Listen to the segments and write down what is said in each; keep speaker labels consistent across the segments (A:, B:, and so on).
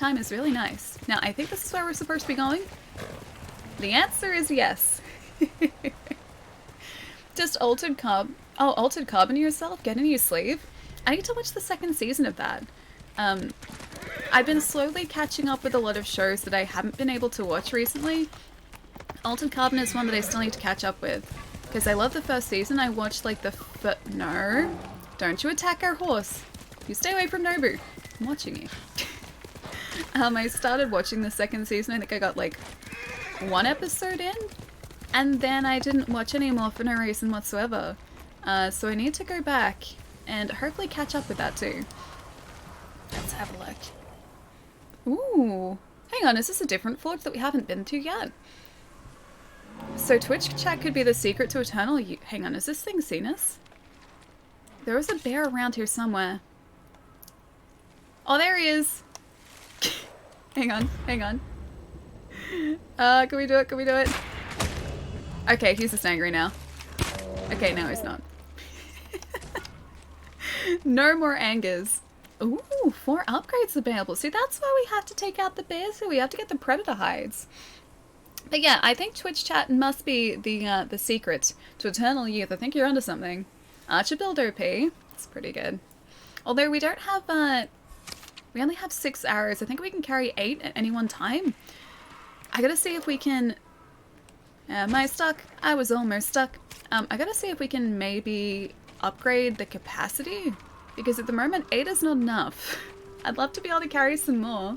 A: time is really nice. Now, I think this is where we're supposed to be going. The answer is yes. Just altered carbon yourself? Get a new sleeve? I need to watch the second season of that. I've been slowly catching up with a lot of shows that I haven't been able to watch recently. Altered Carbon is one that I still need to catch up with. Because I love the first season. I watched like no! Don't you attack our horse! You stay away from Nobu! I'm watching you. I started watching the second season. I think I got like 1 episode in. And then I didn't watch anymore for no reason whatsoever. So I need to go back and hopefully catch up with that too. Let's have a look. Ooh. Hang on, is this a different forge that we haven't been to yet? So Twitch chat could be the secret to eternal youth. Hang on, has this thing seen us? There was a bear around here somewhere. Oh, there he is! Hang on. Can we do it? Can we do it? Okay, he's just angry now. Okay, no, he's not. No more angers. Ooh, 4 upgrades available. See, that's why we have to take out the bears here. We have to get the predator hides. But yeah, I think Twitch chat must be the secret to eternal youth. I think you're onto something. Archer build OP. It's pretty good. Although we don't have, we only have 6 arrows. I think we can carry 8 at any one time. I gotta see if we can... Am I stuck? I was almost stuck. I gotta see if we can maybe upgrade the capacity. Because at the moment, 8 is not enough. I'd love to be able to carry some more.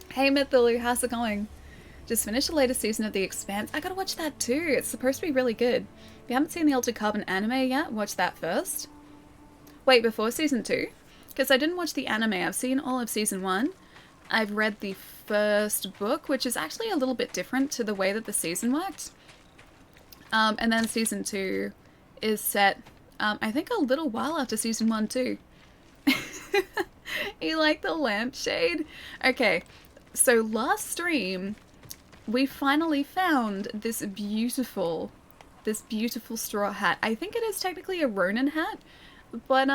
A: Hey Mythilu, how's it going? Just finished the latest season of The Expanse. I gotta watch that too. It's supposed to be really good. If you haven't seen the Altered Carbon anime yet, watch that first. Wait, before season 2? Because I didn't watch the anime. I've seen all of season 1. I've read the first book, which is actually a little bit different to the way that the season worked. And then season 2 is set, I think a little while after season 1 too. You like the lampshade? Okay, so last stream, we finally found this beautiful straw hat. I think it is technically a Ronin hat, but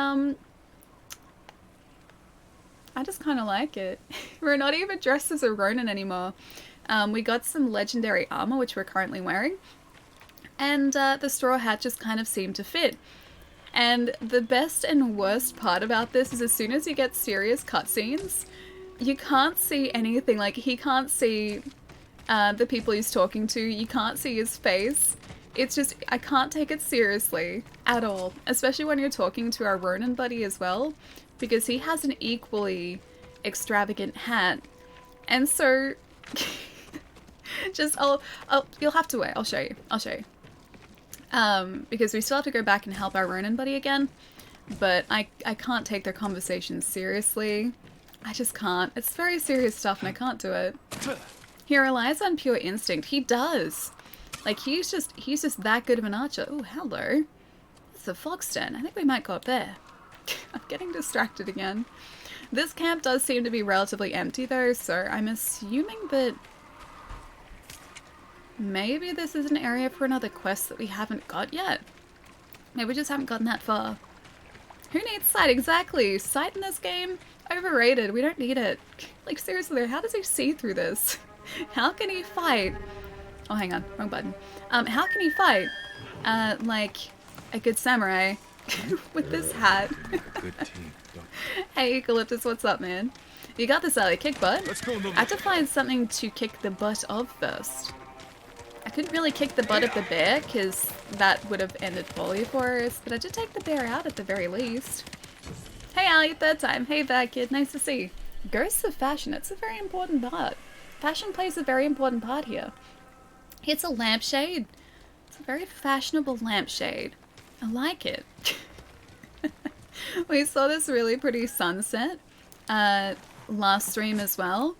A: I just kind of like it. We're not even dressed as a Ronin anymore. We got some legendary armor, which we're currently wearing, and the straw hat just kind of seemed to fit. And the best and worst part about this is as soon as you get serious cutscenes, you can't see anything. Like, he can't see the people he's talking to. You can't see his face. It's just, I can't take it seriously at all. Especially when you're talking to our Ronin buddy as well, because he has an equally extravagant hat. And so, just, you'll have to wait. I'll show you. Because we still have to go back and help our Ronin buddy again. But I can't take their conversations seriously. I just can't. It's very serious stuff and I can't do it. He relies on pure instinct. He does. Like, he's just that good of an archer. Oh, hello. It's a fox den. I think we might go up there. I'm getting distracted again. This camp does seem to be relatively empty though, so I'm assuming that maybe this is an area for another quest that we haven't got yet. Maybe we just haven't gotten that far. Who needs sight? Exactly. Sight in this game? Overrated. We don't need it. Like, seriously, how does he see through this? How can he fight? Oh, hang on. Wrong button. How can he fight? Like a good samurai with this hat.
B: Good team.
A: Hey, Eucalyptus, what's up, man? You got this, Ali. Kick butt.
B: Let's go,
A: I have to find something to kick the butt of first. I couldn't really kick the butt of the bear, because that would have ended poorly for us, but I did take the bear out at the very least. Hey, Ali, 3rd time. Hey there, kid. Nice to see you. Ghosts of fashion. It's a very important part. Fashion plays a very important part here. It's a lampshade. It's a very fashionable lampshade. I like it. We saw this really pretty sunset last stream as well.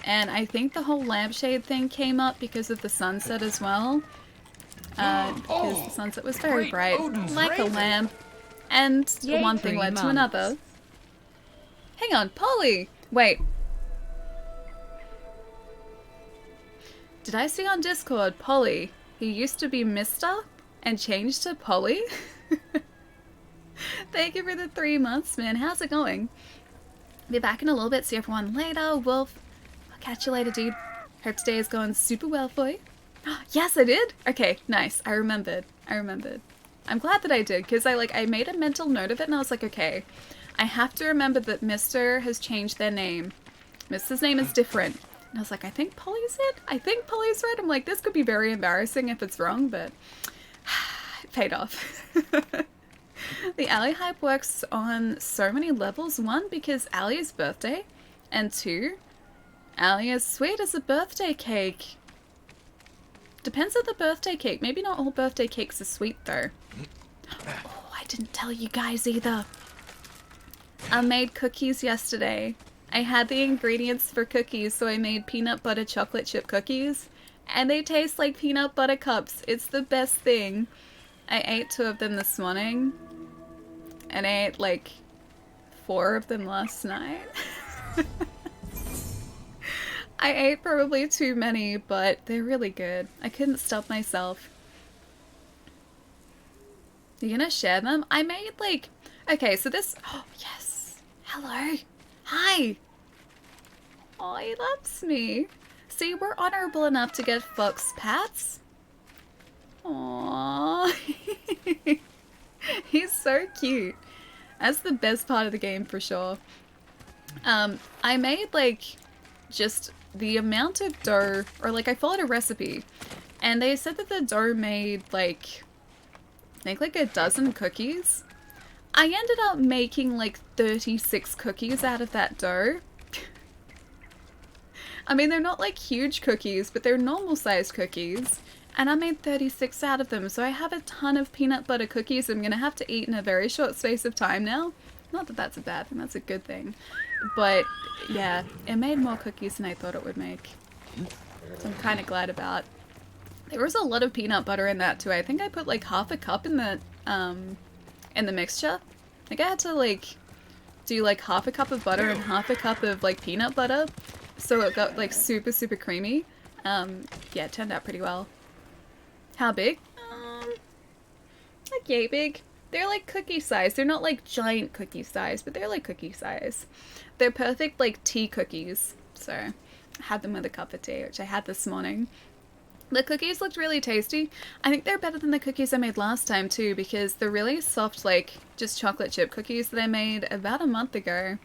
A: And I think the whole lampshade thing came up because of the sunset as well. Because the sunset was very bright, like a lamp. And one thing led to another. Hang on, Polly! Wait. Did I see on Discord, Polly, he used to be Mr. and changed to Polly? Thank you for the 3 months, man. How's it going? Be back in a little bit. See everyone later. Wolf, I'll catch you later, dude. Hope today is going super well for you. Yes, I did. Okay, nice. I remembered. I'm glad that I did, because I made a mental note of it, and I was like, okay, I have to remember that Mr. has changed their name. Mr.'s name is different. And I was like, I think Polly's it? I think Polly's right. I'm like, this could be very embarrassing if it's wrong, but it paid off. The Ally hype works on so many levels. One, because Allie's birthday, and two, Allie is sweet as a birthday cake. Depends on the birthday cake. Maybe not all birthday cakes are sweet, though. Oh, I didn't tell you guys either. I made cookies yesterday. I had the ingredients for cookies, so I made peanut butter chocolate chip cookies. And they taste like peanut butter cups. It's the best thing. I ate 2 of them this morning. And I ate like 4 of them last night. I ate probably too many, but they're really good. I couldn't stop myself. You gonna share them? I made like... Okay, so this... Oh, yes. Hello. Hi. Oh, he loves me. See, we're honorable enough to get Fox Pats. Aww. He's so cute. That's the best part of the game for sure. I made like just the amount of dough, or like I followed a recipe, and they said that the dough made like, I think like a dozen cookies. I ended up making like 36 cookies out of that dough. I mean, they're not like huge cookies, but they're normal sized cookies. And I made 36 out of them, so I have a ton of peanut butter cookies I'm gonna have to eat in a very short space of time now. Not that that's a bad thing, that's a good thing. But, yeah, it made more cookies than I thought it would make. So I'm kind of glad about. There was a lot of peanut butter in that too. I think I put like half a cup in the mixture. I think I had to like do like half a cup of butter and half a cup of like peanut butter. So it got like super, super creamy. Yeah, it turned out pretty well. How big? Like yay big. They're like cookie size. They're not like giant cookie size, but they're like cookie size. They're perfect like tea cookies. So I had them with a cup of tea, which I had this morning. The cookies looked really tasty. I think they're better than the cookies I made last time too, because the really soft like just chocolate chip cookies that I made about a month ago,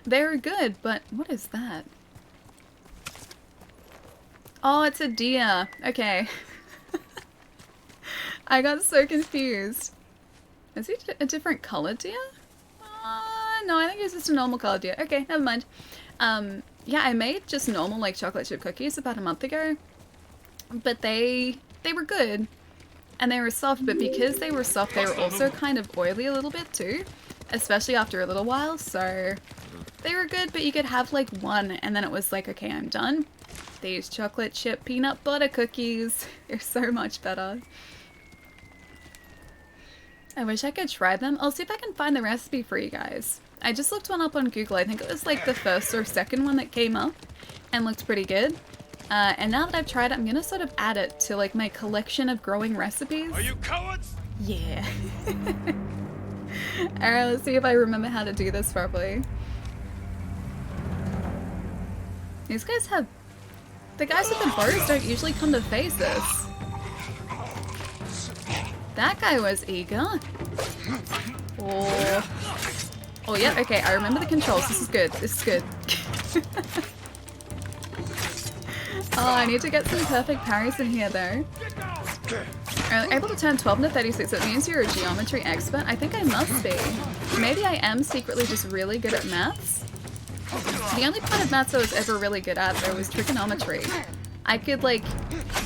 A: they were good, but what is that? Oh, it's a deer. Okay. I got so confused. Is he a different color deer? No, I think it's just a normal color deer. Okay, never mind. Yeah, I made just normal like chocolate chip cookies about a month ago. But they were good. And they were soft, but because they were soft, they were also kind of oily a little bit too. Especially after a little while, so they were good, but you could have like one and then it was like, okay, I'm done. These chocolate chip peanut butter cookies, they're so much better. I wish I could try them. I'll see if I can find the recipe for you guys. I just looked one up on Google. I think it was like the first or second one that came up and looked pretty good. And now that I've tried it, I'm gonna sort of add it to like my collection of growing recipes.
B: Are you cowards?
A: Yeah. Alright, let's see if I remember how to do this properly. These guys have... The guys with the bows don't usually come to face us. That guy was eager. Oh. Oh, yeah, okay, I remember the controls. This is good. This is good. Oh, I need to get some perfect parries in here, though. Able to turn 12 into 36, that means you're a geometry expert? I think I must be. Maybe I am secretly just really good at maths. The only part of maths I was ever really good at, though, was trigonometry. I could, like,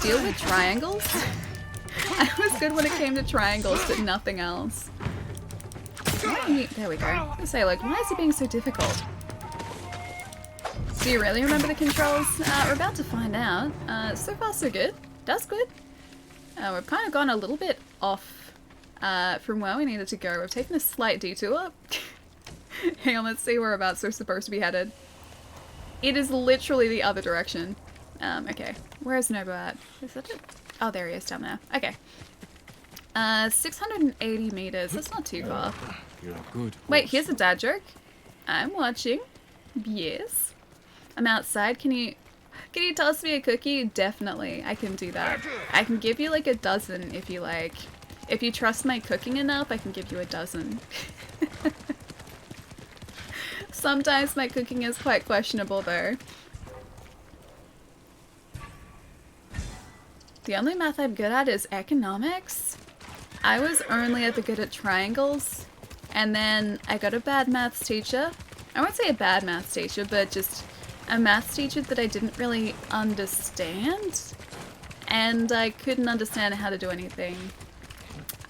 A: deal with triangles. I was good when it came to triangles, but nothing else. There we go. I was gonna say, like, why is it being so difficult? Do you really remember the controls? We're about to find out. So far so good. That's good. We've kind of gone a little bit off from where we needed to go. We've taken a slight detour. Hang on, let's see whereabouts we're supposed to be headed. It is literally the other direction. Okay. Where's Nobu at? Is that it? Oh, there he is down there. Okay. 680 meters. That's not too far.
B: You're good.
A: Wait, here's a dad joke. I'm watching. Yes. I'm outside. Can you toss me a cookie? Definitely. I can do that. I can give you like a dozen if you like. If you trust my cooking enough, I can give you a dozen. Sometimes my cooking is quite questionable though. The only math I'm good at is economics. I was only ever good at triangles, and then I got a bad maths teacher. I won't say a bad maths teacher, but just a maths teacher that I didn't really understand, and I couldn't understand how to do anything.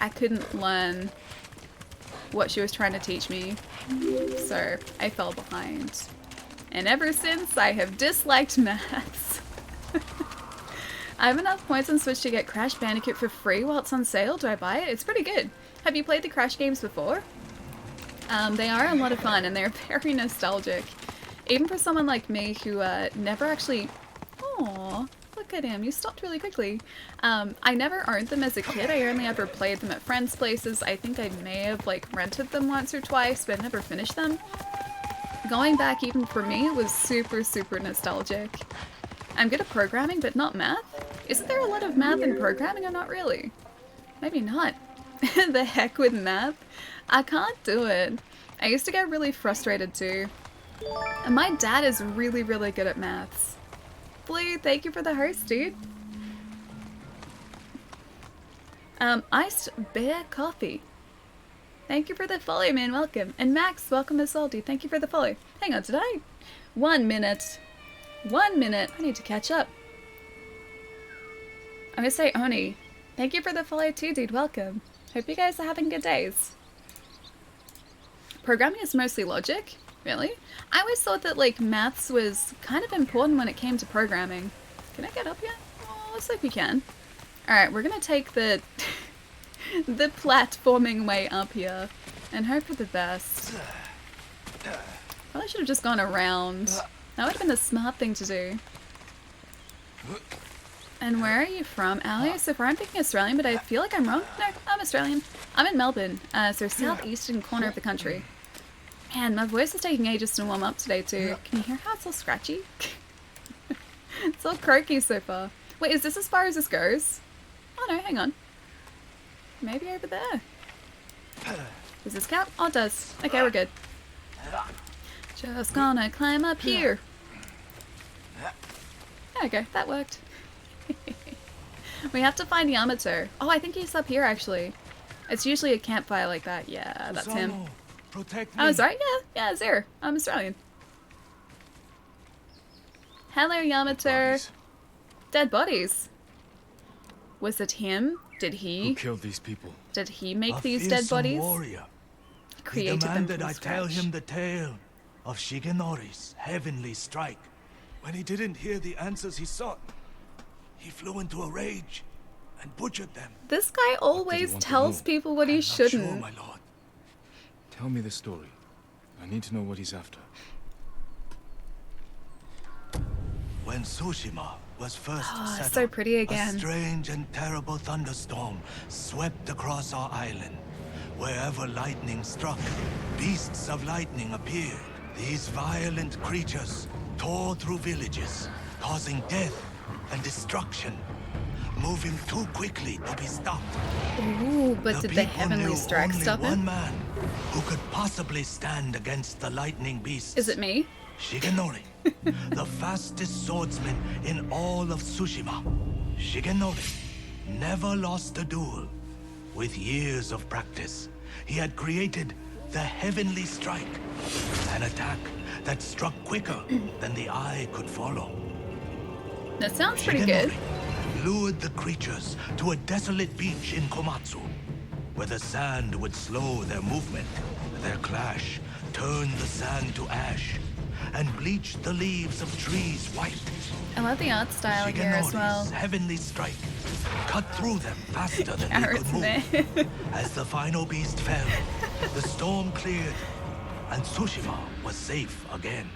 A: I couldn't learn what she was trying to teach me, so I fell behind. And ever since, I have disliked maths. I have enough points on Switch to get Crash Bandicoot for free while it's on sale. Do I buy it? It's pretty good. Have you played the Crash games before? They are a lot of fun and they're very nostalgic. Even for someone like me who never actually... Aww, look at him. You stopped really quickly. I never owned them as a kid. I only ever played them at friends' places. I think I may have like rented them once or twice, but I never finished them. Going back even for me, it was super, super nostalgic. I'm good at programming, but not math? Isn't there a lot of math in programming or not really? Maybe not. The heck with math? I can't do it. I used to get really frustrated too. And my dad is really, really good at maths. Blue, thank you for the host, dude. Iced Bear Coffee. Thank you for the follow, man. Welcome. And Max, welcome as well, dude. Thank you for the follow. Hang on, did I? 1 minute. 1 minute. I need to catch up. I'm gonna say Oni. Thank you for the follow too, dude. Welcome. Hope you guys are having good days. Programming is mostly logic? Really? I always thought that like maths was kind of important when it came to programming. Can I get up yet? Oh, looks like we can. Alright, we're gonna take the the platforming way up here and hope for the best. Probably should have just gone around. That would have been a smart thing to do. And where are you from, Ali? So far I'm thinking Australian, but I feel like I'm wrong. No, I'm Australian. I'm in Melbourne, so southeastern corner of the country. Man, my voice is taking ages to warm up today too. Can you hear how it's all scratchy? It's all croaky so far. Wait, is this as far as this goes? Oh no, hang on. Maybe over there. Does this count? Oh, it does. Okay, we're good. Just gonna climb up here. There we go, that worked. We have to find Yamato. Oh, I think he's up here actually. It's usually a campfire like that. Yeah, that's him. Oh, sorry? Yeah, Zero. I'm Australian. Hello, Yamato.
B: Bodies.
A: Dead bodies. Was it him? Did he?
B: Who killed these people?
A: Did he make these dead bodies?
C: Warrior.
A: Created
C: He
A: them
C: demanded
A: from
C: I tell
A: scratch.
C: him the tale of Shigenori's heavenly strike. When he didn't hear the answers he sought, he flew into a rage and butchered them.
A: This guy always
B: want to
A: tells
B: know?
A: people what he
C: I'm not sure,
A: shouldn't.
C: my lord.
B: Tell me the story. I need to know what he's after.
C: When Tsushima was first
A: Oh,
C: settled,
A: so pretty again.
C: a strange and terrible thunderstorm swept across our island. Wherever lightning struck, beasts of lightning appeared. These violent creatures tore through villages, causing death and destruction, moving too quickly to be stopped.
A: Ooh, but did the
C: people
A: heavenly
C: knew
A: strike
C: only
A: stop
C: one
A: him?
C: man who could possibly stand against the lightning beasts.
A: Is it me?
C: Shigenori, the fastest swordsman in all of Tsushima. Shigenori never lost a duel. With years of practice, he had created the Heavenly Strike, an attack that struck quicker than the eye could follow.
A: That sounds pretty good.
C: Shigenori lured the creatures to a desolate beach in Komatsu, where the sand would slow their movement. Their clash turned the sand to ash and bleached the leaves of trees white.
A: I love the art style here as well.
C: Shigenori's heavenly strike cut through them faster than they
A: Carrots,
C: could move.
A: man.
C: As the final beast fell, the storm cleared, and Tsushima was safe again.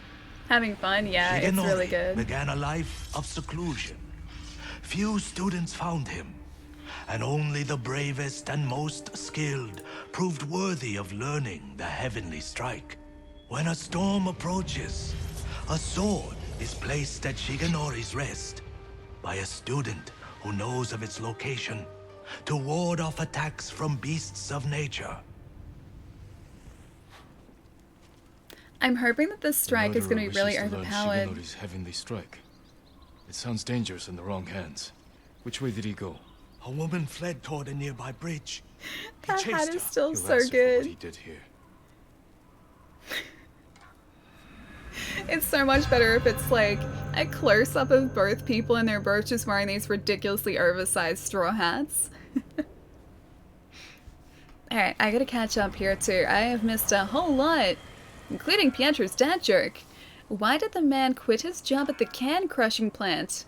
A: Having fun? Yeah, it's
C: Shigenori
A: really good.
C: began a life of seclusion. Few students found him, and only the bravest and most skilled proved worthy of learning the heavenly strike. When a storm approaches, a sword is placed at Shigenori's rest by a student who knows of its location to ward off attacks from beasts of nature.
A: I'm hoping that this strike is going to be really
B: The murderer wishes to learn
A: overpowered.
B: Shigenori's heavenly strike. It sounds dangerous in the wrong hands. Which way did he go?
C: A woman fled toward a nearby bridge. He
A: That
C: chased
A: hat
C: her.
A: is still
B: He'll
A: so
B: answer for what he
A: good.
B: did here.
A: It's so much better if it's like a close up of both people and they're both just wearing these ridiculously oversized straw hats. Alright, I gotta catch up here too. I have missed a whole lot, including Pietro's dad joke. Why did the man quit his job at the can crushing plant?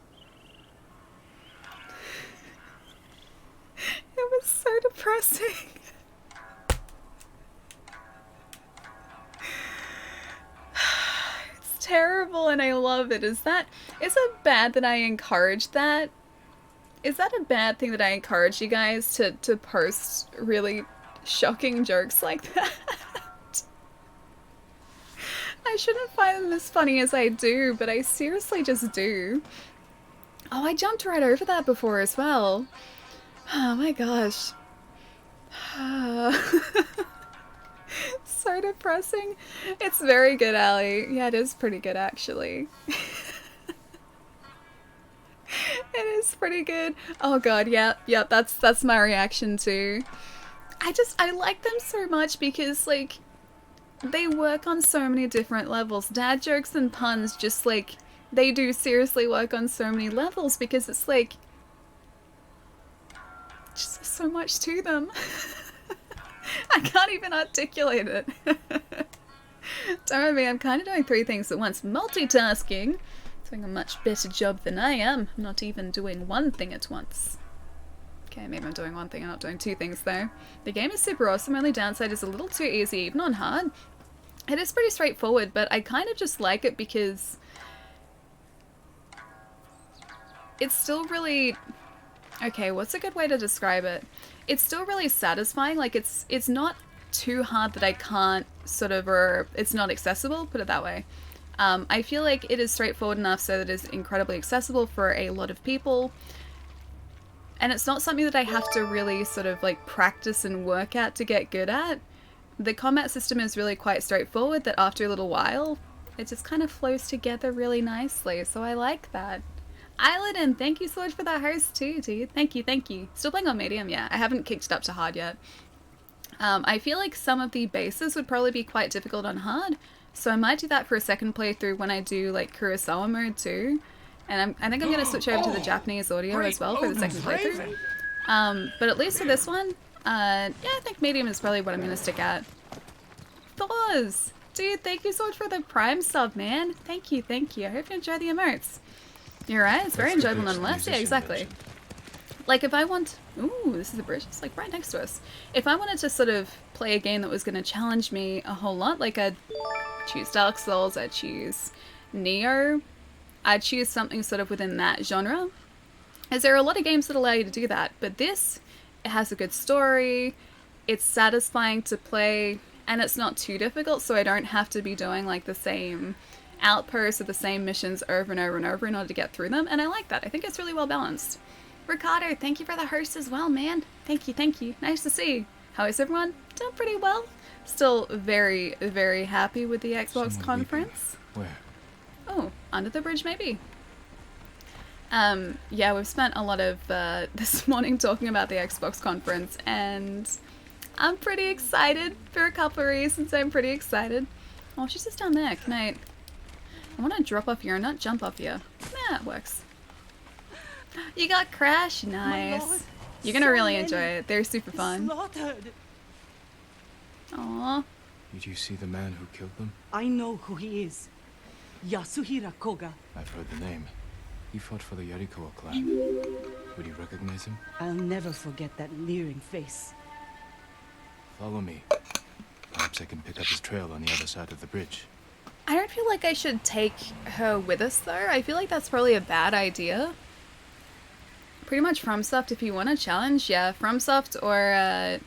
A: It was so depressing. It's terrible and I love it. Is it bad that I encourage that? Is that a bad thing that I encourage you guys to post really shocking jokes like that? I shouldn't find them as funny as I do, but I seriously just do. Oh, I jumped right over that before as well. Oh my gosh. So depressing. It's very good, Allie. Yeah, it is pretty good actually. It is pretty good. Oh god, yep, that's my reaction too. I like them so much because like they work on so many different levels. Dad jokes and puns just like they do seriously work on so many levels because it's like just so much to them. I can't even articulate it. Don't worry, I'm kind of doing 3 things at once. Multitasking. Doing a much better job than I am. I'm not even doing 1 thing at once. Okay, maybe I'm doing 1 thing and not doing 2 things though. The game is super awesome, only downside is a little too easy, even on hard. It is pretty straightforward, but I kind of just like it because it's still really... Okay, what's a good way to describe it? It's still really satisfying, like it's not too hard that I can't sort of, or it's not accessible, put it that way. I feel like it is straightforward enough so that it's incredibly accessible for a lot of people. And it's not something that I have to really sort of like practice and work at to get good at. The combat system is really quite straightforward that after a little while, it just kind of flows together really nicely. So I like that. Islandin, thank you so much for that host too, dude. Thank you, thank you. Still playing on medium, yeah. I haven't kicked it up to hard yet. I feel like some of the bases would probably be quite difficult on hard. So I might do that for a second playthrough when I do like Kurosawa mode too. And I think I'm going to switch over to the Japanese audio as well for the second playthrough. But at least for this one, yeah, I think medium is probably what I'm going to stick at. Thors! Dude, thank you so much for the Prime sub, man. Thank you, thank you. I hope you enjoy the emotes. You're right, it's very enjoyable nonetheless. Yeah, exactly. Like if I want... Ooh, this is a bridge. It's like right next to us. If I wanted to sort of play a game that was going to challenge me a whole lot, like I'd choose Dark Souls, I'd choose Neo, I'd choose something sort of within that genre. As there are a lot of games that allow you to do that, but this, it has a good story, it's satisfying to play, and it's not too difficult, so I don't have to be doing like the same outposts or the same missions over and over and over in order to get through them, and I like that. I think it's really well balanced. Ricardo, thank you for the host as well, man. Thank you, thank you. Nice to see you. How is everyone? Doing pretty well. Still very, very happy with the Xbox
B: Someone
A: conference.
B: weeping. Where?
A: Oh, under the bridge maybe. Yeah, we've spent a lot of this morning talking about the Xbox conference, and I'm pretty excited for a couple of reasons. I'm pretty excited. Oh, she's just down there. Can I want to drop off here and not jump off here. Yeah, it works. You got Crash? Nice. You're gonna really enjoy it. They're super fun.
D: Slaughtered.
A: Aww.
B: Did you see the man who killed them?
D: I know who he is. Yasuhira Koga.
B: I've heard the name. He fought for the Yarikawa clan. Would you recognize him?
D: I'll never forget that leering face.
B: Follow me. Perhaps I can pick up his trail on the other side of the bridge.
A: I don't feel like I should take her with us though. I feel like that's probably a bad idea. Pretty much FromSoft if you want a challenge, yeah. FromSoft or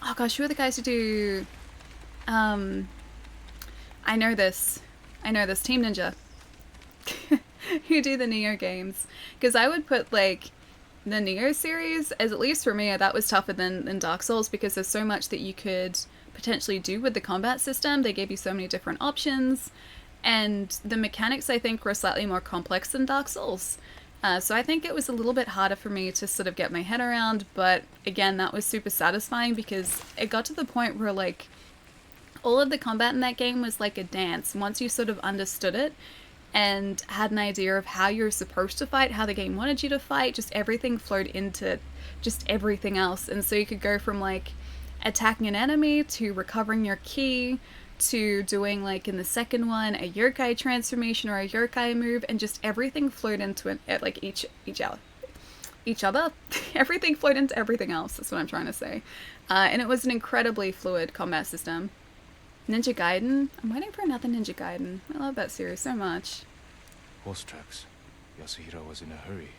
A: oh gosh, who are the guys who do I know this. Team Ninja. Who do the Neo games. Because I would put, like, the Neo series, as at least for me, that was tougher than Dark Souls because there's so much that you could potentially do with the combat system. They gave you so many different options. And the mechanics, I think, were slightly more complex than Dark Souls. So I think it was a little bit harder for me to sort of get my head around. But again, that was super satisfying because it got to the point where, like, all of the combat in that game was like a dance. Once you sort of understood it and had an idea of how you were supposed to fight, how the game wanted you to fight, just everything flowed into just everything else. And so you could go from, like, attacking an enemy to recovering your key to doing, like in the second one, a yokai transformation or a yokai move, and just everything flowed into it, like each other. Everything flowed into everything else. That's what I'm trying to say. And it was an incredibly fluid combat system. Ninja Gaiden. I'm waiting for another Ninja Gaiden. I love that series so much.
B: Horse tracks. Yasuhiro was in a hurry.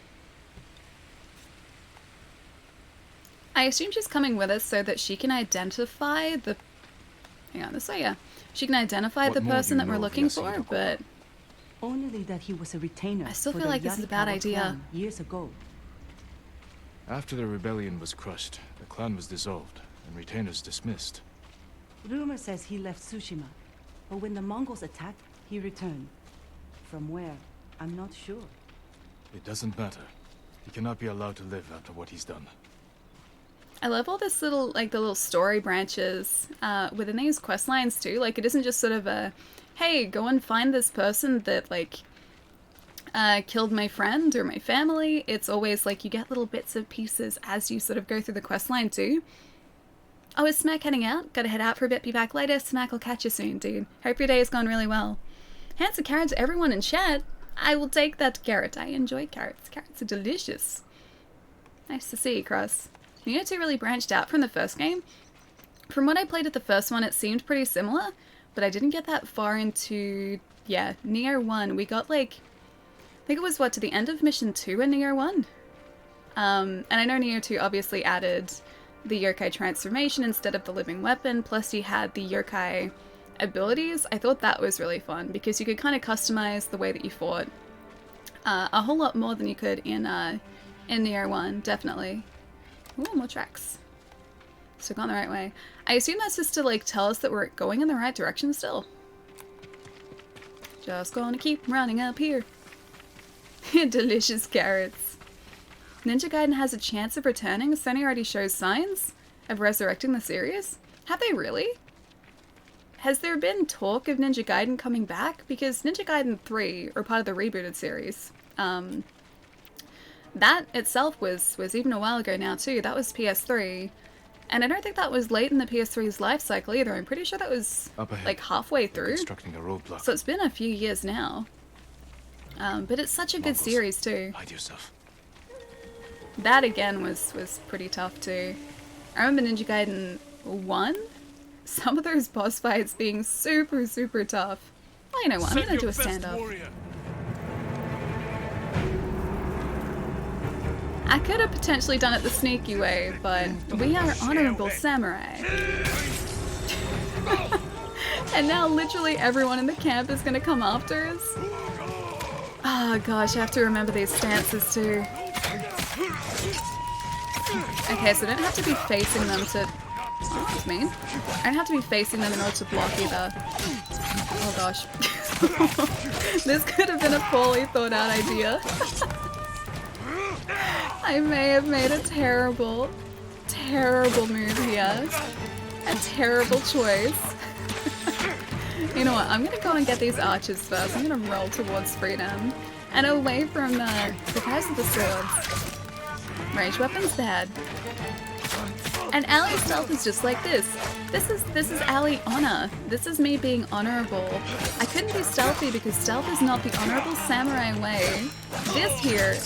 A: I assume she's coming with us so that she can identify the... Hang on, this way, yeah. She can identify the person that we're looking for, but...
D: Only that he was a retainer.
A: I still
D: for
A: feel
D: the
A: like this is a bad
D: Yarikawa
A: idea.
D: clan years ago.
B: After the rebellion was crushed, the clan was dissolved and retainers dismissed.
D: Rumor says he left Tsushima, but when the Mongols attacked, he returned. From where? I'm not sure.
B: It doesn't matter. He cannot be allowed to live after what he's done.
A: I love all this little, like, the little story branches within these quest lines too. Like, it isn't just sort of a, hey, go and find this person that, like, killed my friend or my family. It's always like you get little bits and pieces as you sort of go through the quest line too. Oh, is Smack heading out? Gotta head out for a bit, be back later. Smack, I'll catch you soon, dude. Hope your day has gone really well. Hands a carrot to everyone in chat. I will take that carrot. I enjoy carrots. Carrots are delicious. Nice to see you, Cross. Neo 2 really branched out from the first game. From what I played at the first one, it seemed pretty similar, but I didn't get that far into, yeah, Neo 1. We got, like, I think it was, what, to the end of Mission 2 in Neo 1? And I know Neo 2 obviously added the yokai transformation instead of the living weapon, plus you had the yokai abilities. I thought that was really fun because you could kind of customize the way that you fought a whole lot more than you could in Neo 1, definitely. Ooh, more tracks. Still going the right way. I assume that's just to, like, tell us that we're going in the right direction still. Just gonna keep running up here. Delicious carrots. Ninja Gaiden has a chance of returning. Sony already shows signs of resurrecting the series. Have they really? Has there been talk of Ninja Gaiden coming back? Because Ninja Gaiden 3, or part of the rebooted series, that itself was even a while ago now too. That was PS3. And I don't think that was late in the PS3's life cycle either. I'm pretty sure that was like halfway through.
B: Constructing a roadblock.
A: So it's been a few years now. But it's such a good series too.
B: Hide yourself.
A: That again was pretty tough too. I remember Ninja Gaiden 1. Some of those boss fights being super, super tough. Well, you know what? I'm gonna do a stand-up. I could have potentially done it the sneaky way, but we are honorable samurai. And now literally everyone in the camp is gonna come after us. Oh gosh, I have to remember these stances too. Okay, so I don't have to be facing them to... Oh, that's mean. I don't have to be facing them in order to block either. Oh gosh. This could have been a poorly thought out idea. I may have made a terrible, terrible move here. A terrible choice. You know what, I'm gonna go and get these archers first. I'm gonna roll towards freedom. And away from the guys with the swords. Range weapons bad. And Ali's stealth is just like this. This is Ali honor. This is me being honorable. I couldn't be stealthy because stealth is not the honorable samurai way. This here,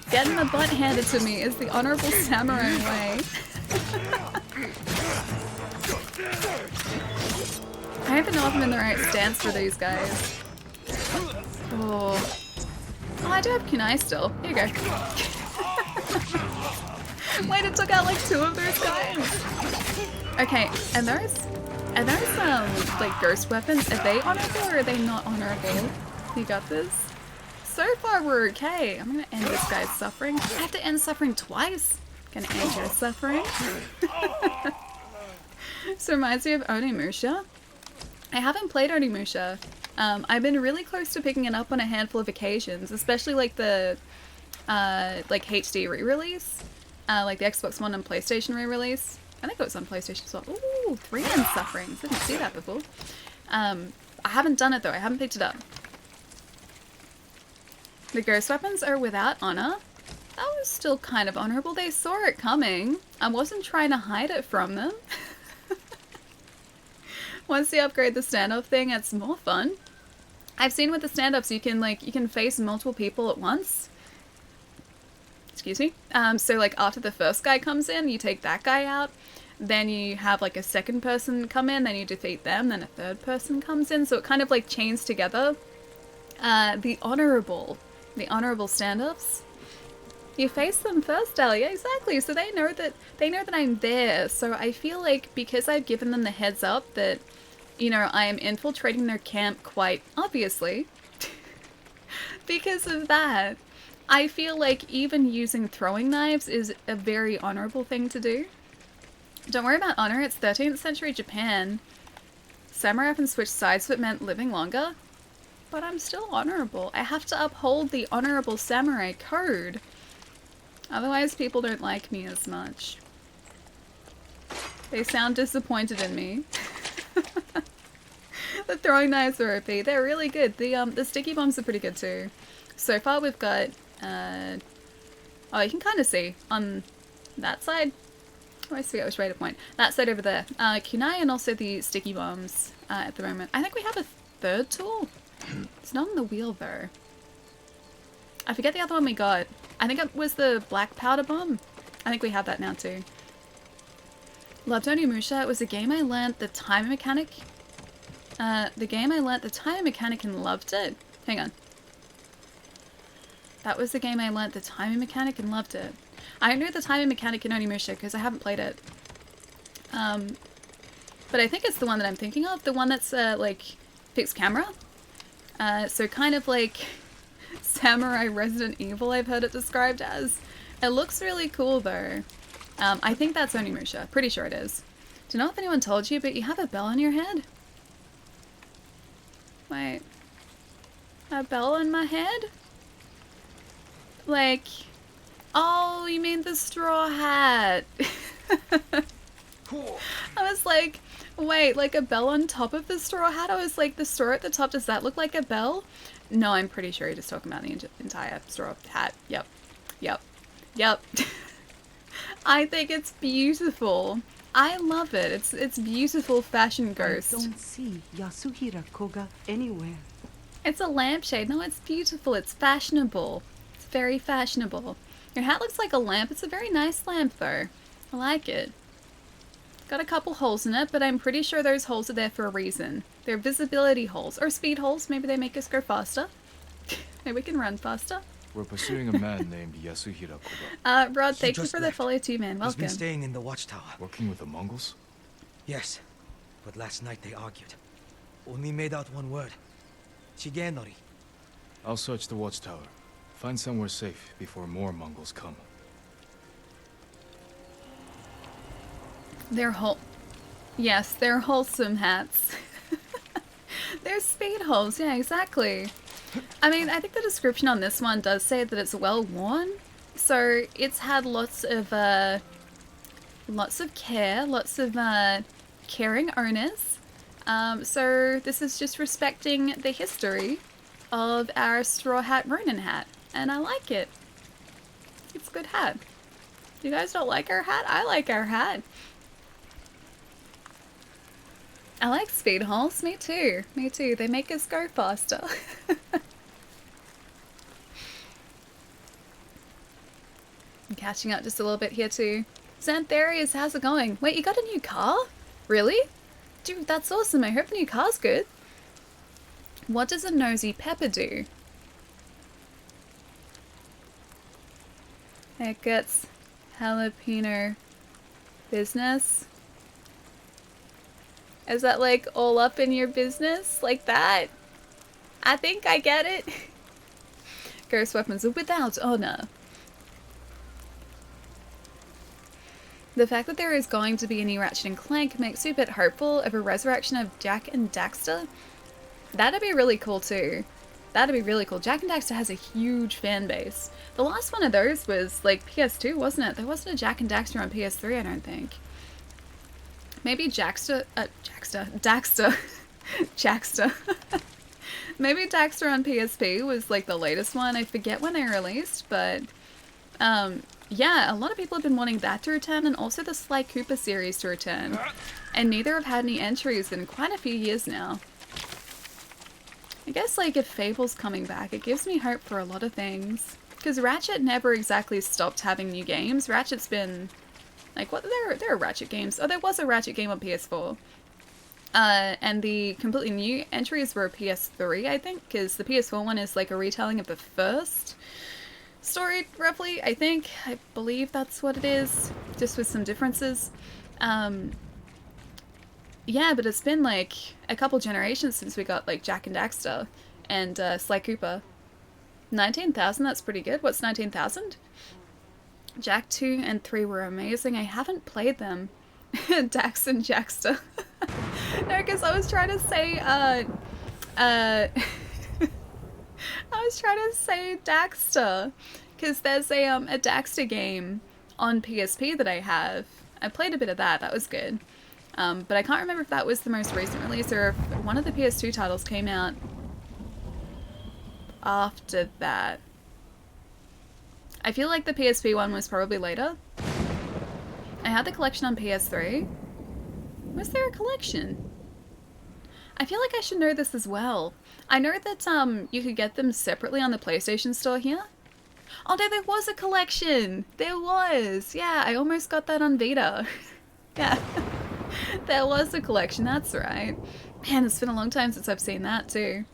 A: getting my butt handed to me, is the honorable samurai way. I don't even know if I'm in the right stance for these guys. Oh. Oh, I do have kunai still. Here you go. Wait, it took out like 2 of those guys. Okay, and Are those like ghost weapons? Are they honorable or are they not honorable? You got this? So far we're okay. I'm gonna end this guy's suffering. I have to end suffering twice. Gonna end your suffering. This reminds me of Onimusha. I haven't played Onimusha. I've been really close to picking it up on a handful of occasions, especially like the like HD re-release, like the Xbox One and PlayStation re-release. I think it was on PlayStation as well. Ooh, 3 end sufferings. Didn't see that before. I haven't done it though. I haven't picked it up. The ghost weapons are without honor. That was still kind of honorable. They saw it coming. I wasn't trying to hide it from them. Once you upgrade the standoff thing, it's more fun. I've seen with the stand-ups you can face multiple people at once. Excuse me. So like after the first guy comes in, you take that guy out. Then you have like a second person come in, then you defeat them, then a third person comes in. So it kind of like chains together the honorable stand-ups. You face them first, Dahlia, exactly. So they know that I'm there. So I feel like because I've given them the heads up that, you know, I am infiltrating their camp quite obviously. Because of that, I feel like even using throwing knives is a very honorable thing to do. Don't worry about honor, it's 13th century Japan. Samurai often switched sides if it meant living longer. But I'm still honorable. I have to uphold the honorable samurai code. Otherwise people don't like me as much. They sound disappointed in me. The throwing knives are OP. They're really good. The sticky bombs are pretty good too. So far we've got, oh, you can kind of see on that side. I always forget which way to point. That side over there. Kunai and also the sticky bombs at the moment. I think we have a third tool. It's not on the wheel though. I forget the other one we got. I think it was the black powder bomb. I think we have that now too. Loved Onimusha. It was a game I learnt the timing mechanic. The game I learnt the timing mechanic and loved it. Hang on. That was the game I learnt the timing mechanic and loved it. I don't know the timing mechanic in Onimusha because I haven't played it. But I think it's the one that I'm thinking of. The one that's like fixed camera. So kind of like Samurai Resident Evil I've heard it described as. It looks really cool though. I think that's Onimusha. Pretty sure it is. Don't know if anyone told you, but you have a bell on your head. Wait. A bell on my head? Like... Oh, you mean the straw hat. I was like, wait, like a bell on top of the straw hat? I was like, the straw at the top, does that look like a bell? No, I'm pretty sure you're just talking about the entire straw hat. Yep. Yep. Yep. I think it's beautiful. I love it. It's beautiful fashion ghost.
D: I don't see Yasuhira Koga anywhere.
A: It's a lampshade. No, it's beautiful. It's fashionable. It's very fashionable. Your hat looks like a lamp. It's a very nice lamp though. I like it. Got a couple holes in it, but I'm pretty sure those holes are there for a reason. They're visibility holes. Or speed holes. Maybe they make us go faster. Maybe we can run faster.
B: We're pursuing a man named Yasuhira Koga.
A: Rod,
E: He
A: thank you
E: just
A: for the
E: left.
A: follow too, man.
E: He's
A: Welcome.
E: been staying in the watchtower.
B: Working with the Mongols?
E: Yes, but last night they argued. Only made out one word. Shigenori.
B: I'll search the watchtower. Find somewhere safe before more Mongols come.
A: Yes, they're wholesome hats. They're speed holes, yeah, exactly. I mean, I think the description on this one does say that it's well worn. So it's had lots of care, lots of caring owners. So this is just respecting the history of our straw hat Ronin hat. And I like it. It's a good hat. You guys don't like our hat? I like our hat. I like speed holes. Me too. Me too. They make us go faster. I'm catching up just a little bit here too. Xantharius, how's it going? Wait, you got a new car? Really? Dude, that's awesome. I hope the new car's good. What does a nosy pepper do? It gets jalapeno business. Is that like all up in your business like that? I think I get it. Ghost weapons are without honor. The fact that there is going to be a new Ratchet and Clank makes me a bit hopeful of a resurrection of Jak and Daxter. That'd be really cool too. That'd be really cool. Jak and Daxter has a huge fan base. The last one of those was like PS2, wasn't it? There wasn't a Jak and Daxter on PS3, I don't think. Maybe Daxter. Jaxter. Maybe Daxter on PSP was like the latest one. I forget when they released, but yeah, a lot of people have been wanting that to return, and also the Sly Cooper series to return. And neither have had any entries in quite a few years now. I guess like if Fable's coming back, it gives me hope for a lot of things. Because Ratchet never exactly stopped having new games. Ratchet's been like, what? There are Ratchet games. Oh, there was a Ratchet game on PS4. And the completely new entries were PS3, I think, because the PS4 one is like a retelling of the first story, roughly, I think. I believe that's what it is, just with some differences. Yeah, but it's been like a couple generations since we got like Jak and Daxter and Sly Cooper. 19,000, that's pretty good. What's 19,000? Jak 2 and 3 were amazing. I haven't played them. Dax and Jaxter. No, because I was trying to say, I was trying to say Daxter. Because there's a Daxter game on PSP that I have. I played a bit of that. That was good. But I can't remember if that was the most recent release or if one of the PS2 titles came out after that. I feel like the PSP one was probably later. I had the collection on PS3. Was there a collection? I feel like I should know this as well. I know that you could get them separately on the PlayStation Store here. Oh no, there was a collection! There was! Yeah, I almost got that on Vita. Yeah. There was a collection, that's right. Man, it's been a long time since I've seen that too.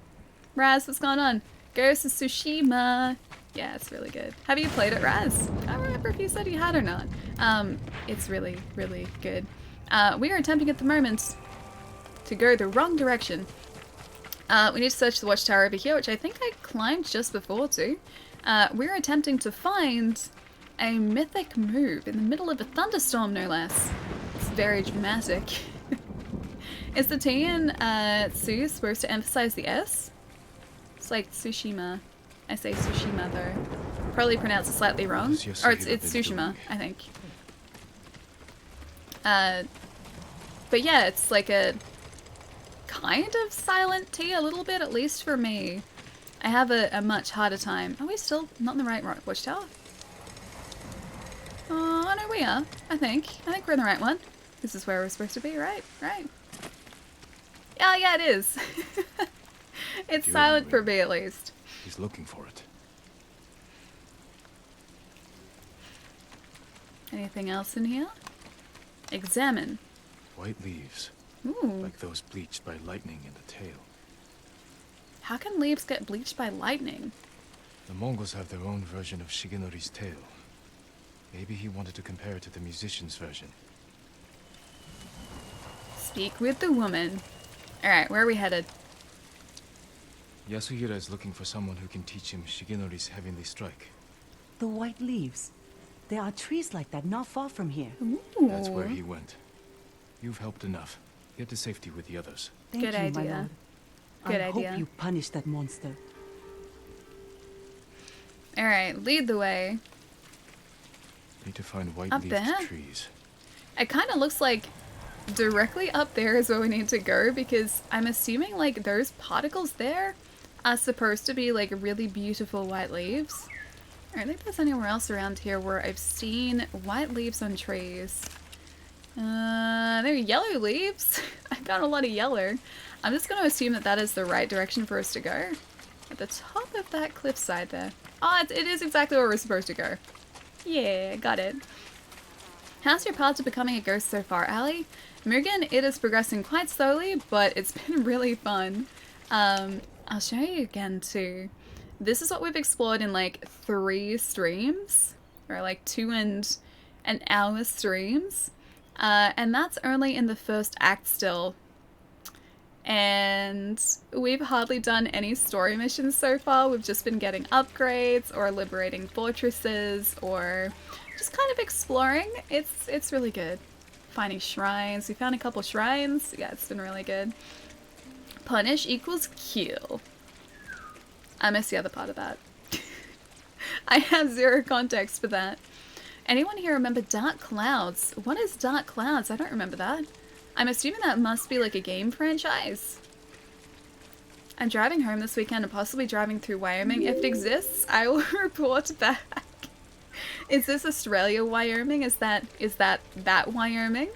A: Raz, what's going on? Ghost of Tsushima. Yeah, it's really good. Have you played it, Raz? I don't remember if you said you had or not. It's really, really good. We are attempting at the moment to go the wrong direction. We need to search the watchtower over here, which I think I climbed just before too. We're attempting to find a mythic move in the middle of a thunderstorm, no less. It's very dramatic. Is the T in Tsu supposed to emphasize the S? It's like Tsushima. I say Tsushima though. Probably pronounce it slightly wrong. Or it's Tsushima, I think. But yeah, it's like a kind of silent T, a little bit, at least for me. I have a much harder time. Are we still not in the right watchtower? Oh, no, we are. I think we're in the right one. This is where we're supposed to be, right? Right. Yeah, it is. It's silent for me, at least.
B: He's looking for it.
A: Anything else in here? Examine.
B: White leaves.
A: Ooh.
B: Like those bleached by lightning in the tail.
A: How can leaves get bleached by lightning?
B: The Mongols have their own version of Shigenori's tale. Maybe he wanted to compare it to the musician's version.
A: Speak with the woman. Alright, where are we headed?
B: Yasuhira is looking for someone who can teach him Shigenori's heavenly strike.
D: The white leaves. There are trees like that not far from here.
A: Ooh.
B: That's where he went. You've helped enough. Get to safety with the others.
D: Thank
A: Good
D: you,
A: idea.
D: my lord.
A: Good
D: I
A: idea.
D: hope you punish that monster.
A: Alright, lead the way.
B: Need to find
A: Up
B: white-leaved
A: there?
B: trees.
A: It kind of looks like directly up there is where we need to go, because I'm assuming like those particles there are supposed to be like really beautiful white leaves. I don't think there's anywhere else around here where I've seen white leaves on trees. There are yellow leaves. I found a lot of yellow. I'm just going to assume that that is the right direction for us to go. At the top of that cliffside there. Oh, it is exactly where we're supposed to go. Yeah, got it. How's your path to becoming a ghost so far, Ali? Mugen, it is progressing quite slowly, but it's been really fun. I'll show you again too. This is what we've explored in like 3 streams, or like 2 and an hour streams. And that's only in the first act still. And we've hardly done any story missions so far. We've just been getting upgrades or liberating fortresses or just kind of exploring. It's really good. Finding shrines. We found a couple shrines. Yeah, it's been really good. Punish equals kill. I missed the other part of that. I have zero context for that. Anyone here remember Dark Clouds? What is Dark Clouds? I don't remember that. I'm assuming that must be like a game franchise. I'm driving home this weekend and possibly driving through Wyoming. If it exists, I will report back. Is this Australia, Wyoming? Is that Wyoming?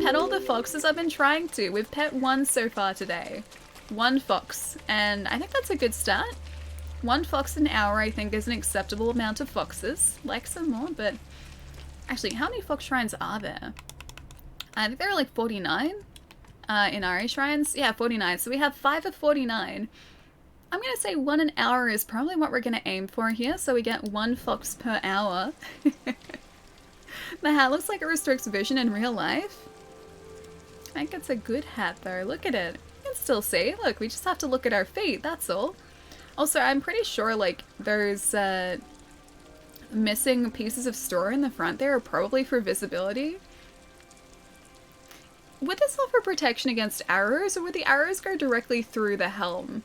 A: Pet all the foxes I've been trying to. We've pet one so far today. One fox. And I think that's a good start. One fox an hour I think is an acceptable amount of foxes. Like some more, but... Actually, how many fox shrines are there? I think there are like 49 in Ari shrines. Yeah, 49. So we have 5 of 49. I'm going to say 1 an hour is probably what we're going to aim for here. So we get 1 fox per hour. The hat looks like it restricts vision in real life. I think it's a good hat though. Look at it. You can still see. Look, we just have to look at our feet. That's all. Also, I'm pretty sure like those missing pieces of straw in the front there are probably for visibility. Would this offer protection against arrows, or would the arrows go directly through the helm?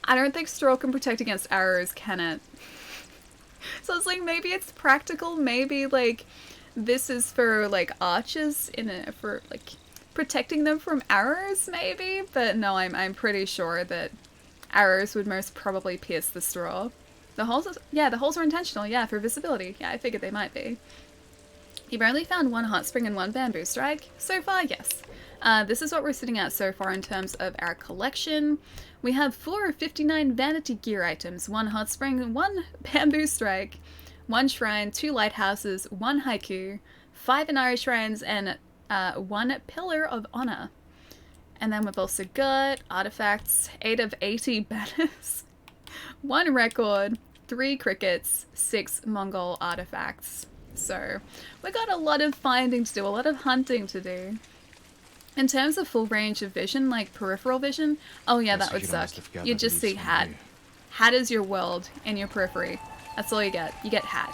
A: I don't think straw can protect against arrows, can it? So it's like, maybe it's practical, maybe like this is for like archers for like protecting them from arrows maybe, but no, I'm pretty sure that arrows would most probably pierce the straw. The holes are intentional, yeah, for visibility. Yeah, I figured they might be. You've only found 1 hot spring and 1 bamboo strike? So far, yes. This is what we're sitting at so far in terms of our collection. We have 4 of 59 vanity gear items, 1 hot spring, 1 bamboo strike, 1 shrine, 2 lighthouses, 1 haiku, 5 Inari shrines, and 1 pillar of honor. And then we've also got artifacts, 8 of 80 banners, 1 record, 3 crickets, 6 Mongol artifacts. So we got a lot of finding to do, a lot of hunting to do. In terms of full range of vision, like peripheral vision, oh yeah, that would suck. You just see Hat. Hat is your world in your periphery. That's all you get. You get Hat.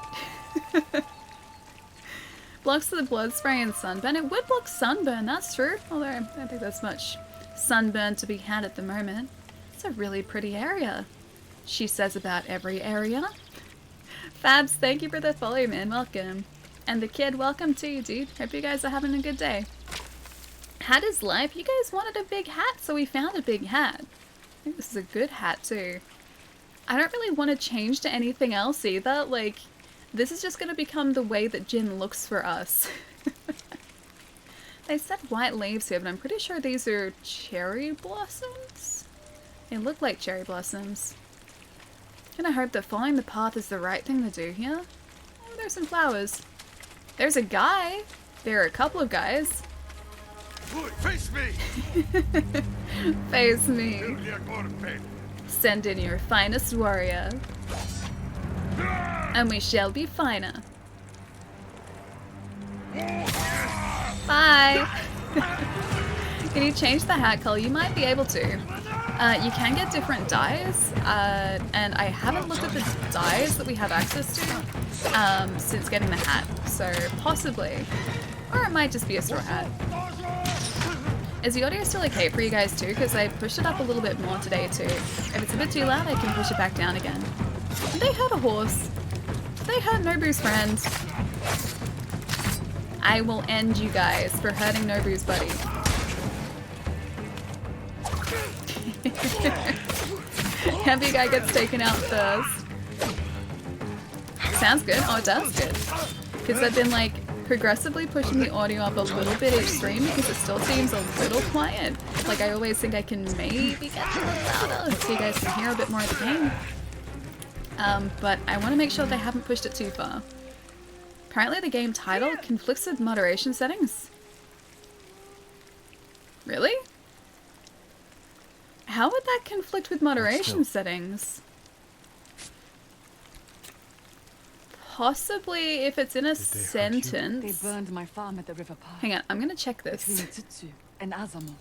A: Blocks the blood spray and sunburn. It would block sunburn, that's true. Although I don't think there's much sunburn to be had at the moment. It's a really pretty area. She says about every area. Fabs, thank you for the follow, man. Welcome. And the kid, welcome to you, dude. Hope you guys are having a good day. Hat is life. You guys wanted a big hat, so we found a big hat. I think this is a good hat, too. I don't really want to change to anything else either. Like, this is just going to become the way that Jin looks for us. They said white leaves here, but I'm pretty sure these are cherry blossoms? They look like cherry blossoms. Gonna hope that following the path is the right thing to do here. Oh, there's some flowers. There's a guy. There are a couple of guys.
C: Face me!
A: Face me. Send in your finest warrior. And we shall be finer. Bye! Can you change the hat color? You might be able to. You can get different dyes, and I haven't looked at the dyes that we have access to since getting the hat, so possibly. Or it might just be a straw hat. Is the audio still okay for you guys too? Because I pushed it up a little bit more today too. If it's a bit too loud, I can push it back down again. They hurt a horse. They hurt Nobu's friend. I will end you guys for hurting Nobu's buddy. Heavy guy gets taken out first. Sounds good. Oh, it does good. Because I've been like progressively pushing the audio up a little bit each stream because it still seems a little quiet. Like I always think I can maybe get a little louder so you guys can hear a bit more of the game. But I want to make sure they haven't pushed it too far. Apparently the game title conflicts with moderation settings. Really? How would that conflict with moderation settings? Possibly if it's in a
B: Did they hurt you?
D: They
A: sentence.
D: burned my farm at the river park.
A: Hang on, I'm gonna check
D: Between
A: this.
D: Tsutsu and Azamo.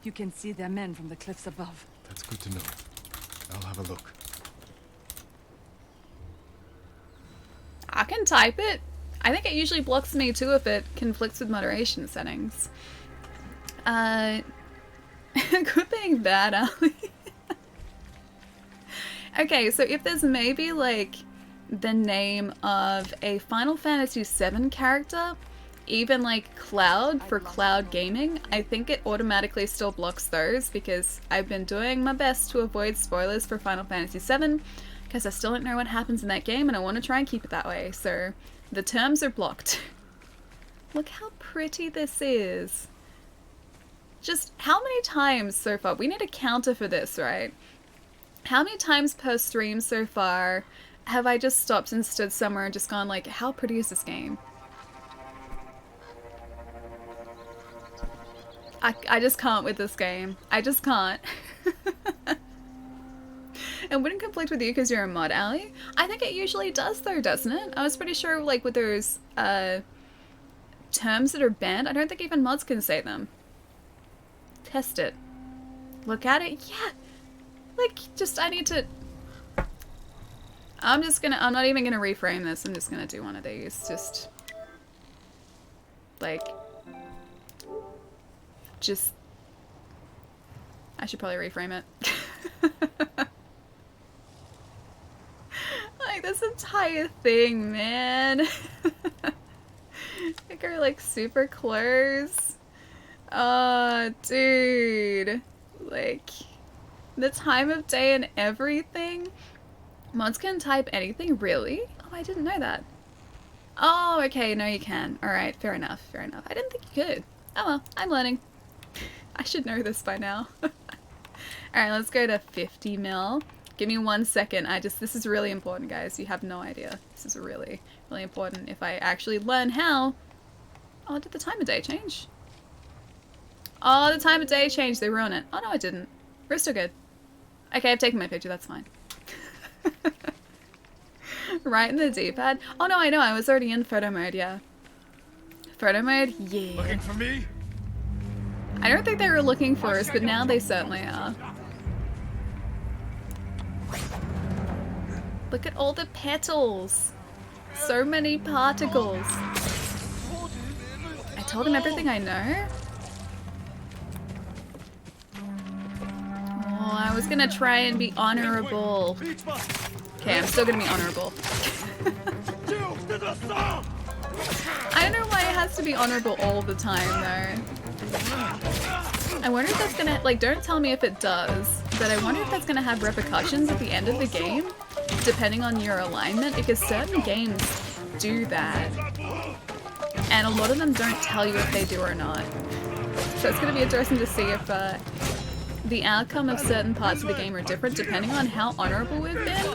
D: You can see their men from the cliffs above.
B: That's good to know. I'll have a look.
A: I can type it. I think it usually blocks me too if it conflicts with moderation settings. Quit being bad, Ali. Okay, so if there's maybe like the name of a Final Fantasy VII character, even like Cloud for Cloud Gaming, I think it automatically still blocks those because I've been doing my best to avoid spoilers for Final Fantasy VII because I still don't know what happens in that game and I want to try and keep it that way, so the terms are blocked. Look how pretty this is. Just how many times so far? We need a counter for this, right? How many times per stream so far have I just stopped and stood somewhere and just gone like, how pretty is this game? I just can't with this game. I just can't. It wouldn't conflict with you because you're a mod, Ali. I think it usually does though, doesn't it? I was pretty sure like with those terms that are banned, I don't think even mods can say them. Test it. Look at it. Yeah. Like, just, I need to... I'm not even gonna reframe this. I'm just gonna do one of these. Just... Like... Just... I should probably reframe it. Like, this entire thing, man. Like, are like super close. Oh, dude. Like... The time of day and everything? Mods can type anything? Really? Oh, I didn't know that. Oh, okay, no you can. Alright, fair enough, fair enough. I didn't think you could. Oh well, I'm learning. I should know this by now. Alright, let's go to 50 mil. Give me 1 second. This is really important, guys. You have no idea. This is really, really important. If I actually learn how... Oh, did the time of day change? Oh, the time of day changed. They ruined it. Oh, no, it didn't. We're still good. Okay, I've taken my picture, that's fine. Right in the D-pad? Oh no, I know, I was already in photo mode, yeah. Photo mode? Yeah.
B: Looking for me?
A: I don't think they were looking for us, but now they certainly are. Look at all the petals! So many particles. I told him everything I know? Oh, I was gonna try and be honorable. Okay, I'm still gonna be honorable. I don't know why it has to be honorable all the time, though. I wonder if that's gonna, like, don't tell me if it does, but I wonder if that's gonna have repercussions at the end of the game, depending on your alignment, because certain games do that. And a lot of them don't tell you if they do or not. So it's gonna be interesting to see if, the outcome of certain parts of the game are different depending on how honorable we've been.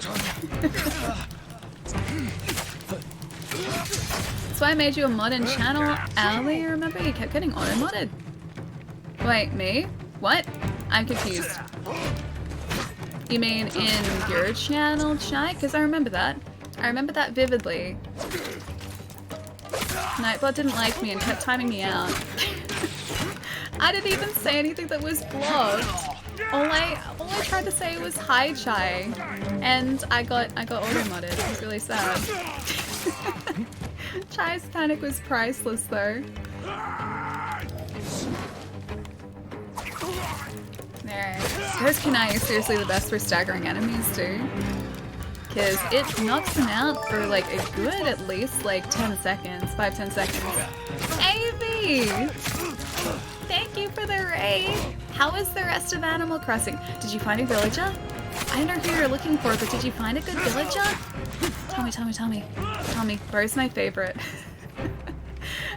A: That's why I made you a mod in channel, Ali, remember? You kept getting auto-modded. Wait, me? What? I'm confused. You mean in your channel, Chai? Because I remember that. I remember that vividly. Nightbot didn't like me and kept timing me out. I didn't even say anything that was blocked. All I tried to say was hi, Chai, and I got auto-modded. It was really sad. Chai's panic was priceless, though. There. Ghost Kunai is seriously the best for staggering enemies, too. Because it knocks them out for like a good at least like 10 seconds, 5-10 seconds. Avy! Thank you for the raid! How is the rest of Animal Crossing? Did you find a villager? I don't know who you're looking for, but did you find a good villager? Tell me. Tell me. Bro's my favorite.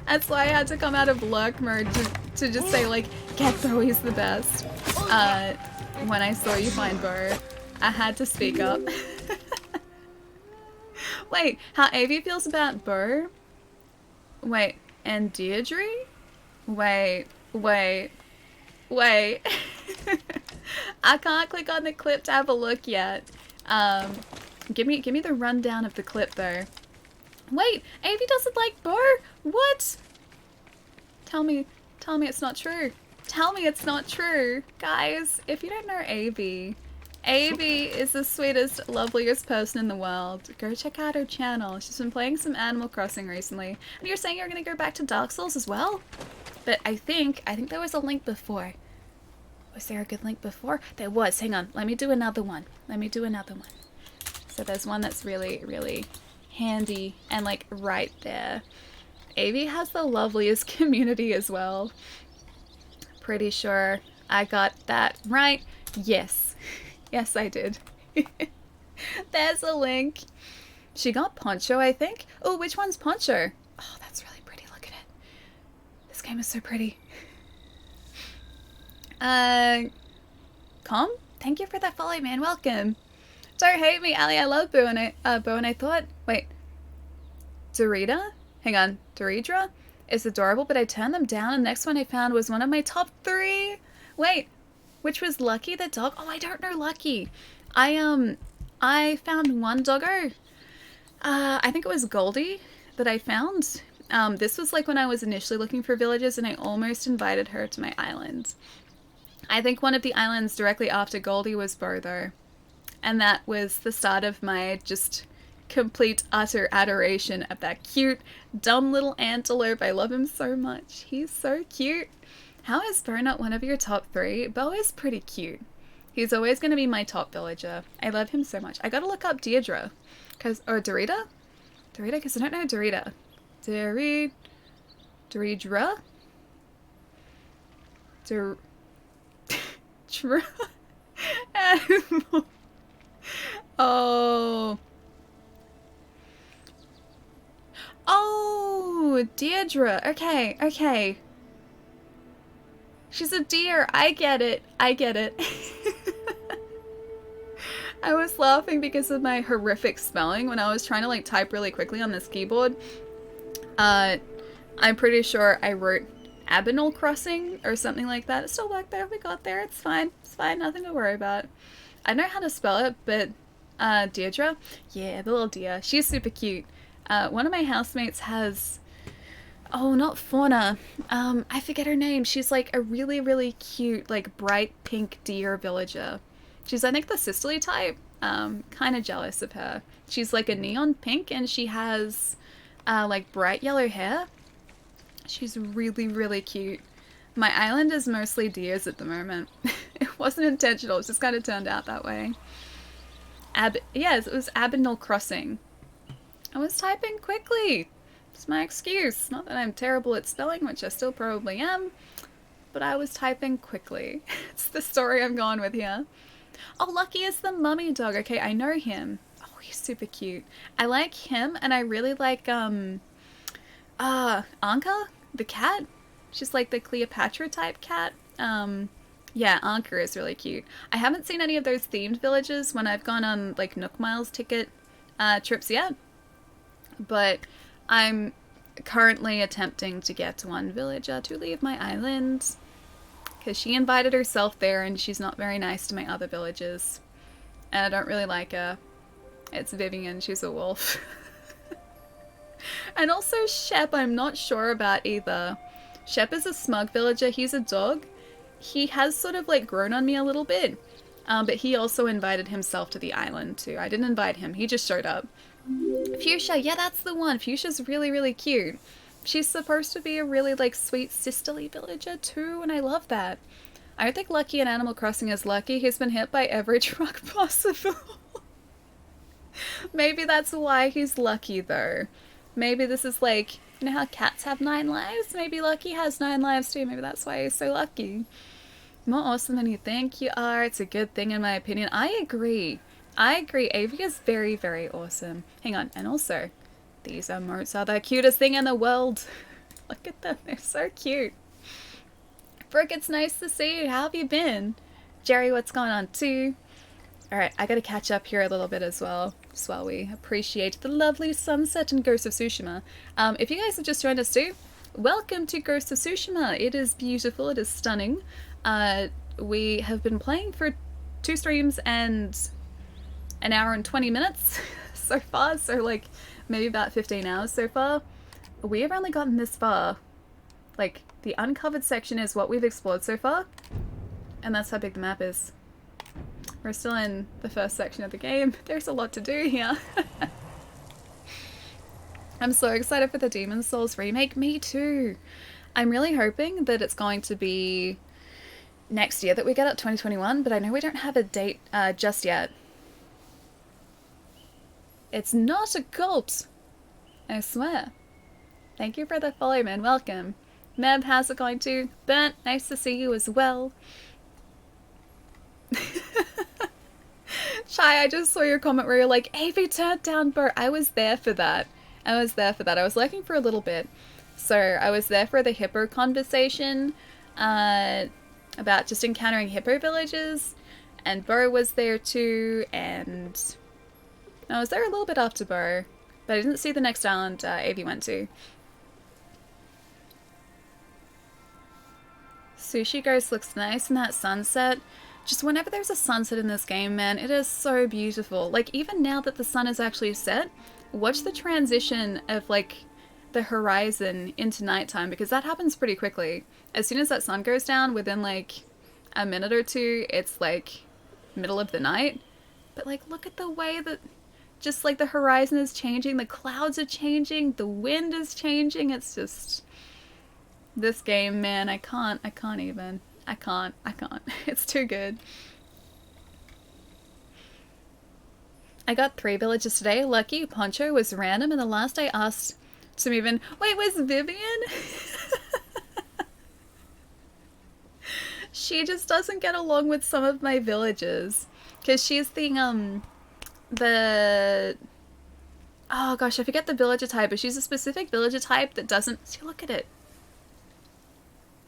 A: That's why I had to come out of lurk mode to just say like, get Bo, he's the best. When I saw you find Bo, I had to speak up. Wait, how Avy feels about Bo? Wait, and Deirdre? Wait. I can't click on the clip to have a look yet. Give me the rundown of the clip though. Wait, Avi doesn't like Bo? What? Tell me it's not true. Tell me it's not true. Guys, if you don't know Avi, Avi is the sweetest, loveliest person in the world. Go check out her channel. She's been playing some Animal Crossing recently. And you're saying you're gonna go back to Dark Souls as well? But I think there was a link before. Was there a good link before? There was. Hang on. Let me do another one. So there's one that's really, really handy and like right there. Avi has the loveliest community as well. Pretty sure I got that right. Yes. Yes, I did. There's a link. She got Poncho, I think. Oh, which one's Poncho? Oh, that's really pretty. Look at it. This game is so pretty. Com? Thank you for that follow, man. Welcome. Don't hate me, Ali. I love Boo, and I thought, wait, Dorita? Hang on, Doridra is adorable, but I turned them down, and the next one I found was one of my top 3. Wait, which was Lucky the dog? Oh, I don't know Lucky. I found one doggo. I think it was Goldie that I found. This was like when I was initially looking for villages, and I almost invited her to my island. I think one of the islands directly after Goldie was Bo, though. And that was the start of my just complete, utter adoration of that cute, dumb little antelope. I love him so much. He's so cute. How is Bo not one of your top 3? Bo is pretty cute. He's always going to be my top villager. I love him so much. I gotta look up Deirdre. Or Dorita? Dorita? Because I don't know Dorita. Doridra? Oh. Oh, Deirdre. Okay, okay. She's a deer. I get it. I get it. I was laughing because of my horrific spelling when I was trying to like type really quickly on this keyboard. I'm pretty sure I wrote Abinal Crossing or something like that. It still worked there. We got there. It's fine. It's fine. Nothing to worry about. I know how to spell it, but Deirdre? Yeah, the little deer. She's super cute. One of my housemates has... Oh, not Fauna. I forget her name. She's like a really, really cute, like bright pink deer villager. She's, I think, the sisterly type. Kind of jealous of her. She's like a neon pink and she has like bright yellow hair. She's really, really cute. My island is mostly deers at the moment. It wasn't intentional. It just kind of turned out that way. Yes, it was Abinal Crossing. I was typing quickly. It's my excuse. Not that I'm terrible at spelling, which I still probably am, but I was typing quickly. It's the story I'm going with here. Oh, Lucky is the mummy dog. Okay, I know him. Oh, he's super cute. I like him, and I really like, Anka, the cat. She's like the Cleopatra type cat. Yeah, Anka is really cute. I haven't seen any of those themed villages when I've gone on, like, Nook Miles ticket trips yet. But I'm currently attempting to get one villager to leave my island. Because she invited herself there and she's not very nice to my other villagers. And I don't really like her. It's Vivian, she's a wolf. And also Shep, I'm not sure about either. Shep is a smug villager, he's a dog. He has sort of like grown on me a little bit. But he also invited himself to the island too. I didn't invite him, he just showed up. Fuchsia, yeah, that's the one. Fuchsia's really, really cute. She's supposed to be a really, like, sweet sisterly villager, too, and I love that. I don't think Lucky in Animal Crossing is lucky. He's been hit by every truck possible. Maybe that's why he's lucky, though. Maybe this is like, you know how cats have 9 lives? Maybe Lucky has 9 lives, too. Maybe that's why he's so lucky. More awesome than you think you are. It's a good thing, in my opinion. I agree. I agree. Avery is very, very awesome. Hang on. And also, these emotes are the cutest thing in the world. Look at them. They're so cute. Brooke, it's nice to see you. How have you been? Jerry, what's going on too? Alright, I gotta catch up here a little bit as well. Just while we appreciate the lovely sunset in Ghost of Tsushima. If you guys have just joined us too, welcome to Ghost of Tsushima. It is beautiful. It is stunning. We have been playing for 2 streams and an hour and 20 minutes so far, so like maybe about 15 hours so far. We have only gotten this far. Like, the uncovered section is what we've explored so far, and that's how big the map is. We're still in the first section of the game. There's a lot to do here. I'm so excited for the Demon's Souls remake. Me too. I'm really hoping that it's going to be next year that we get it, 2021, but I know we don't have a date just yet. It's not a cult, I swear. Thank you for the follow, man. Welcome. Meb, how's it going too? Burnt, nice to see you as well. Shy, I just saw your comment where you're like, Avi turned down Bert. I was there for that. I was lurking for a little bit. So I was there for the hippo conversation about just encountering hippo villages. And Bo was there too. And I was there a little bit after Bo. But I didn't see the next island Avi went to. Sushi Ghost looks nice in that sunset. Just whenever there's a sunset in this game, man, it is so beautiful. Like, even now that the sun is actually set, watch the transition of, like, the horizon into nighttime, because that happens pretty quickly. As soon as that sun goes down, within, like, a minute or two, it's, like, middle of the night. But, like, look at the way that just, like, the horizon is changing, the clouds are changing, the wind is changing. It's just... This game, man, I can't even. I can't. It's too good. I got 3 villages today. Lucky Poncho was random, and the last I asked to move in... Wait, was Vivian? She just doesn't get along with some of my villages. Because she's the... Oh gosh, I forget the villager type, but she's a specific villager type that doesn't... See, look at it.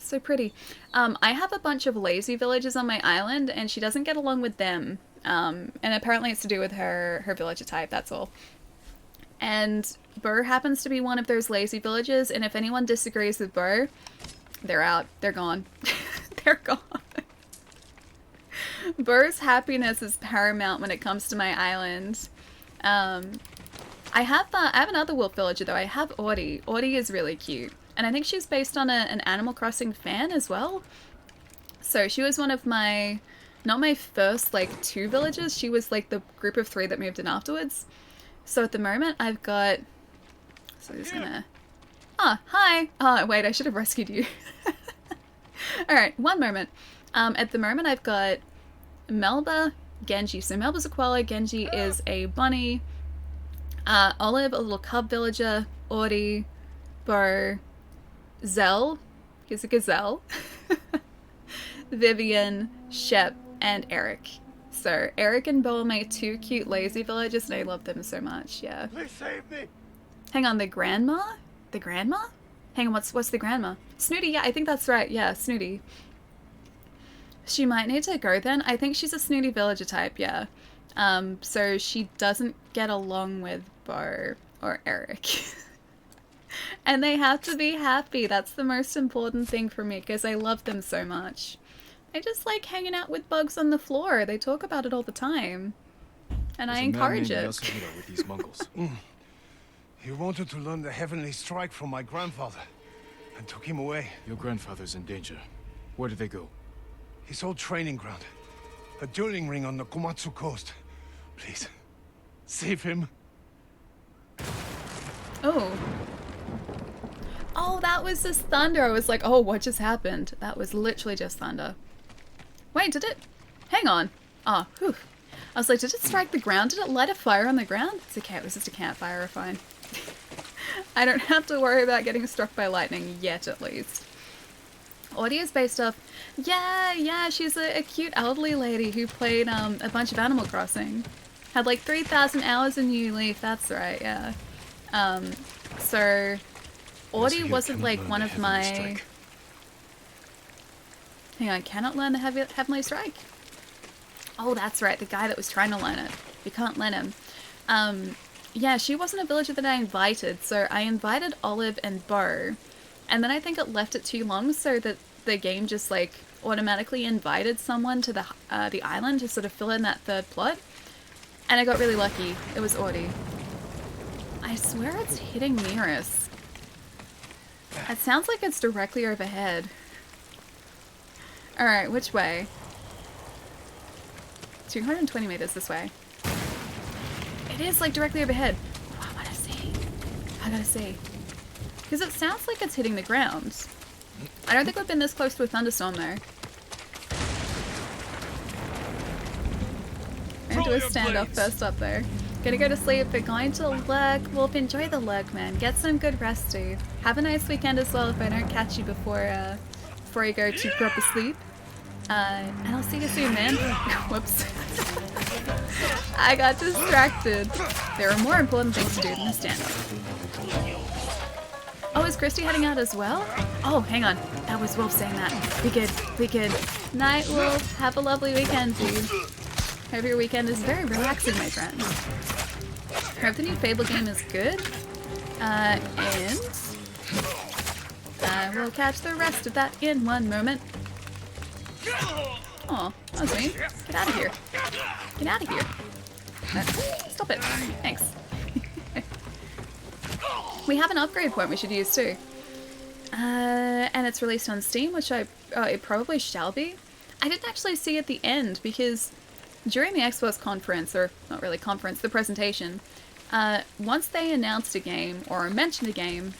A: So pretty. I have a bunch of lazy villages on my island, and she doesn't get along with them. And apparently it's to do with her villager type, that's all. And Burr happens to be one of those lazy villages, and if anyone disagrees with Burr, they're out. They're gone. They're gone. Burr's happiness is paramount when it comes to my island. I have another wolf villager, though. I have Audie. Audie is really cute. And I think she's based on an Animal Crossing fan as well. So she was one of my, not my first, like, 2 villages. She was, like, the group of 3 that moved in afterwards. So at the moment, I've got... So I'm just gonna... Ah, hi! Oh, wait, I should have rescued you. Alright, one moment. At the moment, I've got Melba, Genji. So Melba's a koala, Genji is a bunny. Olive, a little cub villager. Audie, Bo... Zell, he's a gazelle, Vivian, Shep, and Eric. So Eric and Bo are my 2 cute lazy villagers, and I love them so much. Yeah.
C: Please save me.
A: Hang on, the grandma? The grandma? Hang on, what's the grandma? Snooty, yeah, I think that's right. Yeah, Snooty. She might need to go then. I think she's a Snooty villager type. Yeah. So she doesn't get along with Bo or Eric. And they have to be happy. That's the most important thing for me, because I love them so much. I just like hanging out with bugs on the floor. They talk about it all the time. And I encourage it.
B: With these Mongols.
C: He wanted to learn the heavenly strike from my grandfather, and took him away.
B: Your grandfather's in danger. Where did they go?
C: His old training ground. A dueling ring on the Komatsu coast. Please, save him.
A: Oh. Oh, that was just thunder. I was like, oh, what just happened? That was literally just thunder. Wait, did it? Hang on. Oh, whew. I was like, did it strike the ground? Did it light a fire on the ground? It's okay, it was just a campfire, fine. I don't have to worry about getting struck by lightning yet, at least. Audio's based off... Yeah, she's a cute elderly lady who played a bunch of Animal Crossing. Had like 3,000 hours in New Leaf, that's right, yeah. So... Audie wasn't like one of my... Strike. Hang on, cannot learn the Heavenly Strike? Oh, that's right, the guy that was trying to learn it. We can't let him. Yeah, she wasn't a villager that I invited, so I invited Olive and Bo. And then I think it left it too long, so that the game just like automatically invited someone to the island to sort of fill in that third plot. And I got really lucky. It was Audie. I swear it's hitting near us. It sounds like it's directly overhead. Alright, which way? 220 meters this way. It is like directly overhead. Oh, I gotta see. I gotta see. Because it sounds like it's hitting the ground. I don't think we've been this close to a thunderstorm though. I'm gonna do a standoff first up though. Gonna go to sleep, but going to lurk. Well, enjoy the lurk, man. Get some good rest, dude. Have a nice weekend as well if I don't catch you before you go to proper sleep. And I'll see you soon, man. Whoops. I got distracted. There are more important things to do than a standoff. Oh, is Christy heading out as well? Oh, hang on. That was Wolf saying that. Be good. Be good. Night, Wolf. Have a lovely weekend, dude. Hope your weekend is very relaxing, my friend. Hope the new Fable game is good. And we'll catch the rest of that in one moment. Oh, that was me. Get out of here. Get out of here. Stop it. Thanks. We have an upgrade point we should use too. And it's released on Steam, which it probably shall be. I didn't actually see at the end because during the Xbox conference, or not really conference, the presentation, once they announced a game or mentioned a game,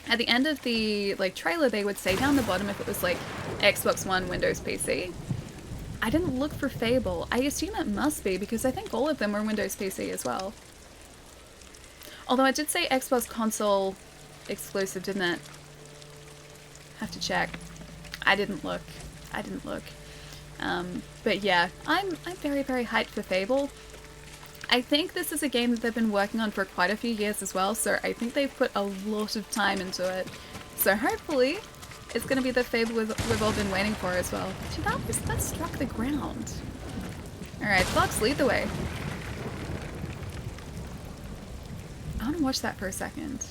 A: at the end of the trailer they would say down the bottom if it was like Xbox One, Windows PC. I didn't look for Fable. I assume it must be because I think all of them were Windows PC as well. Although it did say Xbox console exclusive, didn't it? Have to check. I didn't look. I didn't look. But yeah, I'm very, very hyped for Fable. I think this is a game that they've been working on for quite a few years as well, so I think they've put a lot of time into it. So hopefully, it's going to be the Fable we've all been waiting for as well. Gee, that struck the ground. Alright, Fox, lead the way. I want to watch that for a second.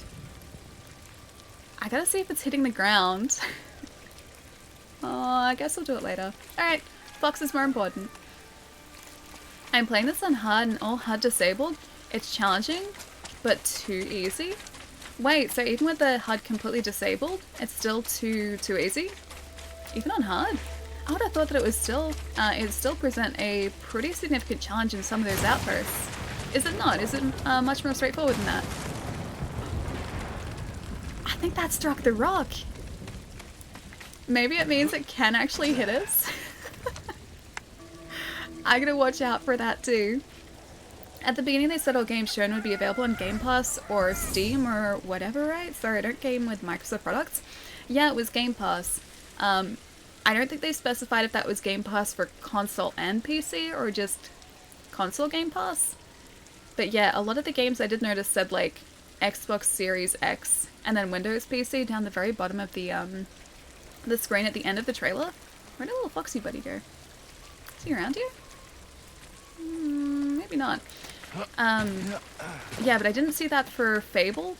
A: I gotta see if it's hitting the ground. Oh, I guess I'll do it later. Alright, Fox is more important. I'm playing this on hard and all HUD disabled. It's challenging, but too easy. Wait, so even with the HUD completely disabled, it's still too easy? Even on hard? I would have thought that it'd still present a pretty significant challenge in some of those outbursts. Is it not? Is it much more straightforward than that? I think that struck the rock. Maybe it means it can actually hit us. I gotta watch out for that too. At the beginning they said all games shown would be available on Game Pass or Steam or whatever, right? Sorry, I don't game with Microsoft products. Yeah, it was Game Pass. I don't think they specified if that was Game Pass for console and PC or just console Game Pass. But yeah, a lot of the games I did notice said like Xbox Series X and then Windows PC down the very bottom of the screen at the end of the trailer. Where'd a little foxy buddy go? Is he around here? Maybe not. Yeah, but I didn't see that for Fable.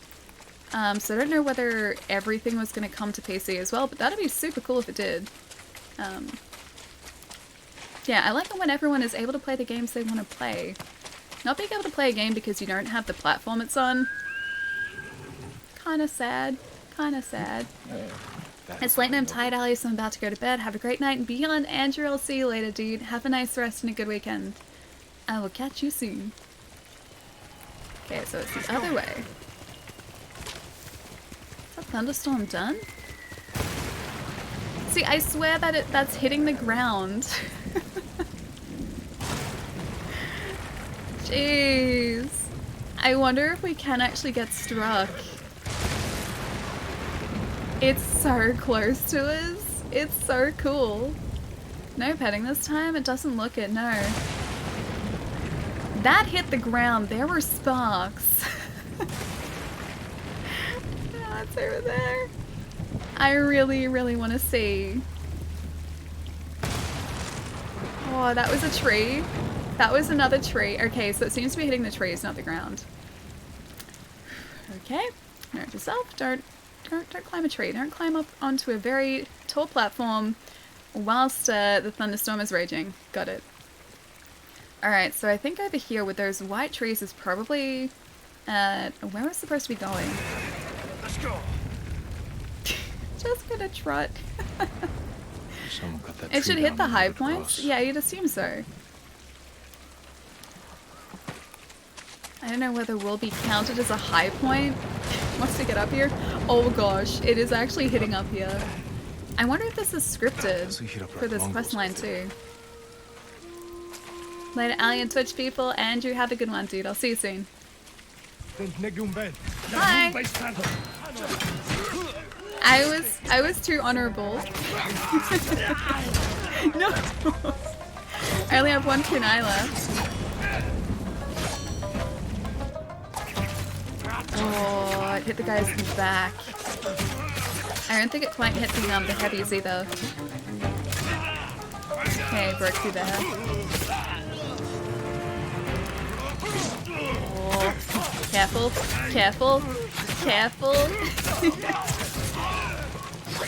A: So I don't know whether everything was going to come to PC as well, but that'd be super cool if it did. Yeah, I like it when everyone is able to play the games they want to play. Not being able to play a game because you don't have the platform it's on. Kinda sad. Kinda sad. It's late and I'm tired, Ali, so I'm about to go to bed. Have a great night and beyond. Andrew, I'll see you later, dude. Have a nice rest and a good weekend. I will catch you soon. Okay, so it's the other way. Is that thunderstorm done? See, I swear that that's hitting the ground. Jeez. I wonder if we can actually get struck. It's so close to us. It's so cool. No petting this time? It doesn't look it, no. That hit the ground. There were sparks. Oh, it's over there. I really, really want to see. Oh, that was a tree. That was another tree. Okay, so it seems to be hitting the trees, not the ground. Okay. Note to self, don't climb a tree. Don't climb up onto a very tall platform whilst the thunderstorm is raging. Got it. Alright, so I think over here with those white trees is probably Where was supposed to be going?
C: Let's go.
A: Just gonna trot.
B: Someone cut that
A: It
B: tree
A: should hit
B: down
A: the
B: when we
A: high
B: were
A: points?
B: close.
A: Yeah, you'd assume so. I don't know whether we'll be counted as a high point once we get up here. Oh gosh, it is actually hitting up here. I wonder if this is scripted for this quest line too. Later, Alien Twitch people. Andrew, have a good one, dude. I'll see you soon. Hi. I was too honorable. No. I only have one kunai left. Oh, it hit the guys in the back. I don't think it quite hit the heavies either. Okay, broke through there. Oh, careful, careful, careful.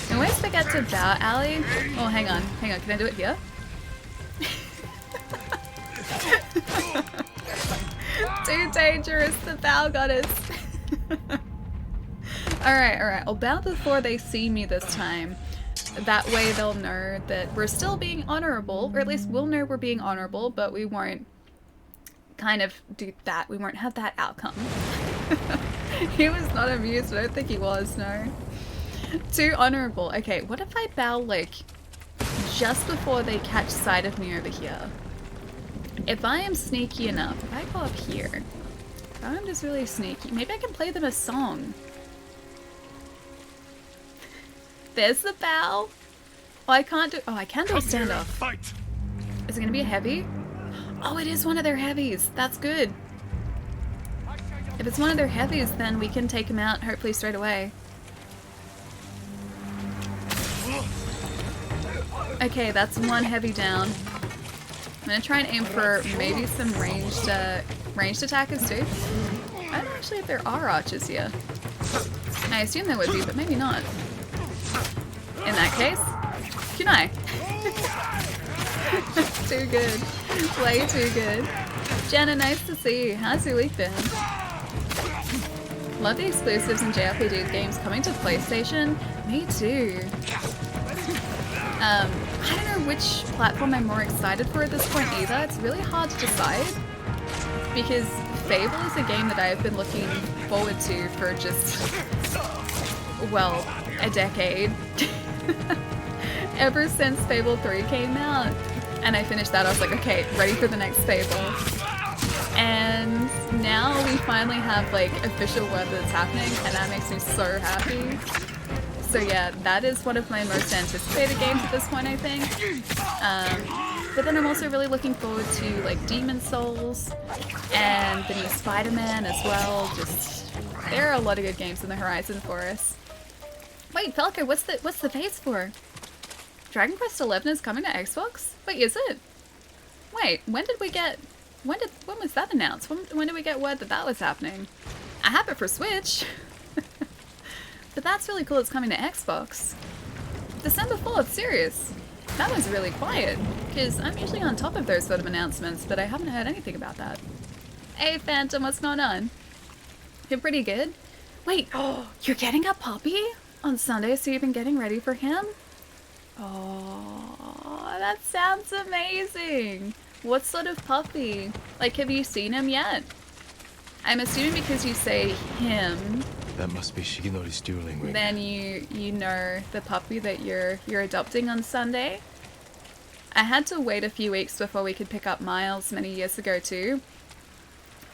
A: I always forget to bow, Allie. Oh, hang on, can I do it here? Too dangerous, the bow goddess. Alright, I'll bow before they see me this time. That way they'll know that we're still being honorable, or at least we'll know we're being honorable, but we won't kind of do that. We won't have that outcome. He was not amused. I don't think he was, no. Too honorable. Okay, what if I bow, like, just before they catch sight of me over here? If I am sneaky enough, if I go up here, if I'm just really sneaky, maybe I can play them a song. There's the bow. Oh, I can't do. Oh, I can do a standoff. Is it gonna be a heavy? Oh, it is one of their heavies. That's good. If it's one of their heavies, then we can take them out hopefully straight away. Okay, that's one heavy down. I'm gonna try and aim for maybe some ranged attackers too. I don't know actually if there are archers here. I assume there would be, but maybe not. In that case, kunai. Too good. Way too good. Jenna, nice to see you. How's your week been? Love the exclusives and JRPG games coming to PlayStation. Me too. I don't know which platform I'm more excited for at this point either. It's really hard to decide. Because Fable is a game that I've been looking forward to for just, well, a decade. Ever since Fable 3 came out. And I finished that, I was like, okay, ready for the next Fable. And now we finally have, like, official word that it's happening, and that makes me so happy. So yeah, that is one of my most anticipated games at this point, I think. But then I'm also really looking forward to, like, Demon Souls and the new Spider-Man as well. Just, there are a lot of good games on the horizon for us. Wait, Falco, what's the face for? Dragon Quest XI is coming to Xbox? Wait, is it? Wait, when was that announced? When did we get word that that was happening? I have it for Switch. But that's really cool, it's coming to Xbox. December 4th, serious. That was really quiet, because I'm usually on top of those sort of announcements, but I haven't heard anything about that. Hey Phantom, what's going on? You're pretty good? Wait, oh, you're getting a puppy? On Sunday, so you've been getting ready for him? Oh, that sounds amazing. What sort of puppy? Like, have you seen him yet? I'm assuming because you say him,
B: That must be Shigenori's dueling ring.
A: then you know the puppy that you're adopting on Sunday. I had to wait a few weeks before we could pick up Miles many years ago too.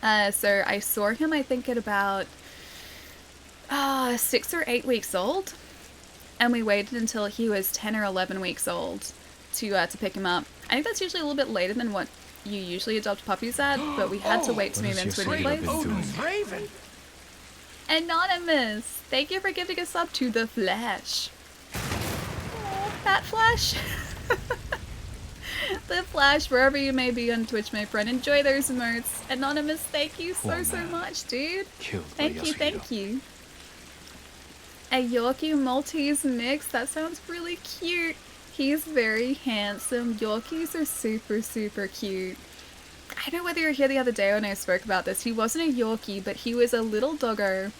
A: So I saw him, I think, at about 6 or 8 weeks old, and we waited until he was 10 or 11 weeks old to pick him up. I think that's usually a little bit later than what you usually adopt puppies at, but we had to wait to move into a new place.
C: Raven.
A: Anonymous, thank you for giving a sub to The Flash. Oh, that Flash. The Flash, wherever you may be on Twitch, my friend. Enjoy those emotes. Anonymous, thank you so much, dude.
B: Killed by Yasuhiro.
A: Thank you. A Yorkie Maltese mix, that sounds really cute. He's very handsome. Yorkies are super, super cute. I don't know whether you were here the other day when I spoke about this. He wasn't a Yorkie, but he was a little doggo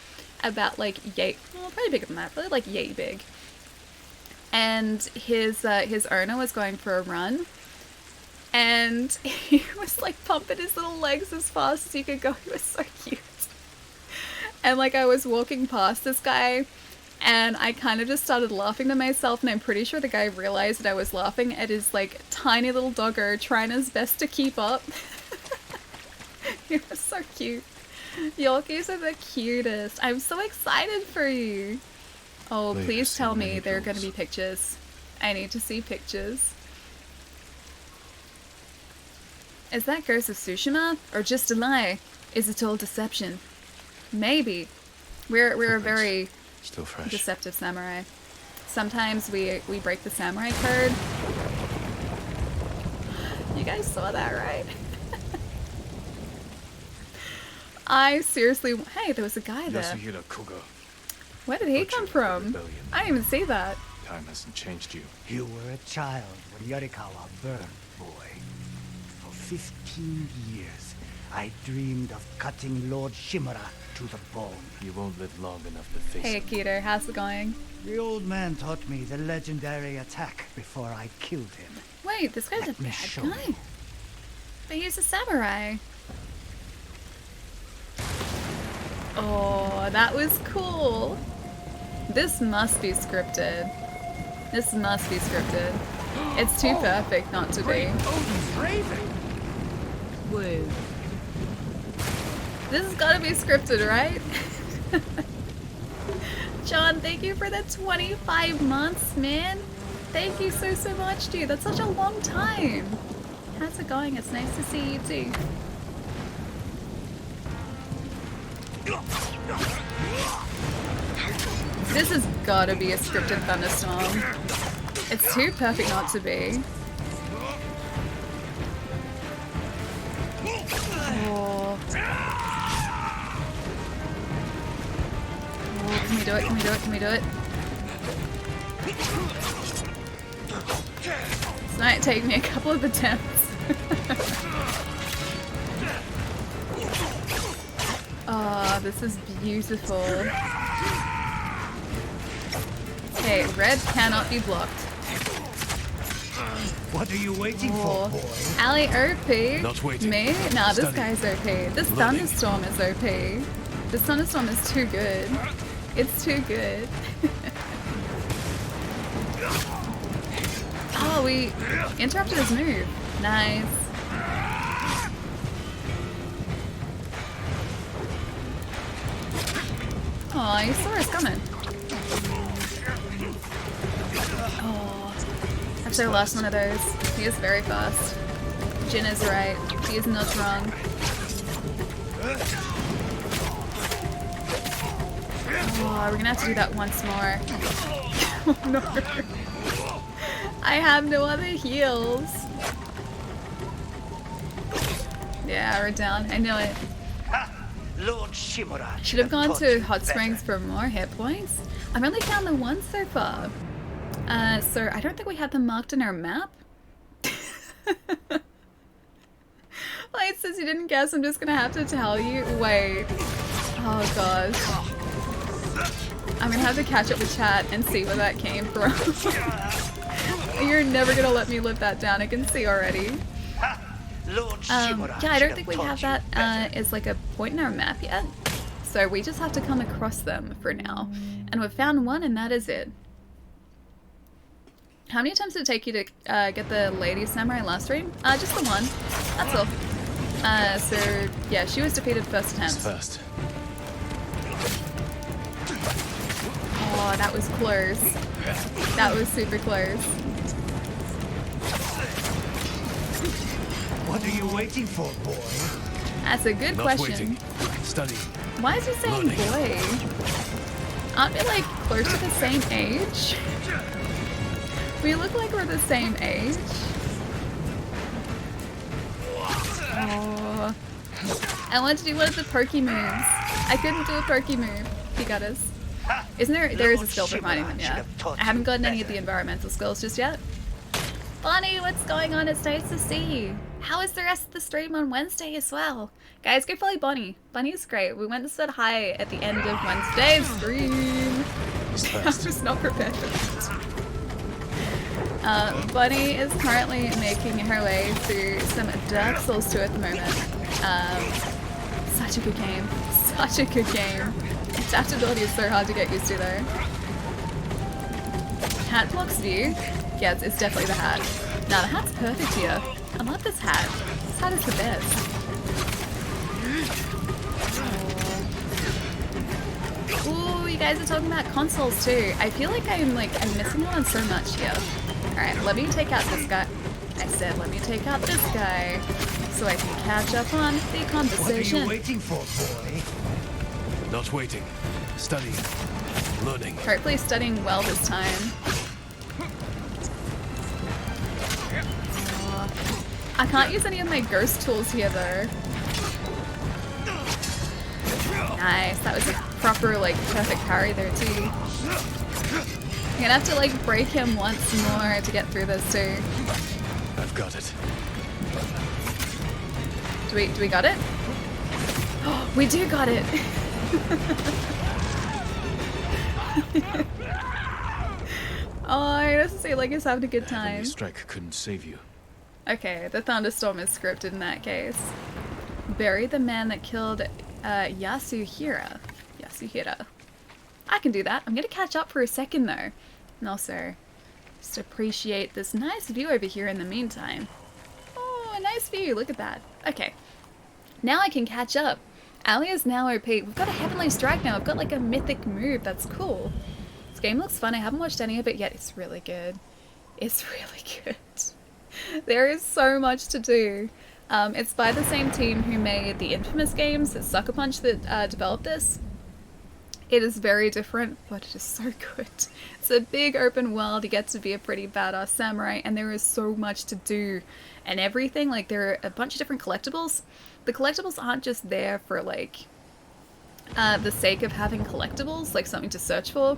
A: about like yay, well, probably bigger than that, probably like yay big. And his owner was going for a run, and he was like pumping his little legs as fast as he could go. He was so cute. And like I was walking past this guy, and I kind of just started laughing to myself, and I'm pretty sure the guy realized that I was laughing at his like tiny little doggo trying his best to keep up. He was so cute. Yorkies are the cutest. I'm so excited for you. Oh,
B: Later,
A: please tell me
B: Senorita
A: there are going to
B: Jules.
A: be pictures. I need to see pictures. Is that Ghost of Tsushima? Or just a lie? Is it all deception? Maybe. We're a
B: Footprints.
A: very
B: Still fresh.
A: deceptive samurai. Sometimes we break the samurai code. You guys saw that, right? I seriously... Hey, there was a guy there.
B: Yasuhira Koga.
A: Where did he
B: Butcher
A: come
B: of the
A: from?
B: rebellion.
A: I didn't even see that.
B: Time hasn't changed you.
F: You were a child when Yarikawa burned, boy. For 15 years, I dreamed of cutting Lord Shimura to the bone.
B: You won't live long enough to face
A: Hey,
B: him.
A: Akito, how's it going?
F: The old man taught me the legendary attack before I killed him.
A: Wait, this guy's a
F: Let me
A: bad
F: show
A: guy.
F: you.
A: But he's a samurai. Oh, that was cool. This must be scripted. This must be scripted. It's too perfect not to be. Whoa. This has got to be scripted, right? John, thank you for the 25 months, man. Thank you so much, dude. That's such a long time. How's it going? It's nice to see you too. This has gotta be a scripted thunderstorm. It's too perfect not to be. Oh. Oh, can we do it? Can we do it? Can we do it? This might take me a couple of attempts. Oh, this is beautiful. Okay, red cannot be blocked.
F: What are you waiting for,
A: Oh,
F: boy?
A: Ali OP.
B: Not waiting.
A: Me? Nah, this
B: Studying.
A: guy's OP. This
B: Learning.
A: thunderstorm is OP. This thunderstorm is too good. It's too good. Oh, we interrupted his move. Nice. Oh, he saw us coming. Oh, after the last one of those, he is very fast. Jin is right. He is not wrong. Oh, we're gonna have to do that once more. Oh no. I have no other heals. Yeah, we're down. I know it.
F: Lord Shimura
A: Should have gone
F: taught
A: to
F: you
A: Hot
F: better.
A: Springs for more hit points. I've only found the one so far. So I don't think we have them marked in our map. Light says you didn't guess, I'm just gonna have to tell you. Wait. Oh gosh. I'm gonna have to catch up with chat and see where that came from. You're never gonna let me live that down, I can see already.
F: Lord Shimura
A: Yeah, I
F: should
A: don't think we
F: taught
A: have
F: you
A: that
F: better.
A: as like a point in our map yet. So we just have to come across them for now. And we've found one and that is it. How many times did it take you to get the Lady Samurai last stream? Just the one. That's all. So yeah, she was defeated first attempt.
B: First.
A: Oh, that was close. That was super close.
F: What are you waiting for, boy?
A: That's a good
B: Not
A: question.
B: waiting. Studying.
A: Why is he saying
B: Learning.
A: boy? Aren't we like close to the same age? We look like we're the same age. Oh. I wanted to do one of the pokey moves. I couldn't do a pokey move. He got us. Isn't there? There is a skill for finding them, yeah. I haven't gotten any of the environmental skills just yet. Bonnie, what's going on? It's nice to see you. How is the rest of the stream on Wednesday as well? Guys, go follow Bonnie. Bonnie's great. We went and said hi at the end of Wednesday's stream. I was not prepared for that. Bonnie is currently making her way through some Dark Souls 2 at the moment. Such a good game. Such a good game. Adaptability is so hard to get used to though. Hat blocks view. Yeah, it's definitely the hat. Now the hat's perfect here. I love this hat. This hat is the best. Ooh, you guys are talking about consoles too. I feel like I'm missing out on so much here. Alright, let me take out this guy. I said let me take out this guy so I can catch up on the conversation.
F: What are you waiting for, boy?
B: Not waiting. Studying. Learning.
A: Hopefully studying well this time. I can't use any of my ghost tools here though. Nice, that was a proper perfect parry there too. I'm gonna have to break him once more to get through this too.
B: I've got it.
A: Do we got it? Oh, we do got it! Oh, I have to say, he's having a good time.
B: Heavenly strike couldn't save you.
A: Okay, the thunderstorm is scripted in that case. Bury the man that killed Yasuhira. Yasuhira. I can do that. I'm gonna catch up for a second though. And also, just appreciate this nice view over here in the meantime. Oh, a nice view. Look at that. Okay. Now I can catch up. Ali is now OP. We've got a Heavenly Strike now. I've got a mythic move. That's cool. This game looks fun. I haven't watched any of it yet. It's really good. It's really good. There is so much to do. It's by the same team who made the Infamous games. It's Sucker Punch that developed this. It is very different, but it is so good. It's a big open world. You get to be a pretty badass samurai, and there is so much to do and everything. There are a bunch of different collectibles. The collectibles aren't just there for the sake of having collectibles, something to search for.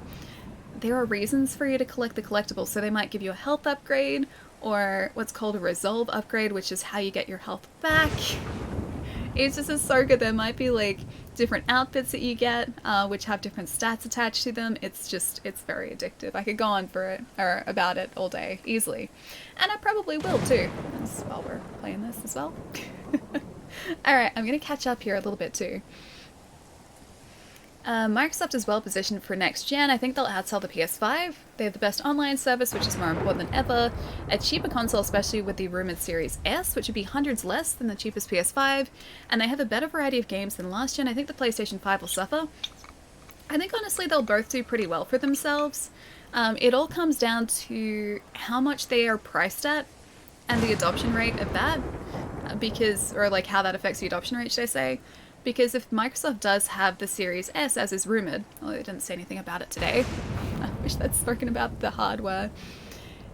A: There are reasons for you to collect the collectibles, so they might give you a health upgrade, or what's called a resolve upgrade, which is how you get your health back. It's just so good. There might be different outfits that you get, which have different stats attached to them. It's very addictive. I could go on about it all day, easily. And I probably will too, while we're playing this as well. Alright, I'm gonna catch up here a little bit too. Microsoft is well positioned for next gen. I think they'll outsell the PS5. They have the best online service, which is more important than ever. A cheaper console, especially with the rumored Series S, which would be hundreds less than the cheapest PS5. And they have a better variety of games than last gen. I think the PlayStation 5 will suffer. I think honestly they'll both do pretty well for themselves. It all comes down to how much they are priced at and the adoption rate of that. Or how that affects the adoption rate, should I say. Because if Microsoft does have the Series S, as is rumored, although they didn't say anything about it today, I wish they'd spoken about the hardware.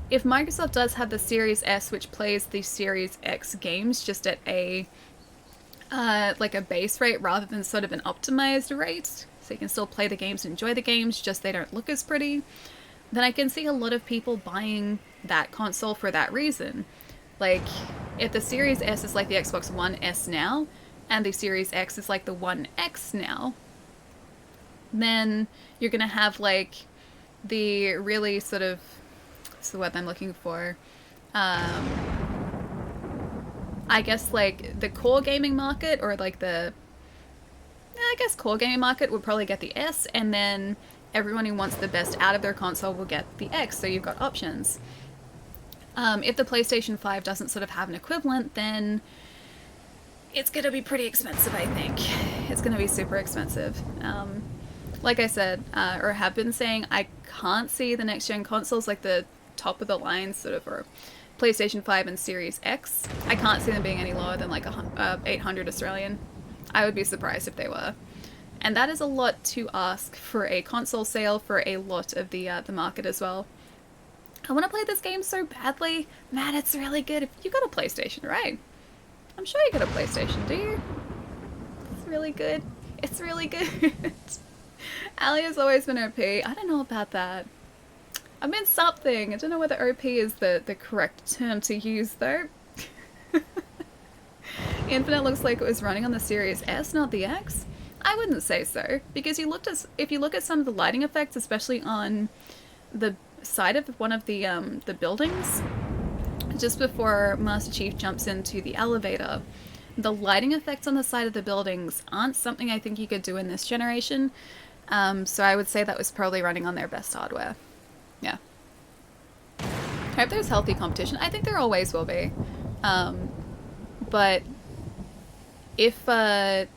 A: If Microsoft does have the Series S, which plays the Series X games just at a base rate rather than sort of an optimized rate, so you can still play the games and enjoy the games, just they don't look as pretty, then I can see a lot of people buying that console for that reason. If the Series S is like the Xbox One S now, and the Series X is like the One X now, then you're gonna have the really sort of, what's the word I'm looking for, I guess the core gaming market, or core gaming market would probably get the S, and then everyone who wants the best out of their console will get the X, so you've got options. If the PlayStation 5 doesn't sort of have an equivalent, then it's going to be pretty expensive, I think. It's going to be super expensive. Like I said, or have been saying, I can't see the next-gen consoles, the top of the line, sort of, or PlayStation 5 and Series X. I can't see them being any lower than 800 Australian. I would be surprised if they were. And that is a lot to ask for a console sale for a lot of the market as well. I want to play this game so badly. Man, it's really good. You got a PlayStation, right? I'm sure you got a PlayStation, do you? It's really good. It's really good. Ali has always been OP. I don't know about that. I've been something. I don't know whether OP is the correct term to use, though. Infinite looks like it was running on the Series S, not the X. I wouldn't say so, because if you look at some of the lighting effects, especially on the side of one of the buildings, just before Master Chief jumps into the elevator, the lighting effects on the side of the buildings aren't something I think you could do in this generation. So I would say that was probably running on their best hardware. Yeah. I hope there's healthy competition. I think there always will be. But if the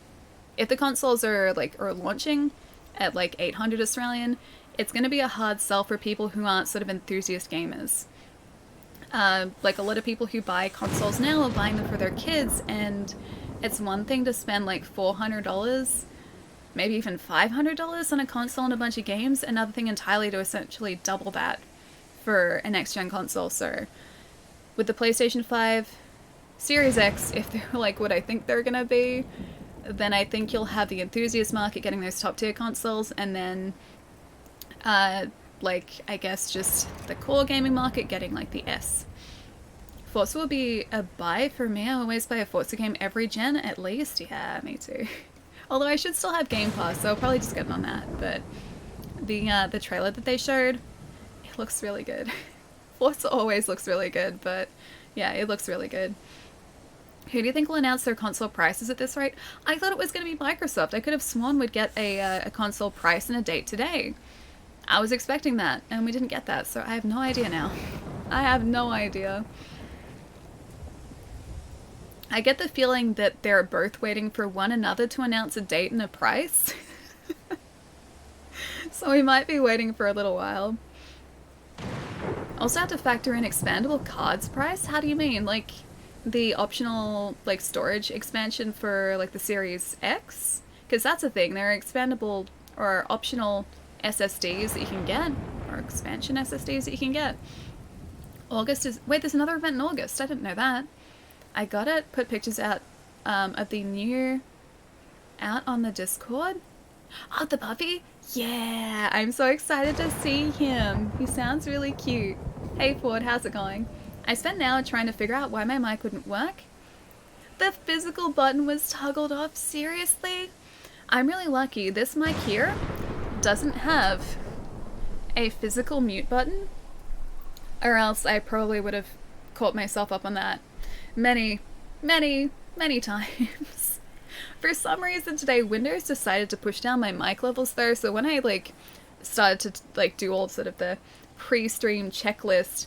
A: consoles are launching at like 800 Australian, it's going to be a hard sell for people who aren't sort of enthusiast gamers. Like a lot of people who buy consoles now are buying them for their kids, and it's one thing to spend like $400, maybe even $500 on a console and a bunch of games, another thing entirely to essentially double that for a next-gen console. So with the PlayStation 5 Series X, if they're like what I think they're gonna be, then I think you'll have the enthusiast market getting those top-tier consoles, and then like, I guess just the core gaming market getting like the S. Forza will be a buy for me. I always buy a Forza game every gen at least. Yeah, me too. Although I should still have Game Pass, so I'll probably just get on that. But the trailer that they showed, it looks really good. Forza always looks really good, but yeah, it looks really good. Who do you think will announce their console prices at this rate? I thought it was going to be Microsoft. I could have sworn we'd get a console price and a date today. I was expecting that, and we didn't get that, so I have no idea now. I have no idea. I get the feeling that they're both waiting for one another to announce a date and a price. So we might be waiting for a little while. Also have to factor in expandable cards price? How do you mean? Like, the optional, like, storage expansion for, like, the Series X? Because that's a thing. There are expandable or optional SSDs that you can get, or expansion SSDs that you can get. August is... Wait, there's another event in August. I didn't know that. I got it. Put pictures out of the new... out on the Discord. Oh, the puppy? Yeah! I'm so excited to see him. He sounds really cute. Hey Ford, how's it going? I spent an hour trying to figure out why my mic wouldn't work. The physical button was toggled off. Seriously? I'm really lucky. This mic here doesn't have a physical mute button, or else I probably would have caught myself up on that many times. For some reason today, Windows decided to push down my mic levels though, so when I started to do all sort of the pre-stream checklist,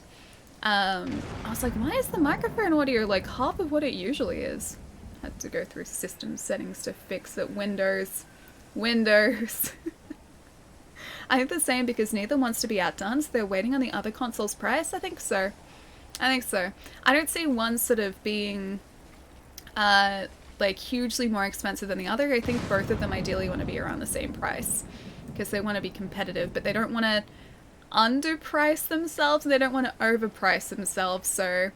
A: I was like, why is the microphone audio like half of what it usually is? Had to go through system settings to fix it. Windows. I think the same, because neither wants to be outdone, so they're waiting on the other console's price. I think so. I don't see one sort of being like hugely more expensive than the other. I think both of them ideally want to be around the same price, because they want to be competitive, but they don't want to underprice themselves and they don't want to overprice themselves. So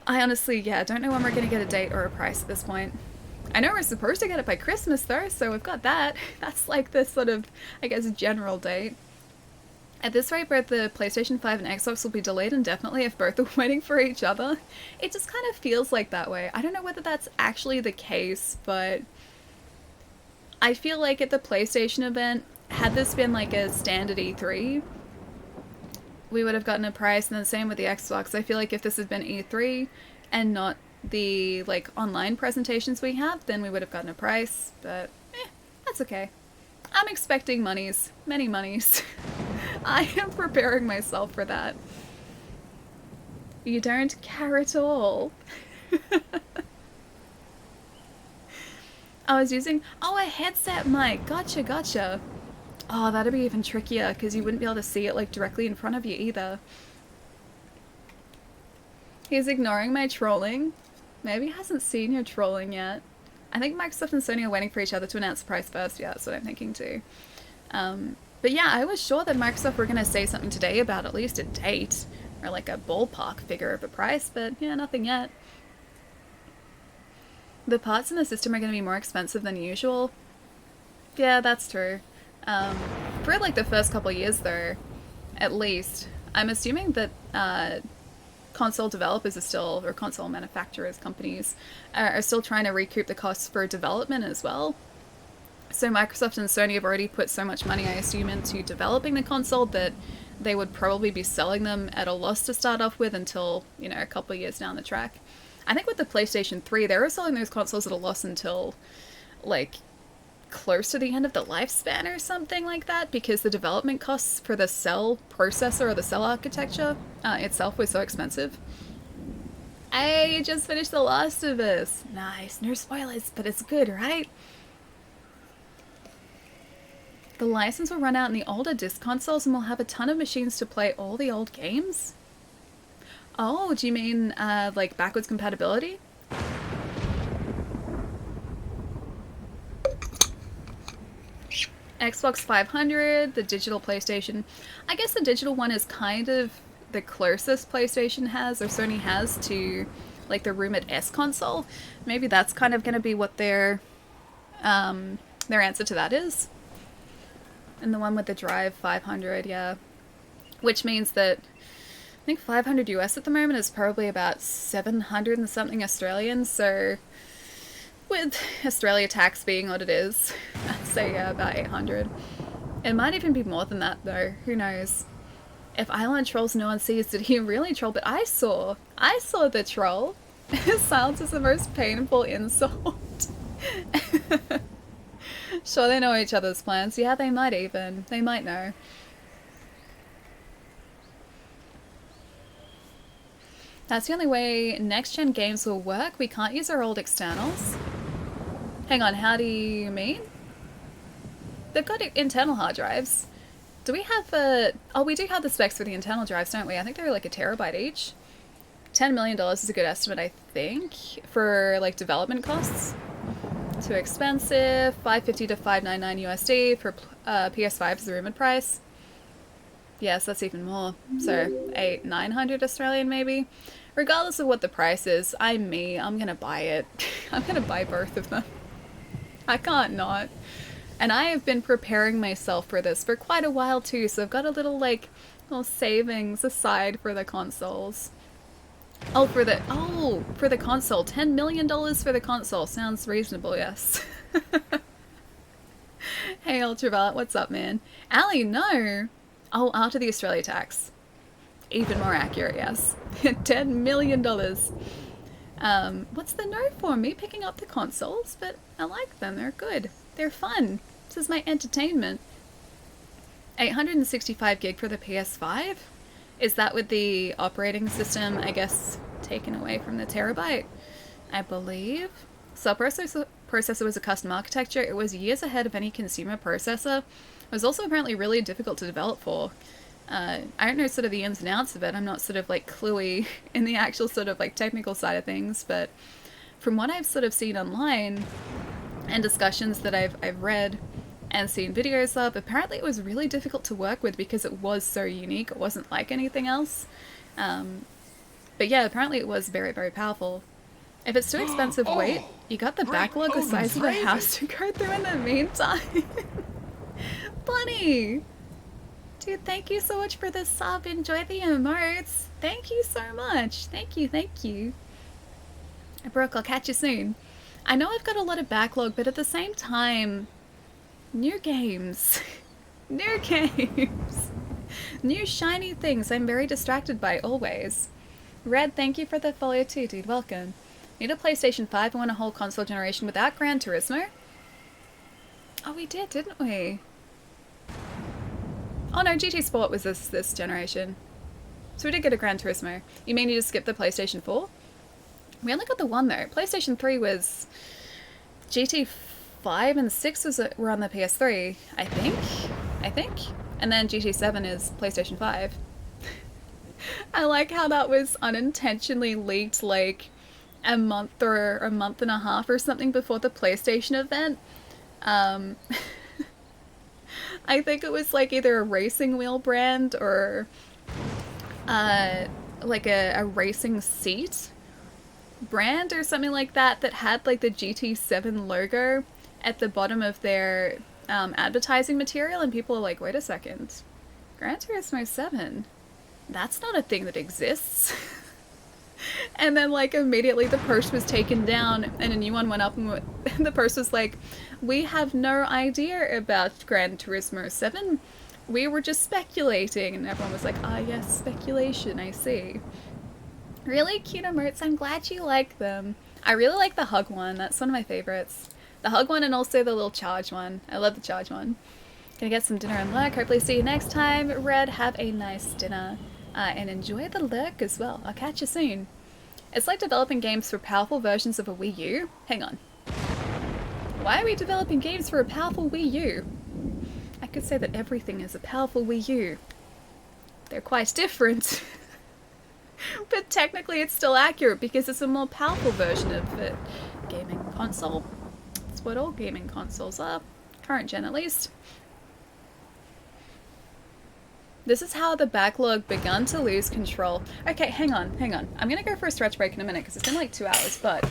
A: I honestly, don't know when we're going to get a date or a price at this point. I know we're supposed to get it by Christmas though, so we've got that. That's like the sort of, I guess, general date. At this rate, both the PlayStation 5 and Xbox will be delayed indefinitely if both are waiting for each other. It just kind of feels like that way. I don't know whether that's actually the case, but I feel like at the PlayStation event, had this been like a standard E3, we would have gotten a price, and then same with the Xbox. I feel like if this had been E3 and not the like online presentations we have, then we would have gotten a price, but that's okay. I'm expecting many monies. I am preparing myself for that. You don't care at all. I was using, a headset mic. Gotcha. Oh, that'd be even trickier, because you wouldn't be able to see it like directly in front of you either. He's ignoring my trolling. Maybe he hasn't seen your trolling yet. I think Microsoft and Sony are waiting for each other to announce the price first. Yeah, that's what I'm thinking too. But yeah, I was sure that Microsoft were going to say something today about at least a date, or like a ballpark figure of a price, but yeah, nothing yet. The parts in the system are going to be more expensive than usual. Yeah, that's true. For like the first couple of years though, at least, I'm assuming that console developers are still, or console manufacturers, companies, are still trying to recoup the costs for development as well. So Microsoft and Sony have already put so much money, I assume, into developing the console that they would probably be selling them at a loss to start off with until, you know, a couple of years down the track. I think with the PlayStation 3, they were selling those consoles at a loss until, like, close to the end of the lifespan or something like that, because the development costs for the cell processor or the cell architecture itself was so expensive. I just finished The Last of Us. Nice. No spoilers, but it's good, right? The license will run out in the older disc consoles and we'll have a ton of machines to play all the old games? Oh, do you mean, like, backwards compatibility? Xbox 500, the digital PlayStation. I guess the digital one is kind of the closest PlayStation has, or Sony has, to, like, the rumored S console. Maybe that's kind of going to be what their answer to that is. And the one with the Drive 500, yeah. Which means that I think 500 US at the moment is probably about 700 and something Australian, so with Australia tax being what it is, I'd say yeah, about 800. It might even be more than that though, who knows. If Island trolls no one sees, did he really troll? But I saw the troll. Silence is the most painful insult. Sure, they know each other's plans. Yeah, they might even. They might know. That's the only way next-gen games will work. We can't use our old externals. Hang on, how do you mean? They've got internal hard drives. Do we have oh, we do have the specs for the internal drives, don't we? I think they're like 1 terabyte each. $10 million is a good estimate, I think, for like development costs. Too expensive. $550 to $599 USD for PS5 is the rumored price. Yes, that's even more. So 800-900 Australian maybe. Regardless of what the price is, I'm gonna buy it. I'm gonna buy both of them. I can't not. And I have been preparing myself for this for quite a while too, so I've got a little savings aside for the consoles. Oh, for the console. $10 million for the console. Sounds reasonable, yes. Hey, Ultraviolet, what's up, man? Ali, no! Oh, after the Australia tax. Even more accurate, yes. $10 million. What's the no for? Me picking up the consoles? But I like them, they're good. They're fun. This is my entertainment. 865 gig for the PS5? Is that with the operating system, I guess, taken away from the terabyte? I believe. So processor was a custom architecture. It was years ahead of any consumer processor. It was also apparently really difficult to develop for. I don't know sort of the ins and outs of it. I'm not sort of like cluey in the actual sort of like technical side of things, but from what I've sort of seen online and discussions that I've read and seen videos of, apparently it was really difficult to work with because it was so unique. It wasn't like anything else. But yeah, apparently it was very, very powerful. If it's too expensive, wait, you got the backlog the size of a house to go through in the meantime. Bunny! Dude, thank you so much for the sub. Enjoy the emotes. Thank you so much. Thank you, thank you. Brooke, I'll catch you soon. I know I've got a lot of backlog, but at the same time, new games. New games. New shiny things I'm very distracted by always. Red, thank you for the follow too, dude. Welcome. Need a PlayStation 5 and want a whole console generation without Gran Turismo? Oh, we did, didn't we? Oh no, GT Sport was this generation. So we did get a Gran Turismo. You mean you just skipped the PlayStation 4? We only got the one though. PlayStation 3 was... GT 5 and 6 were on the PS3, I think? And then GT 7 is PlayStation 5. I like how that was unintentionally leaked like a month or a month and a half or something before the PlayStation event. I think it was like either a racing wheel brand or like a racing seat brand or something like that that had like the GT7 logo at the bottom of their advertising material, and people are like, wait a second, Gran Turismo 7? That's not a thing that exists. And then, like, immediately the post was taken down and a new one went up, and the post was like, we have no idea about Gran Turismo 7. We were just speculating. And everyone was like, ah, yes, speculation, I see. Really cute emotes. I'm glad you like them. I really like the hug one. That's one of my favorites. The hug one and also the little charge one. I love the charge one. Gonna get some dinner and lurk. Hopefully see you next time. Red, have a nice dinner. And enjoy the lurk as well. I'll catch you soon. It's like developing games for powerful versions of a Wii U. Hang on. Why are we developing games for a powerful Wii U? I could say that everything is a powerful Wii U. They're quite different. But technically it's still accurate because it's a more powerful version of a gaming console. That's what all gaming consoles are. Current gen at least. This is how the backlog begun to lose control. Okay, hang on. I'm gonna go for a stretch break in a minute because it's been like 2 hours, but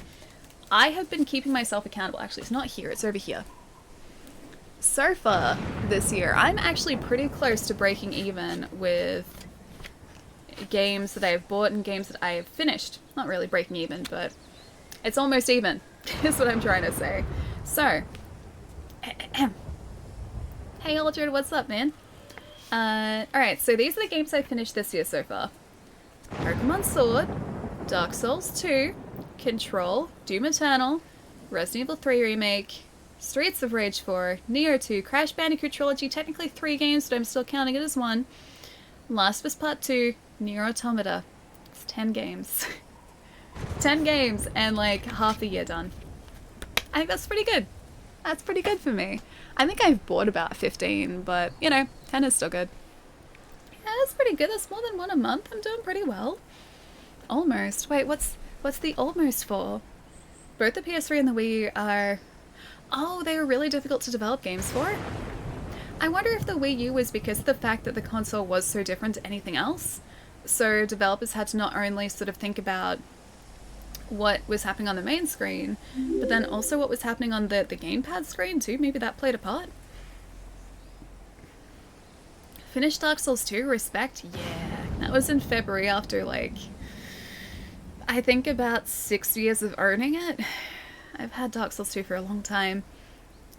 A: I have been keeping myself accountable. Actually, it's not here, it's over here. So far this year, I'm actually pretty close to breaking even with games that I have bought and games that I have finished. Not really breaking even, but it's almost even, is what I'm trying to say. So, hey Aldred, what's up, man? Alright, so these are the games I've finished this year so far. Pokemon Sword, Dark Souls 2, Control, Doom Eternal, Resident Evil 3 Remake, Streets of Rage 4, Neo 2, Crash Bandicoot Trilogy, technically 3 games, but I'm still counting it as 1, Last of Us Part 2, Nier Automata. It's 10 games. 10 games and like half the year done. I think that's pretty good. That's pretty good for me. I think I've bought about 15, but you know, 10 is still good. Yeah, that's pretty good. That's more than 1 a month. I'm doing pretty well. Almost. Wait, what's the almost for? Both the PS3 and the Wii are... Oh, they were really difficult to develop games for? I wonder if the Wii U was because of the fact that the console was so different to anything else. So developers had to not only sort of think about what was happening on the main screen, but then also what was happening on the gamepad screen too. Maybe that played a part. Finished Dark Souls 2, respect? Yeah. That was in February after like, I think about 6 years of owning it. I've had Dark Souls 2 for a long time.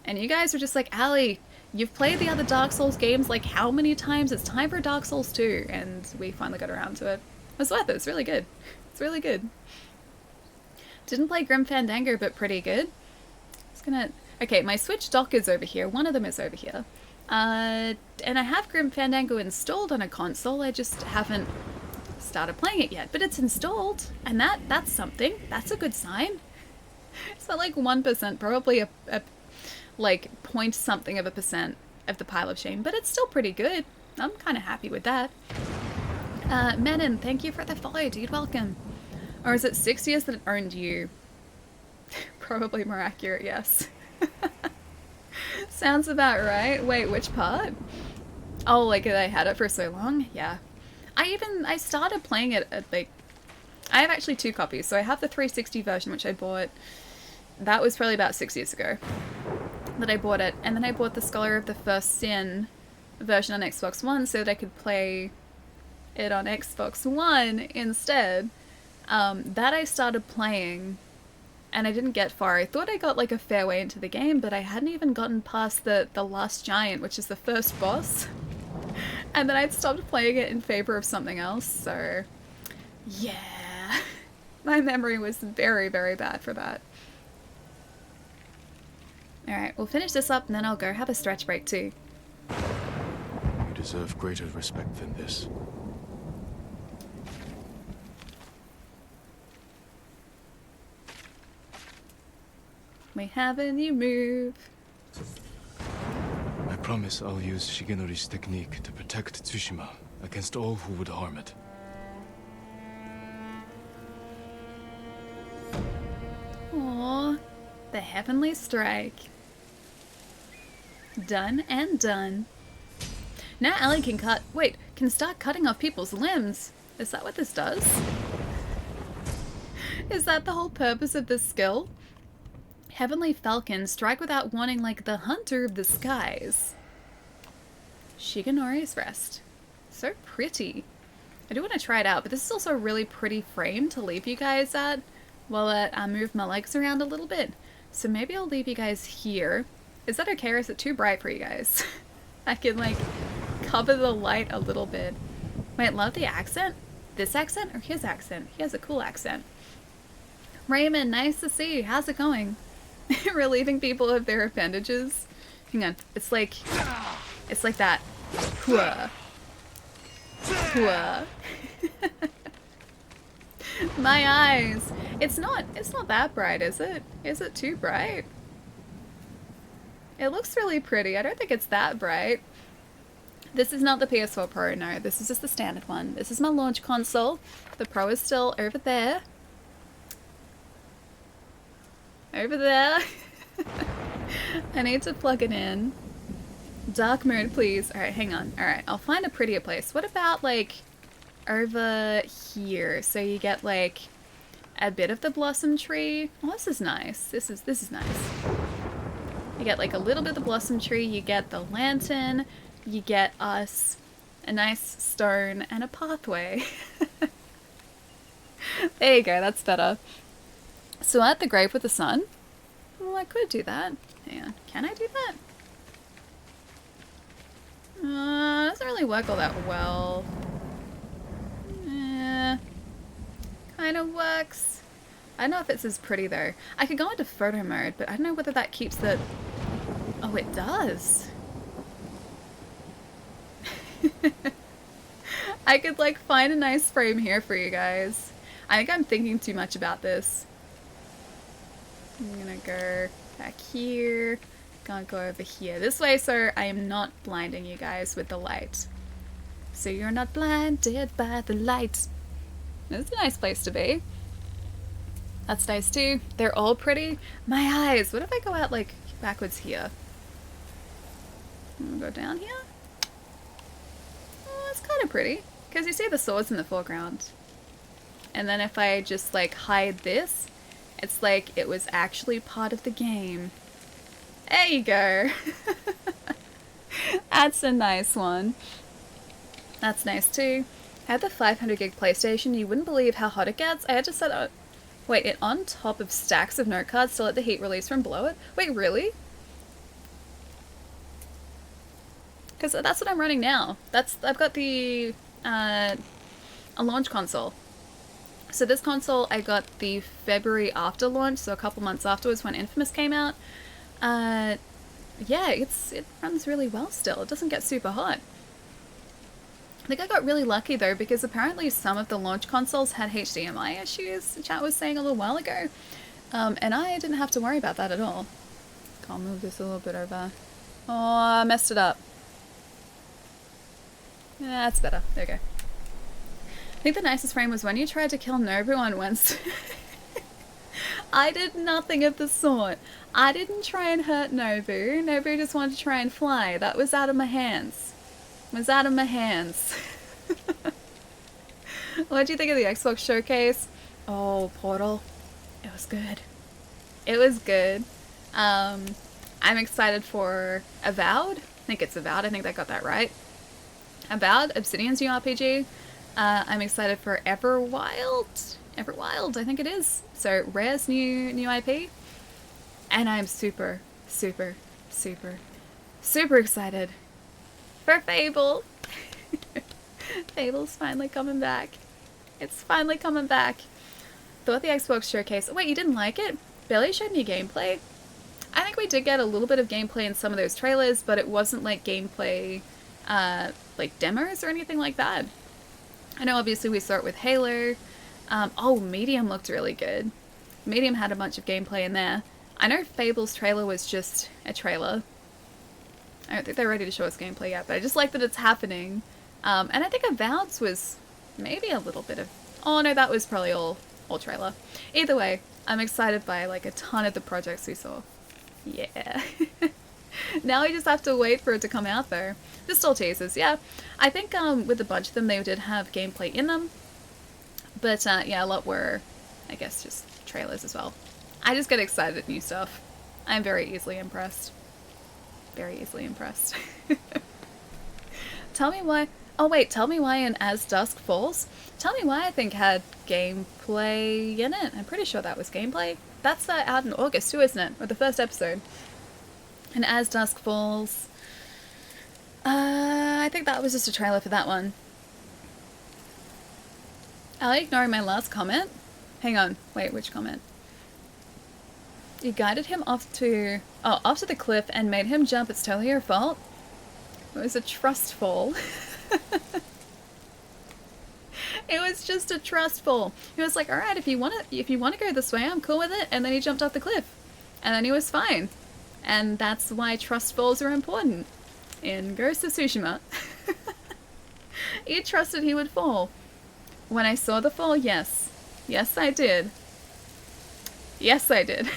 A: And you guys were just like, Allie, you've played the other Dark Souls games like how many times? It's time for Dark Souls 2. And we finally got around to it. It was worth it. It's really good. It's really good. Didn't play Grim Fandango, but pretty good. Okay, my Switch dock is over here. One of them is over here. And I have Grim Fandango installed on a console. I just haven't started playing it yet. But it's installed. And that's something. That's a good sign. It's not like 1%, probably a like point something of a percent of the pile of shame. But it's still pretty good. I'm kind of happy with that. Menon, thank you for the follow, dude. Welcome. Or is it 6 years that it owned you? Probably more accurate, yes. Sounds about right. Wait, which part? Oh, like I had it for so long? Yeah. I started playing it at like... I have actually 2 copies. So I have the 360 version, which I bought... That was probably about 6 years ago that I bought it. And then I bought the Scholar of the First Sin version on Xbox One so that I could play it on Xbox One instead. That I started playing, and I didn't get far. I thought I got like a fair way into the game, but I hadn't even gotten past the last giant, which is the first boss. And then I'd stopped playing it in favor of something else, so yeah. My memory was very, very bad for that. Alright, we'll finish this up and then I'll go have a stretch break too.
B: You deserve greater respect than this.
A: We have a new move.
B: I promise I'll use Shigenori's technique to protect Tsushima against all who would harm it.
A: Aww, the Heavenly Strike. Done and done. Now Ellie can start cutting off people's limbs. Is that what this does? Is that the whole purpose of this skill? Heavenly Falcon, strike without warning like the hunter of the skies. Shigenori's Rest. So pretty. I do want to try it out, but this is also a really pretty frame to leave you guys at while I move my legs around a little bit. So maybe I'll leave you guys here. Is that okay, or is it too bright for you guys? I can, like, cover the light a little bit. Wait, love the accent? This accent or his accent? He has a cool accent. Raymond, nice to see you. How's it going? Relieving people of their appendages. Hang on. It's like that. Hua. Hua. My eyes. It's not that bright, is it? Is it too bright? It looks really pretty. I don't think it's that bright. This is not the PS4 Pro, no. This is just the standard one. This is my launch console. The Pro is still over there. Over there. I need to plug it in. Dark mode, please. Alright, hang on. Alright, I'll find a prettier place. What about, like, over here? So you get, like, a bit of the blossom tree. Oh, this is nice. This is nice. You get, like, a little bit of the blossom tree. You get the lantern. You get us a nice stone and a pathway. There you go, that's better. So at the grave with the sun? Well, I could do that. Hang on, can I do that? Doesn't really work all that well. Kinda works. I don't know if it's as pretty though. I could go into photo mode, but I don't know whether that keeps the... Oh, it does. I could, like, find a nice frame here for you guys. I think I'm thinking too much about this. I'm gonna go back here. Gonna go over here. This way so I am not blinding you guys with the light. So you're not blinded by the light. It's a nice place to be. That's nice too. They're all pretty. My eyes. What if I go out, like, backwards here? I'm gonna go down here. Oh, it's kind of pretty. Because you see the swords in the foreground. And then if I just, like, hide this, it's like it was actually part of the game. There you go. That's a nice one. That's nice too. I had the 500 gig PlayStation. You wouldn't believe how hot it gets. I had to set it, wait, it on top of stacks of note cards to let the heat release from below it. Wait, really? Because that's what I'm running now. I've got the a launch console. So this console I got the February after launch, so a couple months afterwards when Infamous came out. Yeah, it runs really well still. It doesn't get super hot. I think I got really lucky though, because apparently some of the launch consoles had HDMI issues, the chat was saying a little while ago. And I didn't have to worry about that at all. I'll move this a little bit over. Oh, I messed it up. Yeah, that's better. There you go. I think the nicest frame was when you tried to kill Nobu on Wednesday. I did nothing of the sort. I didn't try and hurt Nobu. Nobu just wanted to try and fly. That was out of my hands. It was out of my hands. What do you think of the Xbox showcase? Oh, Portal. It was good. It was good. I'm excited for Avowed. I think it's Avowed. I think I got that right. Avowed, Obsidian's new RPG. I'm excited for Everwild. Everwild, I think it is. So Rare's new IP. And I'm super, super, super, super excited for Fable. Fable's finally coming back. It's finally coming back. Thought the Xbox showcase. Wait, you didn't like it? Barely showed any gameplay. I think we did get a little bit of gameplay in some of those trailers, but it wasn't like gameplay, like demos or anything like that. I know obviously we saw it with Halo. Oh, Medium looked really good. Medium had a bunch of gameplay in there. I know Fable's trailer was just a trailer. I don't think they're ready to show us gameplay yet, but I just like that it's happening. And I think Avowed's was maybe a little bit of... Oh no, that was probably all trailer. Either way, I'm excited by like a ton of the projects we saw. Yeah. Now we just have to wait for it to come out though. This still teasers, yeah. I think with a bunch of them they did have gameplay in them. But yeah, a lot were, I guess, just trailers as well. I just get excited at new stuff. I'm very easily impressed. Very easily impressed. Tell me why... Oh wait, Tell Me Why and As Dusk Falls. Tell Me Why I think had gameplay in it. I'm pretty sure that was gameplay. That's out in August too, isn't it? Or the first episode. And As Dusk Falls. I think that was just a trailer for that one. Are you ignoring my last comment? Hang on. Wait, which comment? You guided him off to the cliff and made him jump. It's totally your fault. It was a trust fall. It was just a trust fall. He was like, "All right, if you want to go this way, I'm cool with it." And then he jumped off the cliff, and then he was fine. And that's why trust falls are important in Ghost of Tsushima. He trusted he would fall. When I saw the fall, yes, I did. Yes, I did.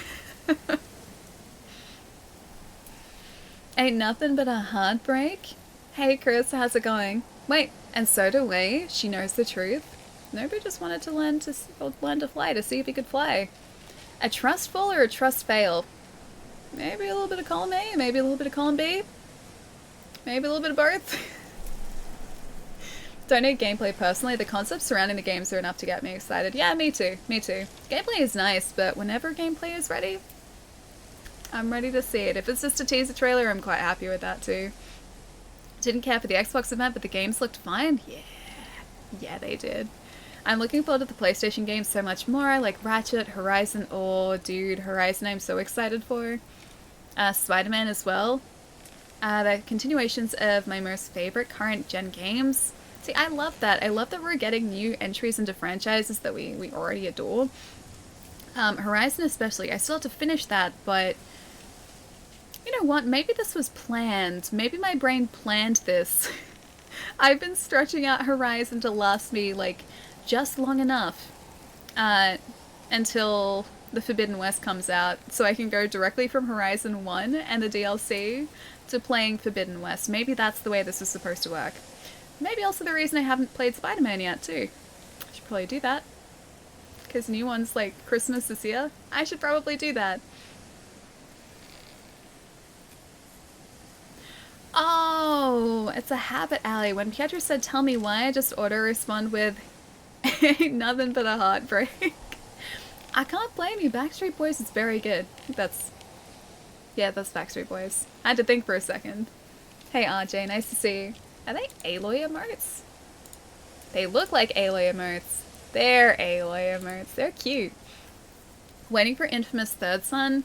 A: Ain't nothing but a heartbreak. Hey Chris, how's it going? Wait, and so do we. She knows the truth. Nobody just wanted to learn to fly to see if he could fly. A trust fall or a trust fail? Maybe a little bit of column A, maybe a little bit of column B. Maybe a little bit of both. Don't need gameplay personally. The concepts surrounding the games are enough to get me excited. Yeah, me too. Me too. Gameplay is nice, but whenever gameplay is ready, I'm ready to see it. If it's just a teaser trailer, I'm quite happy with that too. Didn't care for the Xbox event, but the games looked fine. Yeah, they did. I'm looking forward to the PlayStation games so much more, like Ratchet, Horizon. Oh, dude, Horizon I'm so excited for. Spider-Man as well. The continuations of my most favorite current gen games. See, I love that. I love that we're getting new entries into franchises that we already adore. Horizon especially. I still have to finish that, but you know what? Maybe this was planned. Maybe my brain planned this. I've been stretching out Horizon to last me, like, just long enough until the Forbidden West comes out, so I can go directly from Horizon 1 and the DLC to playing Forbidden West. Maybe that's the way this is supposed to work. Maybe also the reason I haven't played Spider-Man yet, too. I should probably do that. Because new one's like Christmas this year. I should probably do that. Oh, it's a habit, Allie. When Pietro said, "Tell me why," I just auto-respond with, "Ain't nothing but a heartbreak." I can't blame you. Backstreet Boys is very good. That's Backstreet Boys. I had to think for a second. Hey, RJ, nice to see you. Are they Aloy emotes? They look like Aloy emotes. They're Aloy emotes. They're cute. Waiting for Infamous Third Son.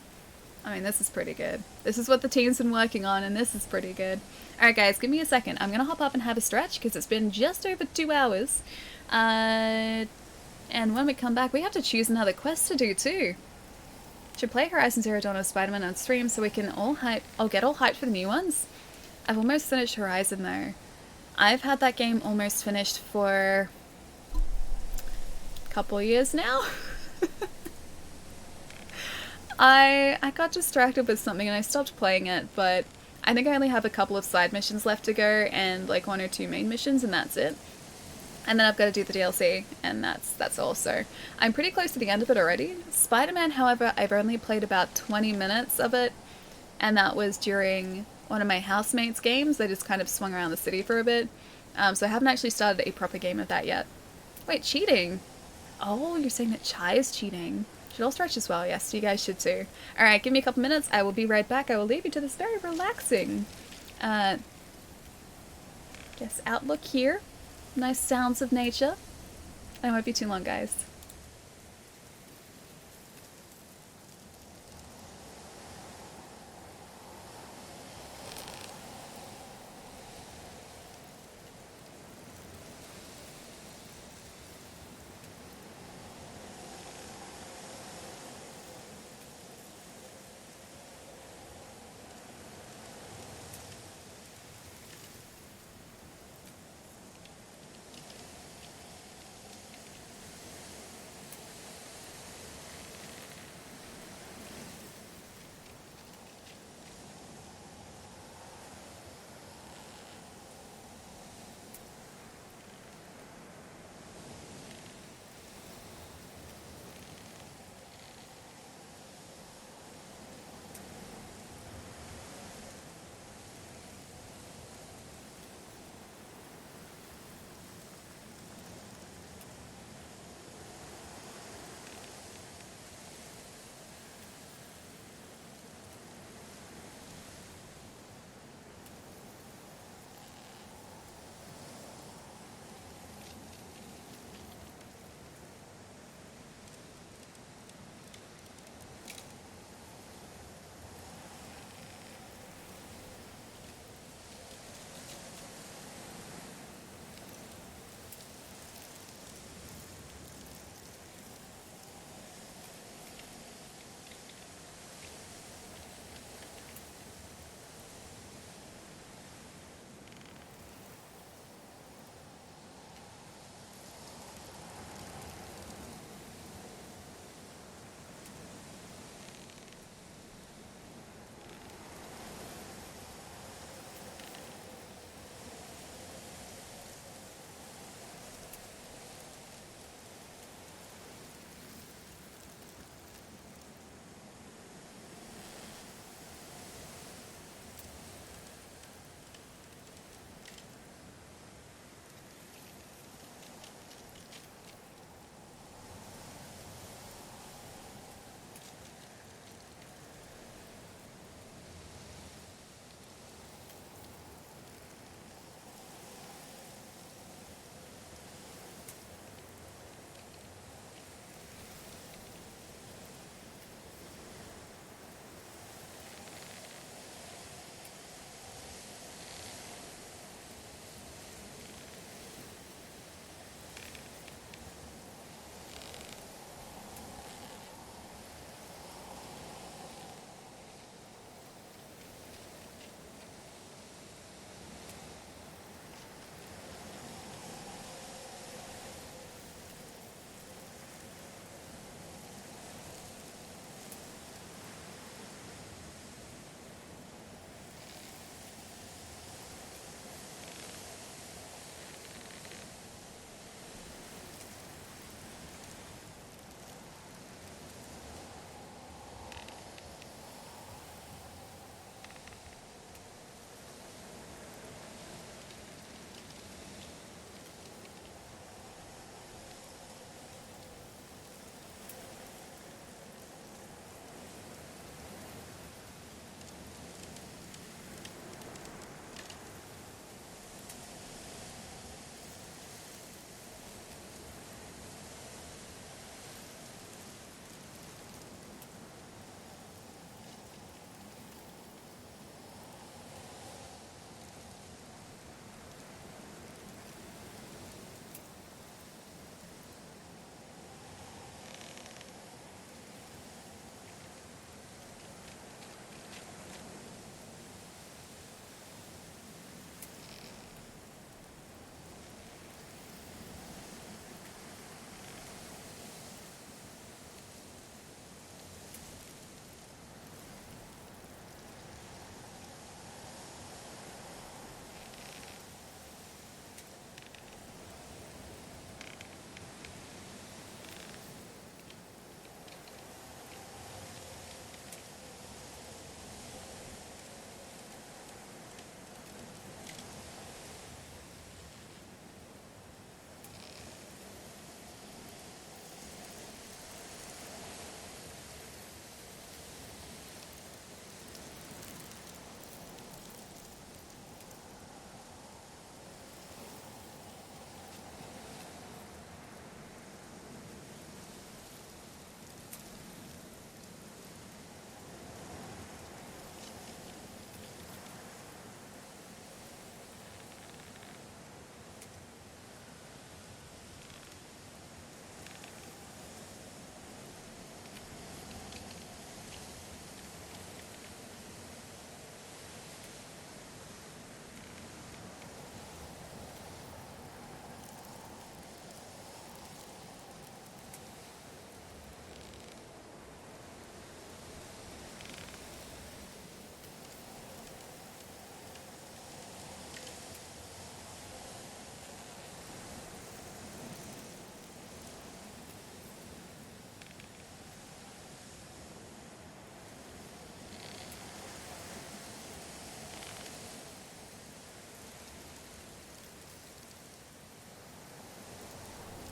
A: I mean, this is pretty good. This is what the team's been working on, and this is pretty good. Alright guys, give me a second. I'm gonna hop up and have a stretch, because it's been just over 2 hours. And when we come back, we have to choose another quest to do too. Should play Horizon Zero Dawn of Spider-Man on stream so we can I'll get all hyped for the new ones. I've almost finished Horizon though. I've had that game almost finished for a couple years now. I got distracted with something and I stopped playing it, but I think I only have a couple of side missions left to go and like 1 or 2 main missions, and that's it. And then I've got to do the DLC, and that's all. So I'm pretty close to the end of it already. Spider-Man, however, I've only played about 20 minutes of it, and that was during one of my housemates' games. They just kind of swung around the city for a bit. So I haven't actually started a proper game of that yet. Wait, cheating? Oh, you're saying that Chai is cheating. Should all stretch as well? Yes, you guys should too. Alright, give me a couple minutes. I will be right back. I will leave you to this very relaxing outlook here. Nice sounds of nature. I won't be too long, guys.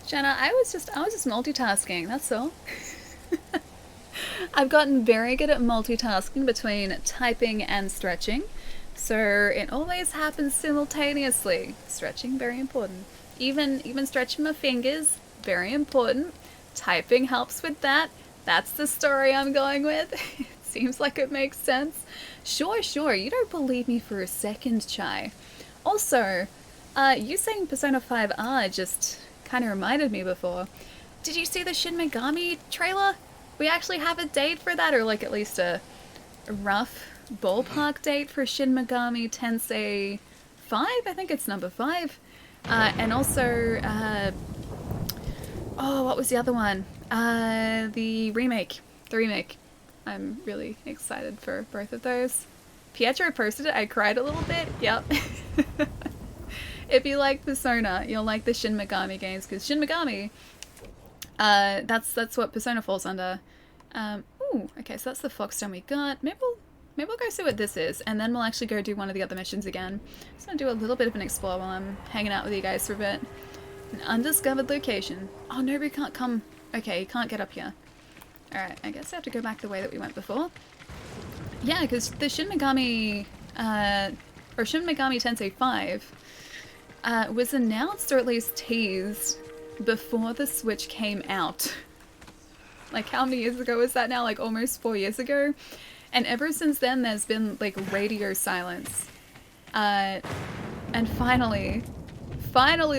A: Jenna, I was just multitasking, that's all. I've gotten very good at multitasking between typing and stretching. So it always happens simultaneously. Stretching, very important. Even stretching my fingers, very important. Typing helps with that. That's the story I'm going with. Seems like it makes sense. Sure, you don't believe me for a second, Chai. Also, you saying Persona 5R just kind of reminded me before. Did you see the Shin Megami trailer? We actually have a date for that, or like at least a rough ballpark date for Shin Megami Tensei 5? I think it's number 5. And also, oh, what was the other one? The remake. The remake. I'm really excited for both of those. Pietro posted it. I cried a little bit. Yep. If you like Persona, you'll like the Shin Megami games, because Shin Megami, that's what Persona falls under. Ooh, okay, so that's the Foxstone we got. Maybe we'll go see what this is, and then we'll actually go do one of the other missions again. Just gonna do a little bit of an explore while I'm hanging out with you guys for a bit. An undiscovered location. Oh, nobody can't come. Okay, you can't get up here. Alright, I guess I have to go back the way that we went before. Yeah, because the Shin Megami, or Shin Megami Tensei 5, was announced, or at least teased, before the Switch came out. Like, how many years ago was that now? Like, almost 4 years ago? And ever since then, there's been, like, radio silence. And finally,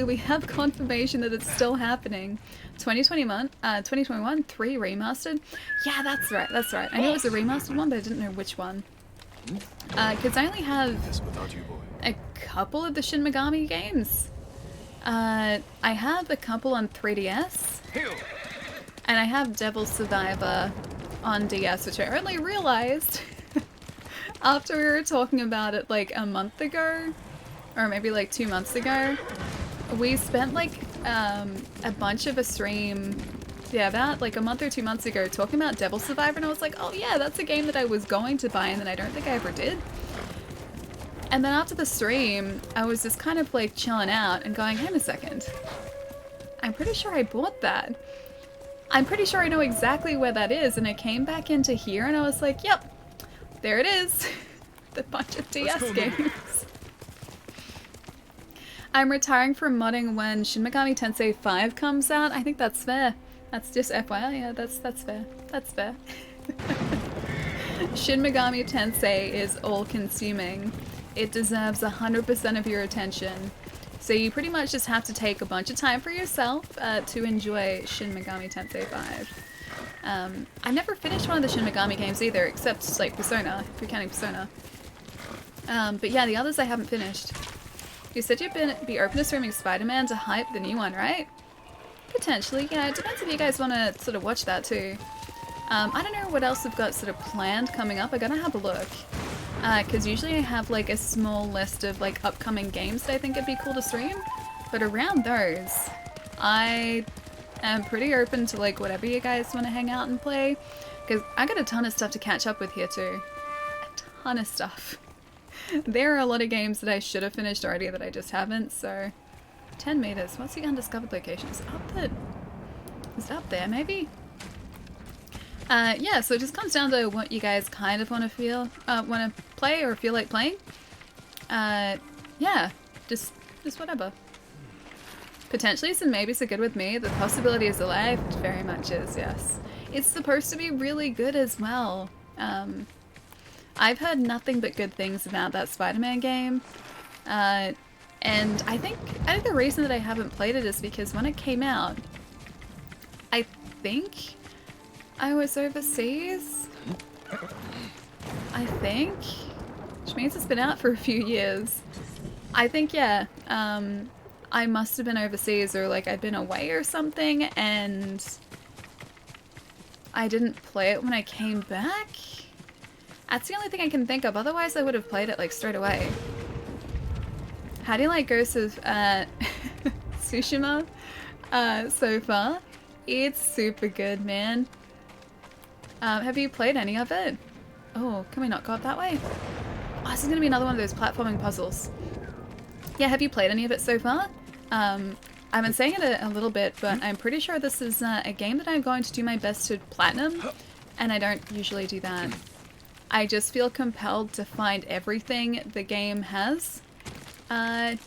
A: we have confirmation that it's still happening. 2021, 3 remastered? Yeah, that's right. I knew it was a remastered one, but I didn't know which one. Because I only have a couple of the Shin Megami games. I have a couple on 3DS. And I have Devil Survivor on DS, which I only realized after we were talking about it like a month ago, or maybe like 2 months ago. We spent like a bunch of a stream, yeah, about like a month or 2 months ago, talking about Devil Survivor, and I was like, oh yeah, that's a game that I was going to buy, and then I don't think I ever did. And then after the stream, I was just kind of like chilling out and going, hang on a second, I'm pretty sure I bought that. I'm pretty sure I know exactly where that is, and I came back into here and I was like, yep, there it is. The bunch of DS games. I'm retiring from modding when Shin Megami Tensei 5 comes out. I think that's fair. That's just FYI, yeah, that's fair. That's fair. Shin Megami Tensei is all-consuming. It deserves 100% of your attention. So you pretty much just have to take a bunch of time for yourself to enjoy Shin Megami Tensei 5. I never finished one of the Shin Megami games either, except like Persona, if you're counting Persona. But yeah, the others I haven't finished. You said you'd be open to streaming Spider-Man to hype the new one, right? Potentially, yeah, it depends if you guys want to sort of watch that too. I don't know what else we've got sort of planned coming up. I gotta have a look. Because usually I have like a small list of like upcoming games that I think would be cool to stream. But around those, I am pretty open to like whatever you guys want to hang out and play. Because I got a ton of stuff to catch up with here too. A ton of stuff. There are a lot of games that I should have finished already that I just haven't, so... 10 meters. What's the undiscovered location? Is it up there, maybe? Yeah, so it just comes down to what you guys kind of want to play or feel like playing. Yeah, just whatever. Potentially some maybes are good with me. The possibility is alive. It very much is, yes. It's supposed to be really good as well. I've heard nothing but good things about that Spider-Man game. And I think the reason that I haven't played it is because when it came out, I think I was overseas. I think. Which means it's been out for a few years. I think, yeah. I must have been overseas, or like I'd been away or something, and I didn't play it when I came back. That's the only thing I can think of. Otherwise, I would have played it like straight away. How do you like Ghost of Tsushima so far? It's super good, man. Have you played any of it? Oh, can we not go up that way? Oh, this is gonna be another one of those platforming puzzles. Yeah, have you played any of it so far? I've been saying it a little bit, but I'm pretty sure this is a game that I'm going to do my best to platinum, and I don't usually do that. I just feel compelled to find everything the game has, and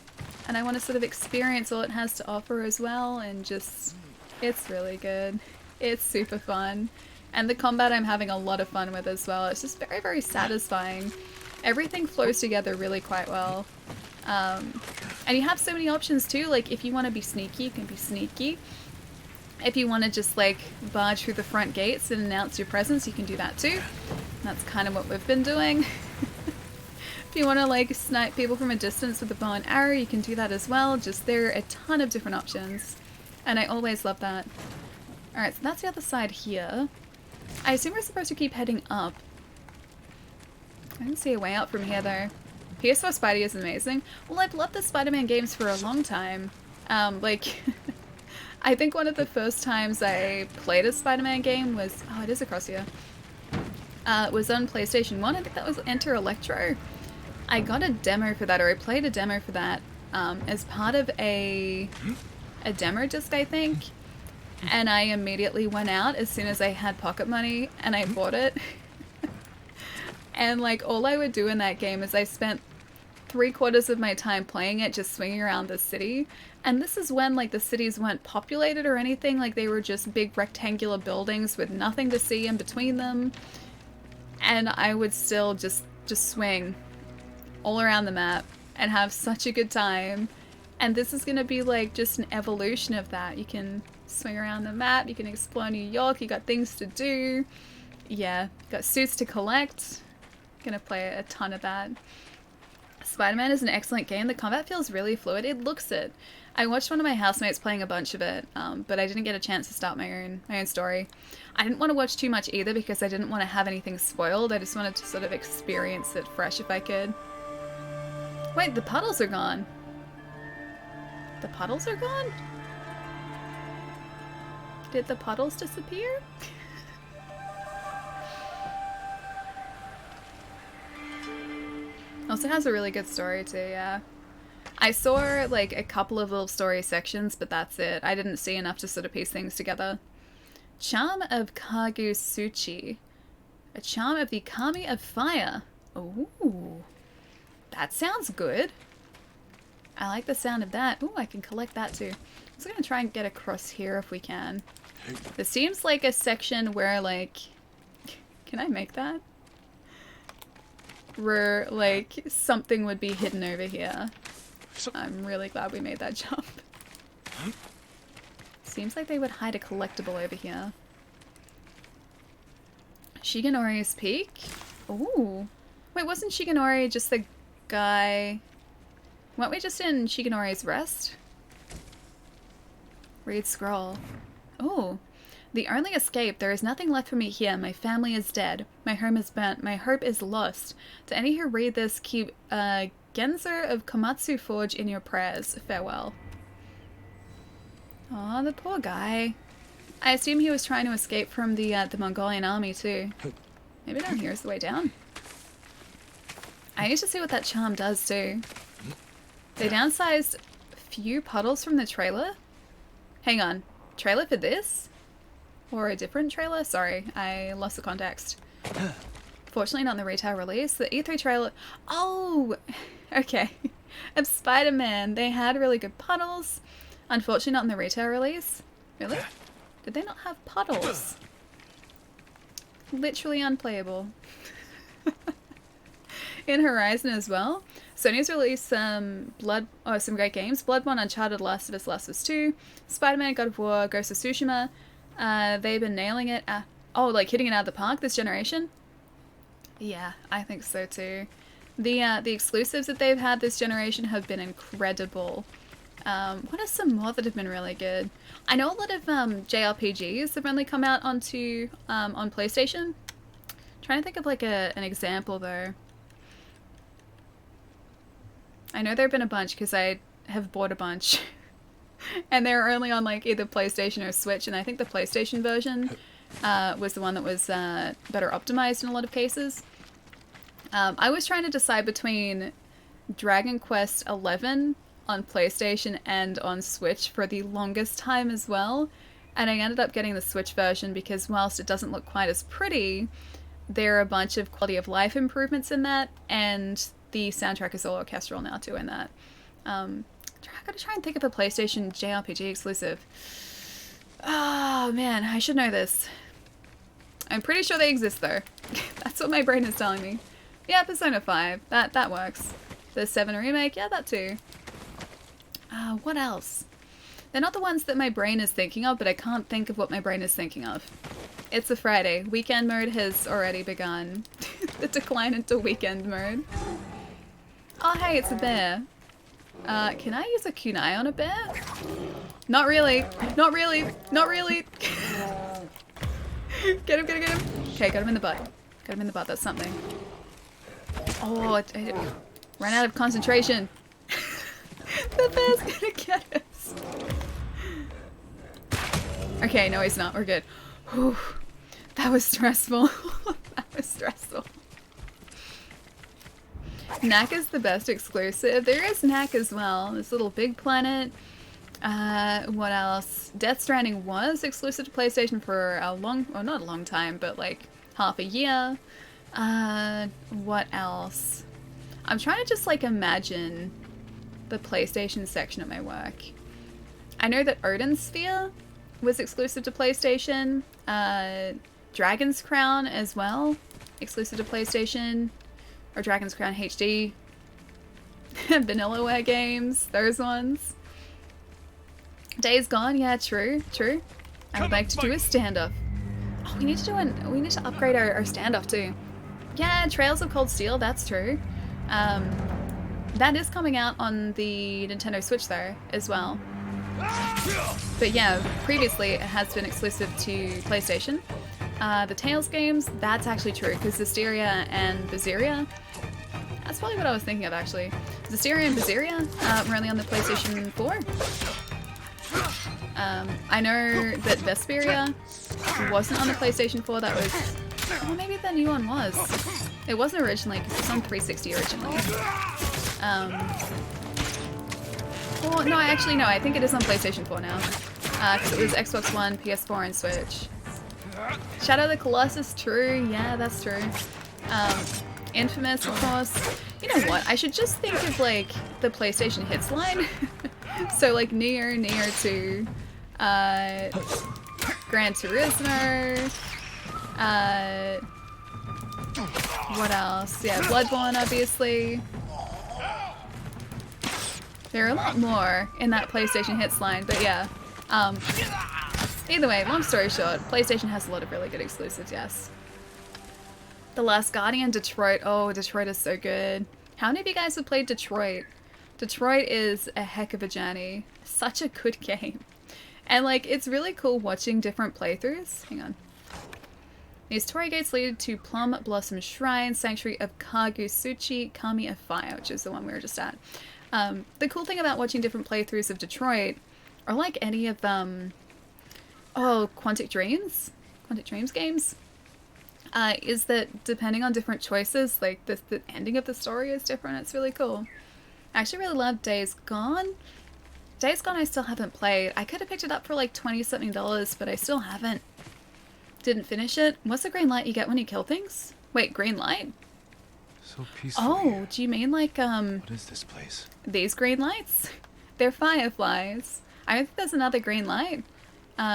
A: I want to sort of experience all it has to offer as well, and just, it's really good. It's super fun. And the combat I'm having a lot of fun with as well. It's just very, very satisfying. Everything flows together really quite well. And you have so many options too, like if you want to be sneaky, you can be sneaky. If you want to just like barge through the front gates and announce your presence, you can do that too. That's kind of what we've been doing. If you want to like snipe people from a distance with a bow and arrow, you can do that as well. Just there are a ton of different options. And I always love that. Alright, so that's the other side here. I assume we're supposed to keep heading up. I didn't see a way out from here though. PS4 Spidey is amazing. Well, I've loved the Spider-Man games for a long time. Like, I think one of the first times I played a Spider-Man game was... Oh, it is across here. Was on PlayStation 1. I think that was Enter Electro. I got a demo for that, or I played a demo for that as part of a demo disc, I think. And I immediately went out as soon as I had pocket money, and I bought it. And like, all I would do in that game is I spent 3/4 of my time playing it, just swinging around the city. And this is when like the cities weren't populated or anything, like they were just big rectangular buildings with nothing to see in between them. And I would still just swing all around the map and have such a good time. And this is gonna be like just an evolution of that. You can swing around the map, you can explore New York, you got things to do. Yeah, got suits to collect. Gonna play a ton of that. Spider-Man is an excellent game. The combat feels really fluid. It looks it. I watched one of my housemates playing a bunch of it, but I didn't get a chance to start my own story. I didn't want to watch too much either because I didn't want to have anything spoiled. I just wanted to sort of experience it fresh if I could. Wait, the puddles are gone. The puddles are gone? Did the puddles disappear? Also has a really good story too, yeah. I saw like a couple of little story sections, but that's it. I didn't see enough to sort of piece things together. Charm of Kagusuchi. A charm of the Kami of Fire. Ooh. That sounds good. I like the sound of that. Ooh, I can collect that too. I'm just gonna try and get across here if we can. This seems like a section where like... Can I make that? Where like something would be hidden over here. I'm really glad we made that jump. Seems like they would hide a collectible over here. Shigenori's Peak? Ooh. Wait, wasn't Shigenori just the guy... Weren't we just in Shigenori's Rest? Read scroll. Ooh. The only escape. There is nothing left for me here. My family is dead. My home is burnt. My hope is lost. To any who read this, keep Genzer of Komatsu Forge in your prayers. Farewell. Aw, the poor guy. I assume he was trying to escape from the Mongolian army too. Maybe down here is the way down. I need to see what that charm does too. They downsized a few puddles from the trailer? Hang on. Trailer for this? Or a different trailer? Sorry, I lost the context. Fortunately not in the retail release. The E3 trailer... Oh! Okay. Of Spider-Man. They had really good puddles. Unfortunately not in the retail release. Really? Did they not have puddles? Literally unplayable. In Horizon as well. Sony's released some some great games. Bloodborne, Uncharted, Last of Us, Last of Us 2, Spider-Man, God of War, Ghost of Tsushima. They've been nailing it. Oh, like hitting it out of the park this generation? Yeah, I think so too. The exclusives that they've had this generation have been incredible. What are some more that have been really good? I know a lot of JRPGs have only come out onto on PlayStation. Trying to think of like an example though. I know there have been a bunch because I have bought a bunch. And they're only on like either PlayStation or Switch, and I think the PlayStation version was the one that was better optimized in a lot of cases. I was trying to decide between Dragon Quest XI on PlayStation and on Switch for the longest time as well. And I ended up getting the Switch version because whilst it doesn't look quite as pretty, there are a bunch of quality of life improvements in that, and the soundtrack is all orchestral now too in that. I gotta try and think of a PlayStation JRPG exclusive. Oh man, I should know this. I'm pretty sure they exist though. That's what my brain is telling me. Yeah, Persona 5. That works. The 7 remake, yeah, that too. What else? They're not the ones that my brain is thinking of, but I can't think of what my brain is thinking of. It's a Friday. Weekend mode has already begun. The decline into weekend mode. Oh hey, it's a bear. Can I use a kunai on a bear? Not really. Not really. Not really. Get him, get him, get him. Okay, got him in the butt. Got him in the butt, that's something. Oh, I ran out of concentration. The bear's gonna get us. Okay, no he's not, we're good. Whew. That was stressful. That was stressful. Knack is the best exclusive. There is Knack as well. This little big planet. What else? Death Stranding was exclusive to PlayStation for a long, well not a long time, but like half a year. What else? I'm trying to just like imagine the PlayStation section at my work. I know that Odin Sphere was exclusive to PlayStation. Dragon's Crown as well, exclusive to PlayStation. Or Dragon's Crown HD. Vanillaware games, those ones. Days Gone, yeah, true, true. I would like to do a standoff. Oh, we need to upgrade our standoff too. Yeah, Trails of Cold Steel, that's true. That is coming out on the Nintendo Switch though, as well. But yeah, previously it has been exclusive to PlayStation. The Tales games, that's actually true, because Zestiria and Viseria, that's probably what I was thinking of actually. Zestiria and Viseria were only on the PlayStation 4. I know that Vesperia wasn't on the PlayStation 4, that was... Oh, maybe the new one was. It wasn't originally, because it was on 360 originally. Oh, no, actually no, I think it is on PlayStation 4 now. Because it was Xbox One, PS4 and Switch. Shadow of the Colossus, true, yeah, that's true. Infamous, of course. You know what, I should just think of like the PlayStation hits line. So like Nier, Nier 2, Gran Turismo, what else? Yeah, Bloodborne obviously. There are a lot more in that PlayStation hits line, but yeah. Either way, long story short, PlayStation has a lot of really good exclusives, yes. The Last Guardian, Detroit. Oh, Detroit is so good. How many of you guys have played Detroit? Detroit is a heck of a journey. Such a good game. And like, it's really cool watching different playthroughs. Hang on. These Torii gates lead to Plum Blossom Shrine, Sanctuary of Kagusuchi, Kami of Fire, which is the one we were just at. The cool thing about watching different playthroughs of Detroit, or like any of Quantic Dreams games, is that depending on different choices, like the ending of the story is different. It's really cool. I actually really love Days Gone. Days Gone I still haven't played. I could have picked it up for like $20-something, but I still haven't. Didn't finish it. What's the green light you get when you kill things? Wait, green light?
B: So peaceful.
A: Oh,
B: Here.
A: do you mean like
B: What is this place?
A: these green lights? They're fireflies. I don't think there's another green light.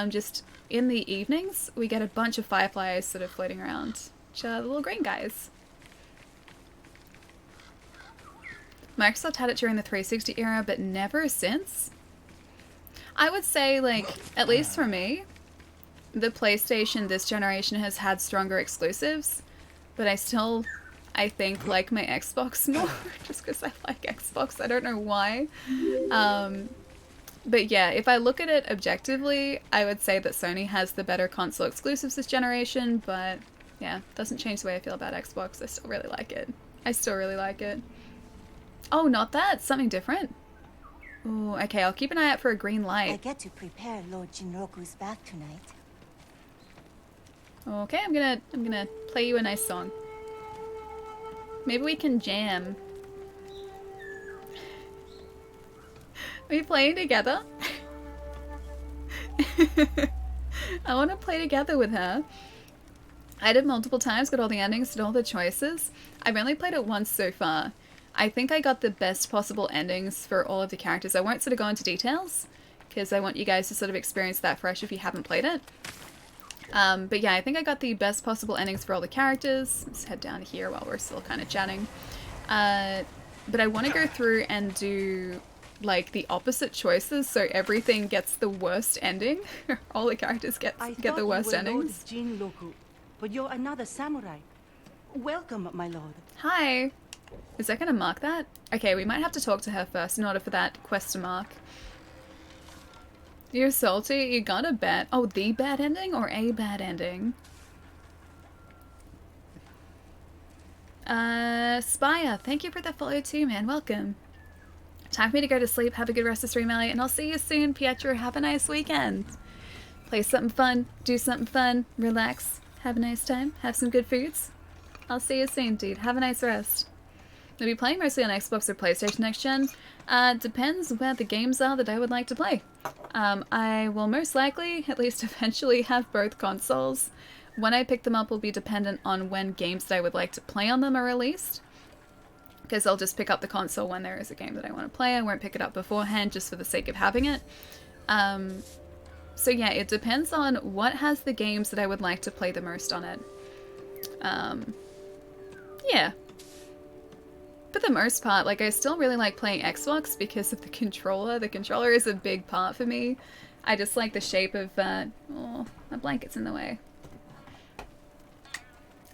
A: Just in the evenings, we get a bunch of fireflies sort of floating around. Which are the little green guys. Microsoft had it during the 360 era, but never since. I would say, like, at least for me, the PlayStation this generation has had stronger exclusives, but I think, like my Xbox more, just because I like Xbox. I don't know why. But yeah, if I look at it objectively, I would say that Sony has the better console exclusives this generation, but yeah, doesn't change the way I feel about Xbox. I still really like it. I still really like it. Oh, not that. Something different. Ooh, okay, I'll keep an eye out for a green
G: I
A: light.
G: get to prepare Lord Jinroku's back tonight.
A: Okay, I'm gonna play you a nice song. Maybe we can jam. we playing together? I want to play together with her. I did multiple times, got all the endings, did all the choices. I've only played it once so far. I think I got the best possible endings for all of the characters. I won't sort of go into details, because I want you guys to sort of experience that fresh if you haven't played it. But yeah, I think I got the best possible endings for all the characters. Let's head down here while we're still kind of chatting. But I want to go through and do like the opposite choices, so everything gets the worst ending. All the characters get the worst endings.
D: Jin Loku, but you're another samurai. Welcome, my lord.
A: Hi. Is that going to mark that? Okay, we might have to talk to her first in order for that quest to mark. You're salty? You got a bad... Oh, the bad ending or a bad ending? Spire, thank you for the follow too, man. Welcome. Time for me to go to sleep. Have a good rest of stream, Ellie, and I'll see you soon, Pietro. Have a nice weekend. Play something fun. Do something fun. Relax. Have a nice time. Have some good foods. I'll see you soon, dude. Have a nice rest. I'll be playing mostly on Xbox or PlayStation next gen. Depends where the games are that I would like to play. I will most likely, at least eventually, have both consoles. When I pick them up will be dependent on when games that I would like to play on them are released. Because I'll just pick up the console when there is a game that I want to play. I won't pick it up beforehand just for the sake of having it. So yeah, it depends on what has the games that I would like to play the most on it. Yeah. For the most part, like, I still really like playing Xbox because of the controller. The controller is a big part for me. I just like the shape of, oh, my blanket's in the way.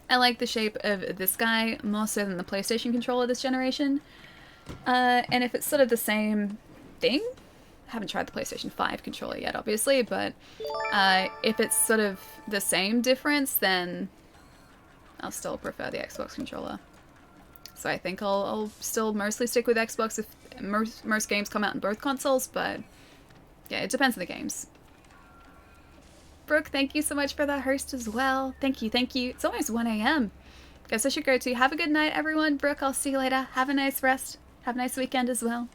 A: I like the shape of this guy more so than the PlayStation controller this generation. And if it's sort of the same thing, I haven't tried the PlayStation 5 controller yet, obviously, but if it's sort of the same difference, then I'll still prefer the Xbox controller. So I think I'll still mostly stick with Xbox if most games come out in both consoles, but yeah, it depends on the games. Brooke, thank you so much for that host as well. Thank you, thank you. It's almost 1 a.m. Guess I should go to. Have a good night, everyone. Brooke, I'll see you later. Have a nice rest. Have a nice weekend as well.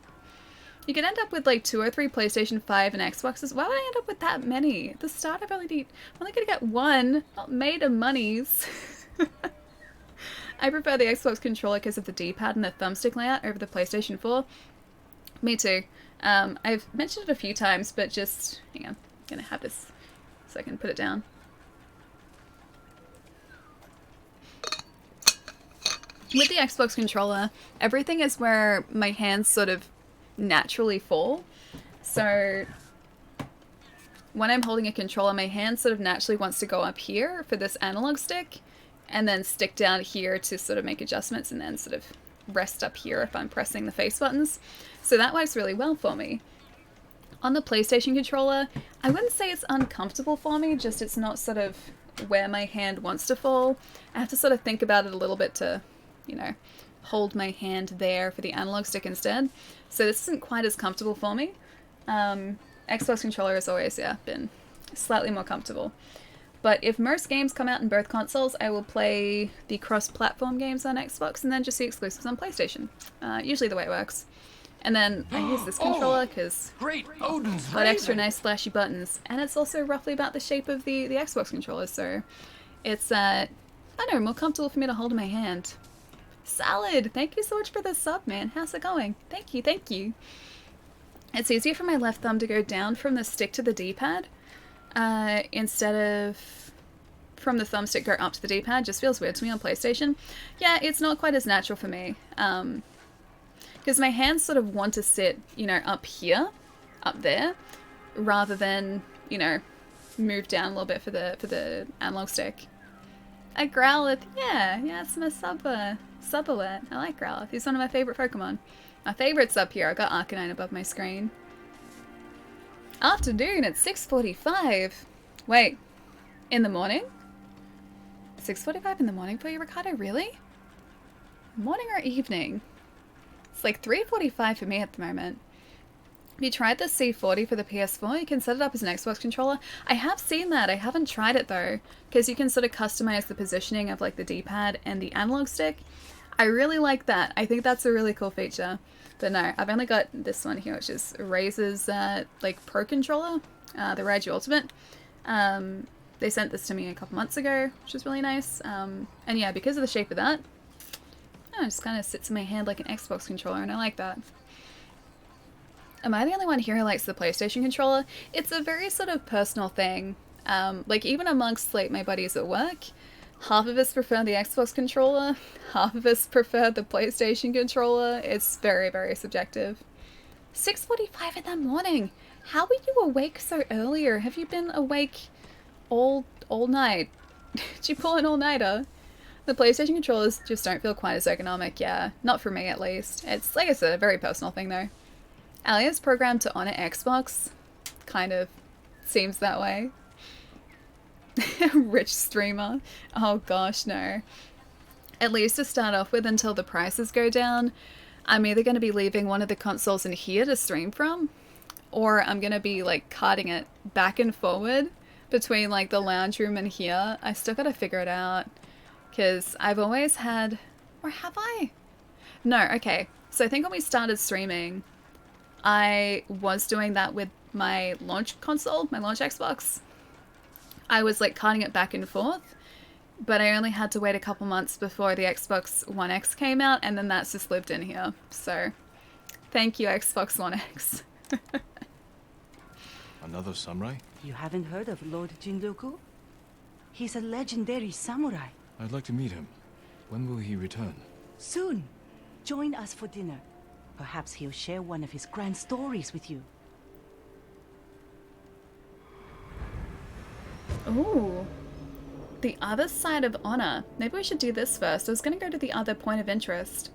A: You could end up with like 2 or 3 PlayStation 5 and Xboxes. Why would I end up with that many? At the start, I'm only gonna get one. Not made of monies. I prefer the Xbox controller because of the D-pad and the thumbstick layout over the PlayStation 4. Me too. I've mentioned it a few times, but just, hang on. I'm gonna have this so I can put it down. With the Xbox controller, everything is where my hands sort of naturally fall. So when I'm holding a controller, my hand sort of naturally wants to go up here for this analog stick, and then stick down here to sort of make adjustments, and then sort of rest up here if I'm pressing the face buttons. So that works really well for me. On the PlayStation controller, I wouldn't say it's uncomfortable for me, just it's not sort of where my hand wants to fall. I have to sort of think about it a little bit to, you know, hold my hand there for the analog stick instead. So this isn't quite as comfortable for me. Xbox controller has always, yeah, been slightly more comfortable. But if most games come out in both consoles, I will play the cross-platform games on Xbox and then just the exclusives on PlayStation. Usually the way it works. And then I use this controller because got extra nice flashy buttons, and it's also roughly about the shape of the Xbox controller, so it's I don't know, more comfortable for me to hold in my hand. Salad, thank you so much for the sub, man. How's it going? Thank you, thank you. It's easier for my left thumb to go down from the stick to the D-pad instead of from the thumbstick go up to the D-pad. Just feels weird to me on PlayStation. Yeah, it's not quite as natural for me. Because my hands sort of want to sit, you know, up here, up there, rather than, you know, move down a little bit for the analog stick. A Growlithe, yeah, it's my sub alert. I like Growlithe. He's one of my favorite Pokemon. My favorite's up here. I got Arcanine above my screen. Afternoon at 6:45. Wait, in the morning? 6:45 in the morning for you, Ricardo? Really? Morning or evening? It's like 3:45 for me at the moment. Have you tried the C40 for the PS4? You can set it up as an Xbox controller. I have seen that. I haven't tried it though, because you can sort of customize the positioning of like the D-pad and the analog stick. I really like that. I think that's a really cool feature. But no, I've only got this one here, which is Razer's like Pro controller, the Raiju Ultimate. They sent this to me a couple months ago, which was really nice. And yeah, because of the shape of that, it just kind of sits in my hand like an Xbox controller, and I like that. Am I the only one here who likes the PlayStation controller? It's a very sort of personal thing. Like even amongst like my buddies at work, half of us prefer the Xbox controller, half of us prefer the PlayStation controller. It's very, very subjective. 6:45 in the morning. How are you awake so earlier? Have you been awake all night? Did you pull an all-nighter? The PlayStation controllers just don't feel quite as ergonomic, yeah. Not for me, at least. It's, like I said, a very personal thing, though. Alia's programmed to honor Xbox. Kind of seems that way. Rich streamer. Oh gosh, no. At least to start off with, until the prices go down, I'm either going to be leaving one of the consoles in here to stream from, or I'm going to be like carting it back and forward between like the lounge room and here. I still got to figure it out, because I've always had, or have I? No, okay. So I think when we started streaming, I was doing that with my launch console, my launch Xbox. I was like carting it back and forth, but I only had to wait a couple months before the Xbox One X came out, and then that's just lived in here. So, thank you, Xbox One X.
B: Another samurai?
D: You haven't heard of Lord Jinroku? He's a legendary samurai.
B: I'd like to meet him. When will he return?
D: Soon. Join us for dinner. Perhaps he'll share one of his grand stories with you.
A: Ooh. The other side of honor. Maybe we should do this first. I was going to go to the other point of interest.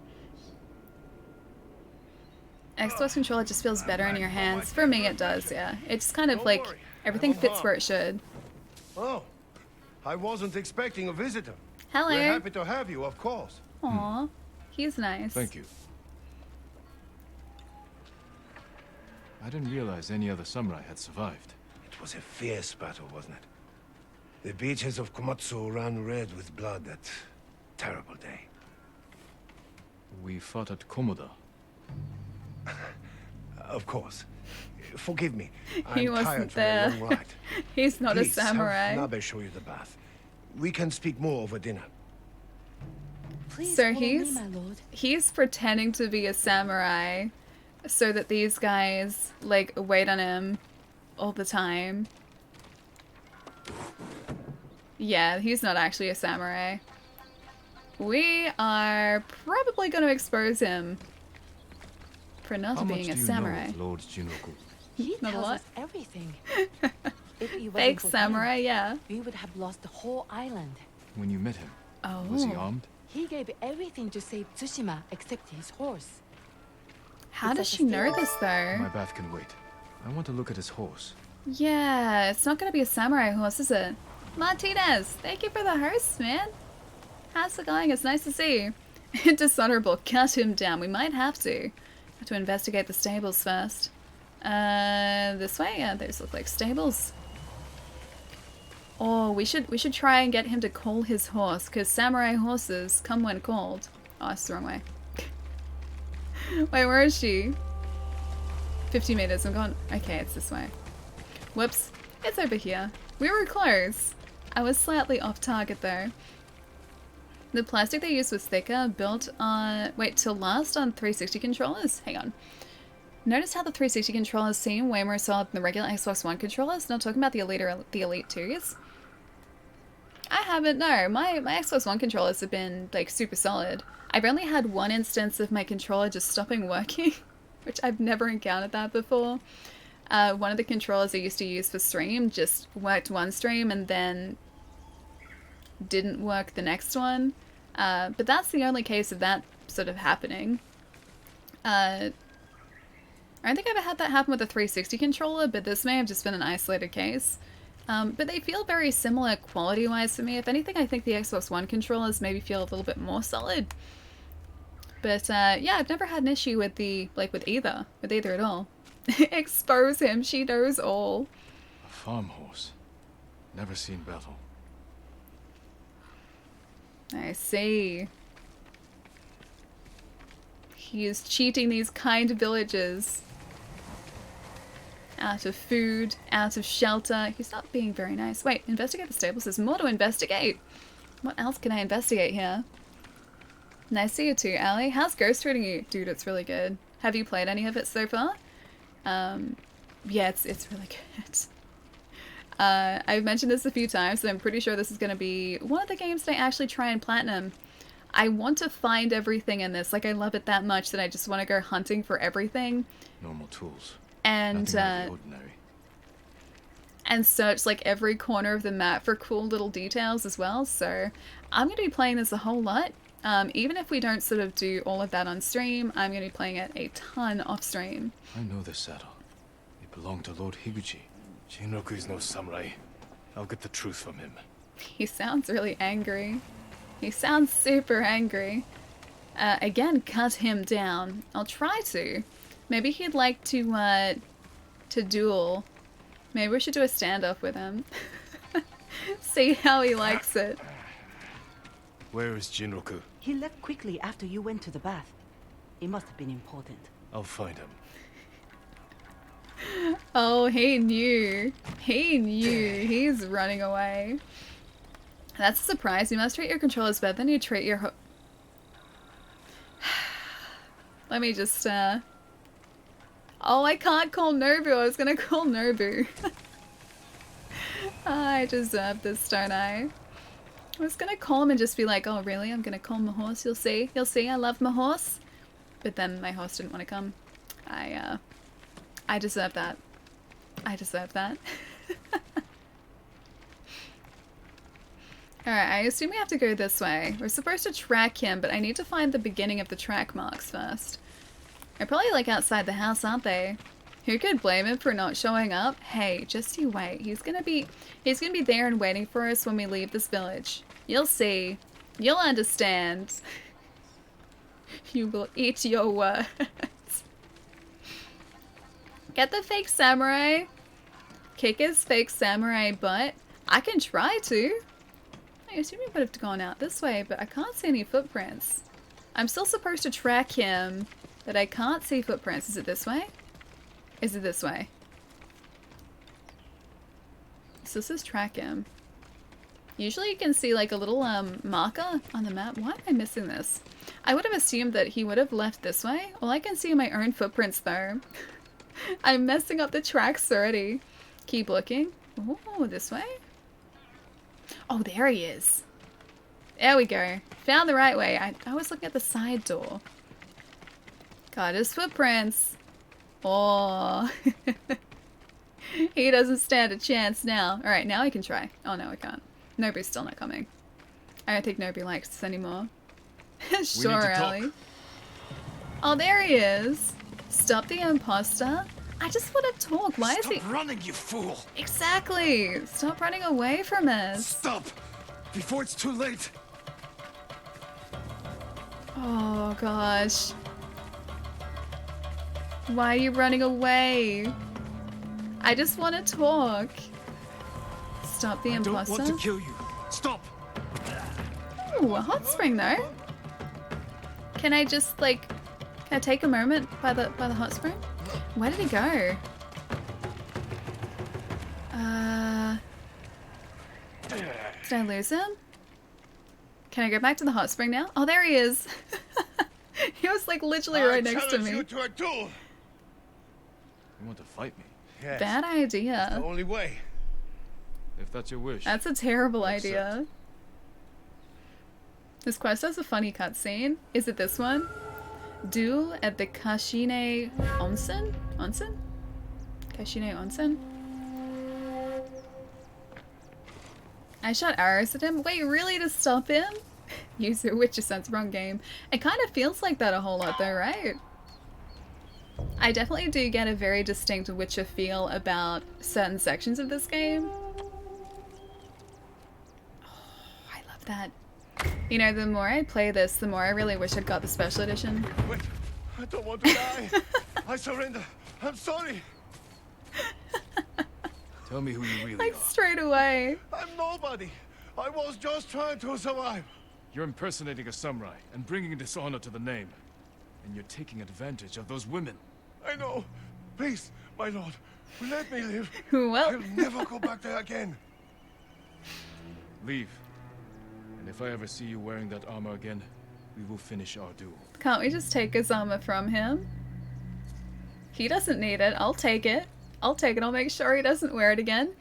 A: Xbox controller just feels better in your hands. For me, it does, yeah. It's kind of like everything fits where it should.
H: Oh, I wasn't expecting a visitor.
A: Hello.
H: We're happy to have you, of course.
A: Aw, he's nice.
B: Thank you. I didn't realize any other samurai had survived.
H: It was a fierce battle, wasn't it? The beaches of Komatsu ran red with blood that terrible day.
B: We fought at Komoda.
H: Of course. Forgive me.
A: He
H: I'm
A: wasn't
H: tired from
A: there.
H: a long ride.
A: He's not
H: Please,
A: a samurai.
H: have Nabe show you the bath. We can speak more over dinner.
G: Please
A: So
G: follow me, my lord.
A: he's pretending to be a samurai so that these guys like wait on him all the time. Yeah, he's not actually a samurai. We are probably going to expose him for not
B: How much
A: being
B: do
A: a
B: you
A: samurai.
B: know of Lord Jinroku?
G: He
A: Not a
G: tells
A: lot.
G: us everything. If it wasn't
A: Fake
G: for him,
A: samurai, yeah.
G: we would have lost the whole island.
B: When you met him,
A: Oh.
B: was he armed?
G: He gave everything to save Tsushima except his horse.
A: How
G: It's
A: does
G: like
A: she
G: a
A: know
G: steal.
A: this though?
B: My bath can wait. I want to look at his horse.
A: Yeah, it's not going to be a samurai horse, is it? Martinez, thank you for the host, man. How's it going? It's nice to see you. Dishonorable, cut him down. We might have to. Have to investigate the stables first. This way? Yeah, those look like stables. Oh, we should try and get him to call his horse, because samurai horses come when called. Oh, it's the wrong way. Wait, where is she? 50 meters, I'm going. Okay, it's this way. Whoops. It's over here. We were close. I was slightly off target though. The plastic they used was thicker, built on... Wait, to last on 360 controllers? Hang on. Notice how the 360 controllers seem way more solid than the regular Xbox One controllers? Not talking about the Elite or the Elite 2s. I haven't, no. My Xbox One controllers have been, like, super solid. I've only had one instance of my controller just stopping working, which I've never encountered that before. One of the controllers I used to use for stream just worked one stream and then didn't work the next one. But that's the only case of that sort of happening. I don't think I've ever had that happen with a 360 controller, but this may have just been an isolated case. But they feel very similar quality-wise for me. If anything, I think the Xbox One controllers maybe feel a little bit more solid. But yeah, I've never had an issue with with either at all. Expose him, she knows all.
B: A farm horse. Never seen battle.
A: I see. He is cheating these kind villagers out of food, out of shelter. He's not being very nice. Wait, investigate the stables. There's more to investigate. What else can I investigate here? Nice to see you too, Ali. How's Ghost treating you? Dude, it's really good. Have you played any of it so far? Yeah, it's really good. I've mentioned this a few times, and I'm pretty sure this is going to be one of the games that I actually try and platinum. I want to find everything in this. Like, I love it that much that I just want to go hunting for everything.
B: Normal tools.
A: And,
B: Nothing out of the ordinary.
A: and search, like, every corner of the map for cool little details as well. So, I'm going to be playing this a whole lot. Even if we don't sort of do all of that on stream, I'm going to be playing it a ton off stream.
B: I know this saddle. It belonged to Lord Higuchi. Shinroku is no samurai. I'll get the truth from him.
A: He sounds really angry. He sounds super angry. Again, cut him down. I'll try to. Maybe he'd like to duel. Maybe we should do a standoff with him. See how he likes it.
B: Where is Jinroku?
D: He left quickly after you went to the bath. It must have been important.
B: I'll find him.
A: Oh, he knew. He knew. He's running away. That's a surprise. You must treat your controllers better than you treat your Let me just, Oh, I can't call Nobu. I was gonna call Nobu. I deserve this, don't I? I was gonna call him and just be like, oh, really? I'm gonna call my horse. You'll see. You'll see. I love my horse. But then my horse didn't want to come. I deserve that. I deserve that. Alright, I assume we have to go this way. We're supposed to track him, but I need to find the beginning of the track marks first. They're probably like outside the house, aren't they? Who could blame him for not showing up? Hey, just you wait. He's gonna be there and waiting for us when we leave this village. You'll see. You'll understand. You will eat your words. Get the fake samurai. Kick his fake samurai butt. I can try to. I assume he would have gone out this way, but I can't see any footprints. I'm still supposed to track him, but I can't see footprints. Is it this way? Is it this way? So this is track him. Usually you can see like a little marker on the map. Why am I missing this? I would have assumed that he would have left this way. All I can see are my own footprints though. I'm messing up the tracks already. Keep looking. Oh, this way? Oh, there he is. There we go. Found the right way. I was looking at the side door. Got his footprints. Oh. He doesn't stand a chance now. Alright, now I can try. Oh, no, I can't. Nobu's still not coming. I don't think Nobu likes this anymore. Sure, Ellie. Oh, there he is. Stop the imposter. I just want to talk. Why is he...
H: Stop running, you fool!
A: Exactly. Stop running away from us.
H: Stop! Before it's too late!
A: Oh, gosh. Why are you running away? I just want to talk. Stop the imposter.
H: I don't want to kill you. Stop!
A: Ooh, a hot spring though. Can I just like... Can I take a moment by the hot spring? Where did he go? Did I lose him? Can I go back to the hot spring now? Oh, there he is. He was like literally right next to me.
H: You to a duel.
B: You want to fight me?
H: Yes.
A: Bad idea.
H: The only way.
B: If that's your wish.
A: That's a terrible
B: Accept.
A: idea. This quest has a funny cutscene. Is it this one? Duel at the Kashine Onsen? Onsen? Kashine Onsen? I shot arrows at him. Wait, really? To stop him? Use your Witcher sense. Wrong game. It kind of feels like that a whole lot though, right? I definitely do get a very distinct Witcher feel about certain sections of this game. Oh, I love that. You know, the more I play this, the more I really wish I'd got the special edition.
H: Wait, I don't want to die. I surrender. I'm sorry.
B: Tell me who you really
A: Like
B: are.
A: straight away.
H: I'm nobody. I was just trying to survive.
B: You're impersonating a samurai and bringing dishonor to the name. And you're taking advantage of those women.
H: I know. Please, my lord, let me live.
A: Well,
H: I'll never go back there again.
B: Leave. And if I ever see you wearing that armor again, we will finish our duel.
A: can't we just take his armor from him? He doesn't need it. I'll take it. I'll take it. I'll make sure he doesn't wear it again.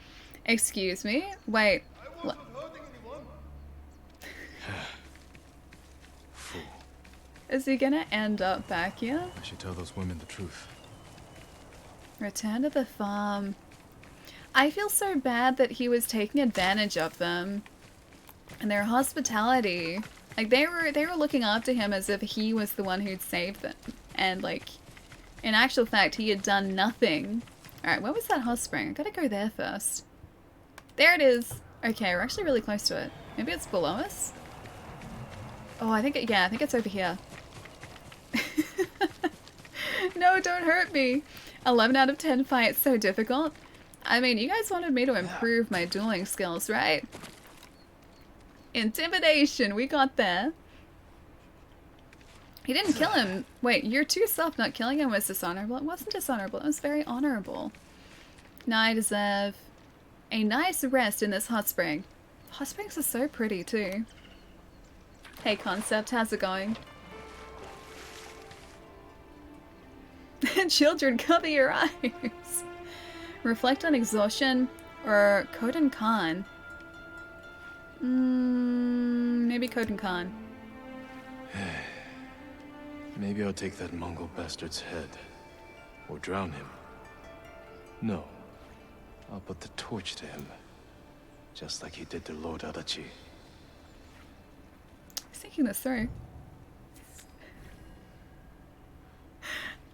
A: Excuse me? Wait.
B: Fool.
A: Is he gonna end up back here?
B: I should tell those women the truth.
A: Return to the farm. I feel so bad that he was taking advantage of them. And their hospitality. Like, they were looking after him as if he was the one who'd saved them. And, like, in actual fact, he had done nothing. Alright, where was that hot spring? I gotta go there first. There it is. Okay, we're actually really close to it. Maybe it's below us? Oh, I think I think it's over here. No, don't hurt me. 11 out of 10 fights, so difficult. I mean, you guys wanted me to improve my dueling skills, right? Intimidation, we got there. He didn't kill him. Wait, you're too soft. Not killing him was dishonorable. It wasn't dishonorable. It was very honorable. Now I deserve a nice rest in this hot spring. Hot springs are so pretty too. Hey Concept, how's it going? Children, cover your eyes. Reflect on exhaustion or Kodan Khan. Maybe Kodan Khan.
B: Maybe I'll take that Mongol bastard's head. Or drown him. No. I'll put the torch to him. Just like he did to Lord Adachi.
A: He's thinking this through.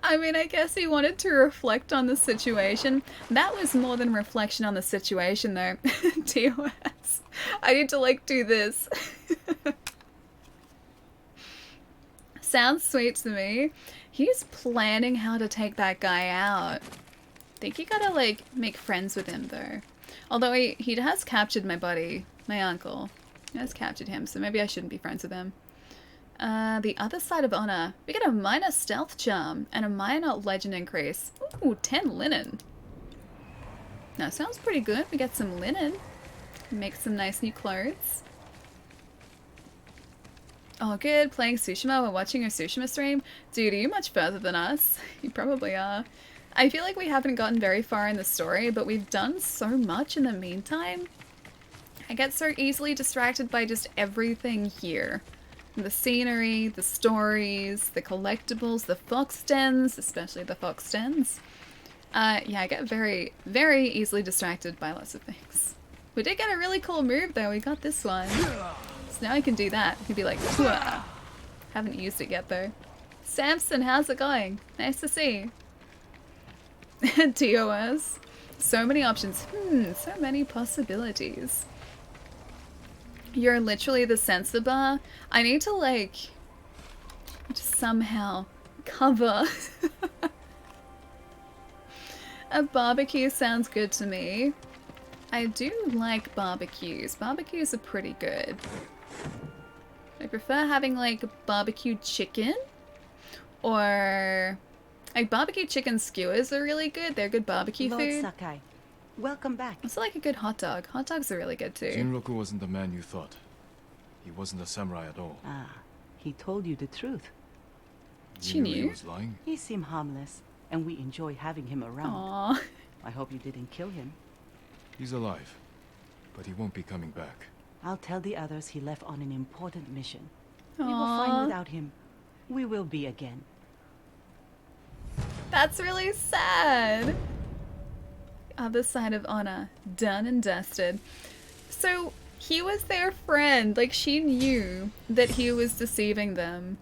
A: I mean, I guess he wanted to reflect on the situation. That was more than reflection on the situation, though. TOS. I need to, like, do this. Sounds sweet to me. He's planning how to take that guy out. Think you gotta, like, make friends with him, though. Although he has captured my buddy, my uncle. He has captured him, so maybe I shouldn't be friends with him. The other side of honor. We get a minor stealth charm and a minor legend increase. Ooh, 10 linen. Now, sounds pretty good. We get some linen. Make some nice new clothes. Oh, good. Playing Tsushima while watching your Tsushima stream. Dude, are you much further than us? You probably are. I feel like we haven't gotten very far in the story, but we've done so much in the meantime. I get so easily distracted by just everything here. The scenery, the stories, the collectibles, the fox dens, especially the fox dens. Yeah, I get very, very easily distracted by lots of things. We did get a really cool move though, we got this one. So now I can do that. I can be like, "Hua." Haven't used it yet though. Samson, how's it going? Nice to see. TOS. So many options. So many possibilities. You're literally the sensor bar. I need to, like, just somehow cover. A barbecue sounds good to me. I do like barbecues. Barbecues are pretty good. I prefer having, like, barbecue chicken. Or, like, barbecue chicken skewers are really good. They're good barbecue
D: Lord
A: food.
D: Sakai, welcome back.
A: Also like a good hot dog. Hot dogs are really good too.
B: Jinroku wasn't the man you thought. He wasn't a samurai at all.
D: Ah, he told you the truth.
A: She
B: You knew
A: knew?
B: he was lying?
D: He seemed harmless, and we enjoy having him around.
A: Aww.
D: I hope you didn't kill him.
B: He's alive. But he won't be coming back.
D: I'll tell the others he left on an important mission. We were
A: Aww.
D: fine without him. We will be again.
A: That's really sad. Other side of honor. Done and dusted. So, he was their friend. Like, she knew that he was deceiving them.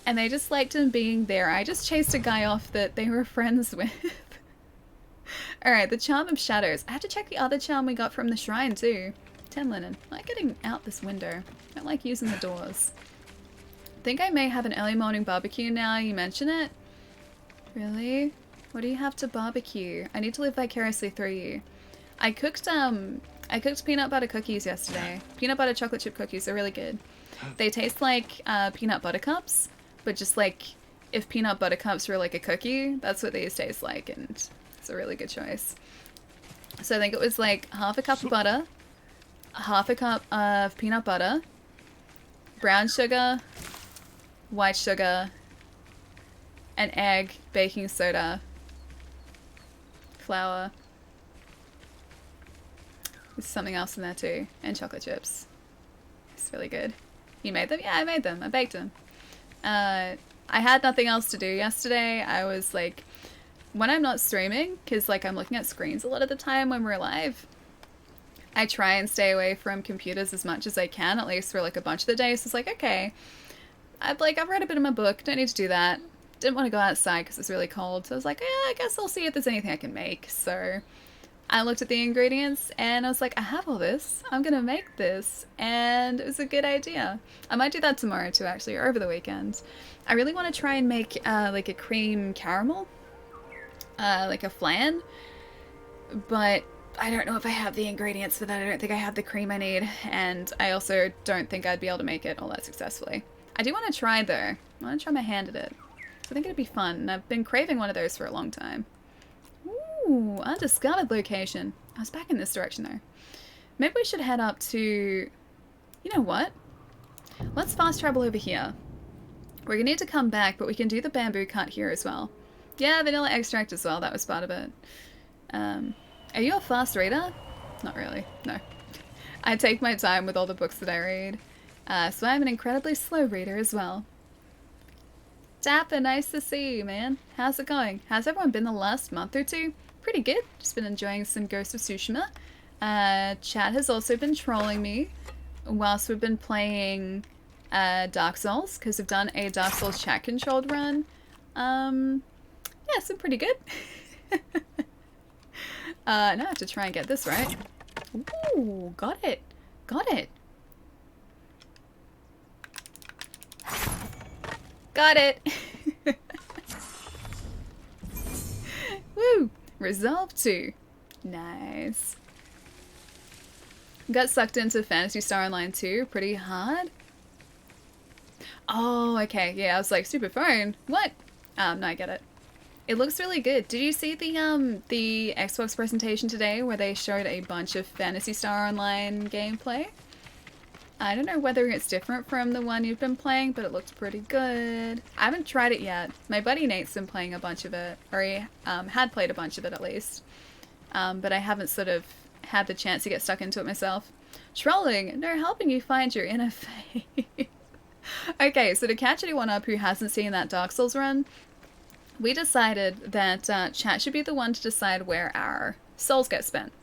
A: And they just liked him being there. I just chased a guy off that they were friends with. Alright, the Charm of Shadows. I have to check the other charm we got from the shrine, too. 10 linen. I like getting out this window. I don't like using the doors. Think I may have an early morning barbecue now you mention it. Really? What do you have to barbecue? I need to live vicariously through you. I cooked peanut butter cookies yesterday. Peanut butter chocolate chip cookies are really good. They taste like peanut butter cups, but just like if peanut butter cups were like a cookie, that's what these taste like, and it's a really good choice. So I think it was like half a cup of butter, half a cup of peanut butter, brown sugar, white sugar, an egg, baking soda, flour. There's something else in there too, and chocolate chips. It's really good. You made them? Yeah, I made them. I baked them. I had nothing else to do yesterday. I was like, when I'm not streaming, because like I'm looking at screens a lot of the time when we're live, I try and stay away from computers as much as I can, at least for like a bunch of the days. So it's like, okay, I've read a bit of my book, don't need to do that. Didn't want to go outside because it's really cold, so I was like, yeah, I guess I'll see if there's anything I can make. So I looked at the ingredients and I was like, I have all this, I'm gonna make this, and it was a good idea. I might do that tomorrow too, actually, or over the weekend. I really want to try and make like a cream caramel, like a flan, but I don't know if I have the ingredients for that. I don't think I have the cream I need, and I also don't think I'd be able to make it all that successfully. I do want to try though. I want to try my hand at it. I think it'd be fun, and I've been craving one of those for a long time. Ooh, undiscovered location. I was back in this direction though. Maybe we should head up to... You know what? Let's fast travel over here. We're gonna need to come back, but we can do the bamboo cut here as well. Yeah, vanilla extract as well, that was part of it. Are you a fast reader? Not really, no. I take my time with all the books that I read. So I'm an incredibly slow reader as well. Dapper, nice to see you, man. How's it going? How's everyone been the last month or two? Pretty good. Just been enjoying some Ghost of Tsushima. Chad has also been trolling me whilst we've been playing Dark Souls, because we've done a Dark Souls chat-controlled run. Yeah, it's been pretty good. Now I have to try and get this right. Ooh, got it. Got it. Got it! Woo! Resolve 2. Nice. Got sucked into Phantasy Star Online 2 pretty hard. Oh, okay. Yeah, I was like, Super Phone? What? No, I get it. It looks really good. Did you see the Xbox presentation today where they showed a bunch of Phantasy Star Online gameplay? I don't know whether it's different from the one you've been playing, but it looked pretty good. I haven't tried it yet. My buddy Nate's been playing a bunch of it, or he had played a bunch of it at least. But I haven't sort of had the chance to get stuck into it myself. Trolling! No, helping you find your inner faith. Okay, so to catch anyone up who hasn't seen that Dark Souls run, we decided that chat should be the one to decide where our souls get spent.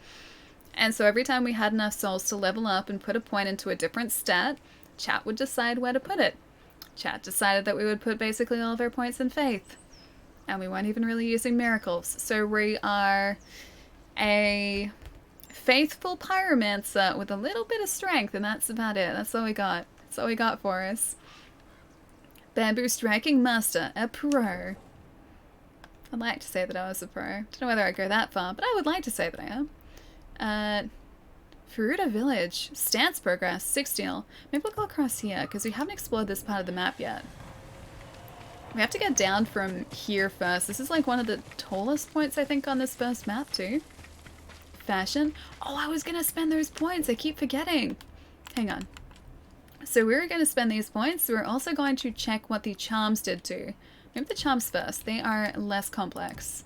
A: And so every time we had enough souls to level up and put a point into a different stat, chat would decide where to put it. Chat decided that we would put basically all of our points in faith. And we weren't even really using miracles. So we are a faithful pyromancer with a little bit of strength, and that's about it. That's all we got. That's all we got for us. Bamboo striking master, a pro. I'd like to say that I was a pro. Don't know whether I'd go that far, but I would like to say that I am. Furuta Village. Stance progress. 60. Maybe we'll go across here, because we haven't explored this part of the map yet. We have to get down from here first. This is like one of the tallest points, I think, on this first map, too. Fashion. Oh, I was going to spend those points. I keep forgetting. Hang on. So we were going to spend these points. We're also going to check what the charms did, too. Maybe the charms first. They are less complex.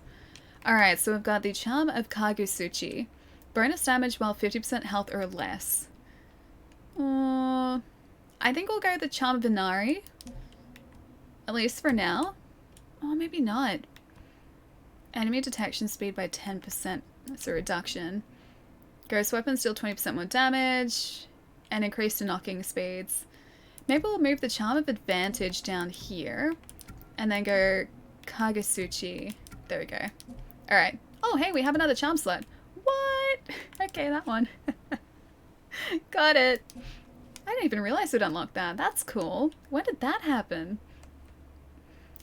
A: Alright, so we've got the charm of Kagusuchi. Bonus damage while 50% health or less. I think we'll go with the charm of Inari. At least for now. Oh, maybe not. Enemy detection speed by 10%. That's a reduction. Ghost weapons deal 20% more damage. And increase the knocking speeds. Maybe we'll move the charm of advantage down here. And then go Kagusuchi. There we go. Alright. Oh, hey, we have another charm slot. What? Okay, that one. Got it. I didn't even realize we'd unlocked that. That's cool. When did that happen?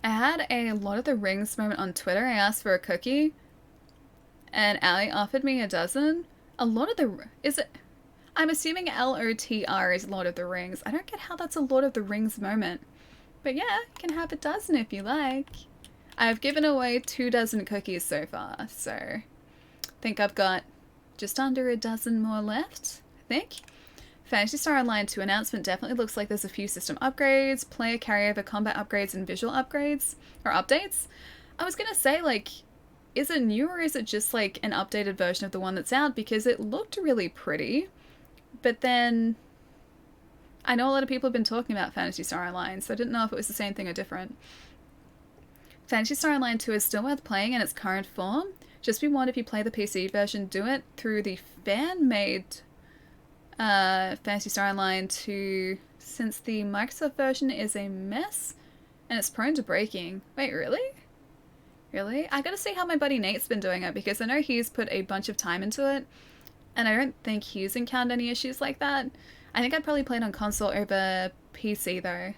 A: I had a Lord of the Rings moment on Twitter. I asked for a cookie. And Ali offered me a dozen. A Lord of the... Is it... I'm assuming LOTR is Lord of the Rings. I don't get how that's a Lord of the Rings moment. But yeah, you can have a dozen if you like. I've given away 2 dozen cookies so far, so I think I've got just under a dozen more left, I think. Phantasy Star Online 2 announcement definitely looks like there's a few system upgrades, player carryover, combat upgrades, and visual upgrades, or updates. I was gonna say, like, is it new or is it just like an updated version of the one that's out? Because it looked really pretty, but then I know a lot of people have been talking about Phantasy Star Online, so I didn't know if it was the same thing or different. Phantasy Star Online 2 is still worth playing in its current form. Just be warned, if you play the PC version, do it through the fan-made Phantasy Star Online 2, since the Microsoft version is a mess and it's prone to breaking. Wait, really? Really? I gotta see how my buddy Nate's been doing it, because I know he's put a bunch of time into it, and I don't think he's encountered any issues like that. I think I'd probably play it on console over PC though.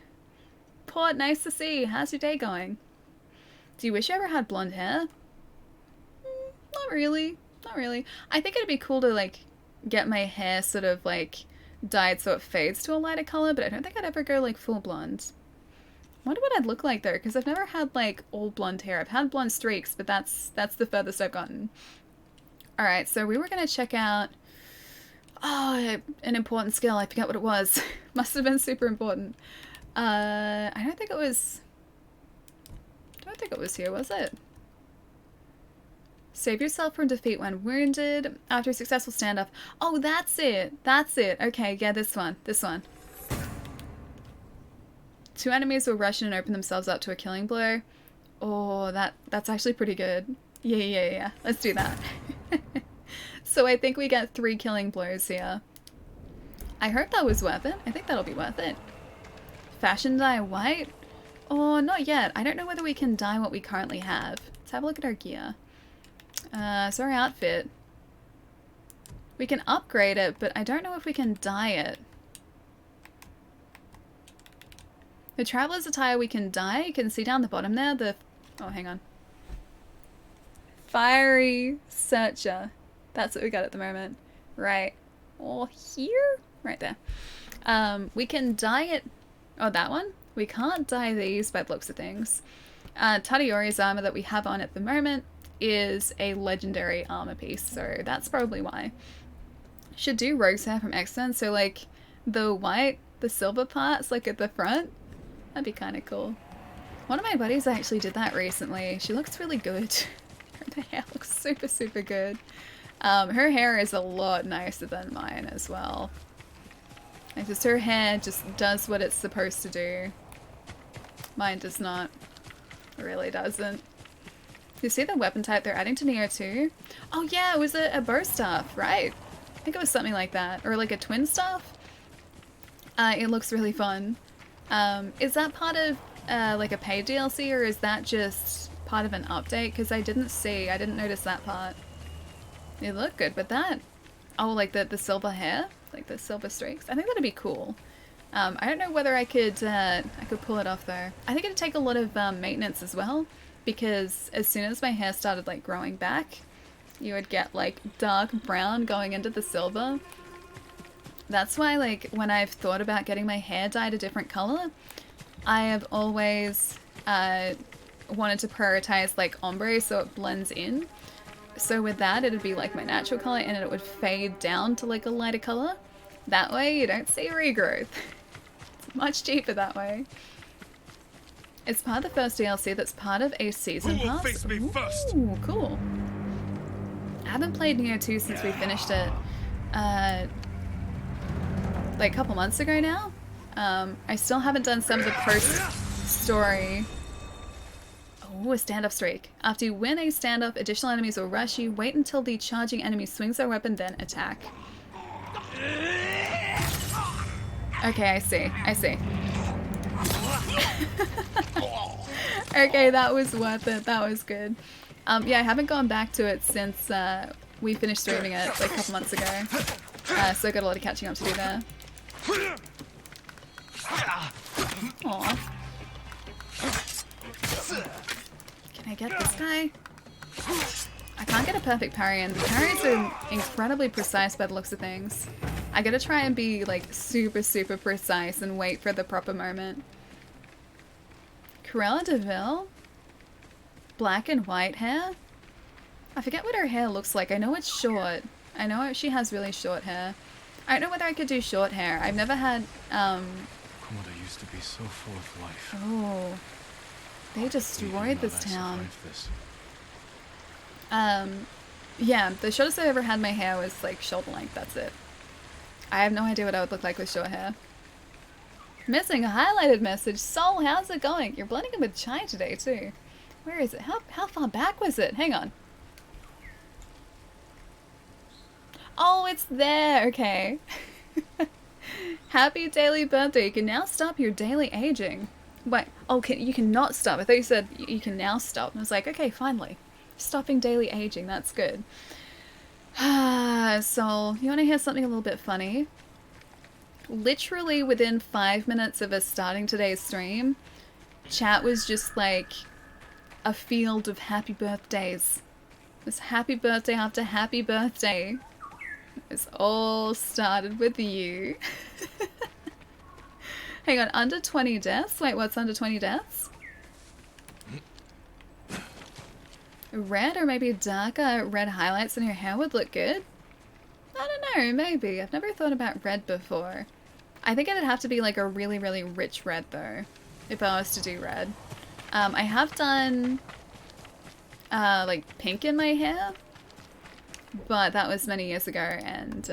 A: Port, nice to see you. How's your day going? Do you wish you ever had blonde hair? Not really. Not really. I think it'd be cool to, like, get my hair sort of, like, dyed so it fades to a lighter color, but I don't think I'd ever go, like, full blonde. Wonder what I'd look like, though, because I've never had, like, all blonde hair. I've had blonde streaks, but that's the furthest I've gotten. Alright, so we were going to check out... Oh, an important skill. I forget what it was. Must have been super important. I don't think it was... I don't think it was here, was it? Save yourself from defeat when wounded after a successful standoff. Oh, that's it. That's it. Okay, yeah, this one. This one. 2 enemies will rush in and open themselves up to a killing blow. Oh, that's actually pretty good. Yeah. Let's do that. So I think we get 3 killing blows here. I hope that was worth it. I think that'll be worth it. Fashion dye white? Oh, not yet. I don't know whether we can dye what we currently have. Let's have a look at our gear. So our outfit. We can upgrade it, but I don't know if we can dye it. The Traveler's attire we can dye. You can see down the bottom there, oh, hang on. Fiery Searcher. That's what we got at the moment. Right. Or here? Right there. We can dye it... Oh, that one? We can't dye these by the looks of things. Tadayori's armor that we have on at the moment is a legendary armor piece, so that's probably why. Should do Rogue's hair from X-Men, so like the white, the silver parts like at the front. That'd be kind of cool. One of my buddies actually did that recently. She looks really good. Her hair looks super, super good. Her hair is a lot nicer than mine as well. And just her hair just does what it's supposed to do. Mine does not. It really doesn't. You see the weapon type they're adding to Neo 2? Oh yeah, it was a bow staff, right? I think it was something like that. Or like a twin staff? It looks really fun. Is that part of like a paid DLC, or is that just part of an update? Because I didn't notice that part. It looked good, but that... Oh, like the silver hair? Like the silver streaks? I think that'd be cool. I don't know whether I could pull it off though. I think it'd take a lot of maintenance as well, because as soon as my hair started like growing back, you would get like dark brown going into the silver. That's why, like, when I've thought about getting my hair dyed a different color, I have always wanted to prioritize like ombre so it blends in. So with that, it'd be like my natural color and it would fade down to like a lighter color. That way you don't see regrowth. It's much cheaper that way. It's part of the first DLC that's part of a season pass. Who will face me first? Ooh, cool. I haven't played Neo 2 since we finished it like a couple months ago now. I still haven't done some of the post-story. Oh, a standoff streak. After you win a standoff, additional enemies will rush you. Wait until the charging enemy swings their weapon, then attack. Okay, I see. Okay, that was worth it. That was good. Yeah, I haven't gone back to it since we finished streaming it like a couple months ago. So I got a lot of catching up to do there. Aww. Can I get this guy? I can't get a perfect parry, and the parries are incredibly precise by the looks of things. I gotta try and be like super, super precise and wait for the proper moment. Cruella de Vil? Black and white hair? I forget what her hair looks like. I know it's short. I know she has really short hair. I don't know whether I could do short hair. I've never had,
B: Komoda used to be so full of life.
A: Oh. They destroyed this town. Yeah, the shortest I've ever had my hair was like shoulder length, that's it. I have no idea what I would look like with short hair. Missing a highlighted message. Soul, how's it going? You're blending in with Chai today too. Where is it? How far back was it? Hang on. Oh, it's there. Okay. Happy daily birthday. You can now stop your daily aging. Wait. Oh, you cannot stop. I thought you said you can now stop. And I was like, okay, finally. Stopping daily aging. That's good. So, you want to hear something a little bit funny? Literally within 5 minutes of us starting today's stream, chat was just like a field of happy birthdays. It was happy birthday after happy birthday. It's all started with you. Hang on, under 20 deaths? Wait, what's under 20 deaths? Red or maybe darker red highlights in your hair would look good. I don't know, maybe. I've never thought about red before. I think it'd have to be like a really, really rich red though, if I was to do red. I have done like pink in my hair, but that was many years ago, and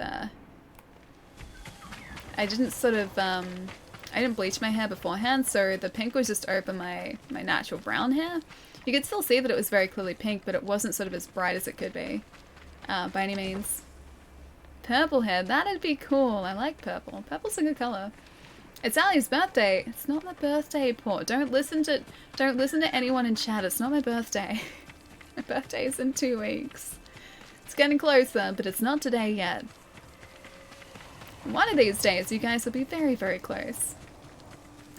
A: I didn't sort of I didn't bleach my hair beforehand, so the pink was just over my natural brown hair. You could still see that it was very clearly pink, but it wasn't sort of as bright as it could be by any means. Purple hair, that'd be cool. I like purple. Purple's a good color. It's Ali's birthday. It's not my birthday, Paul. Don't listen to anyone in chat. It's not my birthday. My birthday is in 2 weeks. It's getting closer, but it's not today yet. One of these days, you guys will be very, very close.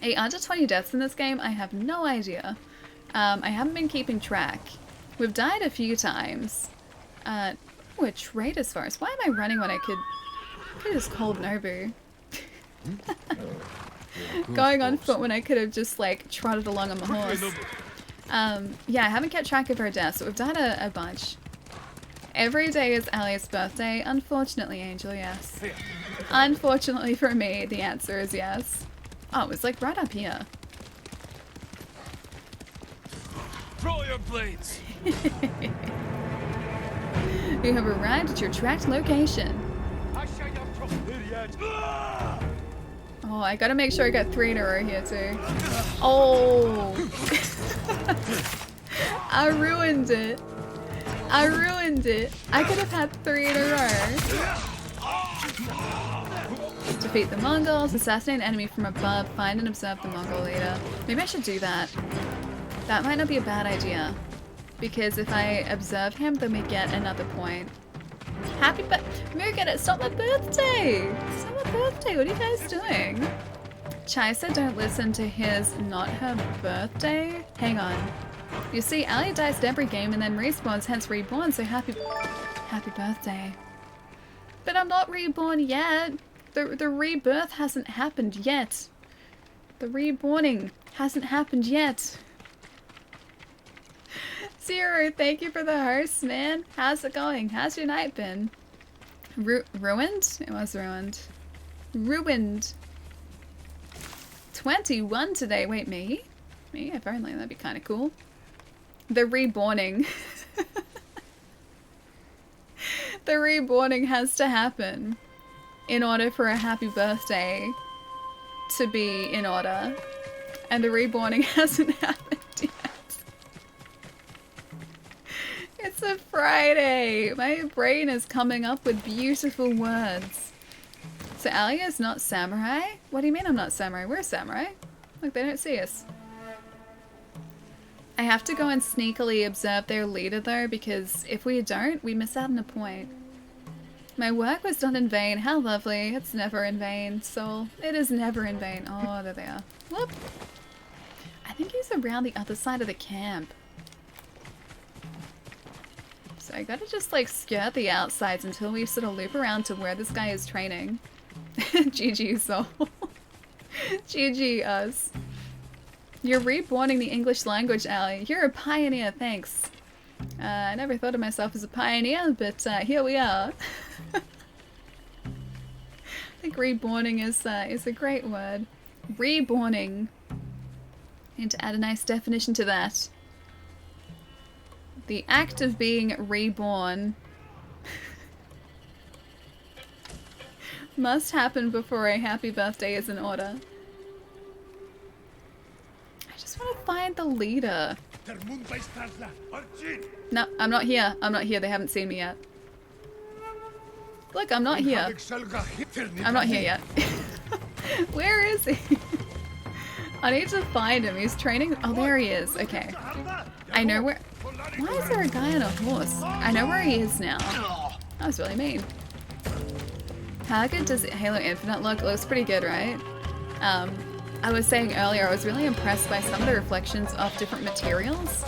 A: Hey, under 20 deaths in this game? I have no idea. I haven't been keeping track. We've died a few times. Ooh, a trader's forest. Why am I running when I could just called Nobu? Going on foot when I could have just like trotted along on my horse. Yeah, I haven't kept track of her deaths, so we've died a bunch. Every day is Ali's birthday. Unfortunately, Angel, yes. Unfortunately for me, the answer is yes. Oh, it was like right up here.
C: Throw your blades!
A: You have arrived at your tracked location. Oh, I gotta make sure I got 3 in a row here too. Oh! I ruined it. I ruined it. I could have had 3 in a row. Defeat the Mongols, assassinate an enemy from above, find and observe the Mongol leader. Maybe I should do that. That might not be a bad idea. Because if I observe him, then we get another point. Happy Mugen, it's not my birthday! It's not my birthday, what are you guys doing? Chai said don't listen to his not her birthday? Hang on. You see, Ali dies at every game and then respawns, hence reborn, so happy birthday. But I'm not reborn yet! The rebirth hasn't happened yet. The reborning hasn't happened yet. Zero, thank you for the host, man. How's it going? How's your night been? Ruined? It was ruined. Ruined. 21 today. Wait, me? Me? If only. That'd be kind of cool. The reborning. The reborning has to happen in order for a happy birthday to be in order. And the reborning hasn't happened yet. It's a Friday! My brain is coming up with beautiful words. So Alia is not samurai? What do you mean I'm not samurai? We're samurai. Like, they don't see us. I have to go and sneakily observe their leader though, because if we don't, we miss out on a point. My work was done in vain. How lovely. It's never in vain, Soul. It is never in vain. Oh, there they are. Whoop! I think he's around the other side of the camp. So I gotta just like skirt the outsides until we sort of loop around to where this guy is training. GG Soul. GG us. You're reborning the English language, Ali. You're a pioneer, thanks. I never thought of myself as a pioneer, but here we are. I think reborning is a great word. Reborning. Need to add a nice definition to that. The act of being reborn must happen before a happy birthday is in order. I just want to find the leader. No, I'm not here. I'm not here. They haven't seen me yet. Look, I'm not here. I'm not here yet. Where is he? I need to find him. He's training. Oh, there he is. Okay. I know where. Why is there a guy on a horse? I know where he is now. That was really mean. How good does Halo Infinite look? It looks pretty good, right? I was saying earlier, I was really impressed by some of the reflections of different materials.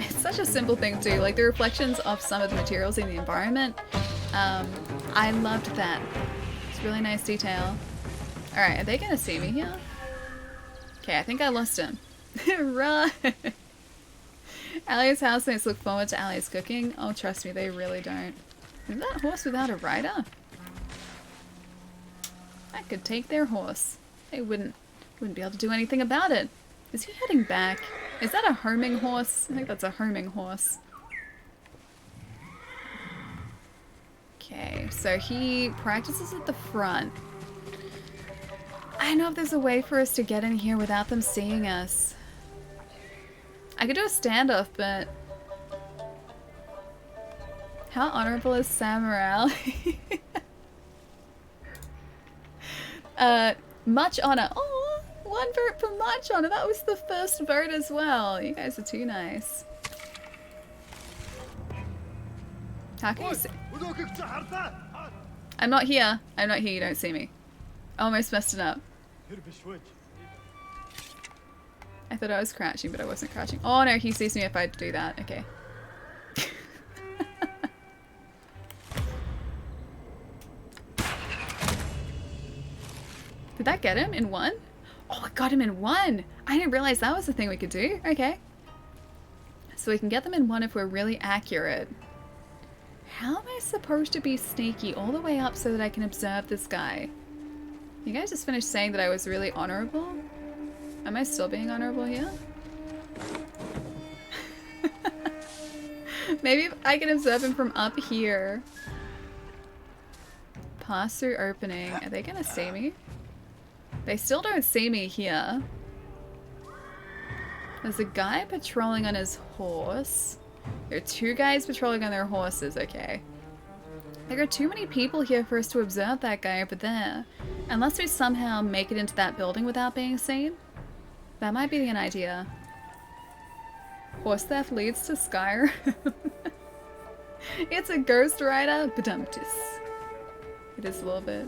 A: It's such a simple thing too, like the reflections of some of the materials in the environment. I loved that. It's really nice detail. Alright, are they gonna see me here? Okay, I think I lost him. Run! Ali's housemates look forward to Ali's cooking. Oh, trust me, they really don't. Is that horse without a rider? I could take their horse. They wouldn't be able to do anything about it. Is he heading back? Is that a homing horse? I think that's a homing horse. Okay, so he practices at the front. I don't know if there's a way for us to get in here without them seeing us. I could do a standoff, but... How honorable is Sam Morale? Much honor. Oh, one vote for much honor. That was the first vote as well. You guys are too nice. How can you see? I'm not here. I'm not here. You don't see me. Almost messed it up. I thought I was crouching, but I wasn't crouching. Oh no, he sees me if I do that. Okay. Did that get him in one? Oh, it got him in one! I didn't realize that was the thing we could do. Okay. So we can get them in one if we're really accurate. How am I supposed to be sneaky all the way up so that I can observe this guy? You guys just finished saying that I was really honorable? Am I still being honorable here? Maybe if I can observe him from up here. Pass through opening. Are they gonna see me? They still don't see me here. There's a guy patrolling on his horse. There are two guys patrolling on their horses, okay. There are too many people here for us to observe that guy over there. Unless we somehow make it into that building without being seen. That might be an idea. Horse theft leads to Skyrim. It's a Ghost Rider. Badumtus. It is a little bit.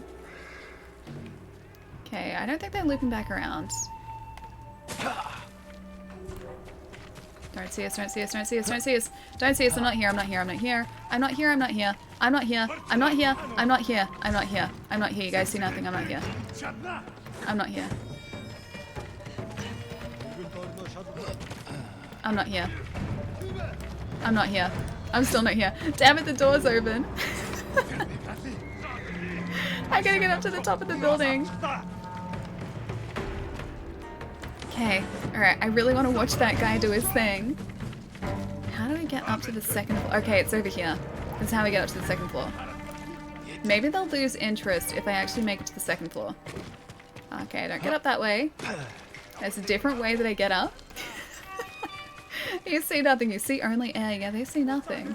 A: Okay, I don't think they're looping back around. Don't see us, don't see us, don't see us, don't see us. Don't see us, I'm not here, I'm not here, I'm not here. I'm not here, I'm not here. I'm not here, I'm not here, I'm not here, I'm not here. I'm not here, you guys see nothing, I'm not here. I'm not here. I'm not here. I'm not here. I'm still not here. Damn it, the door's open. I gotta get up to the top of the building. Okay, alright, I really want to watch that guy do his thing. How do we get up to the second floor? Okay, it's over here. This is how we get up to the second floor. Maybe they'll lose interest if I actually make it to the second floor. Okay, don't get up that way. There's a different way that I get up. You see nothing, you see only air. Yeah, they see nothing.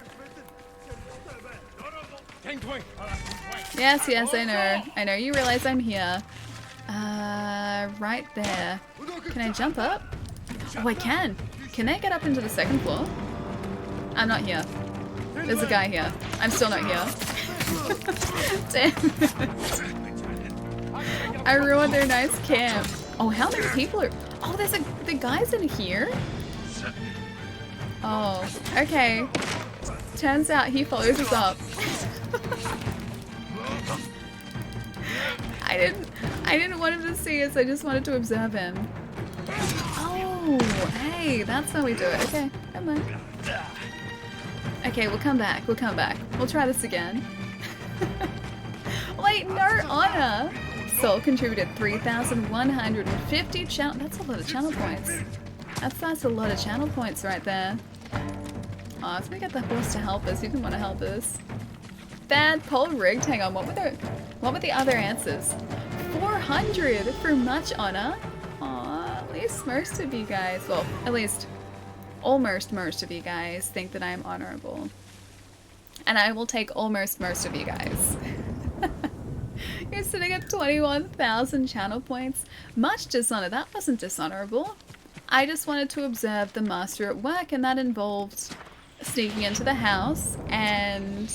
A: Yes, yes, I know. I know you realize I'm here. Right there. Can I jump up? Oh, I can. Can I get up into the second floor? I'm not here. There's a guy here. I'm still not here. Damn it. I ruined their nice camp. Oh, how many people are... Oh, there's the guy's in here? Oh, okay. Turns out he follows us up. I didn't want him to see us, I just wanted to observe him. Oh, hey, that's how we do it. Okay, never mind. Okay, we'll come back. We'll come back. We'll try this again. Wait, no honor. Soul contributed 3,150 channel. That's a lot of channel points. That's a lot of channel points right there. Oh, so we got the horse to help us. He didn't want to help us. Bad pole rigged. Hang on. What were the other answers? 400 for much honor. Aw, at least most of you guys. Well, at least almost most of you guys think that I am honorable. And I will take almost most of you guys. You're sitting at 21,000 channel points. Much dishonor. That wasn't dishonorable. I just wanted to observe the master at work, and that involved sneaking into the house and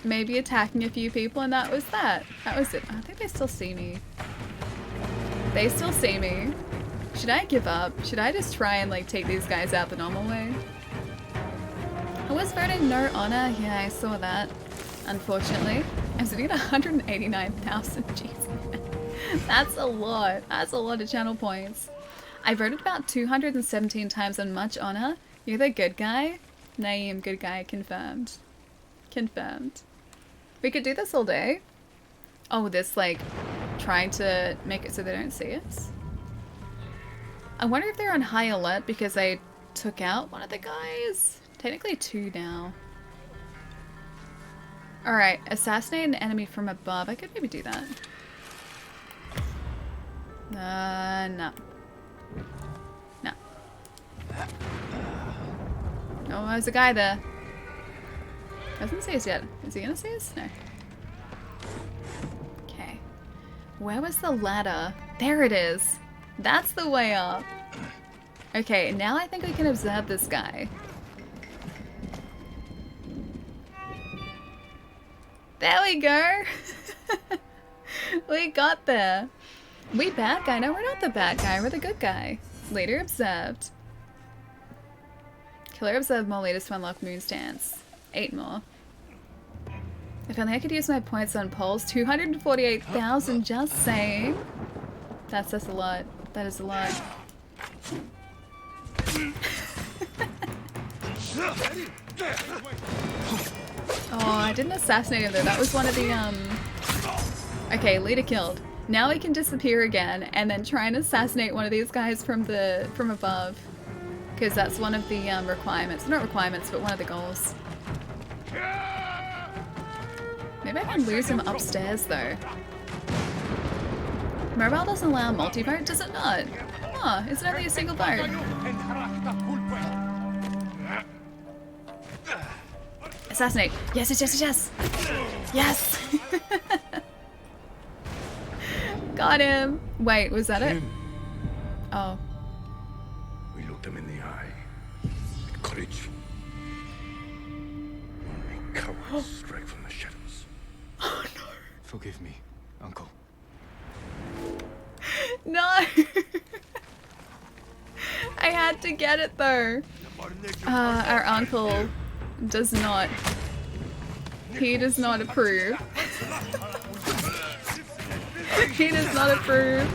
A: maybe attacking a few people, and that was that. That was it. I think they still see me. They still see me. Should I give up? Should I just try and like take these guys out the normal way? I was voting no honor. Yeah, I saw that. Unfortunately. I'm sitting at 189,000. Jeez. That's a lot. That's a lot of channel points. I voted about 217 times on much honor. You're the good guy? Naeem, good guy, confirmed. Confirmed. We could do this all day. Oh, this like trying to make it so they don't see us. I wonder if they're on high alert because I took out one of the guys. Technically two now. Alright, assassinate an enemy from above. I could maybe do that. No. No. Oh, there's a guy there. Hasn't seen us yet. Is he gonna see us? No. Okay. Where was the ladder? There it is. That's the way up. Okay, now I think we can observe this guy. There we go. We got there. We bad guy. No, we're not the bad guy. We're the good guy. Leader observed. Killer observed more leaders to unlock moon stance. 8 more. If only I could use my points on polls. 248,000, just saying. That's a lot. That is a lot. Oh, I didn't assassinate him though. That was one of the, Okay, leader killed. Now we can disappear again and then try and assassinate one of these guys from above. Because that's one of the, requirements. Not requirements, but one of the goals. Maybe I can lose him upstairs though. Mobile doesn't allow multi-vote, does it not? Huh, is it only a single vote? Assassinate! Yes, yes, yes, yes, yes! Yes! Got him! Wait, was that it? Oh.
H: We looked them in the eye. With courage. Only cowards strike from the shadows.
A: Oh no.
B: Forgive me, Uncle.
A: No! I had to get it though. Our uncle does not. He does not approve. He does not approve.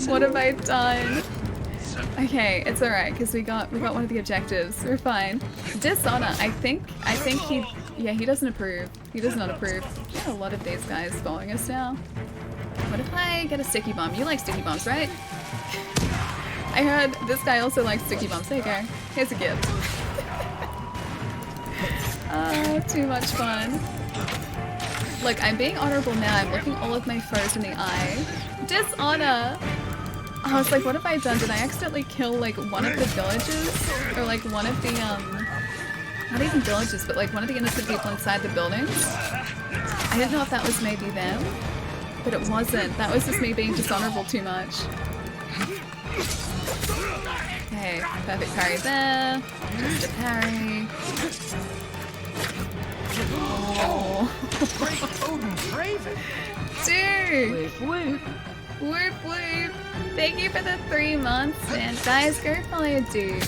A: What have I done? Okay, it's alright because we got one of the objectives. We're fine. Dishonor. I think he. Yeah, he doesn't approve. He does not approve. We got a lot of these guys following us now. What if I get a sticky bomb? You like sticky bombs, right? I heard this guy also likes sticky bombs. There you go. Here's a gift. Too much fun. Look, I'm being honorable now. I'm looking all of my foes in the eye. Dishonor! I was like, what have I done? Did I accidentally kill, like, one of the villages? Or, like, one of the, not even villages, but, like, one of the innocent people inside the buildings? I didn't know if that was maybe them. But it wasn't. That was just me being dishonorable too much. Okay, perfect parry there. Just a parry. Oh. Dude! Whoop whoop! Thank you for the 3 months, and guys, go follow Duke.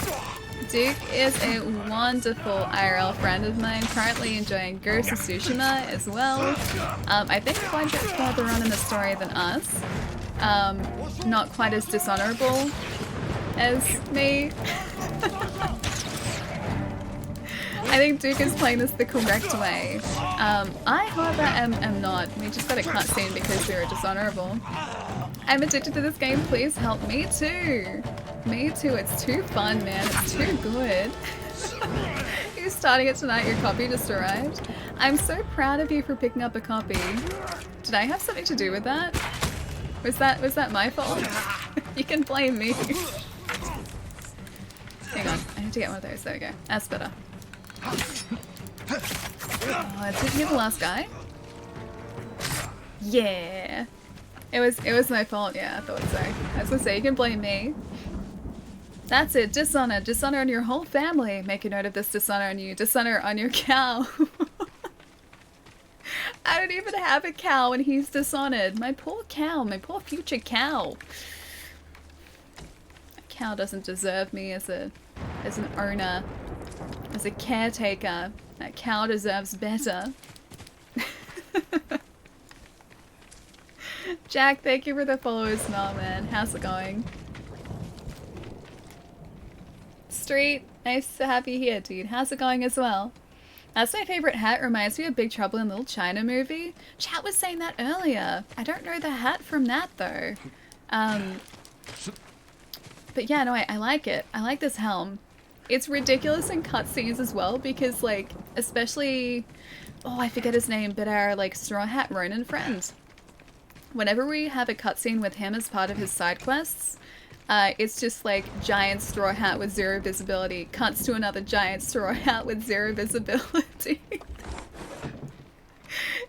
A: Duke is a wonderful IRL friend of mine, currently enjoying Ghost of Tsushima as well. I think one gets further on in the story than us. not quite as dishonorable as me. I think Duke is playing this the correct way. I, however, am not. We just got a cutscene because we were dishonorable. I'm addicted to this game, please help me too. Me too, it's too fun, man. It's too good. You're starting it tonight, your copy just arrived. I'm so proud of you for picking up a copy. Did I have something to do with that? Was that my fault? You can blame me. Hang on, I need to get one of those. There we go. That's better. Oh, did you get the last guy? Yeah. It was my fault, yeah, I thought so. I was gonna say, you can blame me. That's it, dishonor. Dishonor on your whole family. Make a note of this, dishonor on you. Dishonor on your cow. I don't even have a cow and he's dishonored. My poor cow, my poor future cow. That cow doesn't deserve me as an owner, as a caretaker. That cow deserves better. Jack, thank you for the follow as well, man. How's it going? Street, nice to have you here, dude. How's it going as well? That's my favorite hat. Reminds me of Big Trouble in Little China movie. Chat was saying that earlier. I don't know the hat from that though. But yeah, no, I like it. I like this helm. It's ridiculous in cutscenes as well because, like, especially, oh, I forget his name, but our like Straw Hat Ronin friend. Whenever we have a cutscene with him as part of his side quests, it's just like giant straw hat with zero visibility cuts to another giant straw hat with zero visibility.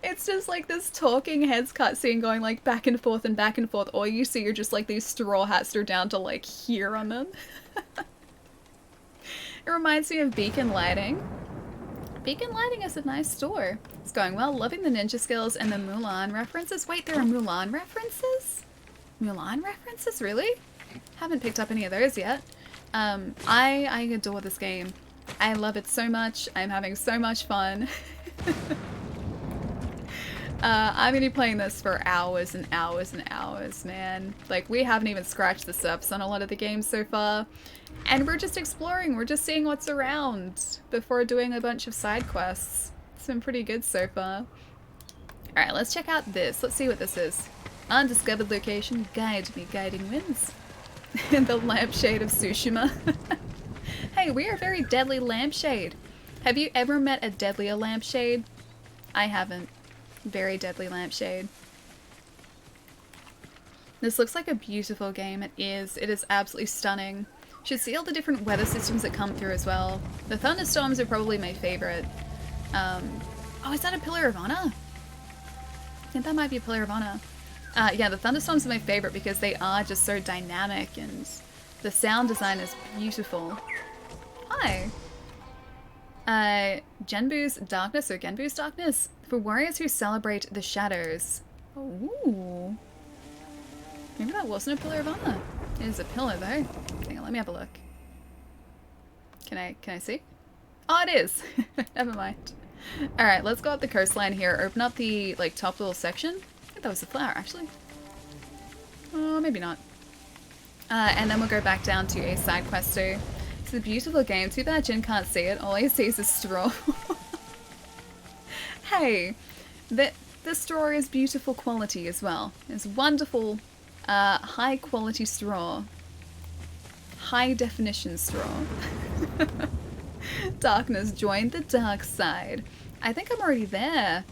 A: It's just like this talking heads cutscene going like back and forth and back and forth. All you see are just like these straw hats that are down to like here on them. It reminds me of Beacon Lighting. Beacon Lighting is a nice store. It's going well. Loving the ninja skills and the Mulan references. Wait, there are Mulan references? Mulan references? Really? Haven't picked up any of those yet. I adore this game. I love it so much. I'm having so much fun. I'm gonna be playing this for hours and hours and hours, man. Like, we haven't even scratched the surface on a lot of the games so far. And we're just exploring, we're just seeing what's around before doing a bunch of side quests. It's been pretty good so far. Alright, let's check out this. Let's see what this is. Undiscovered location, guide me, guiding winds. The lampshade of Tsushima. Hey, we are very deadly lampshade. Have you ever met a deadlier lampshade? I haven't. Very deadly lampshade. This looks like a beautiful game. It is. It is absolutely stunning. Should see all the different weather systems that come through as well. The thunderstorms are probably my favorite. Oh, is that a Pillar of Honor? I think that might be a Pillar of Honor. Yeah, the thunderstorms are my favorite because they are just so dynamic and the sound design is beautiful. Hi! Genbu's Darkness or Genbu's Darkness for warriors who celebrate the shadows. Ooh. Maybe that wasn't a Pillar of Honor. It is a pillar though. Hang on, let me have a look. Can I see? Oh, it is! Never mind. Alright, let's go up the coastline here. Open up the, like, top little section. I think that was a flower, actually. Oh, maybe not. And then we'll go back down to a side quest too. It's a beautiful game. Too bad Jin can't see it. All he sees is straw. Hey, the straw is beautiful quality as well. It's wonderful, high quality straw. High definition straw. Darkness, join the dark side. I think I'm already there.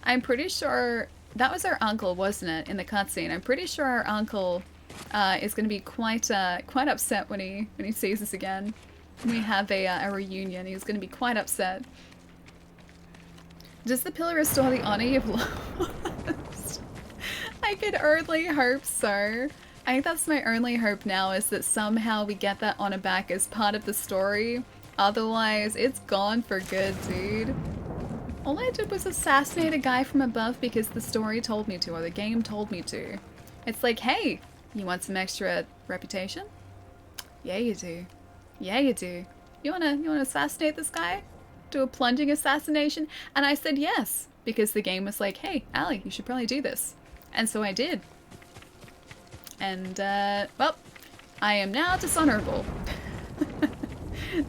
A: I'm pretty sure that was our uncle, wasn't it, in the cutscene? I'm pretty sure our uncle is going to be quite upset when he sees us again. We have a reunion. He's going to be quite upset. Does the pillar restore the honor you've lost? I could only hope so. I think that's my only hope now, is that somehow we get that honor back as part of the story. Otherwise, it's gone for good, dude. All I did was assassinate a guy from above because the story told me to, or the game told me to. It's like, hey, you want some extra reputation? Yeah, you do. Yeah, you do. You wanna assassinate this guy? Do a plunging assassination? And I said yes, because the game was like, hey, Allie, you should probably do this. And so I did. And, well, I am now dishonorable.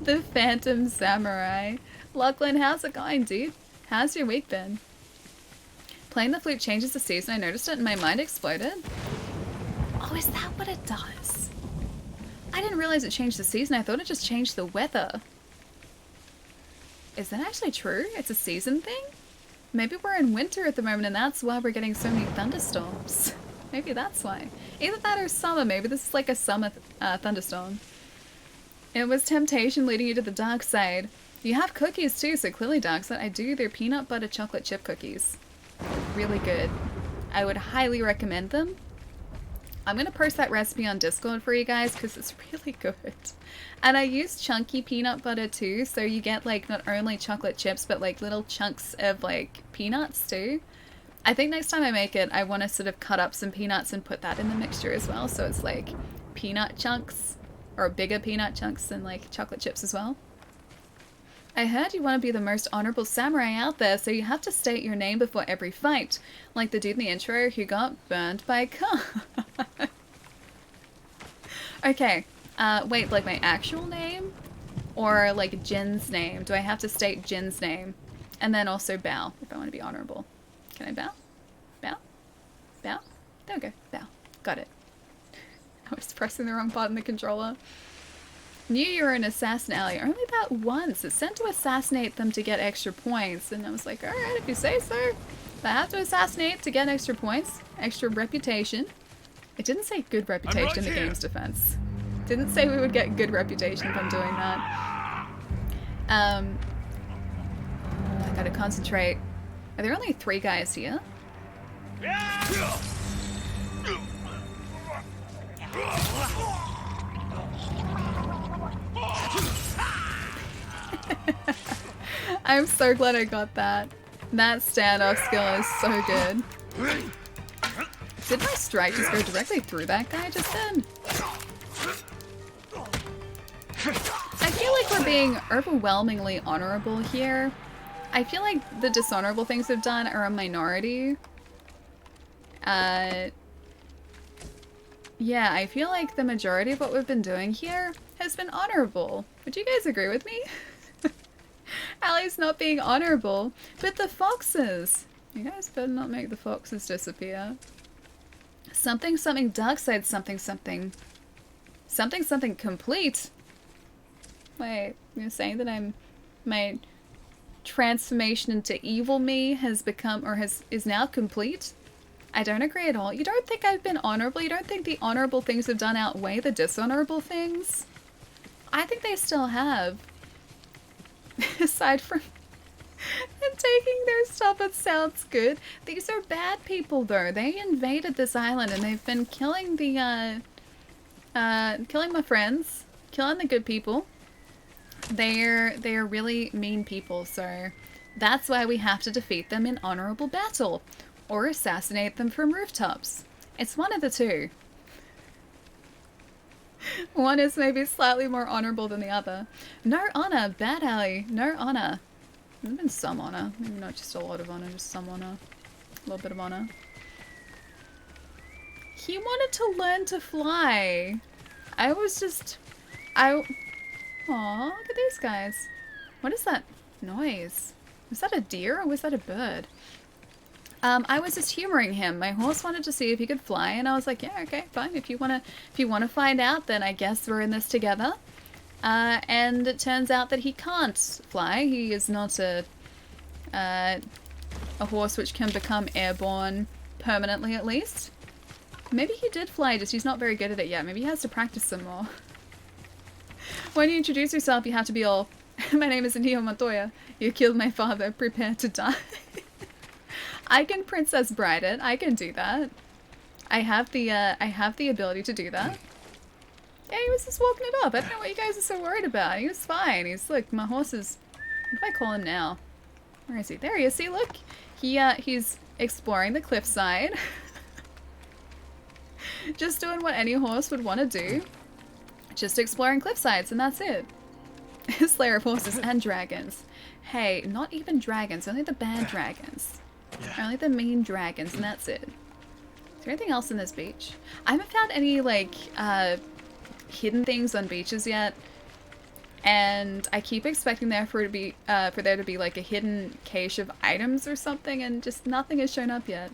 A: The Phantom Samurai. Lachlan, how's it going, dude? How's your week been? Playing the flute changes the season. I noticed it and my mind exploded. Oh, is that what it does? I didn't realize it changed the season. I thought it just changed the weather. Is that actually true? It's a season thing? Maybe we're in winter at the moment and that's why we're getting so many thunderstorms. Maybe that's why. Either that or summer. Maybe this is like a summer thunderstorm. It was temptation leading you to the dark side. You have cookies too, so clearly dark side. I do. They're peanut butter chocolate chip cookies. Really good. I would highly recommend them. I'm going to post that recipe on Discord for you guys because it's really good. And I use chunky peanut butter too, so you get like not only chocolate chips but like little chunks of like peanuts too. I think next time I make it, I want to sort of cut up some peanuts and put that in the mixture as well, so it's like peanut chunks or bigger peanut chunks than like chocolate chips as well. I heard you want to be the most honorable samurai out there, so you have to state your name before every fight, like the dude in the intro who got burned by a car. Okay, wait, like my actual name? Or like Jin's name? Do I have to state Jin's name? And then also bow, if I want to be honorable. Can I bow? Bow? Bow? There we go, bow. Got it. I was pressing the wrong button, the controller. Knew you were an assassin alley. Only that once. It's sent to assassinate them to get extra points. And I was like, alright, if you say so. If I have to assassinate to get extra points, extra reputation. It didn't say good reputation in the game's defense. Didn't say we would get good reputation if I'm doing that. I gotta concentrate. Are there only 3 guys here? I'm so glad I got that. That standoff skill is so good. Did my strike just go directly through that guy just then? I feel like we're being overwhelmingly honorable here. I feel like the dishonorable things we've done are a minority. Yeah, I feel like the majority of what we've been doing here has been honorable. Would you guys agree with me? Allie's not being honorable, but the foxes. You guys better not make the foxes disappear. Something something dark side something something. Something something complete. Wait, you're saying that my transformation into evil me has become or is now complete? I don't agree at all. You don't think I've been honorable? You don't think the honorable things we've done outweigh the dishonorable things? I think they still have. Aside from and taking their stuff, it sounds good. These are bad people though. They invaded this island and they've been killing the killing my friends, killing the good people. They're really mean people, so that's why we have to defeat them in honorable battle or assassinate them from rooftops. It's one of the two. One is maybe slightly more honorable than the other. No honor, bad alley, no honor. There's been some honor, maybe not just a lot of honor, just some honor. A little bit of honor. He wanted to learn to fly. Aw, look at these guys. What is that noise? Was that a deer or was that a bird? I was just humoring him. My horse wanted to see if he could fly, and I was like, yeah, okay, fine. If you wanna find out, then I guess we're in this together. And it turns out that he can't fly. He is not a horse which can become airborne permanently, at least. Maybe he did fly, just he's not very good at it yet. Maybe he has to practice some more. When you introduce yourself, you have to be all, my name is Neo Montoya. You killed my father. Prepare to die. I can Princess Bride it. I can do that. I have the ability to do that. Yeah, he was just walking it up. I don't know what you guys are so worried about. He was fine. He's, look, my horse is... What do I call him now? Where is he? There he is. See, look. He's exploring the cliffside. Just doing what any horse would want to do. Just exploring cliffsides, and that's it. Slayer of horses and dragons. Hey, not even dragons. Only the bad dragons. Only the mean dragons, and that's it. Is there anything else in this beach? I haven't found any, like, hidden things on beaches yet. And I keep expecting there for there to be like a hidden cache of items or something, and just nothing has shown up yet.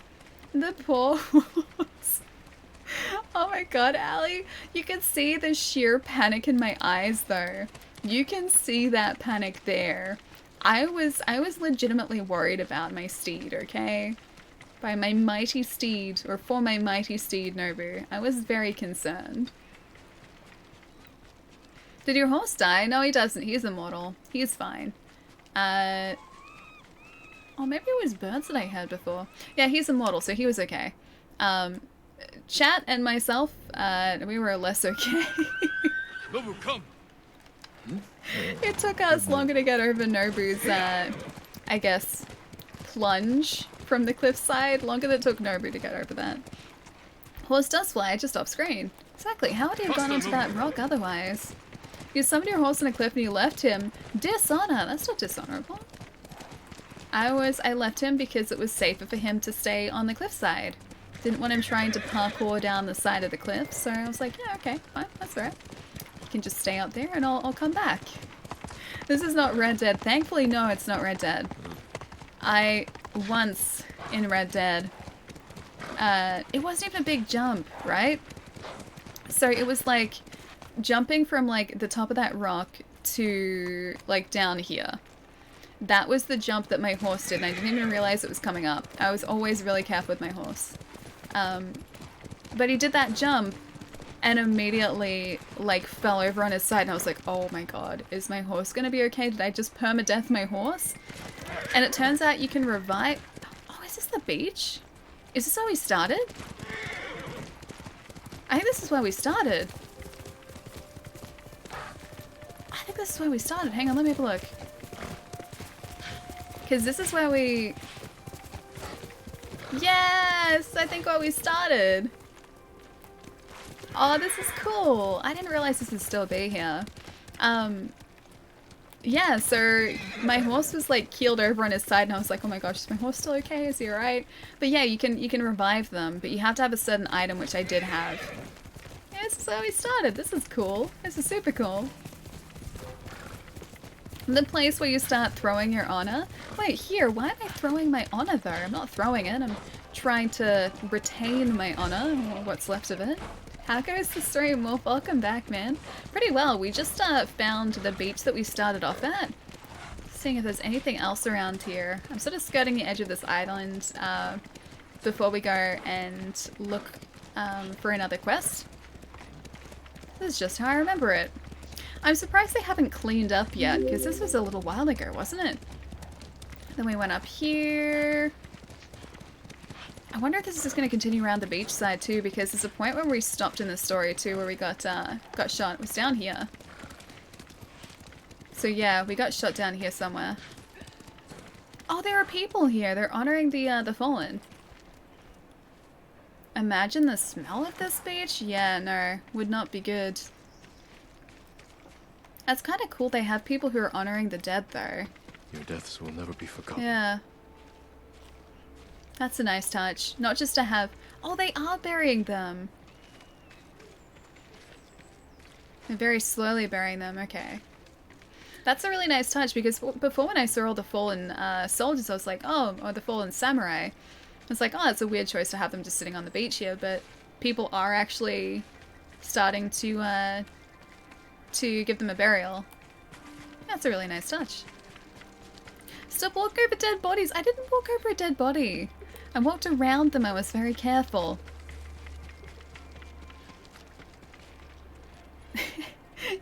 A: The poor horse. Oh my god, Allie. You can see the sheer panic in my eyes though. You can see that panic there. I was legitimately worried about my steed, okay? By my mighty steed, or for my mighty steed, Nobu. I was very concerned. Did your horse die? No, he doesn't. He's immortal. He's fine. Oh, maybe it was birds that I heard before. Yeah, he's immortal, so he was okay. Chat and myself, we were less okay.
B: Nobu, come!
A: It took us longer to get over Nobu's, I guess, plunge from the cliffside. Longer than it took Nobu to get over that. Horse does fly, just off screen. Exactly. How would he have gone onto that rock otherwise? You summoned your horse on a cliff and you left him. Dishonor! That's not dishonorable. I left him because it was safer for him to stay on the cliffside. Didn't want him trying to parkour down the side of the cliff, so I was like, yeah, okay, fine, that's alright. You can just stay up there and I'll come back. This is not Red Dead. Thankfully, no, it's not Red Dead. Once in Red Dead, it wasn't even a big jump, right? So it was like jumping from like the top of that rock to like down here. That was the jump that my horse did, and I didn't even realize it was coming up. I was always really careful with my horse. But he did that jump and immediately like fell over on his side, and I was like, oh my god, is my horse gonna be okay? Did I just permadeath my horse? And it turns out you can revive. Oh, is this the beach? Is this how we started? I think this is where we started. I think this is where we started. Hang on, let me have a look. Because this is where we... Yes! I think where we started. Oh, this is cool. I didn't realize this would still be here. Yeah, so my horse was like keeled over on his side, and I was like, oh my gosh, is my horse still okay? Is he alright? But yeah, you can revive them, but you have to have a certain item, which I did have. Yeah, this is where we started. This is cool. This is super cool. The place where you start throwing your honor. Wait, here, why am I throwing my honor though? I'm not throwing it, I'm trying to retain my honor, or what's left of it. How goes the stream? Well, welcome back, man. Pretty well. We just found the beach that we started off at. Seeing if there's anything else around here. I'm sort of skirting the edge of this island before we go and look for another quest. This is just how I remember it. I'm surprised they haven't cleaned up yet, because this was a little while ago, wasn't it? Then we went up here. I wonder if this is just going to continue around the beach side too, because there's a point where we stopped in the story too, where we got shot. It was down here. So yeah, we got shot down here somewhere. Oh, there are people here. They're honoring the fallen. Imagine the smell of this beach? Yeah, no, would not be good. That's kind of cool. They have people who are honoring the dead though.
B: Your deaths will never be forgotten.
A: Yeah. That's a nice touch. Not just to have... Oh, they are burying them. They're very slowly burying them. Okay. That's a really nice touch, because before when I saw all the fallen soldiers, I was like, oh, or the fallen samurai. I was like, oh, it's a weird choice to have them just sitting on the beach here, but people are actually starting to give them a burial. That's a really nice touch. Stop walking over dead bodies. I didn't walk over a dead body. I walked around them. I was very careful.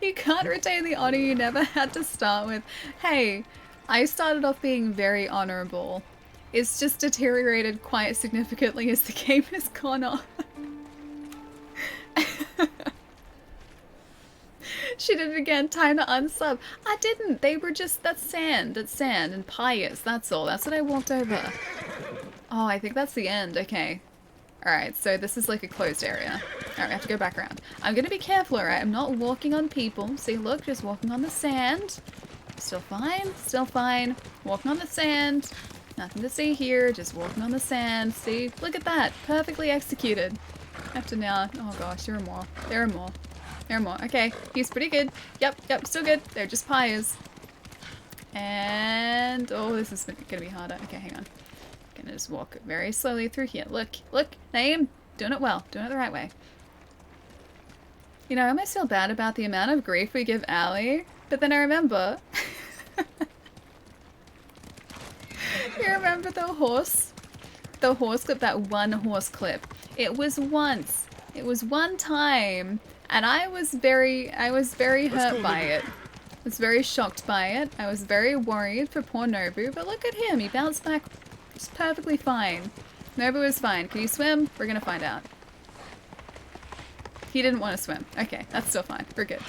A: You can't retain the honor you never had to start with. Hey, I started off being very honorable. It's just deteriorated quite significantly as the game has gone on. She did it again. Time to unsub. I didn't. They were just... That's sand. That's sand and pious. That's all. That's what I walked over. Oh, I think that's the end. Okay. Alright, so this is like a closed area. Alright, we have to go back around. I'm gonna be careful, alright? I'm not walking on people. See, look, just walking on the sand. Still fine. Still fine. Walking on the sand. Nothing to see here, just walking on the sand. See, look at that, perfectly executed. Have to now, oh gosh, there are more. There are more. There are more. Okay, he's pretty good. Yep, still good. They're just pyres. And, oh, this is gonna be harder. Okay, hang on. Gonna just walk very slowly through here. Look, Naeem, doing it well, doing it the right way. You know, I almost feel bad about the amount of grief we give Allie, but then I remember. You remember the horse? The horse clip, that one horse clip. It was once. It was one time. And I was very hurt by it. I was very shocked by it. I was very worried for poor Nobu, but look at him. He bounced back just perfectly fine. Nobu is fine. Can you swim? We're gonna find out. He didn't want to swim. Okay, that's still fine. We're good.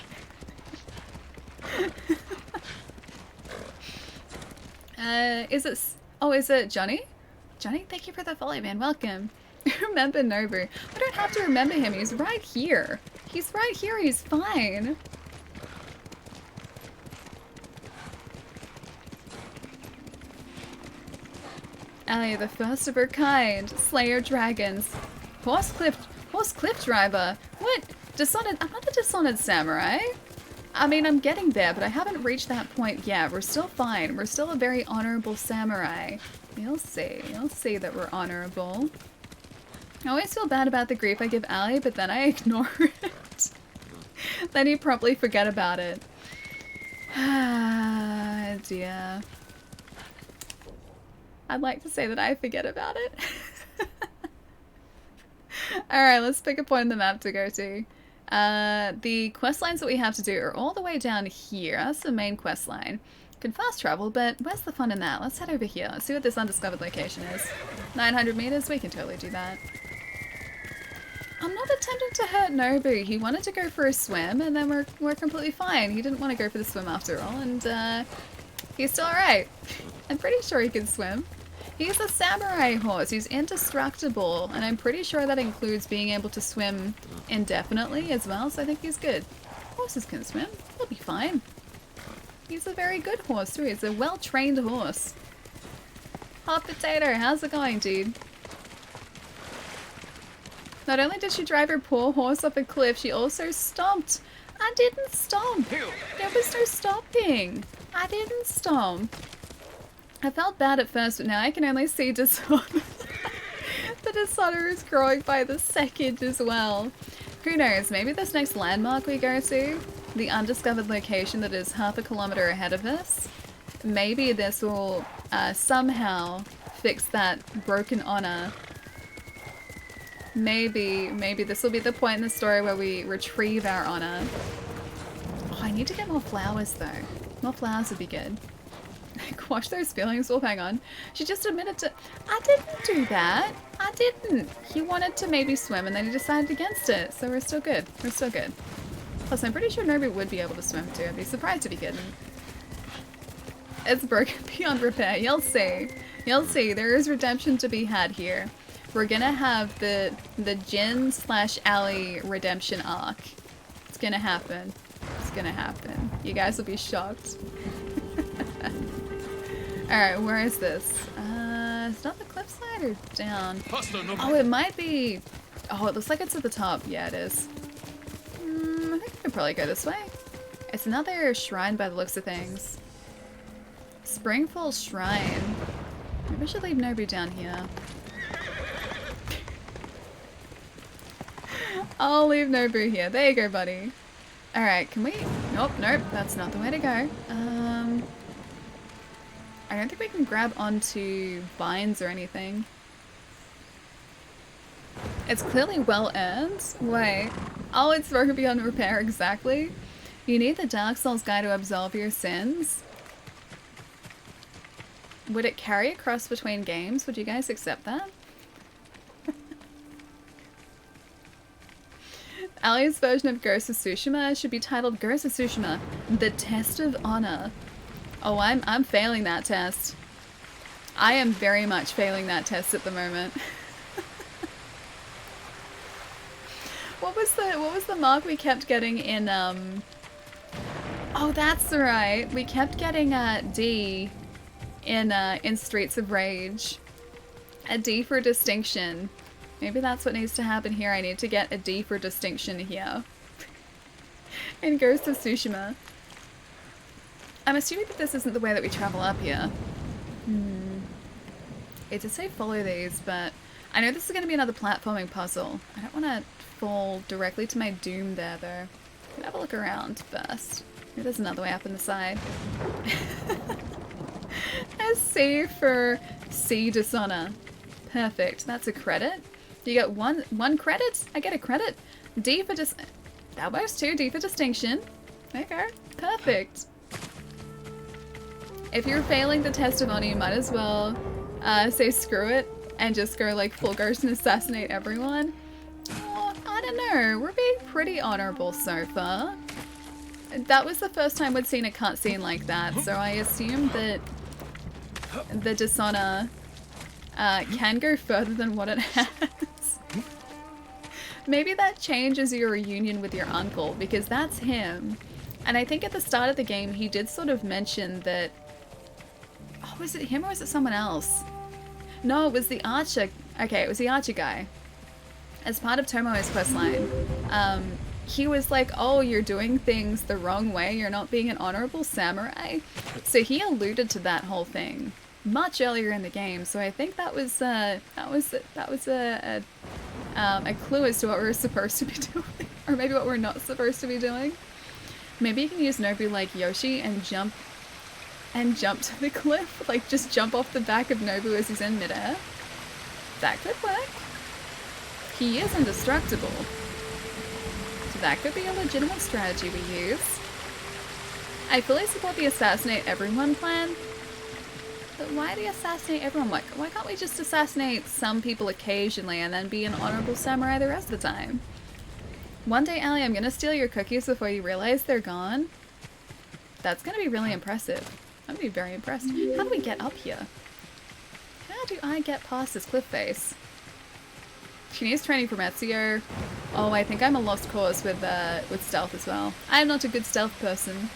A: Is it Johnny? Johnny, thank you for the follow, man. Welcome. Remember Nobu. I don't have to remember him. He's right here. He's right here. He's fine. Allie, the first of her kind. Slayer dragons. Horse cliff driver. What? Dishonored. I'm not a dishonored samurai. I mean, I'm getting there, but I haven't reached that point yet. We're still fine. We're still a very honorable samurai. You'll see. You'll see that we're honorable. I always feel bad about the grief I give Allie, but then I ignore it. Then you promptly forget about it. Ah, dear. I'd like to say that I forget about it. Alright, let's pick a point on the map to go to. The quest lines that we have to do are all the way down here. That's the main quest line. Can fast travel, but where's the fun in that? Let's head over here. Let's see what this undiscovered location is. 900 meters? We can totally do that. I'm not attempting to hurt Nobu. He wanted to go for a swim, and then we're completely fine. He didn't want to go for the swim after all, and he's still alright. I'm pretty sure he can swim. He's a samurai horse. He's indestructible, and I'm pretty sure that includes being able to swim indefinitely as well, so I think he's good. Horses can swim. He'll be fine. He's a very good horse too. He's a well-trained horse. Hot potato, how's it going, dude? Not only did she drive her poor horse off a cliff, she also stomped. I didn't stomp. There was no stomping. I didn't stomp. I felt bad at first, but now I can only see dishonor. The dishonor is growing by the second as well. Who knows, maybe this next landmark we go to, the undiscovered location that is half a kilometer ahead of us, maybe this will somehow fix that broken honor. Maybe this will be the point in the story where we retrieve our honor. Oh, I need to get more flowers though. More flowers would be good. Quash those feelings. Oh, hang on. She just admitted to... I didn't do that. I didn't. He wanted to maybe swim and then he decided against it. So we're still good. We're still good. Plus, I'm pretty sure Nobu would be able to swim too. I'd be surprised if he couldn't. It's broken beyond repair. You'll see. You'll see. There is redemption to be had here. We're gonna have the Jin / Allie redemption arc. It's gonna happen. It's gonna happen. You guys will be shocked. Alright, where is this? It's not the cliffside or down? Oh, it might be... Oh, it looks like it's at the top. Yeah, it is. I think we could probably go this way. It's another shrine by the looks of things. Springfall Shrine. Maybe I should leave Nobu down here. I'll leave Nobu here. There you go, buddy. Alright, can we... Nope, that's not the way to go. I don't think we can grab onto vines or anything. It's clearly well earned. Wait. Oh, it's broken beyond repair, exactly. You need the Dark Souls guy to absolve your sins. Would it carry across between games? Would you guys accept that? Allie's version of Ghost of Tsushima should be titled Ghost of Tsushima, The Test of Honor. Oh, I'm failing that test. I am very much failing that test at the moment. What was the mark we kept getting in Oh, that's right. We kept getting D in Streets of Rage. A D for distinction. Maybe that's what needs to happen here. I need to get a D for distinction here. In Ghost of Tsushima. I'm assuming that this isn't the way that we travel up here. It did say follow these, but I know this is going to be another platforming puzzle. I don't want to fall directly to my doom there, though. Can have a look around first. Maybe there's another way up in the side. A C for C Dishonor. Perfect. That's a credit. You get one credit? I get a credit. D for that works too. D for distinction. Okay. Perfect. If you're failing the testimony, you might as well say screw it and just go like full ghost and assassinate everyone. Oh, I don't know. We're being pretty honorable so far. That was the first time we'd seen a cutscene like that, so I assume that the Dishonor can go further than what it has. Maybe that changes your reunion with your uncle, because that's him. And I think at the start of the game he did sort of mention that... Oh, was it him or was it someone else? No, it was the archer. Okay, it was the archer guy. As part of Tomoe's questline, he was like, oh, you're doing things the wrong way, you're not being an honorable samurai. So he alluded to that whole thing much earlier in the game, so I think that was a clue as to what we were supposed to be doing, or maybe what we're not supposed to be doing. Maybe you can use Nobu like Yoshi and jump to the cliff, like just jump off the back of Nobu as he's in midair. That could work. He is indestructible, so that could be a legitimate strategy we use. I fully support the assassinate everyone plan. But why do you assassinate everyone? Why can't we just assassinate some people occasionally and then be an honorable samurai the rest of the time? One day, Allie, I'm gonna steal your cookies before you realize they're gone. That's gonna be really impressive. I'm gonna be very impressed. How do we get up here? How do I get past this cliff face? She needs training from Ezio. Oh, I think I'm a lost cause with stealth as well. I am not a good stealth person.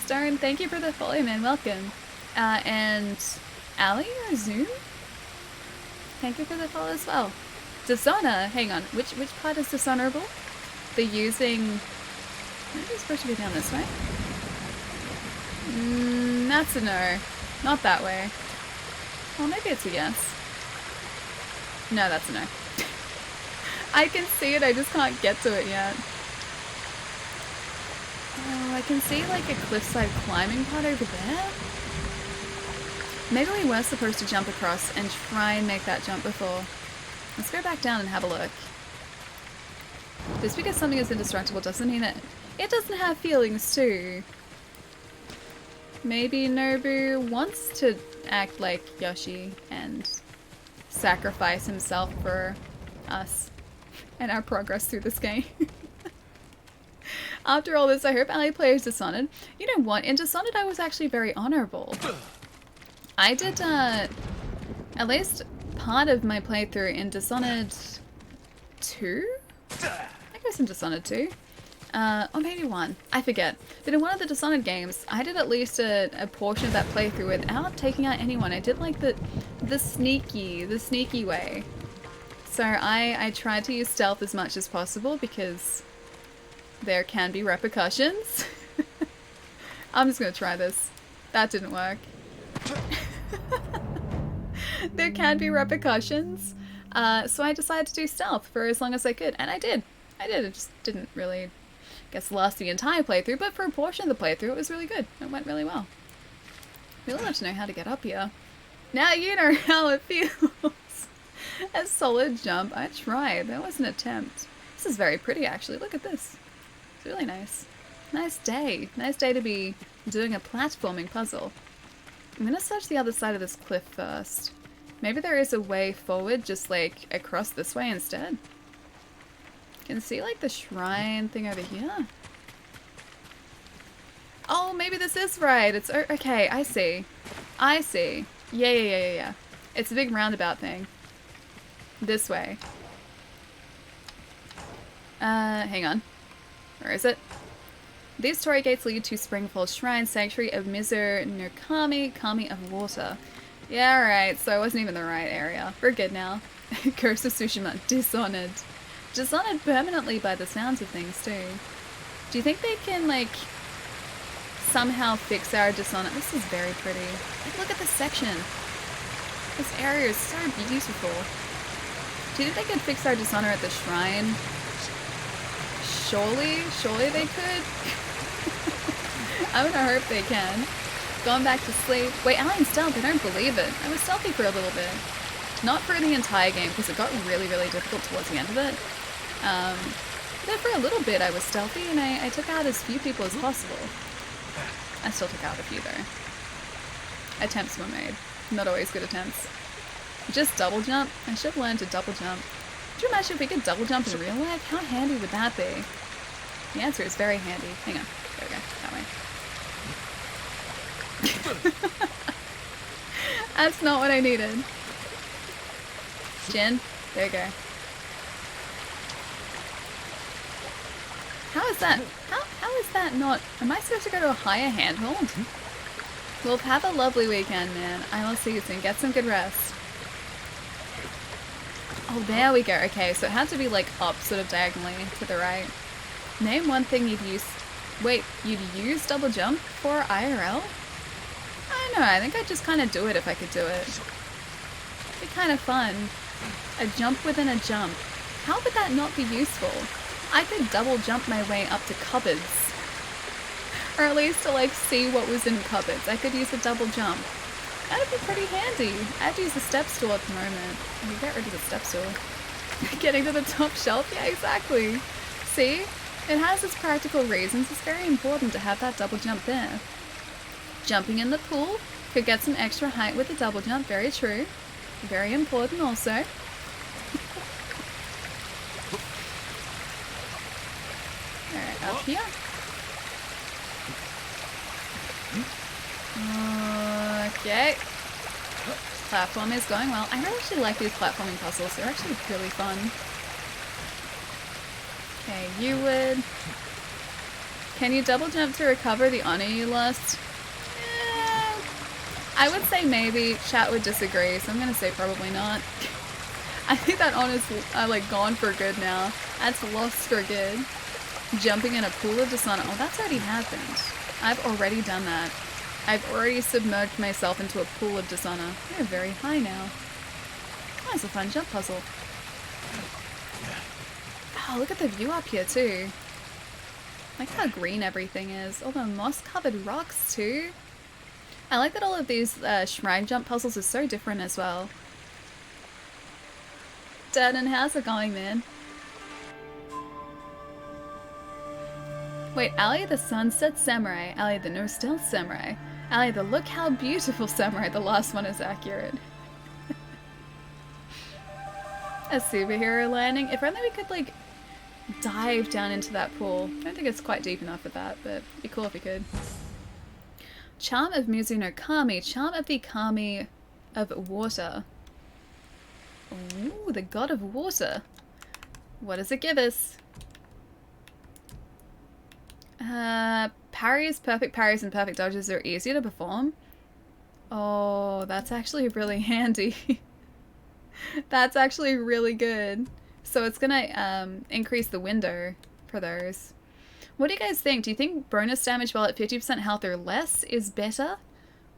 A: Stern, thank you for the follow, man. Welcome. And Ali or Zoom? Thank you for the follow as well. Dishonor, hang on. Which part is dishonorable? The using... Maybe it's supposed to be down this way? That's a no. Not that way. Well, maybe it's a yes. No, that's a no. I can see it, I just can't get to it yet. Oh, I can see like a cliffside climbing part over there. Maybe we were supposed to jump across and try and make that jump before. Let's go back down and have a look. Just because something is indestructible doesn't mean it doesn't have feelings too. Maybe Nobu wants to act like Yoshi and sacrifice himself for us and our progress through this game. After all this, I hope Ali plays Dishonored. You know what? In Dishonored, I was actually very honorable. I did, at least part of my playthrough in Dishonored 2? I think it was in Dishonored 2. Or maybe 1. I forget. But in one of the Dishonored games, I did at least a portion of that playthrough without taking out anyone. I did like the sneaky way. So I tried to use stealth as much as possible because there can be repercussions. I'm just gonna try this. That didn't work. There can be repercussions. So I decided to do stealth for as long as I could. And I did. It just didn't really, last the entire playthrough, but for a portion of the playthrough it was really good. It went really well. Really love to know how to get up here. Now you know how it feels. A solid jump. I tried. That was an attempt. This is very pretty actually. Look at this. It's really nice. Nice day. Nice day to be doing a platforming puzzle. I'm gonna search the other side of this cliff first. Maybe there is a way forward, just like across this way instead. Can see like the shrine thing over here. Oh, maybe this is right. It's okay. I see. I see. Yeah. It's a big roundabout thing. This way. Hang on. Where is it? These story gates lead to Springfall Shrine, Sanctuary of Mizu no Kami, Kami of Water. Yeah, right, so I wasn't even in the right area. We're good now. Ghost of Tsushima, Dishonored. Dishonored permanently by the sounds of things too. Do you think they can, like, somehow fix our Dishonored? This is very pretty. Like, look at this section. This area is so beautiful. Do you think they could fix our Dishonor at the shrine? Surely they could. I'm gonna hope they can. Going back to sleep. Wait, am I in stealth? I don't believe it. I was stealthy for a little bit. Not for the entire game, because it got really, really difficult towards the end of it. But for a little bit I was stealthy, and I took out as few people as possible. I still took out a few, though. Attempts were made. Not always good attempts. Just double jump? I should learn to double jump. Could you imagine if we could double jump in real life? How handy would that be? The answer is very handy. Hang on. There we go. That way. That's not what I needed. Jin? There you go. How is that? How is that not? Am I supposed to go to a higher handhold? Well, have a lovely weekend, man. I will see you soon. Get some good rest. Oh, there we go. Okay, so it had to be like up, sort of diagonally to the right. Name one thing you'd use. Wait, you'd use double jump for IRL? I don't know. I think I'd just kind of do it if I could do it. It'd be kind of fun. A jump within a jump. How would that not be useful? I could double jump my way up to cupboards. Or at least to like see what was in cupboards. I could use a double jump. That'd be pretty handy. I have to use the step stool at the moment. I can get rid of the step stool. Getting to the top shelf? Yeah, exactly. See? It has its practical reasons. It's very important to have that double jump there. Jumping in the pool. Could get some extra height with the double jump. Very true. Very important also. Alright, up here. Okay. Platform is going well. I really actually like these platforming puzzles. They're actually really fun. Okay, you would... Can you double jump to recover the honor you lost? I would say maybe. Chat would disagree, so I'm gonna say probably not. I think that honor's like gone for good now. That's lost for good. Jumping in a pool of dishonor. Oh, that's already happened. I've already done that. I've already submerged myself into a pool of dishonor. We're very high now. Oh, that's a fun jump puzzle. Oh, look at the view up here too. Like how green everything is. All the moss-covered rocks too. I like that all of these shrine jump puzzles are so different as well. Dad, and how's it going, man? Wait, Ali the Sunset Samurai, Ali the No Stealth Samurai, Ali the Look How Beautiful Samurai, the last one is accurate. A superhero landing. If only we could, like, dive down into that pool. I don't think it's quite deep enough for that, but it'd be cool if we could. Charm of Mizu no Kami, Charm of the Kami of Water. Ooh, the God of Water. What does it give us? Parries, perfect parries, and perfect dodges are easier to perform. Oh, that's actually really handy. That's actually really good. So it's gonna increase the window for those. What do you guys think? Do you think bonus damage while at 50% health or less is better?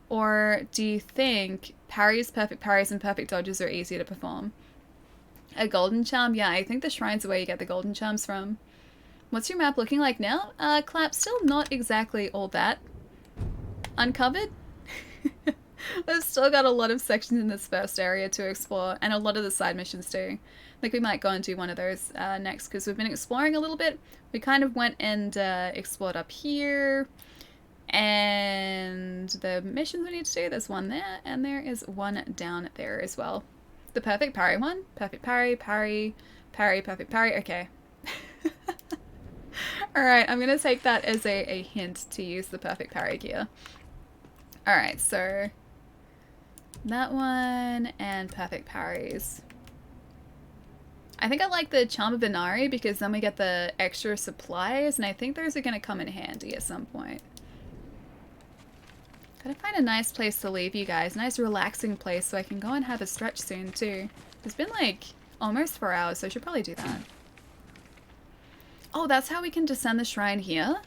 A: Or do you think parries, perfect parries, and perfect dodges are easier to perform? A golden charm? Yeah, I think the shrine's where you get the golden charms from. What's your map looking like now? Clap, still not exactly all that uncovered. We've still got a lot of sections in this first area to explore, and a lot of the side missions too. I think we might go and do one of those next, because we've been exploring a little bit. We kind of went and explored up here, and the missions we need to do, there's one there, and there is one down there as well. The perfect parry one? Perfect parry, parry, parry, perfect parry, okay. Alright, I'm gonna take that as a hint to use the perfect parry gear. Alright, so that one and perfect parries. I think I like the Charm of Inari because then we get the extra supplies, and I think those are going to come in handy at some point. Gotta find a nice place to leave you guys. Nice relaxing place so I can go and have a stretch soon too. It's been like almost 4 hours, so I should probably do that. Oh, that's how we can descend the shrine here?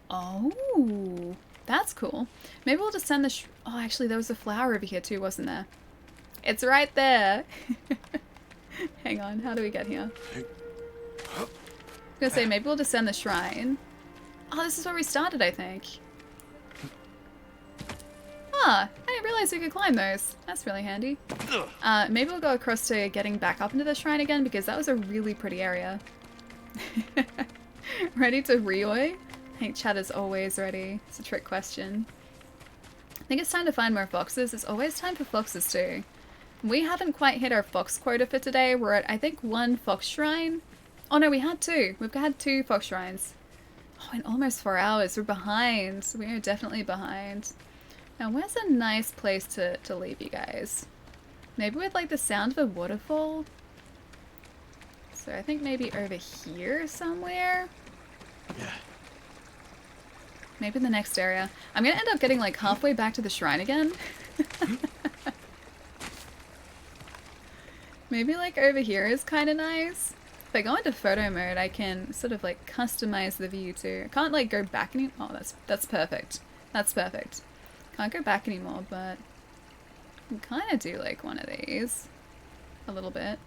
A: Oh, that's cool. Maybe we'll descend the oh, actually there was a flower over here too, wasn't there? It's right there. Hang on, how do we get here? I was gonna say, maybe we'll descend the shrine. Oh, this is where we started, I think. Ah, I didn't realize we could climb those. That's really handy. Maybe we'll go across to getting back up into the shrine again, because that was a really pretty area. Ready to Ryoi? I think chat is always ready. It's a trick question. I think it's time to find more foxes. It's always time for foxes too. We haven't quite hit our fox quota for today. We're at, I think, 1 fox shrine. Oh no, we had 2. We've had 2 fox shrines. Oh, in almost 4 hours. We're behind. We are definitely behind. Now, where's a nice place to leave you guys? Maybe with like the sound of a waterfall? So I think maybe over here somewhere?
B: Yeah.
A: Maybe in the next area. I'm gonna end up getting like halfway back to the shrine again. Maybe like over here is kind of nice. If I go into photo mode, I can sort of like customize the view too. I can't like go back any. Oh, that's perfect. That's perfect. Can't go back anymore, but I can kind of do like one of these. A little bit.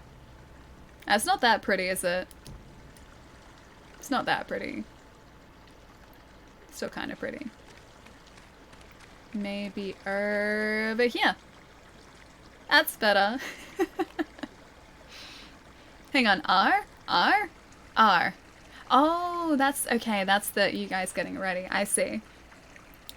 A: That's not that pretty, is it? It's not that pretty. Still kind of pretty. Maybe over here. That's better. Hang on, R? R? R. Oh, that's okay. That's the you guys getting ready. I see.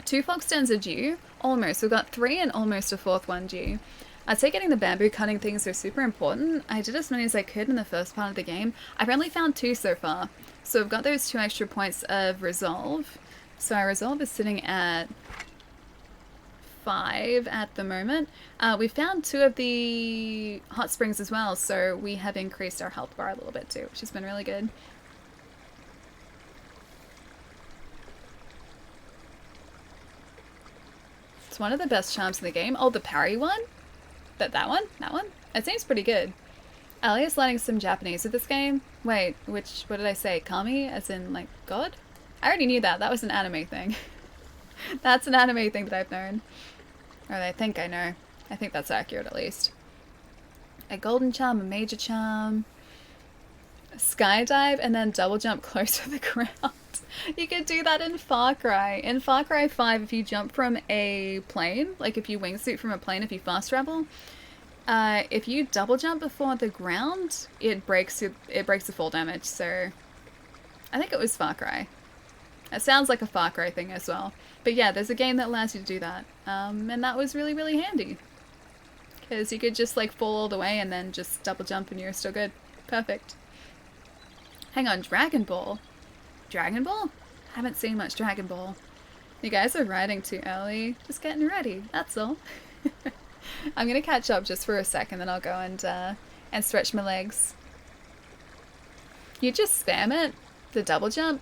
A: 2 fox stones are due. Almost. We've got 3 and almost a 4th one due. I'd say getting the bamboo cutting things are super important. I did as many as I could in the first part of the game. I've only found 2 so far. So I've got those 2 extra points of resolve. So our resolve is sitting at 5 at the moment. We found 2 of the hot springs as well, so we have increased our health bar a little bit too, which has been really good. It's one of the best charms in the game. Oh, the parry one? That one? That one? It seems pretty good. Ali is learning some Japanese with this game. Wait, what did I say? Kami? As in, like, God? I already knew that. That was an anime thing. That's an anime thing that I've known. Or I think I know. I think that's accurate, at least. A golden charm, a major charm, a skydive, and then double jump close to the ground. You could do that in Far Cry. In Far Cry 5, if you jump from a plane, like if you wingsuit from a plane, if you fast travel, if you double jump before the ground, it breaks the fall damage. So I think it was Far Cry. It sounds like a Far Cry thing as well. But yeah, there's a game that allows you to do that. And that was really, really handy. Because you could just like fall all the way and then just double jump and you're still good. Perfect. Hang on, Dragon Ball? Dragon Ball? I haven't seen much Dragon Ball. You guys are riding too early. Just getting ready, that's all. I'm gonna catch up just for a second, then I'll go and stretch my legs. You just spam it? The double jump?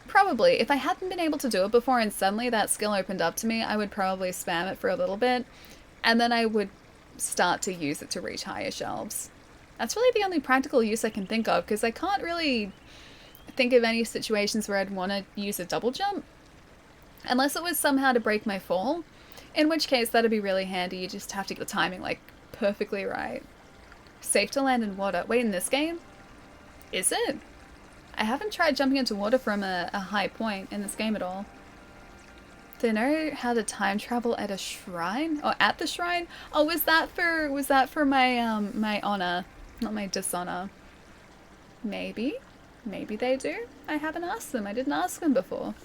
A: Probably. If I hadn't been able to do it before and suddenly that skill opened up to me, I would probably spam it for a little bit, and then I would start to use it to reach higher shelves. That's really the only practical use I can think of, because I can't really think of any situations where I'd want to use a double jump. Unless it was somehow to break my fall, in which case that'd be really handy. You just have to get the timing like perfectly right. Safe to land in water. Wait, in this game? Is it? I haven't tried jumping into water from a high point in this game at all. Do I know how to time travel at a shrine? Or at the shrine? Oh, was that for my my honor, not my dishonor? Maybe. Maybe they do. I haven't asked them. I didn't ask them before.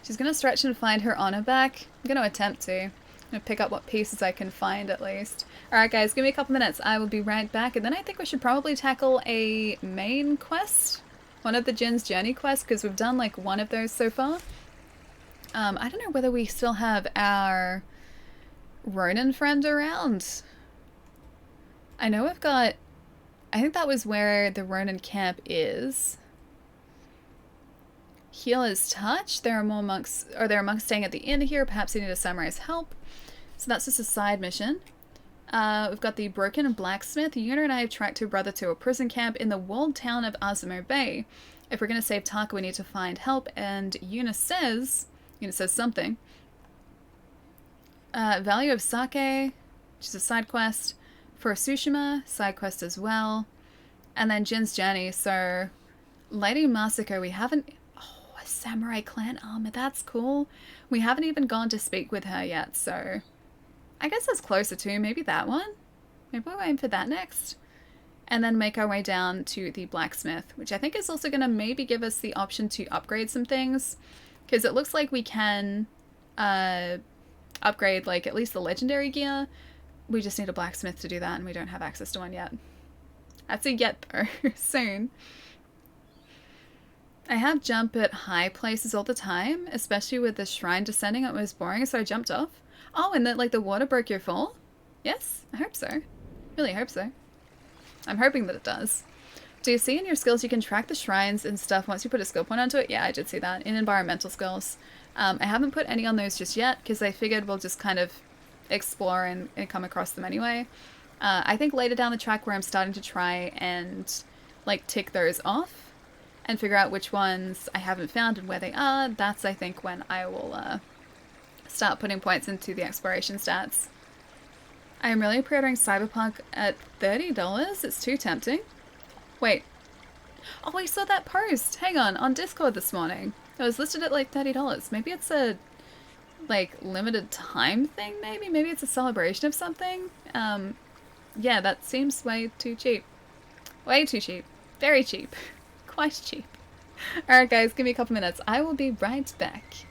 A: She's gonna stretch and find her honor back. I'm gonna attempt to. I'm gonna pick up what pieces I can find at least. Alright guys, give me a couple minutes. I will be right back, and then I think we should probably tackle a main quest. One of the Jin's journey quests, because we've done like one of those so far. I don't know whether we still have our Ronin friend around. I know we've got... I think that was where the Ronin camp is. Healer's Touch. There are more monks, or there are monks staying at the inn here. Perhaps you need a samurai's help. So that's just a side mission. We've got the Broken Blacksmith. Yuna and I have tracked her brother to a prison camp in the walled town of Azamo Bay. If we're going to save Taka, we need to find help. And Yuna says something. Value of Sake, which is a side quest. For Tsushima, side quest as well. And then Jin's Journey. So, Lady Masako, we haven't... Oh, a samurai clan armor. That's cool. We haven't even gone to speak with her yet, so... I guess that's closer to maybe that one. Maybe we'll aim for that next. And then make our way down to the blacksmith, which I think is also going to maybe give us the option to upgrade some things. Because it looks like we can upgrade, like, at least the legendary gear. We just need a blacksmith to do that, and we don't have access to one yet. That's a yet, though. Soon. I have jump at high places all the time, especially with the shrine descending. It was boring, so I jumped off. Oh, and that, like, the water broke your fall? Yes? I hope so. Really hope so. I'm hoping that it does. Do you see in your skills you can track the shrines and stuff once you put a skill point onto it? Yeah, I did see that. In environmental skills. I haven't put any on those just yet, because I figured we'll just kind of explore and come across them anyway. I think later down the track where I'm starting to try and, like, tick those off and figure out which ones I haven't found and where they are, that's, I think, when I will, start putting points into the exploration stats. I am really pre-ordering Cyberpunk at $30. It's too tempting. Wait. Oh, I saw that post. Hang on Discord this morning. It was listed at like $30. Maybe it's a, like, limited time thing, maybe? Maybe it's a celebration of something? Yeah, that seems way too cheap. Way too cheap. Very cheap. Quite cheap. Alright guys, give me a couple minutes. I will be right back.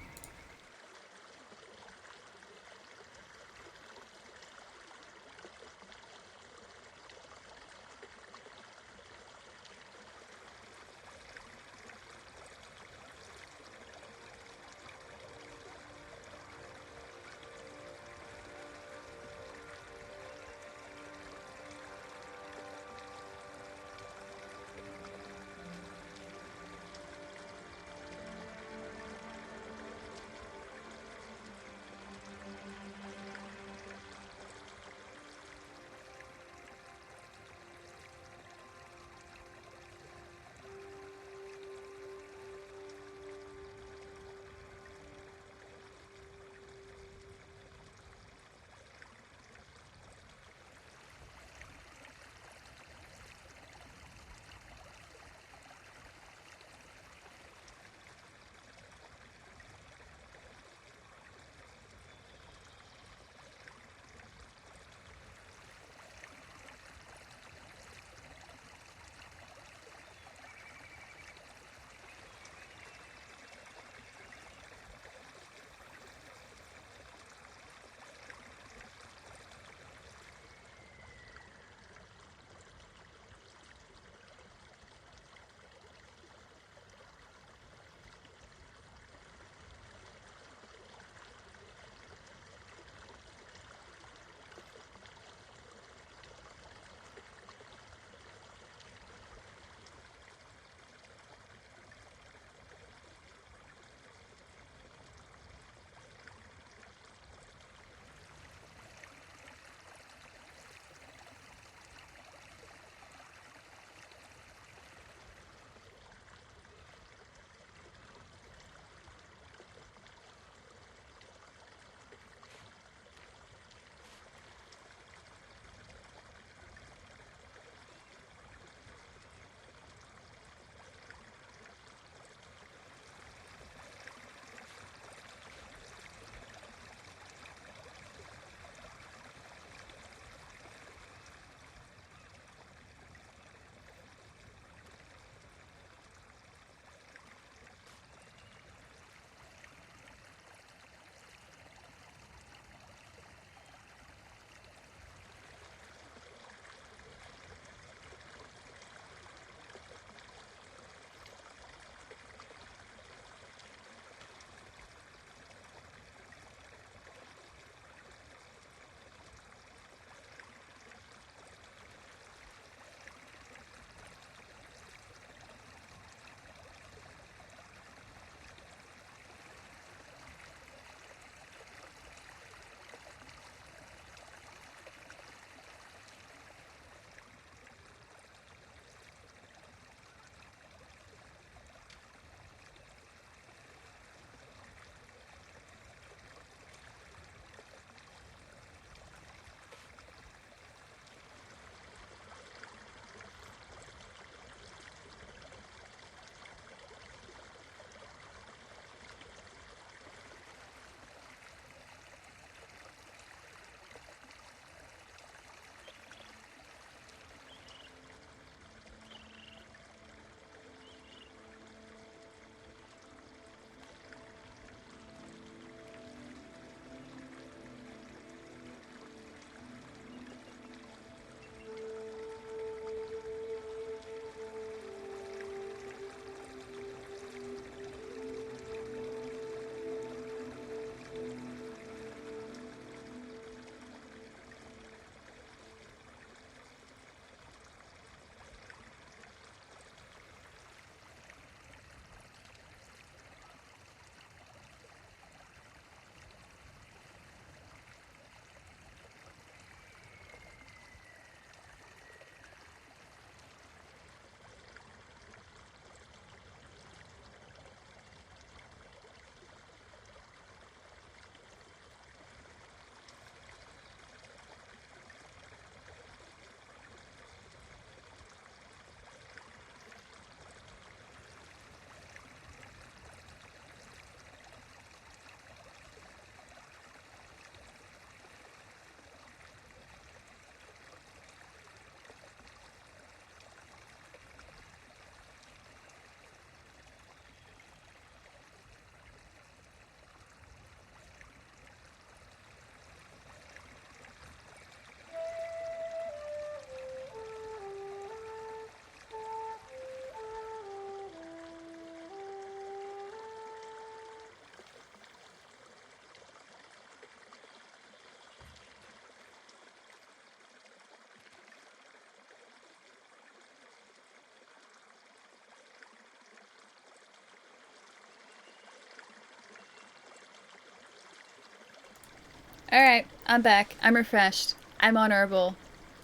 A: Alright, I'm back. I'm refreshed. I'm honorable.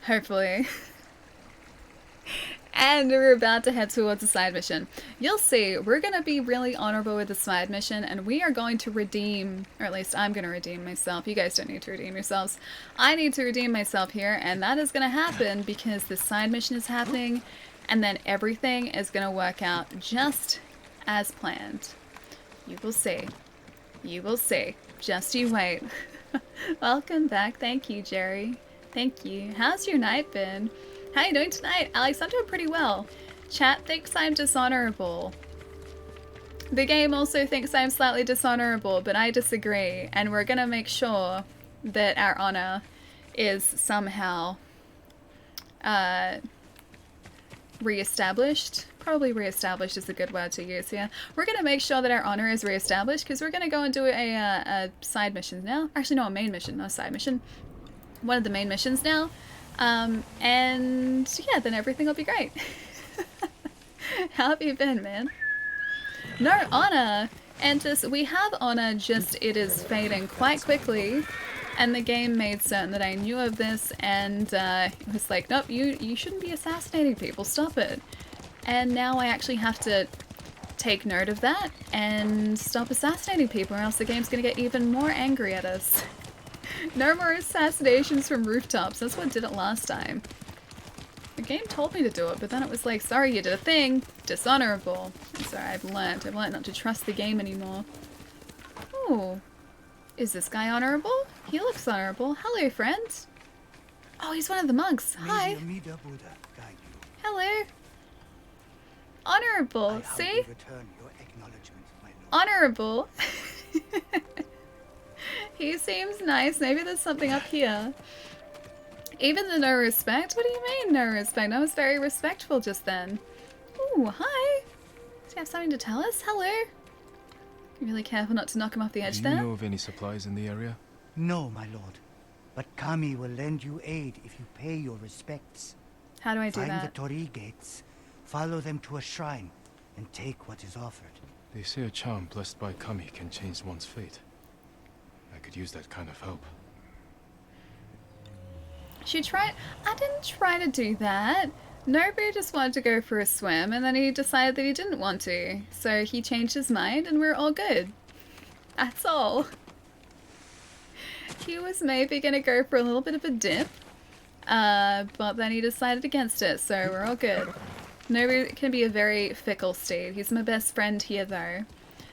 A: Hopefully. And we're about to head towards a side mission. You'll see, we're going to be really honorable with the side mission, and we are going to redeem, or at least I'm going to redeem myself. You guys don't need to redeem yourselves. I need to redeem myself here, and that is going to happen because the side mission is happening, and then everything is going to work out just as planned. You will see. You will see. Just you wait. Welcome back. Thank you, Jerry. Thank you. How's your night been? How are you doing tonight? Alex, I'm doing pretty well. Chat thinks I'm dishonorable. The game also thinks I'm slightly dishonorable, but I disagree. And we're gonna make sure that our honor is somehow re-established. Probably re-established is a good word to use here. We're gonna make sure that our honor is re-established because we're gonna go and do a side mission now. Actually, no, a main mission, not a side mission. One of the main missions now. And yeah, then everything will be great. How have you been, man? No honor! And just, we have honor, just it is fading quite quickly. And the game made certain that I knew of this, and it was like, nope, you shouldn't be assassinating people, stop it. And now I actually have to take note of that and stop assassinating people, or else the game's gonna get even more angry at us. No more assassinations from rooftops. That's what did it last time. The game told me to do it, but then it was like, sorry, you did a thing. Dishonorable. And so I've learned not to trust the game anymore. Oh. Is this guy honorable? He looks honorable. Hello, friend. Oh, he's one of the monks. Hi. Hello. Honorable. See? Honorable. He seems nice. Maybe there's something up here. Even the no respect? What do you mean no respect? I was very respectful just then. Ooh, hi. Does he have something to tell us? Hello. Be really careful not to knock him off the edge there.
B: Do you know of any supplies in the area?
F: No, my lord. But Kami will lend you aid if you pay your respects.
A: How do I do
F: Find
A: that?
F: the Torii gates, follow them to a shrine, and take what is offered.
B: They say a charm blessed by Kami can change one's fate. I could use that kind of help.
A: I didn't try to do that. Nobody just wanted to go for a swim, and then he decided that he didn't want to. So he changed his mind, and we're all good. That's all. He was maybe gonna go for a little bit of a dip, but then he decided against it, so we're all good. Nobody can be a very fickle steed. He's my best friend here, though.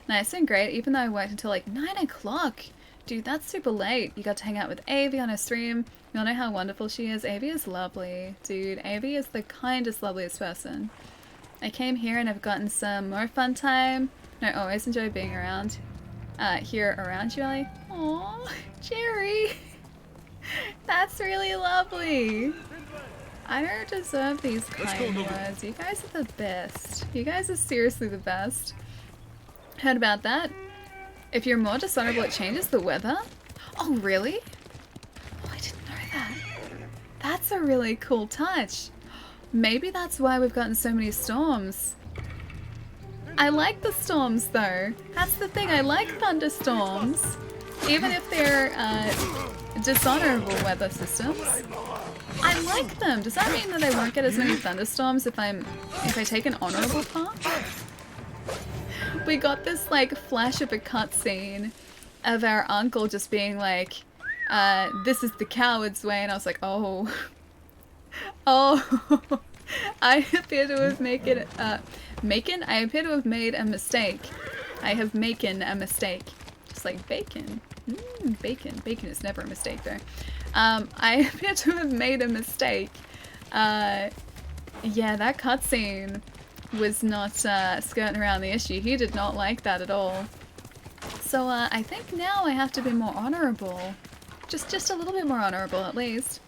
A: Nice and great, even though I worked until like 9 o'clock. Dude, that's super late. You got to hang out with Avi on her stream. You all know how wonderful she is. Avi is lovely. Dude, Avi is the kindest, loveliest person. I came here and I've gotten some more fun time. I always enjoy being around. Here around you, Ellie. Aww, Jerry. That's really lovely. I don't deserve these kind words. You guys are the best. You guys are seriously the best. Heard about that? If you're more dishonorable, it changes the weather? Oh, really? Oh, I didn't know that. That's a really cool touch. Maybe that's why we've gotten so many storms. I like the storms, though. That's the thing, I like thunderstorms. Even if they're dishonorable weather systems. I like them. Does that mean that I won't get as many thunderstorms if I take an honorable path? We got this like flash of a cutscene of our uncle just being like, this is the coward's way, and I was like, oh. Oh. I appear to have I appear to have made a mistake. I have making a mistake. Just like bacon. Bacon. Bacon is never a mistake though. I appear to have made a mistake. Yeah, that cutscene was not skirting around the issue. He did not like that at all. So I think now I have to be more honorable. Just a little bit more honorable at least.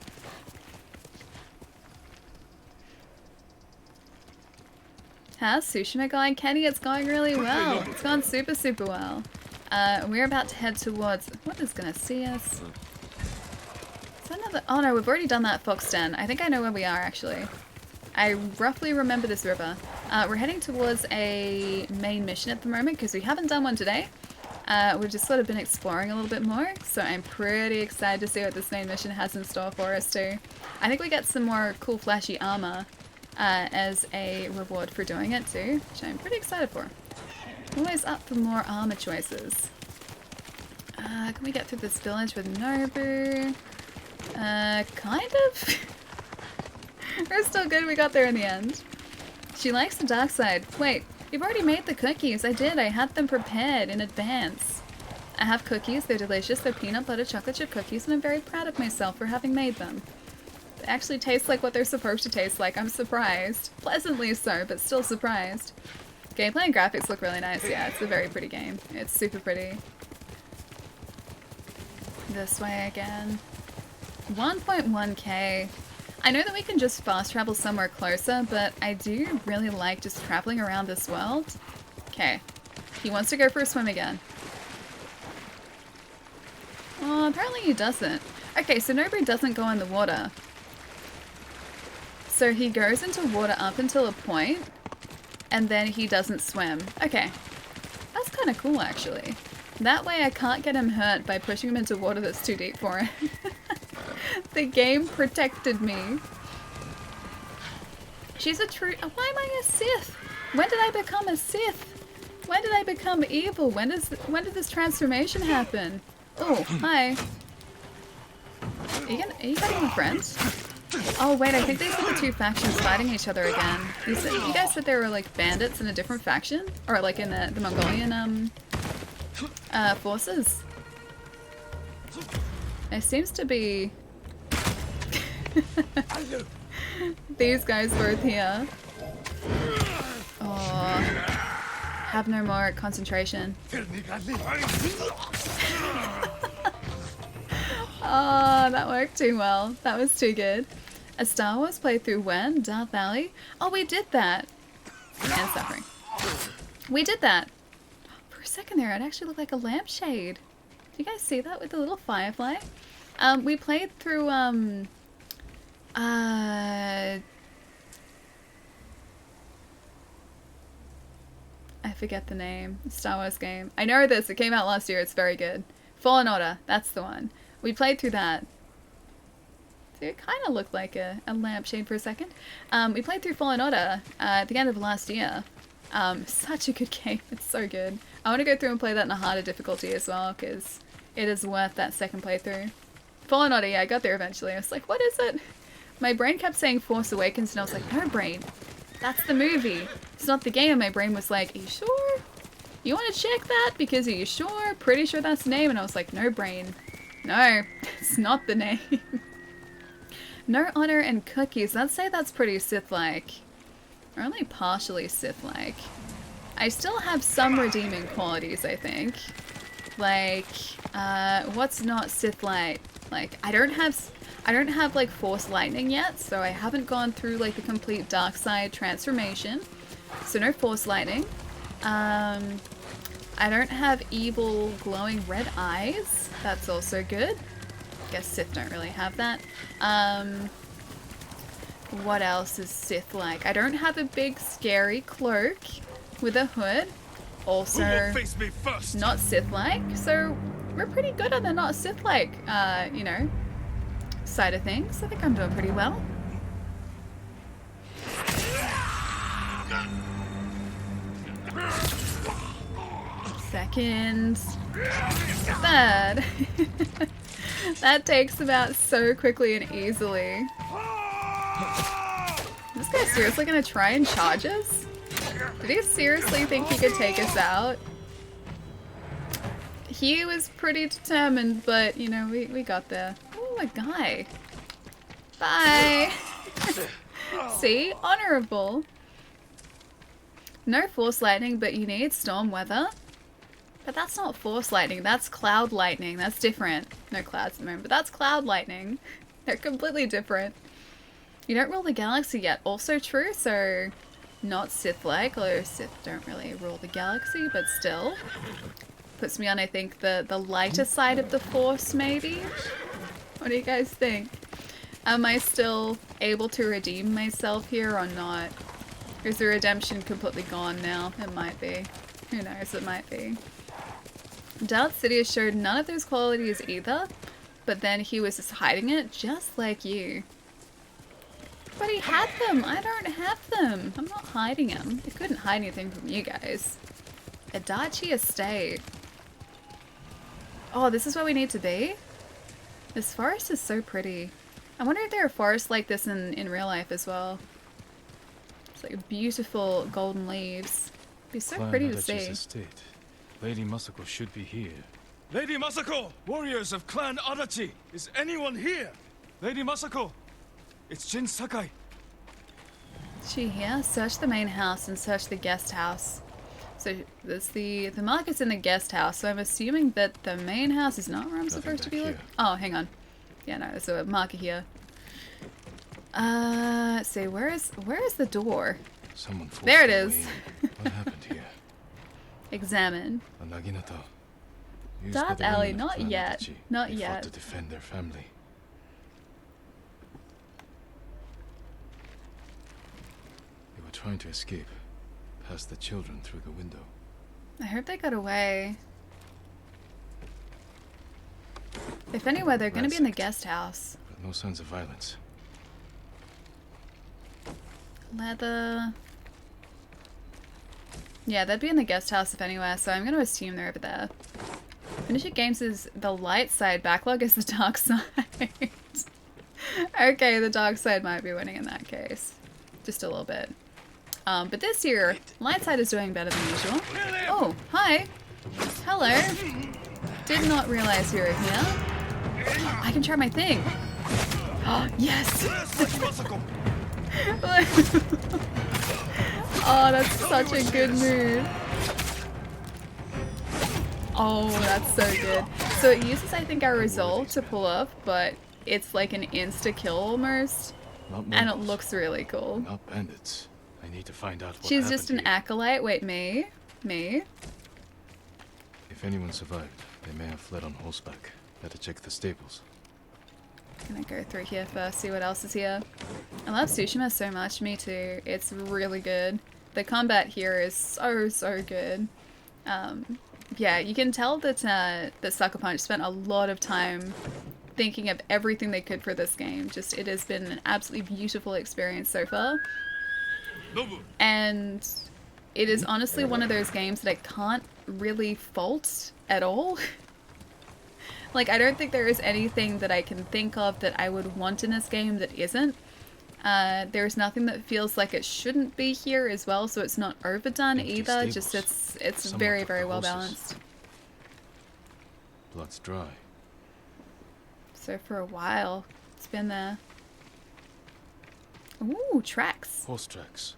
A: How's Tsushima going? Kenny, it's going really well. It's gone super, super well. We're about to head towards... What is gonna see us? Is that another... Oh no, we've already done that fox den. I think I know where we are actually. I roughly remember this river. We're heading towards a main mission at the moment because we haven't done one today. We've just sort of been exploring a little bit more, so I'm pretty excited to see what this main mission has in store for us too. I think we get some more cool flashy armor as a reward for doing it too, which I'm pretty excited for. Always up for more armor choices. Can we get through this village with Nobu? Kind of. We're still good, we got there in the end. She likes the dark side. Wait, you've already made the cookies. I did, I had them prepared in advance. I have cookies, they're delicious, they're peanut butter chocolate chip cookies, and I'm very proud of myself for having made them. They actually taste like what they're supposed to taste like, I'm surprised. Pleasantly so, but still surprised. Gameplay and graphics look really nice, yeah, it's a very pretty game. It's super pretty. This way again. 1.1k. I know that we can just fast travel somewhere closer, but I do really like just traveling around this world. Okay. He wants to go for a swim again. Oh, apparently he doesn't. Okay, so Nobu doesn't go in the water. So he goes into water up until a point, and then he doesn't swim. Okay. That's kind of cool, actually. That way I can't get him hurt by pushing him into water that's too deep for him. The game protected me. She's a true... Oh, why am I a Sith? When did I become a Sith? When did I become evil? When did this transformation happen? Oh, hi. Are you getting a friend? Oh wait, I think these are the two factions fighting each other again. You guys said they were like bandits in a different faction? Or like in the Mongolian forces? There seems to be these guys both here. Oh, have no more concentration. Oh, that worked too well. That was too good. A Star Wars playthrough when? Darth Valley? Oh, we did that. And suffering. We did that. For a second there, it actually looked like a lampshade. Do you guys see that with the little firefly? We played through, I forget the name. Star Wars game. I know this. It came out last year. It's very good. Fallen Order. That's the one. We played through that. So it kind of looked like a lampshade for a second. We played through Fallen Order at the end of last year. Such a good game. It's so good. I want to go through and play that in a harder difficulty as well, because it is worth that second playthrough. Fallen Order, yeah, I got there eventually. I was like, what is it? My brain kept saying Force Awakens, and I was like, no, brain. That's the movie. It's not the game. My brain was like, are you sure? You want to check that? Because are you sure? Pretty sure that's the name. And I was like, no, brain. No, it's not the name. No honor and cookies. I'd say that's pretty Sith-like. Or only partially Sith-like. I still have some redeeming qualities, I think. Like, what's not Sith-like? Like, I don't have like Force Lightning yet, so I haven't gone through like the complete dark side transformation. So no Force Lightning. I don't have evil glowing red eyes. That's also good. Guess Sith don't really have that. What else is Sith like? I don't have a big scary cloak with a hood. Also not Sith like. So we're pretty good on the not Sith like, you know, side of things. I think I'm doing pretty well. Second. Third. That takes about so quickly and easily. This guy's seriously gonna try and charge us? Did he seriously think he could take us out? He was pretty determined, but, you know, we got there. Ooh, a guy. Bye! See? Honorable. No Force Lightning, but you need Storm Weather. But that's not Force Lightning, that's Cloud Lightning. That's different. No clouds at the moment, but that's Cloud Lightning. They're completely different. You don't rule the galaxy yet. Also true, so not Sith-like, although Sith don't really rule the galaxy, but still. Puts me on, I think, the lighter side of the Force, maybe? What do you guys think? Am I still able to redeem myself here or not? Or is the redemption completely gone now? It might be. Who knows, it might be. Doubt Sidious showed none of those qualities either, but then he was just hiding it, just like you. But he had them! I don't have them! I'm not hiding them. I couldn't hide anything from you guys. Adachi Estate. Oh, this is where we need to be? This forest is so pretty. I wonder if there are forests like this in real life as well. It's like beautiful golden leaves. It'd be so pretty to see.
B: Estate. Lady Masako should be here.
I: Lady Masako! Warriors of Clan Adachi! Is anyone here? Lady Masako! It's Jin Sakai.
A: Is she here? Search the main house and search the guest house. So there's the market's in the guest house, so I'm assuming that the main house is not where I'm supposed to be looking. Oh, hang on. Yeah, no, there's a marker here. Let's see, where is the door?
B: Someone
A: there it is.
B: What happened here?
A: Examine.
B: A Naginata. Used
A: Dark
B: by the
A: alley,
B: women of
A: not
B: Clan
A: yet.
B: Adachi.
A: Not
B: They
A: yet.
B: fought to defend their family. They were trying to escape, past the children through the window.
A: I hope they got away. If anywhere, they're going to be in the guest house.
B: But no signs of violence.
A: Leather. Yeah, they'd be in the guest house if anywhere, so I'm going to assume they're over there. Finish It Games is the light side, backlog is the dark side. Okay, the dark side might be winning in that case. Just a little bit. But this year, light side is doing better than usual. Oh, hi. Hello. Did not realize you were here. I can try my thing. Oh, yes. Oh, that's such a good move. Oh, that's so good. So it uses, I think, our resolve to pull up, but it's like an insta-kill almost. And it looks really cool.
B: Not bandits. I need to find out what
A: She's
B: happened
A: just an
B: here.
A: acolyte. Wait, me? Me?
B: If anyone survived, they may have fled on horseback. Better check the stables.
A: Gonna go through here first, see what else is here. I love Tsushima so much, me too. It's really good. The combat here is so good. Yeah, you can tell that that Sucker Punch spent a lot of time thinking of everything they could for this game. Just, it has been an absolutely beautiful experience so far. And it is honestly one of those games that I can't really fault at all. Like, I don't think there is anything that I can think of that I would want in this game that isn't. There's nothing that feels like it shouldn't be here as well, so it's not overdone either. Just it's very well balanced.
B: Blood's dry.
A: So for a while, it's been there. Ooh, tracks.
B: Horse tracks.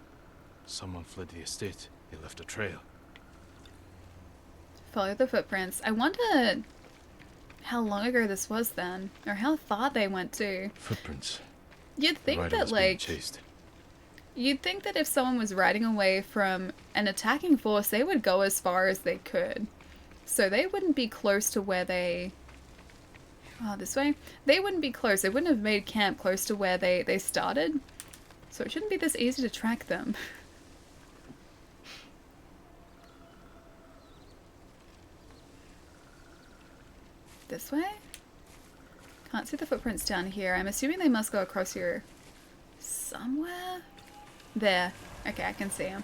B: Someone fled the estate. They left a trail.
A: Follow the footprints. I wonder how long ago this was then, or how far they went to.
B: Footprints.
A: You'd think
B: The rider
A: that,
B: was being
A: like,
B: chased.
A: you'd think that if someone was riding away from an attacking force, they would go as far as they could. So they wouldn't be close to where they... Oh, this way? They wouldn't be close. They wouldn't have made camp close to where they started. So it shouldn't be this easy to track them. This way? Can't see the footprints down here. I'm assuming they must go across here somewhere. There. Okay, I can see them.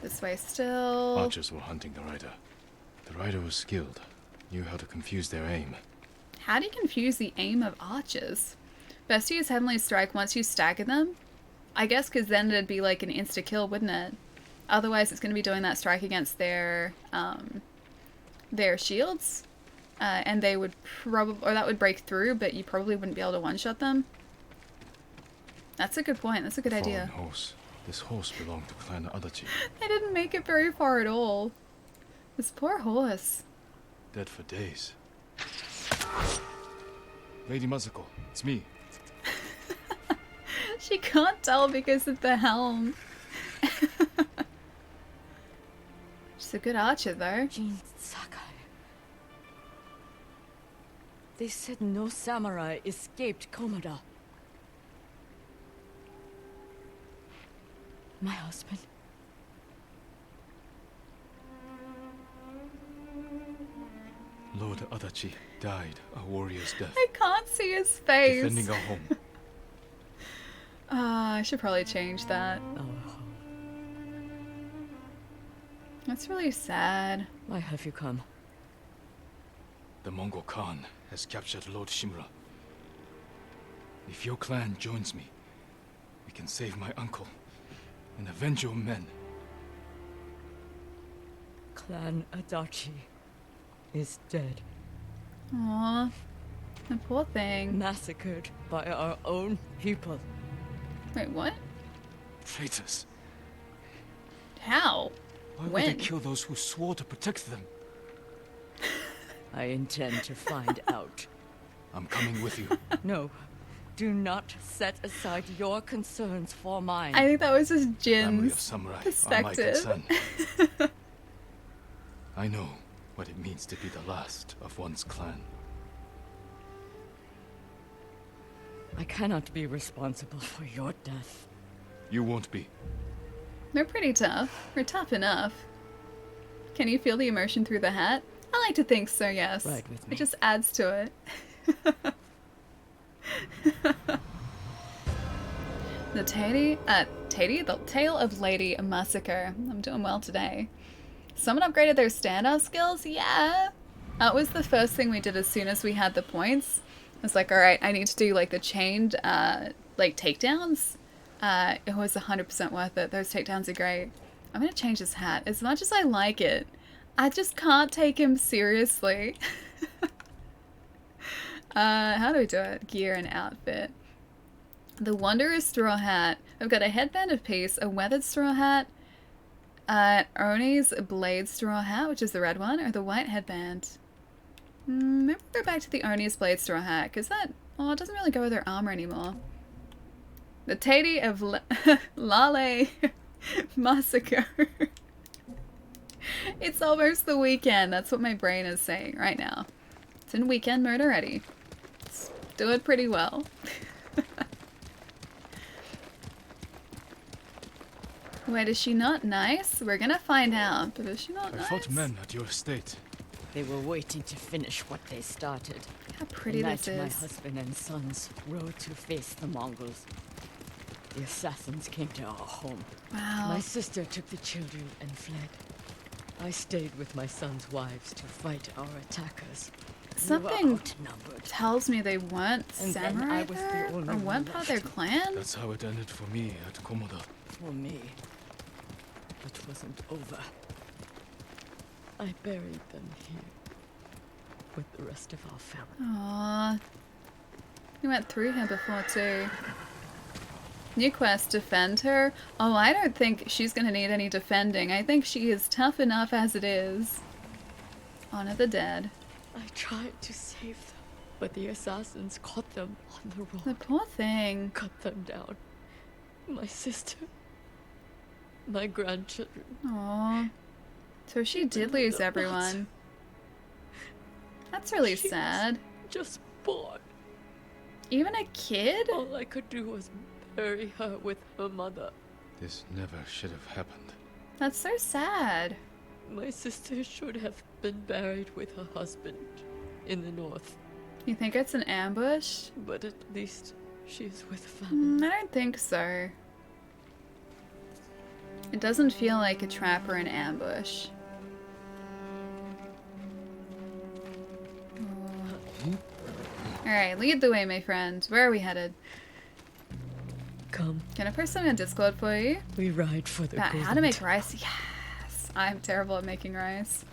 A: This way still.
B: Archers were hunting the rider. The rider was skilled. Knew how to confuse their aim.
A: How do you confuse the aim of archers? Best to use Heavenly Strike once you stagger them? I guess because then it'd be like an insta-kill, wouldn't it? Otherwise it's going to be doing that strike against their shields. And they would probably, or that would break through, but you probably wouldn't be able to one-shot them. That's a good point. That's a good idea.
B: Fallen horse. This horse belonged to Clan Adachi.
A: They didn't make it very far at all. This poor horse.
B: Dead for days. Lady Masako, it's me.
A: She can't tell because of the helm. She's a good archer, though.
J: Jin Sakai. They said no samurai escaped Komoda. My husband.
I: Lord Adachi died a warrior's death,
A: I can't see his face.
I: defending our home.
A: I should probably change that.
J: Our home.
A: That's really sad.
J: Why have you come?
I: The Mongol Khan has captured Lord Shimura. If your clan joins me, we can save my uncle and avenge your men.
J: Clan Adachi is dead.
A: Aww. The poor thing.
J: Massacred by our own people.
A: Wait, what?
I: Traitors.
A: How?
I: Why would
A: When?
I: they kill those who swore to protect them?
J: I intend to find out.
I: I'm coming with you.
J: No, do not set aside your concerns for mine.
A: I think that was just
I: Family of
A: Jin's
I: samurai are my
A: perspective.
I: concern. I know what it means to be the last of one's clan.
J: I cannot be responsible for your death.
I: You won't be.
A: They're pretty tough. We're tough enough. Can you feel the emotion through the hat? I like to think so, yes.
J: Ride with me.
A: It just adds to it. The the Tale of Lady Massacre. I'm doing well today. Someone upgraded their standout skills? Yeah. That was the first thing we did as soon as we had the points. I was like, alright, I need to do like the chained like takedowns. It was 100% worth it. Those takedowns are great. I'm gonna change this hat. As much as I like it, I just can't take him seriously. How do we do it? Gear and outfit. The Wanderer's straw hat. I've got a headband of peace, a weathered straw hat, Oni's blade straw hat, which is the red one, or the white headband. Maybe we'll go back to the Oni's blade straw hat, because that, oh, it doesn't really go with their armor anymore. The Tady of Lale Massacre. It's almost the weekend. That's what my brain is saying right now. It's in weekend mode already. It's doing pretty well. Wait, is she not nice? We're gonna find out, but is she not
I: I
A: nice?
I: fought men at your estate.
J: They were waiting to finish what they started.
A: How pretty
J: the
A: this
J: night my
A: is.
J: husband and sons rode to face the Mongols. The assassins came to our home.
A: Wow.
J: My sister took the children and fled. I stayed with my sons' wives to fight our attackers. We were
A: Something
J: outnumbered.
A: tells me they weren't
J: And then
A: samurai
J: I was the
A: there,
J: only
A: or
J: one
A: weren't part of their
J: left.
A: clan.
I: That's how it ended for me at Komoda.
J: For me, it wasn't over. I buried them here with the rest of our family.
A: Aww. You went through here before too. New quest, defend her? Oh, I don't think she's gonna need any defending. I think she is tough enough as it is. Honor the dead.
J: I tried to save them, but the assassins caught them on the road.
A: The poor thing.
J: Cut them down. My sister. My grandchildren.
A: Aww. So she did lose everyone. That's really
J: She was
A: sad.
J: Just born.
A: Even a kid?
J: All I could do was bury her with her mother.
I: This never should have happened.
A: That's so sad.
J: My sister should have been buried with her husband in the north.
A: You think it's an ambush?
J: But at least she's with family.
A: I don't think so. It doesn't feel like a trap or an ambush. Alright, lead the way, my friend. Where are we headed?
J: Come,
A: Can I post something on Discord for you?
J: we ride for the
A: About how to
J: golden
A: make rice? Yes! I'm terrible at making rice.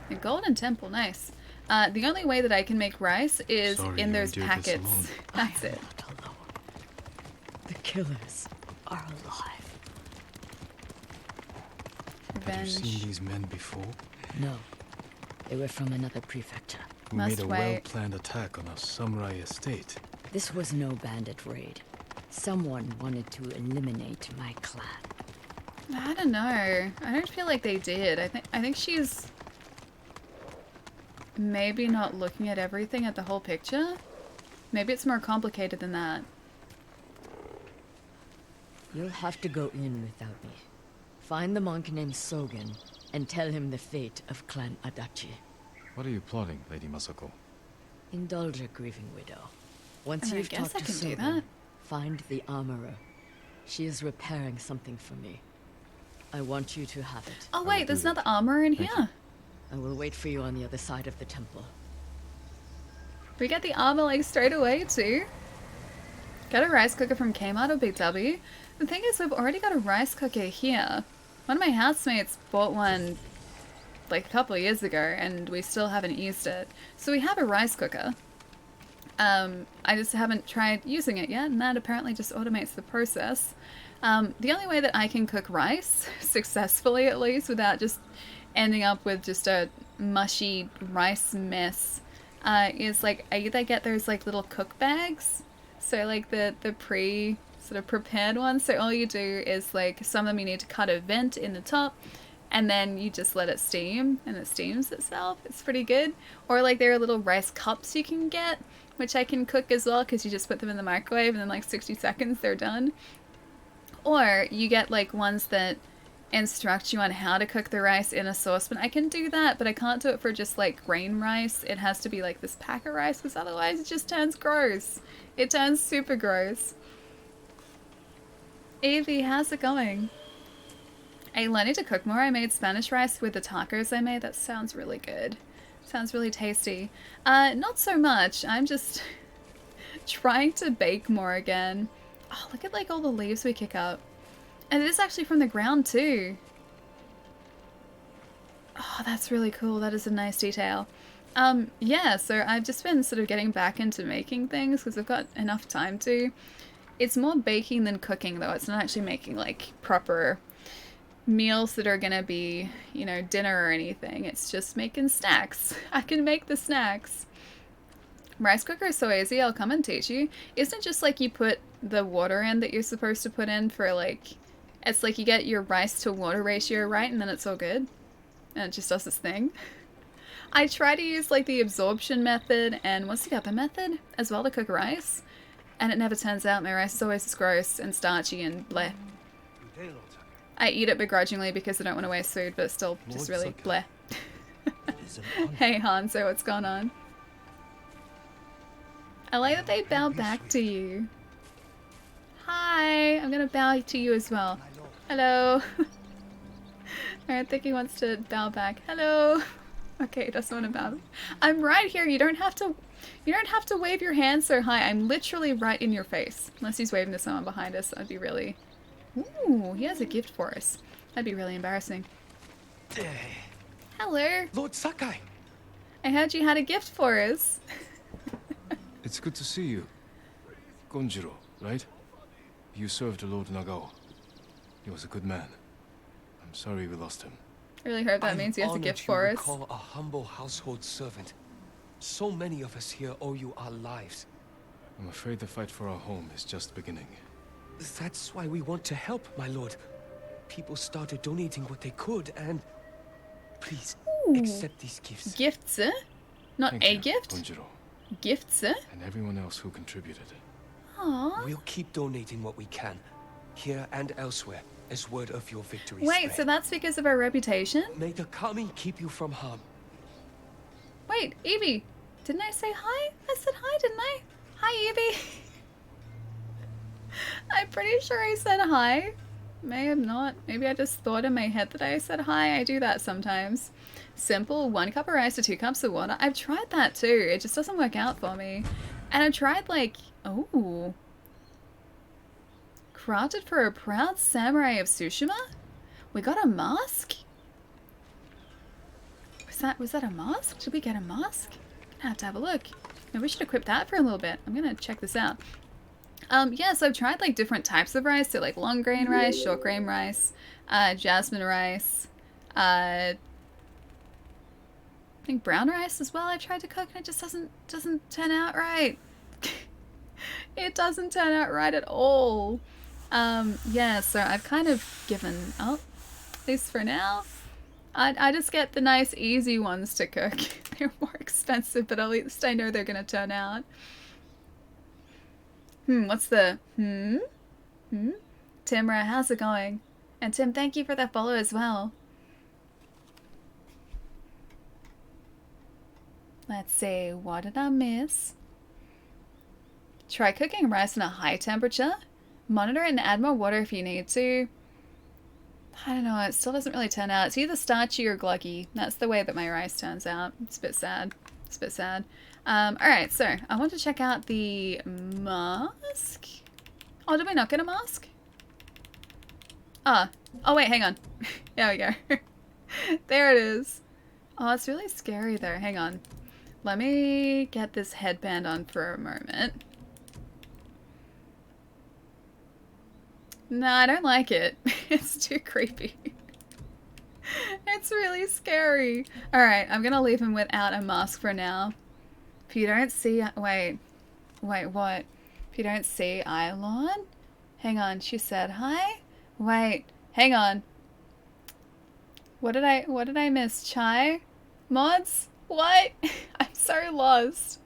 A: A golden temple, nice. The only way that I can make rice is
I: Sorry
A: in
I: you
A: those
I: endured this
A: packets.
I: alone.
A: That's
J: I am
A: it.
J: not alone. The killers are alive.
I: Have you seen
A: Revenge.
I: these men before?
J: No, they were from another prefecture.
I: Who
A: Must
I: made a
A: wait.
I: well-planned attack on a samurai estate?
J: This was no bandit raid. Someone wanted to eliminate my clan.
A: I don't know. I don't feel like they did. I think she's maybe not looking at everything at the whole picture. Maybe it's more complicated than that.
J: You'll have to go in without me. Find the monk named Sogen and tell him the fate of Clan Adachi.
B: What are you plotting, Lady Masako?
J: Indulge a grieving widow. Once
A: I
J: you've
A: guess
J: talked
A: I
J: to
A: can do
J: Soden,
A: that.
J: find the armorer. She is repairing something for me. I want you to have it.
A: Oh wait, there's another armor in here.
J: I will wait for you on the other side of the temple.
A: We get the armor like straight away too. Get a rice cooker from Kmart or Big W. The thing is, we've already got a rice cooker here. One of my housemates bought one like a couple of years ago and we still haven't used it. So we have a rice cooker. I just haven't tried using it yet, and that apparently just automates the process. The only way that I can cook rice, successfully at least, without just ending up with just a mushy rice mess, is like I either get those like little cook bags, so like the pre sort of prepared ones, so all you do is like some of them you need to cut a vent in the top and then you just let it steam and it steams itself. It's pretty good. Or like there are little rice cups you can get, which I can cook as well because you just put them in the microwave and in like 60 seconds they're done. Or you get like ones that instruct you on how to cook the rice in a saucepan. I can do that, but I can't do it for just like grain rice. It has to be like this pack of rice because otherwise it just turns gross. It turns super gross. Evie, how's it going? I'm learning to cook more. I made Spanish rice with the tacos I made. That sounds really good. Sounds really tasty. Not so much. I'm just trying to bake more again. Oh, look at like all the leaves we kick up. And it is actually from the ground too. Oh, that's really cool. That is a nice detail. Yeah, so I've just been sort of getting back into making things because I've got enough time to. It's more baking than cooking though. It's not actually making like proper meals that are gonna be, you know, dinner or anything. It's just making snacks. I can make the snacks. Rice cooker is so easy. I'll come and teach you. Isn't it just like you put the water in that you're supposed to put in for like, it's like you get your rice to water ratio right and then it's all good and it just does its thing. I try to use like the absorption method and what's the other method as well to cook rice, and it never turns out. My rice is always just gross and starchy and bleh. I eat it begrudgingly because I don't want to waste food, but it's still just really bleh. Hey Hanzo, what's going on? I like that they bow back to you. Hi, I'm gonna bow to you as well. Hello. I think he wants to bow back. Hello. Okay, doesn't want to bow. I'm right here. You don't have to wave your hand so high. I'm literally right in your face. Unless he's waving to someone behind us, that'd be really. Ooh, he has a gift for us. That'd be really embarrassing. Hello.
H: Lord Sakai.
A: I heard you had a gift for us.
B: It's good to see you. Gonjiro, right? You served Lord Nagao. He was a good man. I'm sorry we lost him.
A: I really hope that means he has a gift for us.
K: Call a humble household servant. So many of us here owe you our lives.
B: I'm afraid the fight for our home is just beginning.
K: That's why we want to help, my lord. People started donating what they could, and please accept these gifts.
A: Gifts, eh? Not
B: Thank
A: a
B: you,
A: gift?
B: Gonjiro,
A: Gifts, eh?
B: and everyone else who contributed.
A: Aww.
K: We'll keep donating what we can, here and elsewhere, as word of your victory.
A: Wait, so that's because of our reputation?
K: May the Kami keep you from harm.
A: Wait, Evie, didn't I say hi? I said hi, didn't I? Hi, Evie. I'm pretty sure I said hi. May have not. Maybe I just thought in my head that I said hi. I do that sometimes. Simple, 1 cup of rice to 2 cups of water. I've tried that too. It just doesn't work out for me. And I've tried like, oh. Crafted for a proud samurai of Tsushima? We got a mask? Was that a mask? Did we get a mask? I have to have a look. Maybe we should equip that for a little bit. I'm gonna check this out. Yeah, so I've tried like different types of rice. So like long grain rice, short grain rice, jasmine rice, I think brown rice as well. I tried to cook and it just doesn't turn out right. It doesn't turn out right at all. Yeah, so I've kind of given up, at least for now. I just get the nice easy ones to cook. They're more expensive, but at least I know they're gonna turn out. What's the Timra, how's it going? And Tim, thank you for that follow as well. Let's see, what did I miss? Try cooking rice in a high temperature. Monitor it and add more water if you need to. I don't know, it still doesn't really turn out. It's either starchy or gluggy. That's the way that my rice turns out. It's a bit sad. It's a bit sad. Alright, so I want to check out the mask. Oh, did we not get a mask? Ah. Oh, wait, hang on. There we go. There it is. Oh, it's really scary though. Hang on. Let me get this headband on for a moment. No, I don't like it. It's too creepy. It's really scary. Alright, I'm gonna leave him without a mask for now. If you don't see... Wait, what? If you don't see Eilon? Hang on, she said hi? Wait, hang on. What did I miss? Chai? Mods? What? I'm so lost.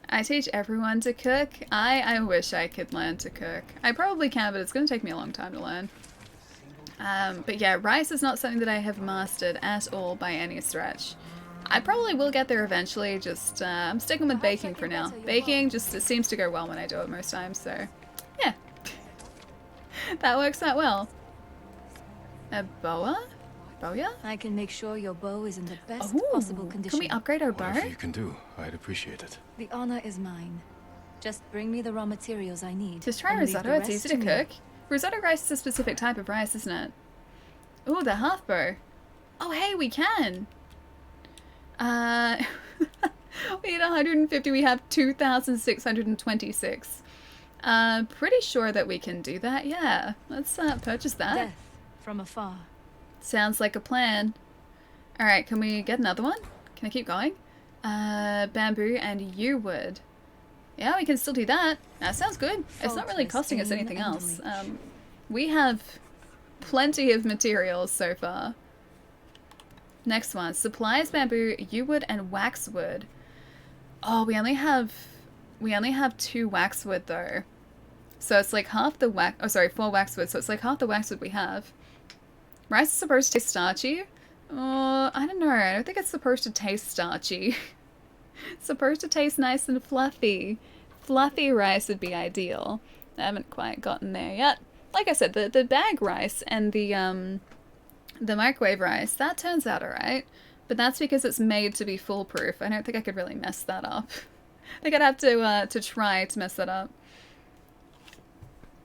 A: I teach everyone to cook. I wish I could learn to cook. I probably can, but it's going to take me a long time to learn. But yeah, rice is not something that I have mastered at all by any stretch. I probably will get there eventually, just I'm sticking with baking for now. Baking just, it seems to go well when I do it most times, so yeah. That works out well. A boa? Boya?
L: I can make sure your bow is in the best
A: Ooh,
L: possible condition.
A: can we upgrade our bow?
B: Whatever you can do, I'd appreciate it.
L: The honor is mine. Just bring me the raw materials I need.
A: Just try
L: and leave
A: risotto,
L: the
A: it's
L: rest
A: easy to
L: me.
A: cook. Risotto rice is a specific type of rice, isn't it? Ooh, the half bow. Oh hey, we can! We need 150, we have 2,626. Pretty sure that we can do that, yeah. Let's purchase that.
L: Death from afar.
A: Sounds like a plan. Alright, can we get another one? Can I keep going? Bamboo and yew wood. Yeah, we can still do that. That sounds good. It's not really costing us anything else. We have plenty of materials so far. Next one. Supplies bamboo, yew wood, and waxwood. Oh, we only have 2 waxwood though. So it's like half the 4 waxwood, so it's like half the waxwood we have. Rice is supposed to taste starchy. I don't know. I don't think it's supposed to taste starchy. It's supposed to taste nice and fluffy. Fluffy rice would be ideal. I haven't quite gotten there yet. Like I said, the bag rice and the microwave rice, that turns out alright. But that's because it's made to be foolproof. I don't think I could really mess that up. I think I'd have to try to mess that up.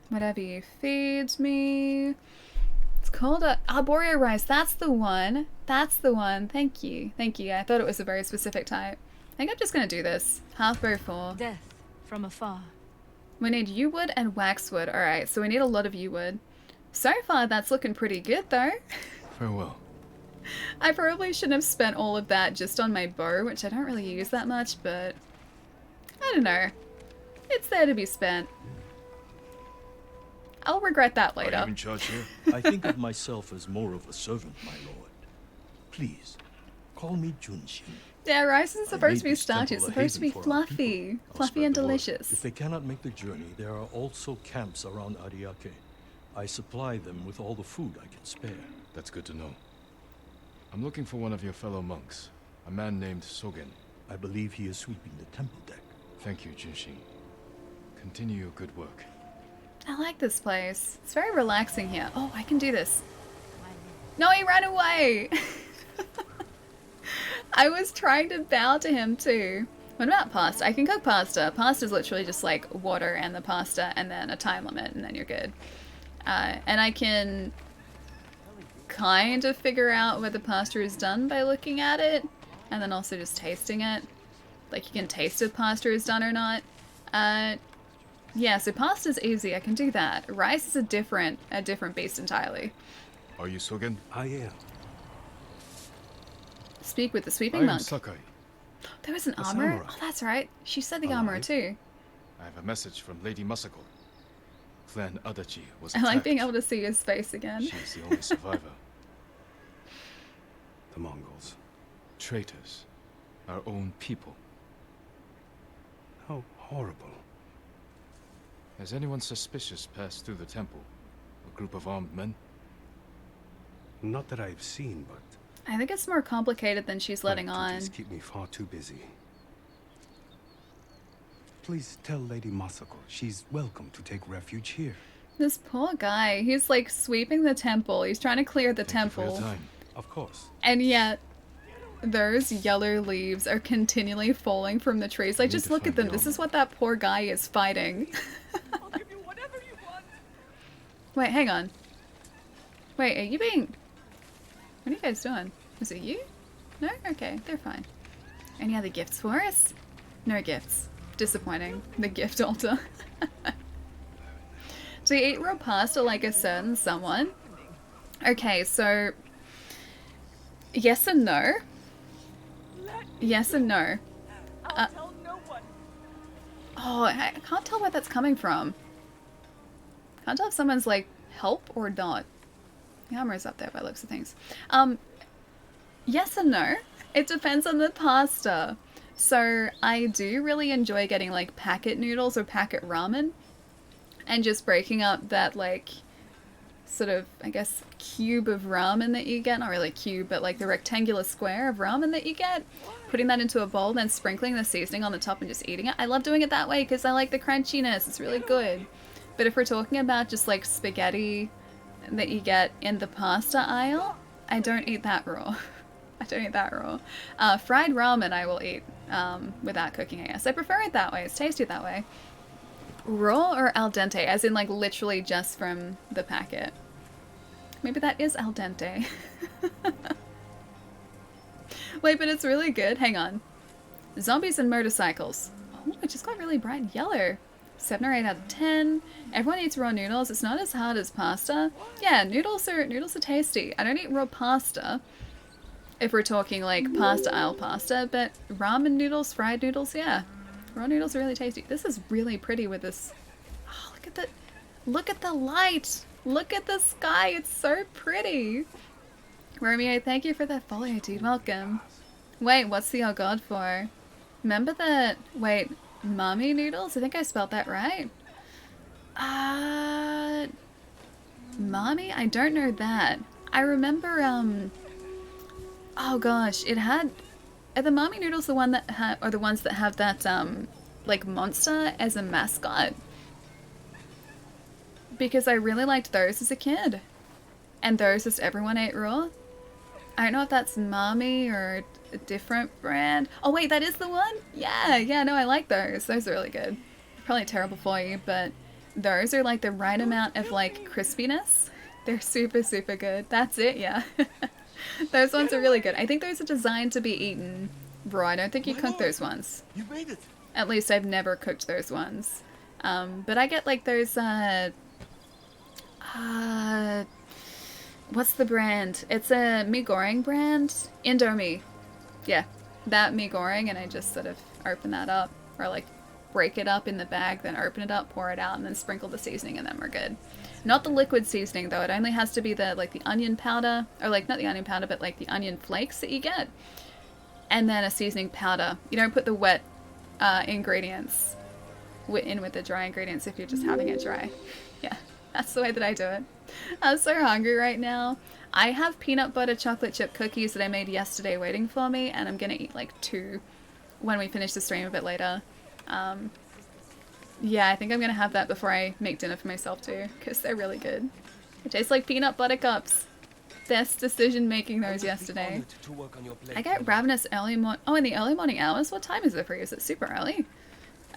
A: Whatever you feed me. It's called arboreal rice. That's the one. That's the one. Thank you. Thank you. I thought it was a very specific type. I think I'm just going to do this. Half bow 4.
L: Death from afar.
A: We need yew wood and waxwood. Alright, so we need a lot of yew wood. So far, that's looking pretty good, though.
B: Farewell.
A: I probably shouldn't have spent all of that just on my bow, which I don't really use that much, but I don't know. It's there to be spent. I'll regret that later.
M: Are you in charge here? I think of myself as more of a servant, my lord. Please, call me Junshin.
A: Yeah, rice isn't supposed to be starchy, it's supposed to be fluffy. Fluffy and delicious.
M: If they cannot make the journey, there are also camps around Ariake. I supply them with all the food I can spare.
B: That's good to know. I'm looking for one of your fellow monks, a man named Sogen.
M: I believe he is sweeping the temple deck.
B: Thank you, Junshin. Continue your good work.
A: I like this place. It's very relaxing here. Oh, I can do this. No, he ran away! I was trying to bow to him too. What about pasta? I can cook pasta. Pasta's literally just like water and the pasta and then a time limit and then you're good. And I can kind of figure out whether pasta is done by looking at it and then also just tasting it. Like you can taste if pasta is done or not. Yeah, so pasta's easy. I can do that. Rice is a different beast entirely.
B: Are you Sogen?
M: I am.
A: Speak with the sweeping
B: I am
A: monk.
B: Sakai.
A: There was an
B: A
A: armor?
B: samurai.
A: Oh, that's right. She said the armor too.
B: I have a message from Lady Masako. Clan Adachi was
A: I
B: attacked.
A: like being able to see his face again.
B: She's the only survivor.
H: The Mongols.
B: Traitors. Our own people.
H: How horrible.
B: Has anyone suspicious passed through the temple? A group of armed men?
H: Not that I've seen, but
A: I think it's more complicated than she's letting on.
N: Duties keep me far too busy. Please tell Lady Masako she's welcome to take refuge here.
A: This poor guy, he's like sweeping the temple. He's trying to clear the temple.
N: You for your time. Of course.
A: And yet, those yellow leaves are continually falling from the trees. Like, just look at them. This is what that poor guy is fighting.
J: I'll give you whatever you want.
A: Wait, hang on. Wait, are you being... What are you guys doing? Is it you? No? Okay, they're fine. Any other gifts for us? No gifts. Disappointing. The gift altar. Do you eat raw pasta like a certain someone? Okay, so... Yes and no. Yes and no.
J: I'll tell no one.
A: Oh, I can't tell where that's coming from. Can't tell if someone's like, help or not. The armor's up there by the looks of things. Yes and no. It depends on the pasta. So I do really enjoy getting like packet noodles or packet ramen and just breaking up that like sort of, I guess, cube of ramen that you get. Not really a cube, but like the rectangular square of ramen that you get. Putting that into a bowl, then sprinkling the seasoning on the top and just eating it. I love doing it that way because I like the crunchiness. It's really good. But if we're talking about just like spaghetti that you get in the pasta aisle, I don't eat that raw. I don't eat that raw. Fried ramen I will eat without cooking, I guess. I prefer it that way. It's tasty that way. Raw or al dente, as in like literally just from the packet. Maybe that is al dente. Wait, but it's really good. Hang on. Zombies and motorcycles. Oh, it just got really bright yellow. 7 or 8 out of 10. Everyone eats raw noodles. It's not as hard as pasta. Yeah, noodles are tasty. I don't eat raw pasta. If we're talking like pasta aisle pasta, but ramen noodles, fried noodles, yeah. Raw noodles are really tasty. This is really pretty with this. Oh, look at the light. Look at the sky. It's so pretty. Romeo, thank you for that follow, dude. Welcome. Wait, what's the oh god for? Remember that, wait, mommy noodles? I think I spelled that right. Mommy? I don't know that. I remember, oh gosh, it had, are the mommy noodles the one that have, or the ones that have that, like monster as a mascot? Because I really liked those as a kid. And those just everyone ate raw. I don't know if that's mommy or a different brand. Oh wait, that is the one? Yeah, no, I like those. Those are really good. Probably terrible for you, but those are like the right amount of like crispiness. They're super, super good. That's it, yeah. Those ones are really good. I think those are designed to be eaten raw. I don't think you cook those ones.
H: You made it.
A: At least I've never cooked those ones. But I get like those, what's the brand? It's a mee goreng brand. Indomie. Yeah, that mee goreng, and I just sort of open that up, or like break it up in the bag, then open it up, pour it out, and then sprinkle the seasoning, and then we're good. Not the liquid seasoning though. It only has to be the like the onion powder, or like not the onion powder, but like the onion flakes that you get, and then a seasoning powder. You don't put the wet ingredients in with the dry ingredients if you're just having it dry. Yeah, that's the way that I do it. I'm so hungry right now. I have peanut butter chocolate chip cookies that I made yesterday waiting for me, and I'm gonna eat like 2 when we finish the stream a bit later. Yeah, I think I'm gonna have that before I make dinner for myself too, because they're really good. It tastes like peanut butter cups. Best decision making those yesterday. I get ravenous early morning. Oh, in the early morning hours? What time is it for you? Is it super early?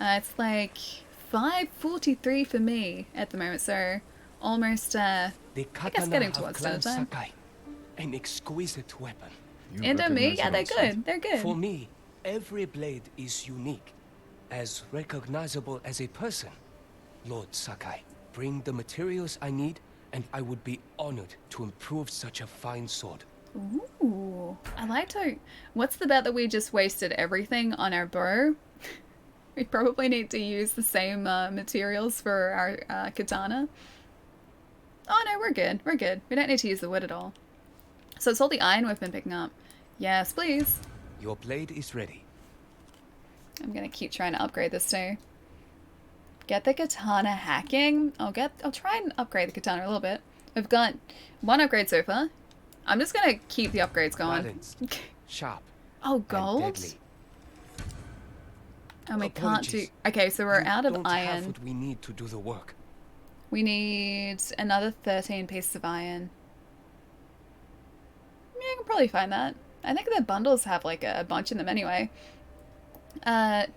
A: It's like 5:43 for me at the moment, so almost, I guess getting towards dinner time.
K: An exquisite weapon.
A: Indomie? Yeah, they're good. They're good.
K: For me, every blade is unique, as recognizable as a person. Lord Sakai, bring the materials I need, and I would be honored to improve such a fine sword.
A: Ooh, I like to... What's the bet that we just wasted everything on our bow? We probably need to use the same materials for our katana. Oh no, we're good. We're good. We don't need to use the wood at all. So it's all the iron we've been picking up. Yes, please.
K: Your blade is ready.
A: I'm gonna keep trying to upgrade this too. Get the katana hacking. I'll try and upgrade the katana a little bit. We've got 1 upgrade so far. I'm just gonna keep the upgrades going.
K: Balanced, sharp,
A: Oh,
K: and
A: gold?
K: deadly.
A: And we can't do...
K: Apologies.
A: Okay, so we're
K: You
A: out of
K: don't have
A: iron.
K: what we need to do the work.
A: We need another 13 pieces of iron. Yeah, I can probably find that. I think the bundles have like a bunch in them anyway. I'm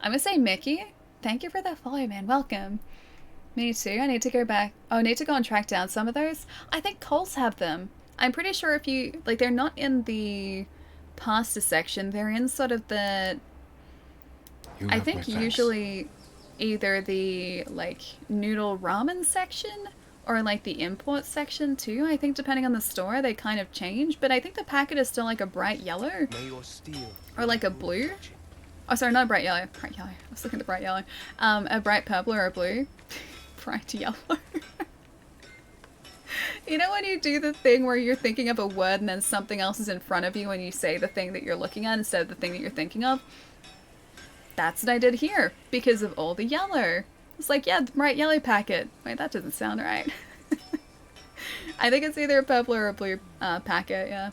A: gonna say Mickey. Thank you for that follow, man. Welcome. Me too. I need to go back. Oh, I need to go and track down some of those. I think Coles have them. I'm pretty sure if you... Like, they're not in the pasta section. They're in sort of the... I think usually either the, like, noodle ramen section or, like, the import section, too. I think depending on the store, they kind of change. But I think the packet is still, like, a bright yellow. Or, like, a blue. Oh, sorry, not a bright yellow. Bright yellow. I was looking at the bright yellow. A bright purple or a blue. Bright yellow. You know when you do the thing where you're thinking of a word and then something else is in front of you and you say the thing that you're looking at instead of the thing that you're thinking of? That's what I did here, because of all the yellow. It's like, yeah, the bright yellow packet. Wait, that doesn't sound right. I think it's either a purple or a blue packet, yeah.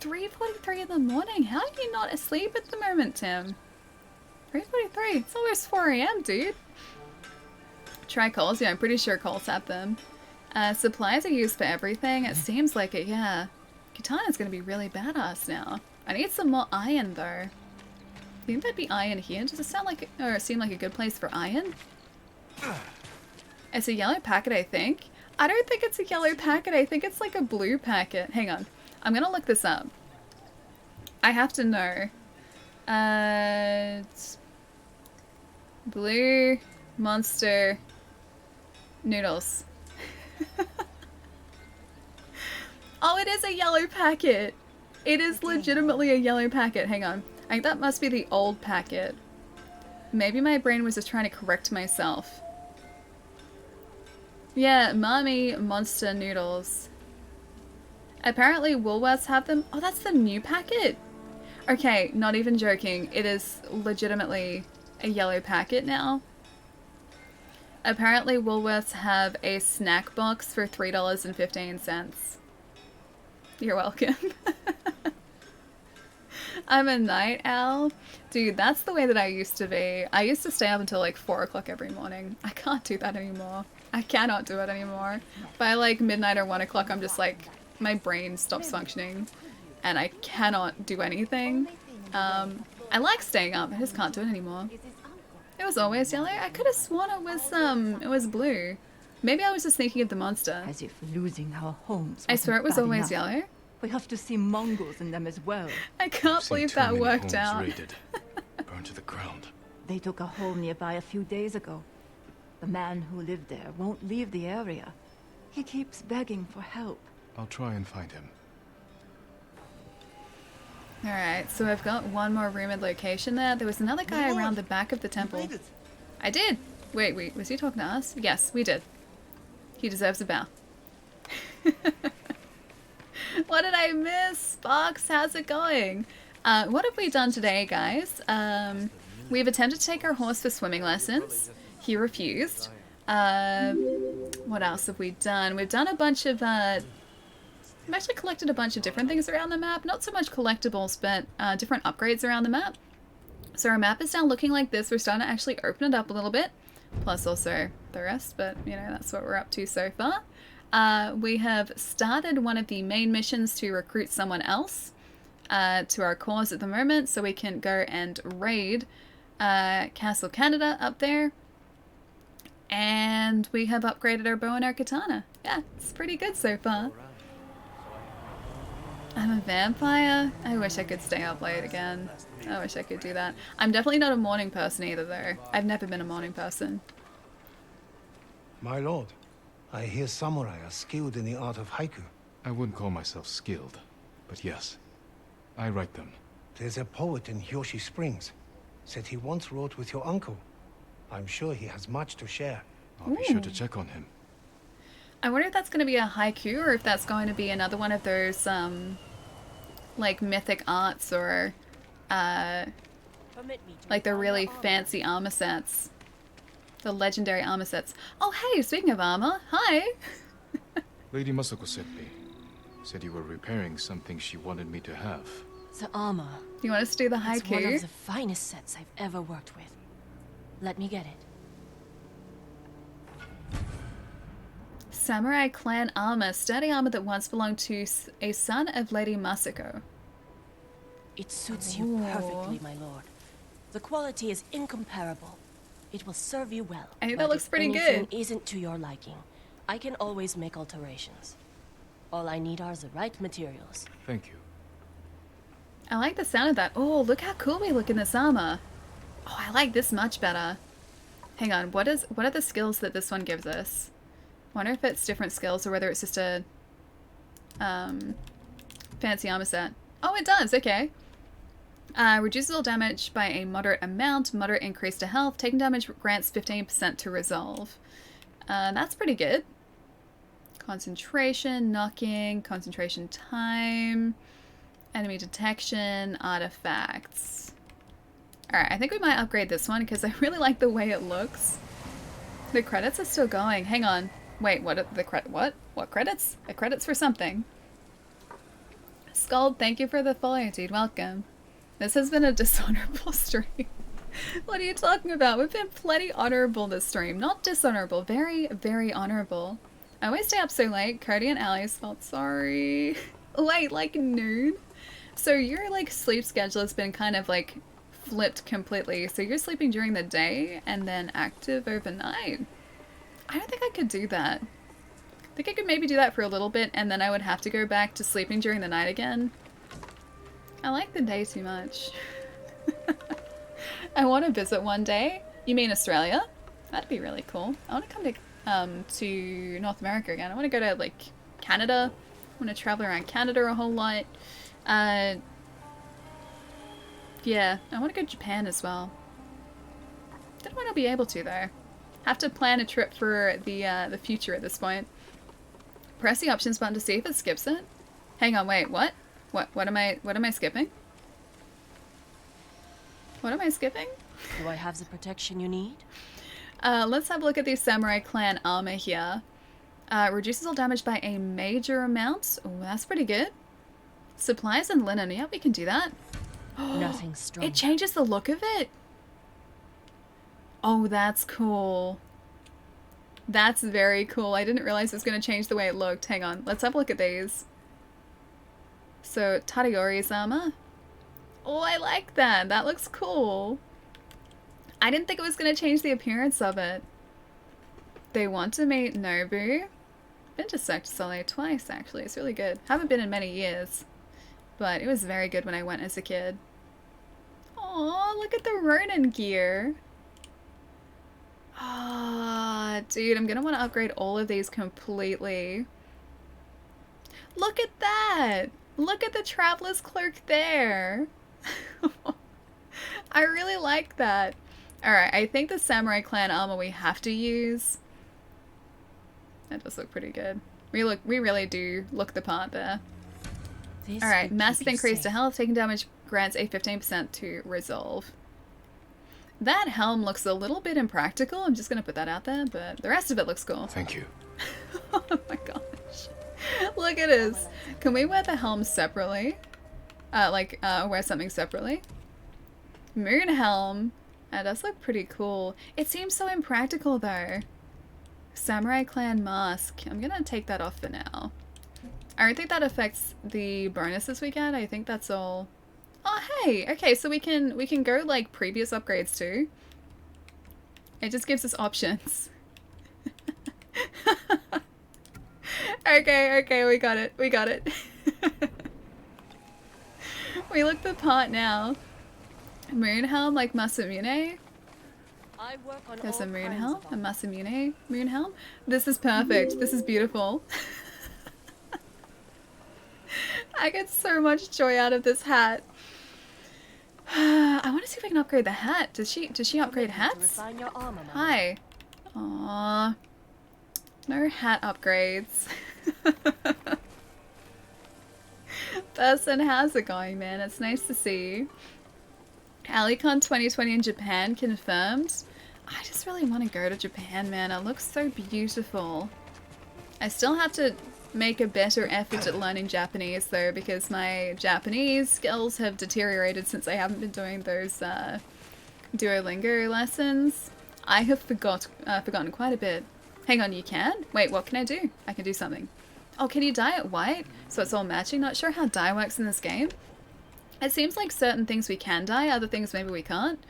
A: 3:43 in the morning? How are you not asleep at the moment, Tim? 3:43? It's almost 4 AM, dude. Try Coles, yeah, I'm pretty sure Coles have them. Supplies are used for everything. It seems like it, yeah. Katana's gonna be really badass now. I need some more iron, though. Do you think that'd be iron here? Does it sound like, or it seem like a good place for iron? It's a yellow packet, I think. I don't think it's a yellow packet. I think it's like a blue packet. Hang on. I'm gonna look this up. I have to know. It's blue monster noodles. Oh, it is a yellow packet. It is legitimately a yellow packet. Hang on. I think that must be the old packet. Maybe my brain was just trying to correct myself. Yeah, Mommy Monster Noodles. Apparently Woolworths have them. Oh, that's the new packet? Okay, not even joking. It is legitimately a yellow packet now. Apparently Woolworths have a snack box for $3.15. You're welcome. I'm a night owl. Dude, that's the way that I used to be. I used to stay up until like 4 o'clock every morning. I can't do that anymore. I cannot do it anymore. By like midnight or 1 o'clock, I'm just like, my brain stops functioning and I cannot do anything. I like staying up, I just can't do it anymore. It was always yellow. I could have sworn it was blue. Maybe I was just thinking of the monster.
D: As if losing our homes.
A: I swear it was always yellow.
D: We have to see Mongols in them as well.
A: I can't believe that worked out.
B: Raided, burned to the ground.
D: They took a home nearby a few days ago. The man who lived there won't leave the area. He keeps begging for help.
B: I'll try and find him.
A: Alright, so I've got one more rumored location there. There was another guy around the back of the temple. I did! Wait, was he talking to us? Yes, we did. He deserves a bow. What did I miss? Sparks, how's it going? What have we done today, guys? We've attempted to take our horse for swimming lessons. He refused. What else have we done? We've done a bunch of, we've actually collected a bunch of different things around the map. Not so much collectibles, but different upgrades around the map. So our map is now looking like this. We're starting to actually open it up a little bit. Plus also the rest, but you know, that's what we're up to so far. We have started one of the main missions to recruit someone else to our cause at the moment, so we can go and raid Castle Canada up there. And we have upgraded our bow and our katana. Yeah, it's pretty good so far. I'm a vampire? I wish I could stay up late again. I wish I could do that. I'm definitely not a morning person either, though. I've never been a morning person.
H: My lord, I hear samurai are skilled in the art of haiku.
B: I wouldn't call myself skilled, but yes, I write them.
H: There's a poet in Hyoshi Springs. Said he once wrote with your uncle. I'm sure he has much to share.
B: I'll be sure to check on him.
A: I wonder if that's going to be a haiku or if that's going to be another one of those, like mythic arts or, like the really fancy armor sets. The legendary armor sets. Oh hey, speaking of armor, hi!
B: Lady Masako sent me.
I: Said you were repairing something she wanted me to have.
O: The armor.
A: You want us to do the
O: It's one
A: haiku?
O: of the finest sets I've ever worked with. Let me get it.
A: Samurai clan armor. Sturdy armor that once belonged to a son of Lady Masako.
O: It suits you perfectly, my lord. The quality is incomparable. It will serve you well.
A: I think
O: but
A: that looks
O: if
A: pretty
O: anything
A: good.
O: isn't to your liking, I can always make alterations. All I need are the right materials.
I: Thank you.
A: I like the sound of that. Oh, look how cool we look in this armor. Oh, I like this much better. Hang on, what are the skills that this one gives us? Wonder if it's different skills or whether it's just a fancy armor set. Oh, it does, okay. Reduces all damage by a moderate amount, moderate increase to health. Taking damage grants 15% to resolve. That's pretty good. Concentration, knocking, concentration time, enemy detection, artifacts. Alright, I think we might upgrade this one because I really like the way it looks. The credits are still going. Hang on. Wait, what are the what? What credits? The credits for something. Scald, thank you for the follow, dude. Welcome. This has been a dishonorable stream. What are you talking about? We've been plenty honorable this stream. Not dishonorable. Very, very honorable. I always stay up so late. Cody and Ali's felt sorry. Wait, like noon? So your like sleep schedule has been kind of like flipped completely. So you're sleeping during the day and then active overnight. I don't think I could do that. I think I could maybe do that for a little bit and then I would have to go back to sleeping during the night again. I like the day too much. I want to visit one day. You mean Australia? That'd be really cool. I want to come to North America again. I want to go to like Canada. I want to travel around Canada a whole lot. Yeah, I want to go to Japan as well. Don't know when I'll be able to though. Have to plan a trip for the future at this point. Press the options button to see if it skips it. Hang on, wait, what? What am I skipping? What am I skipping?
O: Do I have the protection you need?
A: Let's have a look at the Samurai Clan armor here. Reduces all damage by a major amount. Oh, that's pretty good. Supplies and linen. Yeah, we can do that.
O: Nothing strong.
A: It changes the look of it. Oh, that's cool. That's very cool. I didn't realize it was going to change the way it looked. Hang on. Let's have a look at these. So, Tadayori's armor. Oh, I like that. That looks cool. I didn't think it was going to change the appearance of it. They want to meet Nobu. Been to Cirque du Soleil twice, actually. It's really good. Haven't been in many years. But it was very good when I went as a kid. Aw, look at the Ronin gear. Ah, dude, I'm going to want to upgrade all of these completely. Look at that! Look at the Traveler's Cloak there! I really like that. Alright, I think the Samurai Clan armor we have to use. That does look pretty good. We really do look the part there. Alright, massive increase to health. Taking damage grants a 15% to resolve. That helm looks a little bit impractical. I'm just going to put that out there, but the rest of it looks cool.
I: Thank you.
A: Oh my gosh. Look at us. Can we wear the helm separately? Wear something separately? Moon helm. That does look pretty cool. It seems so impractical though. Samurai Clan mask. I'm gonna take that off for now. I don't think that affects the bonuses we get. I think that's all. Oh hey, okay, so we can go like previous upgrades too. It just gives us options. Okay, we got it. We got it. We look the part now. Moon helm like Masamune. There's a moon helm, a Masamune moon helm. This is perfect. This is beautiful. I get so much joy out of this hat. I want to see if I can upgrade the hat. Does she upgrade hats? Hi. Aww. No hat upgrades. Person, how's it going, man? It's nice to see you. AliCon 2020 in Japan confirmed. I just really want to go to Japan, man. It looks so beautiful. I still have to make a better effort at learning Japanese though, because my Japanese skills have deteriorated since I haven't been doing those Duolingo lessons. I have forgotten quite a bit. Hang on, you can? Wait, what can I do? I can do something. Oh, can you dye it white? So it's all matching? Not sure how dye works in this game. It seems like certain things we can dye, other things maybe we can't.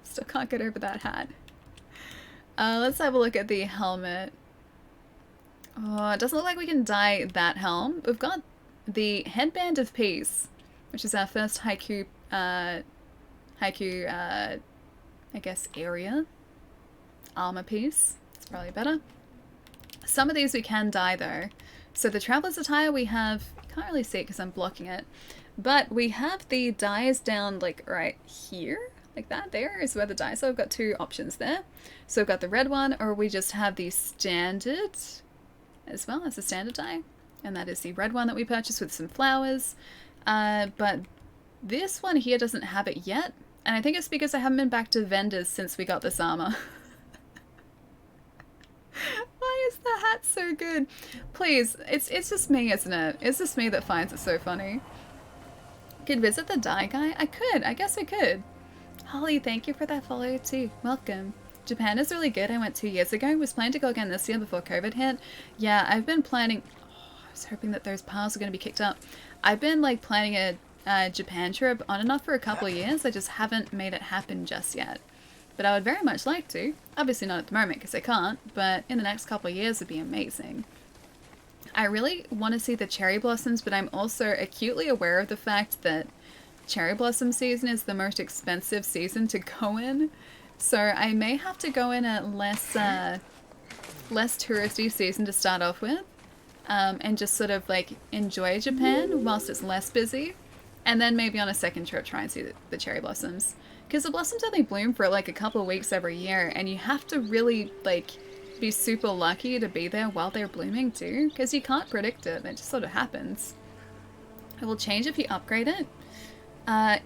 A: Still can't get over that hat. Let's have a look at the helmet. Oh, it doesn't look like we can dye that helm. We've got the Headband of Peace, which is our first haiku, I guess, area. Armor piece. It's probably better. Some of these we can dye though. So the Traveler's Attire we have, you can't really see it because I'm blocking it, but we have the dyes down like right here. Like that, there is where the dye. So we've got two options there. So we've got the red one, or we just have the standard as well as the standard dye. And that is the red one that we purchased with some flowers. But this one here doesn't have it yet. And I think it's because I haven't been back to vendors since we got this armor. Why is the hat so good? Please, it's just me, isn't it? It's just me that finds it so funny. Could visit the dye guy? I could. I guess I could. Holly, thank you for that follow too. Welcome. Japan is really good. I went 2 years ago. Was planning to go again this year before COVID hit. Yeah, I've been planning... Oh, I was hoping that those piles were going to be kicked up. I've been like planning a Japan trip on and off for a couple of years. I just haven't made it happen just yet. But I would very much like to. Obviously not at the moment because I can't, but in the next couple of years would be amazing. I really want to see the cherry blossoms, but I'm also acutely aware of the fact that cherry blossom season is the most expensive season to go in. So I may have to go in a less touristy season to start off with. And just sort of like enjoy Japan whilst it's less busy. And then maybe on a second trip try and see the cherry blossoms. Because the blossoms only bloom for like a couple of weeks every year, and you have to really like be super lucky to be there while they're blooming too, because you can't predict it. It just sort of happens. It will change if you upgrade it.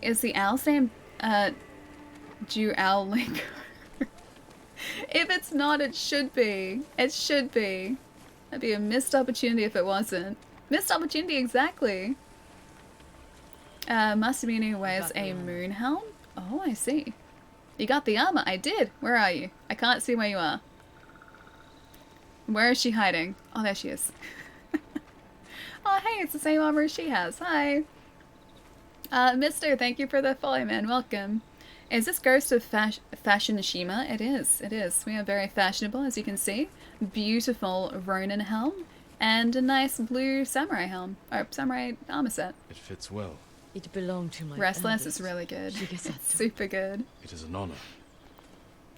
A: Is the owl's name Owl Link? If it's not, it should be. It should be. That'd be a missed opportunity if it wasn't. Missed opportunity, exactly. Masumino wears a moon helm. Oh, I see. You got the armor. I did. Where are you? I can't see where you are. Where is she hiding? Oh, there she is. Oh, hey, it's the same armor as she has. Hi. Mister, thank you for the follow, man. Welcome. Is this Ghost of Tsushima? It is. It is. We are very fashionable, as you can see. Beautiful Ronin helm. And a nice blue samurai helm. Or samurai armor set.
I: It fits well.
J: It belonged to my
A: Restless
J: eldest.
A: is really good. It's super good.
I: It is an honor.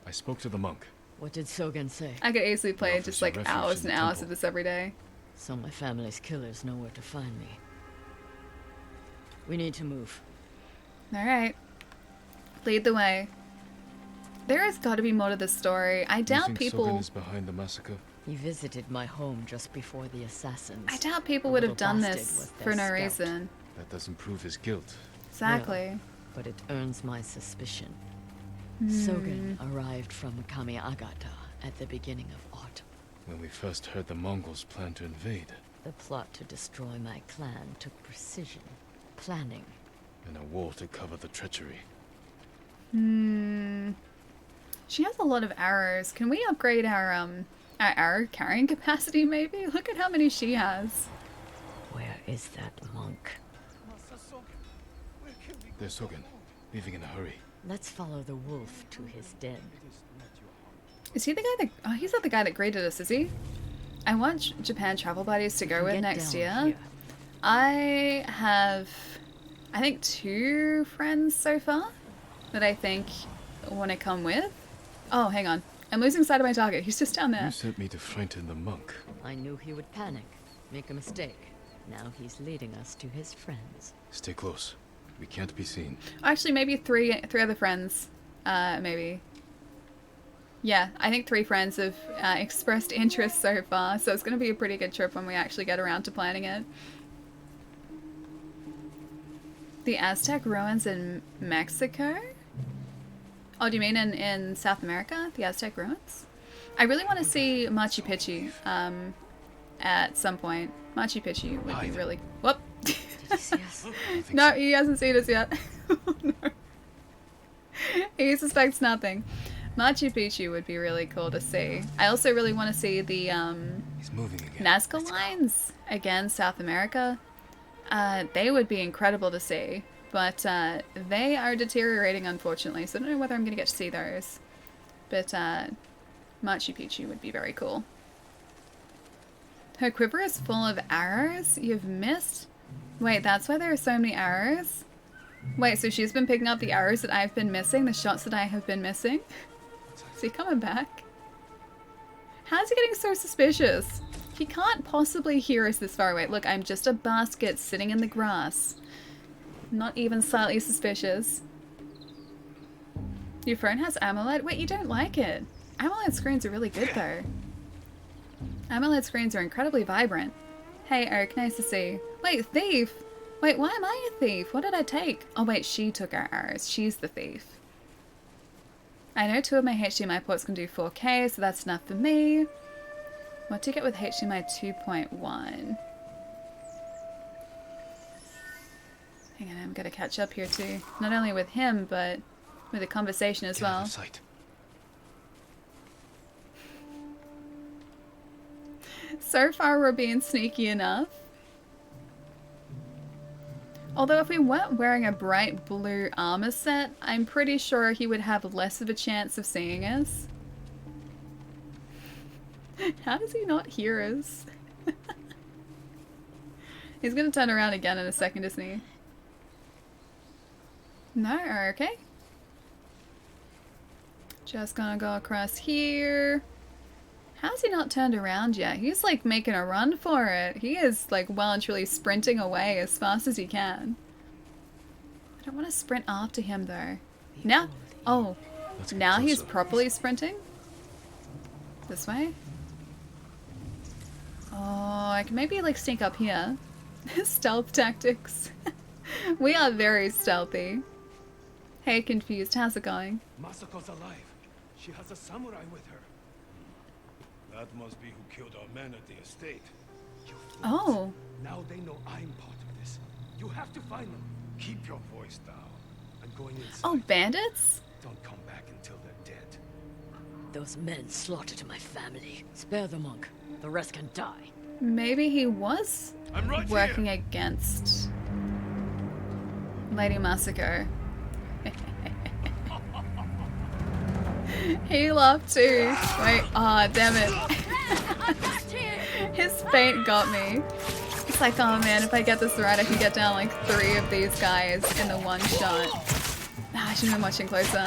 I: I spoke to the monk.
J: What did Sogen say?
A: I could easily play just like
I: refuge
A: hours
I: in
A: and
I: the
A: hours
I: temple.
A: of this every day.
J: So my family's killers know where to find me. We need to move.
A: Alright. Lead the way. There has got to be more to this story. I
I: You
A: doubt
I: think
A: people...
I: Sogen is behind the massacre?
J: He visited my home just before the assassins.
A: I doubt people
J: The
A: would have
J: little
A: done
J: bastard
A: this
J: was
A: for
J: their
A: no
J: scout.
A: reason.
I: That doesn't prove his guilt.
A: Exactly.
J: No, but it earns my suspicion.
A: Hmm.
J: Sogen arrived from Kamiagata at the beginning of autumn.
I: When we first heard the Mongols plan to invade,
J: The plot to destroy my clan took precision, planning.
I: and a war to cover the treachery.
A: Hmm. She has a lot of arrows. Can we upgrade our arrow carrying capacity maybe? Look at how many she has.
J: Where is that monk?
I: There's Sogen, leaving in a hurry.
J: Let's follow the wolf to his den.
A: Is he the guy that... Oh, he's not the guy that greeted us, is he? I want Japan travel buddies to go with
J: Get
A: next
J: down
A: year.
J: here.
A: I have, I think, 2 friends so far that I think want to come with. Oh, hang on. I'm losing sight of my target. He's just down there.
I: You sent me to frighten the monk.
J: I knew he would panic, make a mistake. Now he's leading us to his friends.
I: Stay close. We can't be seen.
A: Actually, maybe three other friends. Maybe. Yeah, I think 3 friends have expressed interest so far, so it's going to be a pretty good trip when we actually get around to planning it. The Aztec ruins in Mexico? Oh, do you mean in South America? The Aztec ruins? I really want to see Machu Picchu. at some point. Machu Picchu would be really... Whoop!
J: Did he see us?
A: No, he hasn't seen us yet. Oh, no. He suspects nothing. Machu Picchu would be really cool to see. I also really want to see the
B: He's moving again.
A: Nazca lines again, South America. They would be incredible to see, but they are deteriorating, unfortunately, so I don't know whether I'm going to get to see those. But Machu Picchu would be very cool. Her quiver is full of arrows? You've missed? Wait, that's why there are so many arrows? Wait, so she's been picking up the arrows that I've been missing? The shots that I have been missing? Is he coming back? How's he getting so suspicious? He can't possibly hear us this far away. Look, I'm just a basket sitting in the grass. Not even slightly suspicious. Your phone has AMOLED? Wait, you don't like it? AMOLED screens are really good though. AMOLED screens are incredibly vibrant. Hey Eric, nice to see you. Wait, thief! Wait, why am I a thief? What did I take? Oh wait, she took our arrows. She's the thief. I know 2 of my HDMI ports can do 4K, so that's enough for me. What do you get with HDMI 2.1? Hang on, I'm gonna catch up here too. Not only with him, but with the conversation as well. So far we're being sneaky enough. Although if we weren't wearing a bright blue armor set, I'm pretty sure he would have less of a chance of seeing us. How does he not hear us? He's gonna turn around again in a second, isn't he? No? Okay. Just gonna go across here. How's he not turned around yet? He's like making a run for it. He is like well and truly sprinting away as fast as he can. I don't want to sprint after him though. Now, oh, now he's properly sprinting? This way? Oh, I can maybe like sneak up here. Stealth tactics. We are very stealthy. Hey, Confused, how's it going?
H: Masako's alive. She has a samurai with her. That must be who killed our men at the estate.
A: Oh.
H: Now they know I'm part of this. You have to find them. Keep your voice down. I'm going inside.
A: Oh, bandits?
H: Don't come back until they're dead.
J: Those men slaughtered my family. Spare the monk. The rest can die.
A: Maybe he was
H: right
A: working against Lady Masako. He laughed too. Wait, ah, oh, damn it. His feint got me. It's like, oh man, if I get this right, I can get down like 3 of these guys in the one shot. Ah, I should have been watching closer.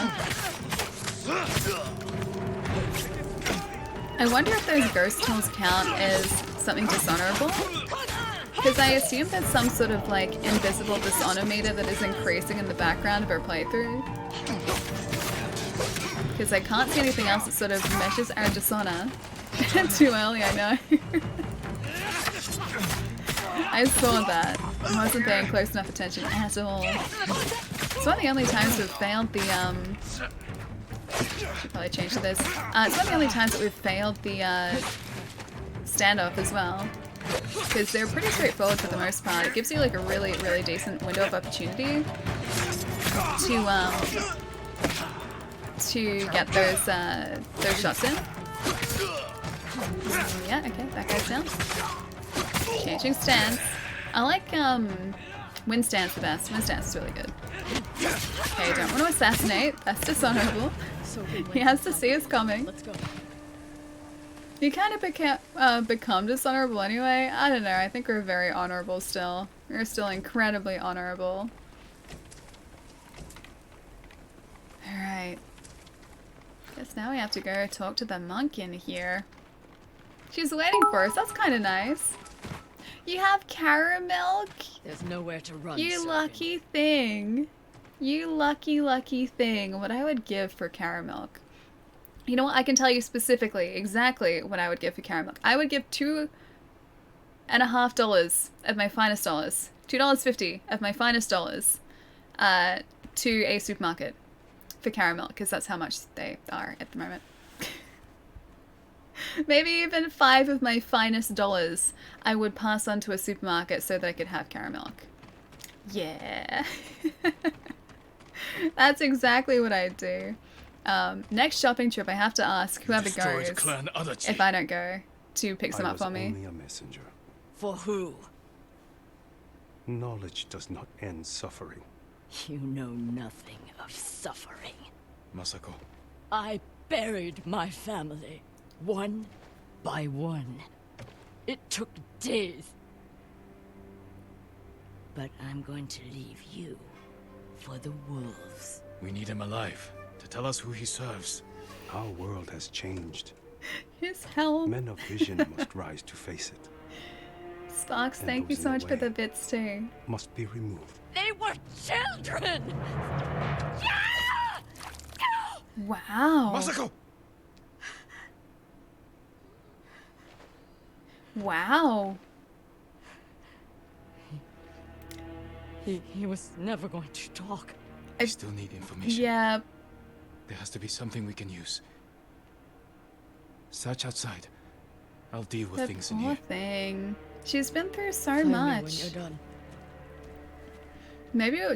A: I wonder if those ghost tools count as something dishonorable? Because I assume there's some sort of like invisible dishonor meter that is increasing in the background of our playthrough. Because I can't see anything else that sort of meshes our dishonor. Too early, I know. I saw that. I wasn't paying close enough attention at all. It's one of the only times we've failed the, should probably change to this. It's one of the only times that we've failed the, standoff as well. Because they're pretty straightforward for the most part. It gives you like a really, really decent window of opportunity to get those shots in. Yeah, okay, that guy's down. Changing stance. I like wind stance the best. Wind stance is really good. Okay, don't want to assassinate. That's dishonorable. He has to see us coming.
J: Let's go.
A: You kind of become dishonorable anyway. I don't know. I think we're very honorable still. We're still incredibly honorable. Alright. Guess now we have to go talk to the monk in here. She's waiting for us. That's kind of nice. You have caramel?
J: There's nowhere to run.
A: You lucky thing. You lucky, lucky thing. What I would give for caramel. You know what? I can tell you specifically exactly what I would give for caramel. I would give $2.50 of my finest dollars. $2.50 of my finest dollars to a supermarket for caramel, because that's how much they are at the moment. Maybe even 5 of my finest dollars I would pass on to a supermarket so that I could have caramel. Yeah. That's exactly what I'd do. Next shopping trip, I have to ask whoever goes if I don't go to pick some up for me.
N: Only a messenger.
J: For who?
N: Knowledge does not end suffering.
J: You know nothing of suffering.
I: Masako.
J: I buried my family, one by one. It took days. But I'm going to leave you for the wolves.
I: We need him alive to tell us who he serves.
N: Our world has changed.
A: His helm.
N: Men of vision must rise to face it.
A: Sparks, thank you so much for the bits too.
N: Must be removed.
J: They were children!
A: Wow.
I: Masako!
A: Wow.
J: He was never going to talk.
I: I still need information.
A: Yeah.
I: There has to be something we can use. Search outside. I'll deal with things in
A: Poor
I: here.
A: thing. She's been through so
J: Find me
A: much.
J: when you're done.
A: Maybe it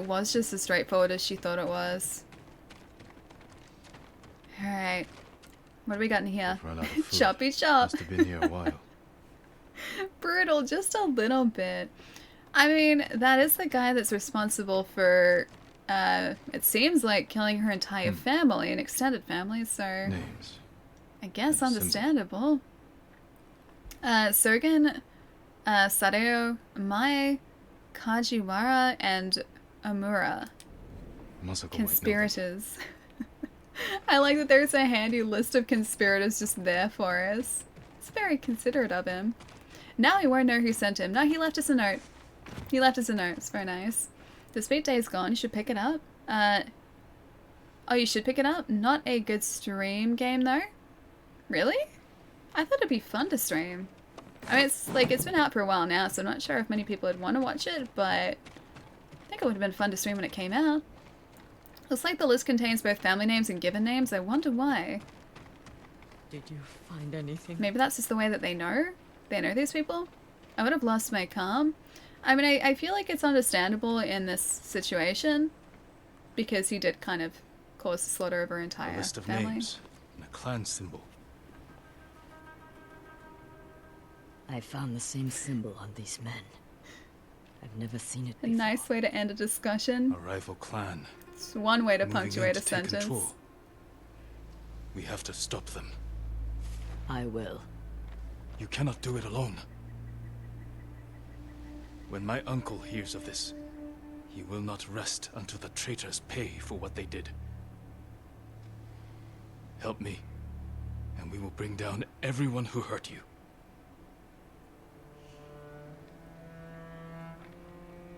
A: was just as straightforward as she thought it was. Alright. What do we got in here?
B: Run out of food.
A: Choppy chop.
B: Must have been here a while.
A: Brutal, just a little bit. I mean, that is the guy that's responsible for, it seems like killing her entire family, an extended family, so...
B: Names.
A: I guess understandable. Sergen, Sadeo, Mai, Kajiwara, and Amura.
B: Masako
A: Conspirators. I like that there's a handy list of conspirators just there for us. It's very considerate of him. Now he won't know who sent him. No, he left us a note. He left us a note. It's very nice. The speed day is gone. You should pick it up. Oh, you should pick it up? Not a good stream game, though? Really? I thought it'd be fun to stream. I mean, it's been out for a while now, so I'm not sure if many people would want to watch it, but I think it would have been fun to stream when it came out. Looks like the list contains both family names and given names. I wonder why.
J: Did you find anything?
A: Maybe that's just the way that they know? They know these people? I would have lost my calm. I mean, I feel like it's understandable in this situation, because he did kind of cause the slaughter of her entire
I: A list of
A: family.
I: names and a clan symbol.
J: I found the same symbol on these men. I've never seen it
A: A
J: before.
A: nice way to end a discussion.
I: A rival clan.
A: It's one way to
I: Moving in
A: punctuate a
I: to take
A: sentence.
I: control. We have to stop them.
J: I will.
I: You cannot do it alone. When my uncle hears of this, he will not rest until the traitors pay for what they did. Help me, and we will bring down everyone who hurt you.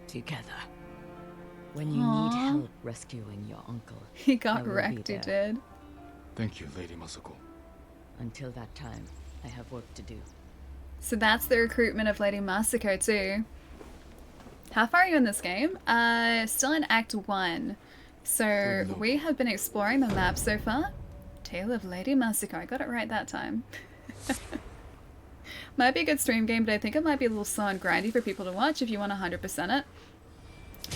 J: Together. When you
A: Aww.
J: need help rescuing your uncle,
A: He
J: I
A: got
J: will be
A: wrecked, he
J: there.
A: did.
I: Thank you, Lady Masako.
J: Until that time, I have work to do.
A: So that's the recruitment of Lady Masako too. How far are you in this game? Still in Act 1. So we have been exploring the map so far. Tale of Lady Masako. I got it right that time. Might be a good stream game, but I think it might be a little slow and grindy for people to watch if you want to 100% it.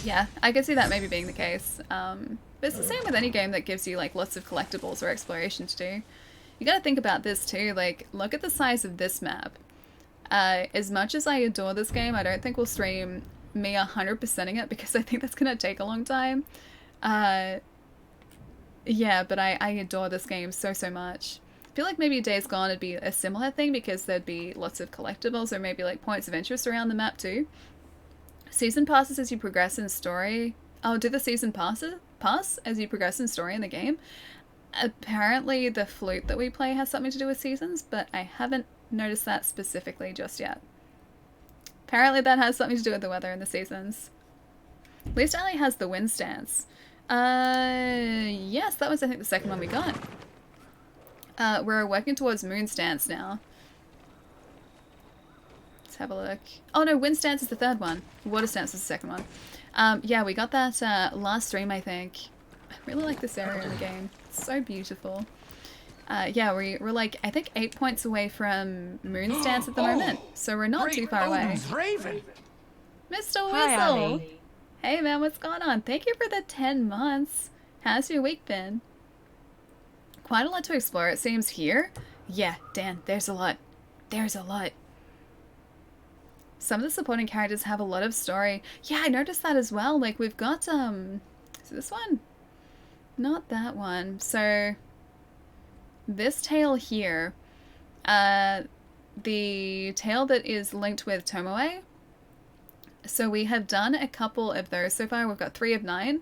A: Yeah, I could see that maybe being the case. But it's the same with any game that gives you like lots of collectibles or exploration to do. You gotta think about this too, like, look at the size of this map. As much as I adore this game, I don't think we'll stream me 100%ing it because I think that's gonna take a long time. Yeah, but I adore this game so much. I feel like maybe Days Gone would be a similar thing because there'd be lots of collectibles or maybe like points of interest around the map too. Season passes as you progress in story. Oh, do the season pass as you progress in story in the game? Apparently the flute that we play has something to do with seasons, but I haven't noticed that specifically just yet. Apparently that has something to do with the weather and the seasons. At least Ali has the wind stance. Yes, that was I think the second one we got. We're working towards moon stance now. Let's have a look. Oh no, wind stance is the third one. Water stance is the second one. Yeah, we got that last stream I think. I really like this area in the game. It's so beautiful. Yeah, we're like, I think 8 points away from Moon's Dance at the moment, so we're not too far away.
C: Raven.
A: Mr.
O: Hi,
A: Whistle!
O: Abby.
A: Hey man, what's going on? Thank you for the 10 months. How's your week been? Quite a lot to explore, it seems, here. Yeah, Dan, there's a lot. There's a lot. Some of the supporting characters have a lot of story. Yeah, I noticed that as well. Like, we've got, is it this one? Not that one. So, this tale here, the tale that is linked with Tomoe. So we have done a couple of those so far. We've got 3 of 9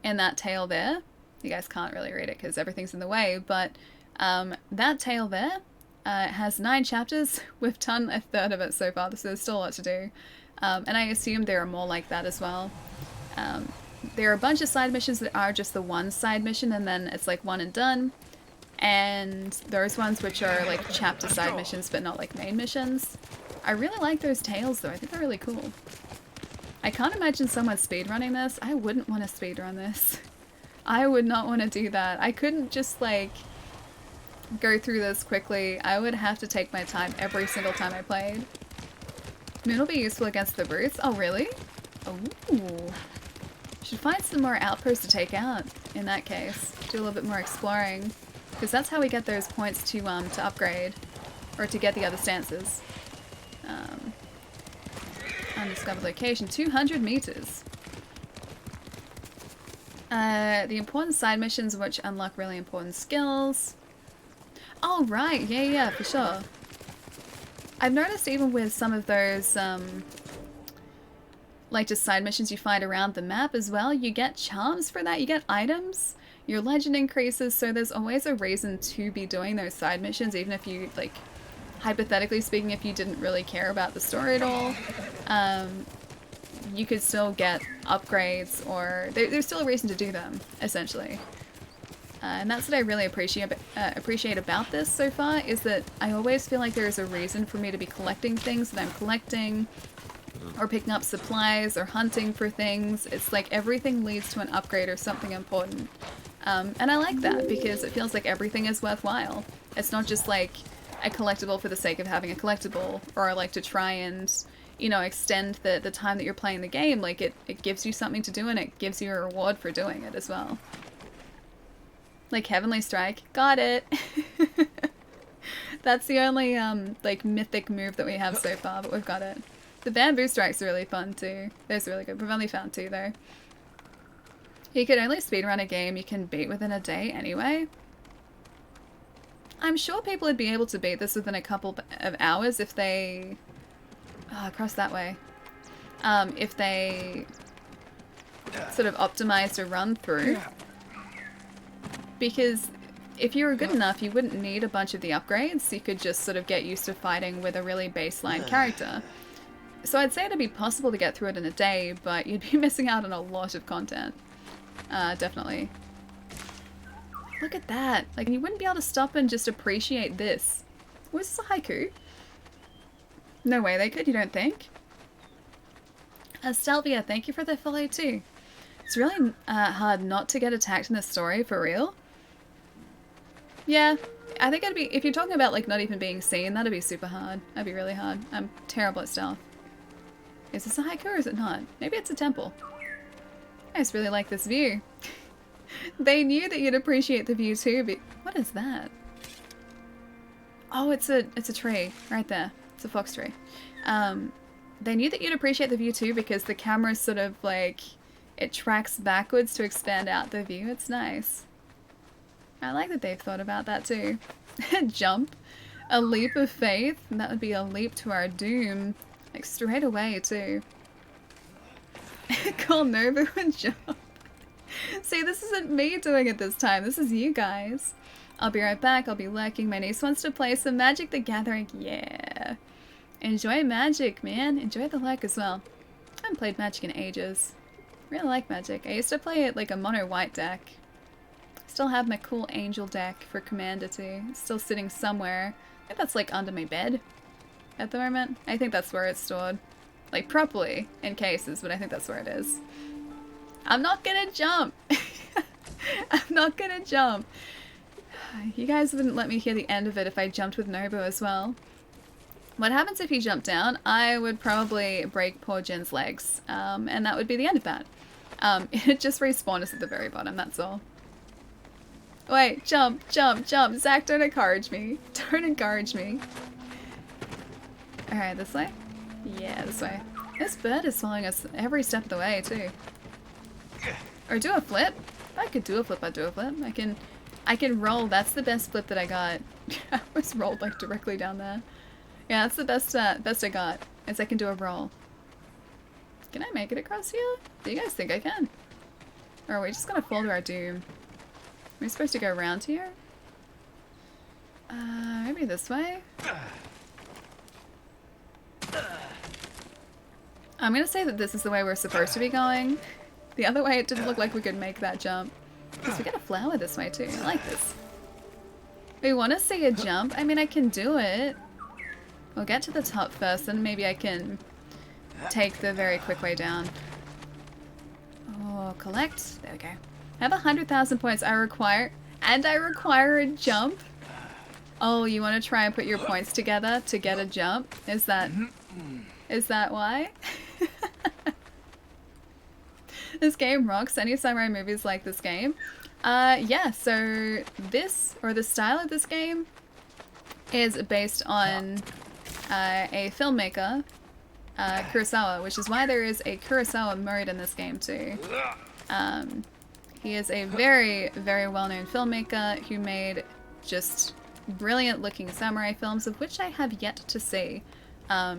A: in that tale there. You guys can't really read it because everything's in the way, but that tale there has 9 chapters. We've done a third of it so far, so there's still a lot to do. And I assume there are more like that as well. There are a bunch of side missions that are just the one side mission, and then it's like one and done. And those ones which are like chapter side missions, but not like main missions. I really like those tales though. I think they're really cool. I can't imagine someone speedrunning this. I wouldn't want to speedrun this. I would not want to do that. I couldn't just like go through this quickly. I would have to take my time every single time I played. Moon will be useful against the brutes. Oh really? Ooh. Should find some more outposts to take out in that case. Do a little bit more exploring. Because that's how we get those points to upgrade. Or to get the other stances. Undiscovered location, 200 meters. The important side missions which unlock really important skills. Oh right, yeah, for sure. I've noticed even with some of those, like just side missions you find around the map as well, you get charms for that, you get items. Your legend increases, so there's always a reason to be doing those side missions, even if you, like, hypothetically speaking, if you didn't really care about the story at all, you could still get upgrades, or there's still a reason to do them, essentially. And that's what I really appreciate about this so far, is that I always feel like there is a reason for me to be collecting things that I'm collecting, or picking up supplies, or hunting for things. It's like everything leads to an upgrade or something important. And I like that, because it feels like everything is worthwhile. It's not just like a collectible for the sake of having a collectible, or like to try and, you know, extend the time that you're playing the game. Like it gives you something to do, and it gives you a reward for doing it as well. Like Heavenly Strike. Got it! That's the only like mythic move that we have so far, but we've got it. The bamboo strikes are really fun too. Those are really good. We've only found 2 though. You can only speedrun a game you can beat within a day anyway. I'm sure people would be able to beat this within a couple of hours if they... across that way. If they sort of optimized a run through. Because if you were good enough, you wouldn't need a bunch of the upgrades. You could just sort of get used to fighting with a really baseline character. So I'd say it'd be possible to get through it in a day, but you'd be missing out on a lot of content. Definitely. Look at that. Like, you wouldn't be able to stop and just appreciate this. Was this a haiku? No way they could, you don't think? Stelvia, thank you for the follow too. It's really hard not to get attacked in this story, for real. Yeah, I think it'd be, if you're talking about like not even being seen, that'd be super hard. That'd be really hard. I'm terrible at stealth. Is this a haiku or is it not? Maybe it's a temple. I just really like this view. They knew that you'd appreciate the view too, but what is that? Oh, it's a tree right there. It's a fox tree. They knew that you'd appreciate the view too because the camera's sort of like, it tracks backwards to expand out the view. It's nice. I like that they've thought about that too. Jump. A leap of faith. And that would be a leap to our doom. Like straight away too. Call Nova and jump. See, this isn't me doing it this time. This is you guys. I'll be right back. I'll be lurking. My niece wants to play some Magic the Gathering. Yeah. Enjoy Magic, man. Enjoy the lurk as well. I haven't played Magic in ages. Really like Magic. I used to play it like a mono white deck. Still have my cool angel deck for Commander too. It's still sitting somewhere. I think that's like under my bed at the moment. I think that's where it's stored. Like properly in cases, but I think that's where it is. I'm not gonna jump. I'm not gonna jump. You guys wouldn't let me hear the end of it if I jumped with Nobu as well. What happens if you jump down? I would probably break poor Jin's legs, and that would be the end of that. It just respawned us at the very bottom, that's all. Wait, jump, jump, jump. Zach, don't encourage me. Don't encourage me. Alright, this way? Yeah, this way. This bird is following us every step of the way, too. Or do a flip? If I could do a flip, I'd do a flip. I can roll. That's the best flip that I got. I was rolled like directly down there. Yeah, that's the best I got, is I can do a roll. Can I make it across here? Do you guys think I can? Or are we just gonna fall to our doom? Are we supposed to go around here? Maybe this way? I'm gonna say that this is the way we're supposed to be going. The other way, it didn't look like we could make that jump. Because we get a flower this way too. I like this. We want to see a jump. I mean, I can do it. We'll get to the top first, and maybe I can take the very quick way down. Oh, collect. There we go. I have 100,000 points. I require a jump. Oh, you want to try and put your points together to get a jump? Is that why? This game rocks. Any samurai movies like this game? Yeah, so this, or the style of this game, is based on a filmmaker, Kurosawa, which is why there is a Kurosawa mode in this game too. He is a very, very well-known filmmaker who made just brilliant looking samurai films, of which I have yet to see. Oh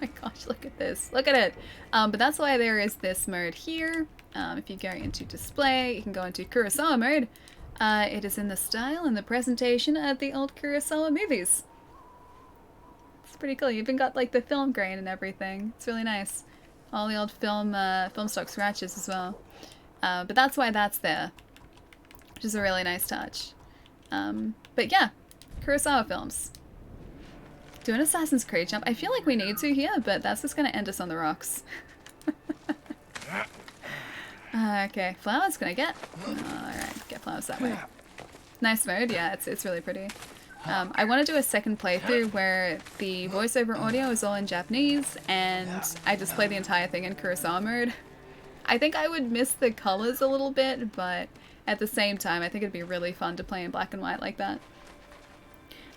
A: my gosh, look at this. Look at it. But that's why there is this mode here. If you go into display, you can go into Kurosawa mode. It is in the style and the presentation of the old Kurosawa movies. It's pretty cool. You even got like the film grain and everything. It's really nice. All the old film stock scratches as well. But that's why that's there, which is a really nice touch. But yeah, Kurosawa films. Do an Assassin's Creed jump. I feel like we need to here, but that's just going to end us on the rocks. Okay, flowers can I get? Alright, get flowers that way. Nice mode, yeah, it's really pretty. I want to do a second playthrough where the voiceover audio is all in Japanese and I just play the entire thing in Kurosawa mode. I think I would miss the colors a little bit, but at the same time I think it'd be really fun to play in black and white like that.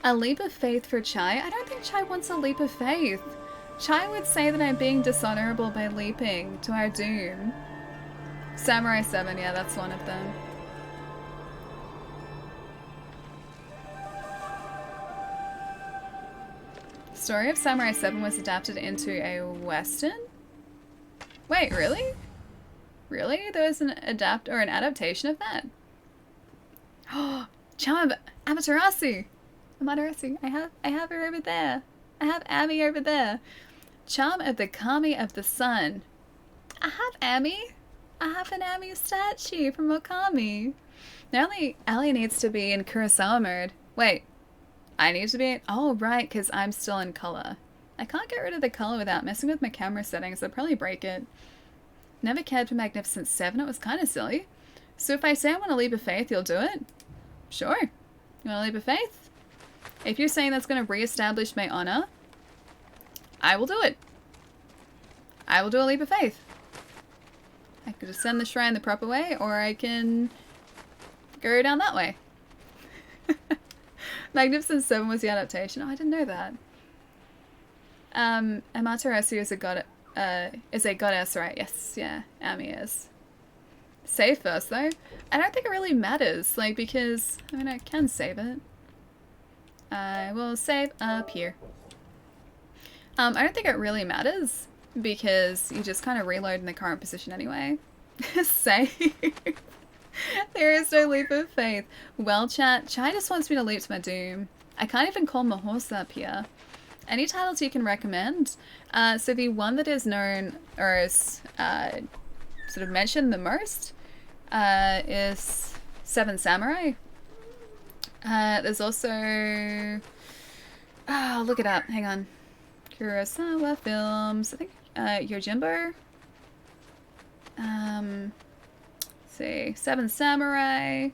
A: A leap of faith for Chai? I don't think Chai wants a leap of faith. Chai would say that I'm being dishonorable by leaping to our doom. Samurai 7, yeah, that's one of them. Story of Samurai 7 was adapted into a western? Wait, really? Really? There was an adaptation of that? Oh, Charm Amaterasu! Amaterasu. I have her over there. I have Ami over there. Charm of the Kami of the Sun. I have Ami. I have an Ami statue from Okami. Now only Ellie needs to be in Kurosawa mode. Wait. I need to be in... Oh, right, because I'm still in color. I can't get rid of the color without messing with my camera settings. I'd probably break it. Never cared for Magnificent 7. It was kind of silly. So if I say I want a leap of faith, you'll do it? Sure. You want a leap of faith? If you're saying that's going to re-establish my honor, I will do it. I will do a leap of faith. I could ascend the shrine the proper way, or I can go down that way. Magnificent 7 was the adaptation. Oh, I didn't know that. Amaterasu is a goddess, right? Yes, yeah, Ami is. Save first, though. I don't think it really matters, like, because, I mean, I can save it. I will save up here. I don't think it really matters, because you just kind of reload in the current position anyway. Save. There is no leap of faith. Well, chat, Chai just wants me to leap to my doom. I can't even call my horse up here. Any titles you can recommend? So the one that is known, or is sort of mentioned the most, is Seven Samurai. There's also... Oh, look it up. Hang on. Kurosawa films. I think Yojimbo. Let's see. Seven Samurai.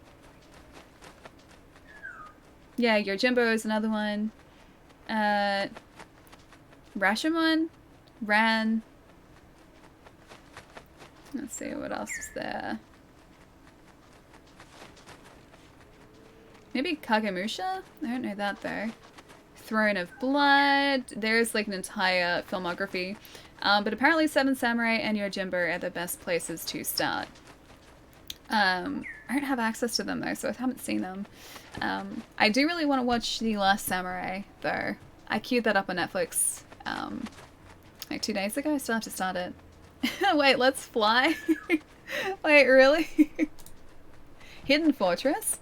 A: Yeah, Yojimbo is another one. Rashomon, Ran. Let's see what else is there. Maybe Kagemusha? I don't know that though. Throne of Blood. There's like an entire filmography. But apparently Seven Samurai and Yojimbo are the best places to start. I don't have access to them though, so I haven't seen them. I do really want to watch The Last Samurai though. I queued that up on Netflix like 2 days ago. I still have to start it. Wait, let's fly? Wait, really? Hidden Fortress?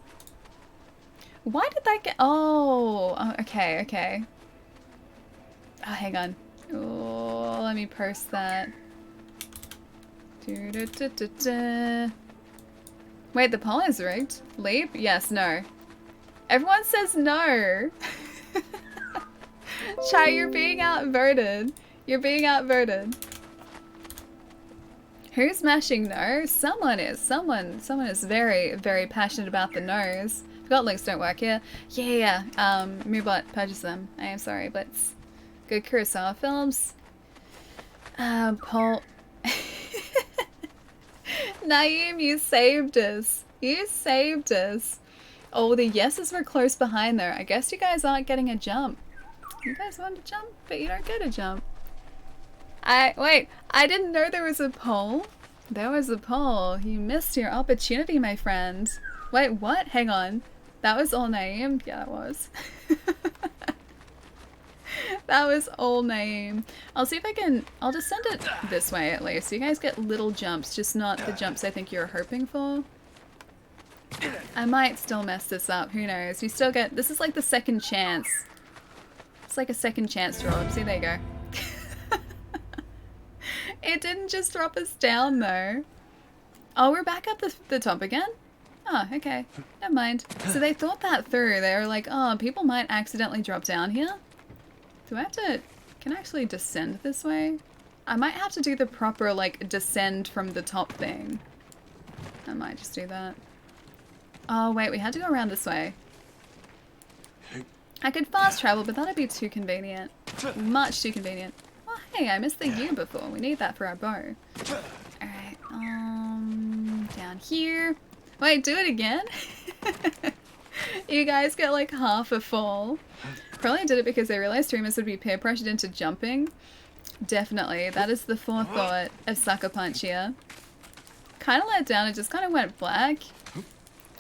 A: Why did that get... Oh, okay, okay. Oh, hang on. Oh, let me post that. Wait, the poll is rigged? Leap? Yes, no. Everyone says no. Chai, you're being outvoted. You're being outvoted. Who's mashing no? Someone is. Someone is very, very passionate about the no's. Forgot links don't work here. Yeah. Moobot, purchase them. I am sorry, but it's good Kurosawa films. Paul. Naeem, you saved us. You saved us. Oh, the yeses were close behind there. I guess you guys aren't getting a jump. You guys want to jump, but you don't get a jump. Wait, I didn't know there was a poll. There was a poll. You missed your opportunity, my friend. Wait, what? Hang on. That was all Naeem? Yeah, that was. That was all Naeem. I'll see if I can... I'll just send it this way at least. So you guys get little jumps, just not the jumps I think you're hoping for. I might still mess this up. Who knows? You still get... This is like the second chance. It's like a second chance drop. See, there you go. It didn't just drop us down though. Oh, we're back at the top again? Oh, okay. Never mind. So they thought that through. They were like, oh, people might accidentally drop down here. Do I have to... Can I actually descend this way? I might have to do the proper, like, descend from the top thing. I might just do that. Oh, wait, we had to go around this way. I could fast travel, but that'd be too convenient. Much too convenient. Oh, hey, I missed the U before. We need that for our bow. Alright, down here. Wait, do it again? You guys get like half a fall. Probably did it because they realized streamers would be peer pressured into jumping. Definitely. That is the forethought of Sucker Punch here. Kind of let down, it just kind of went black.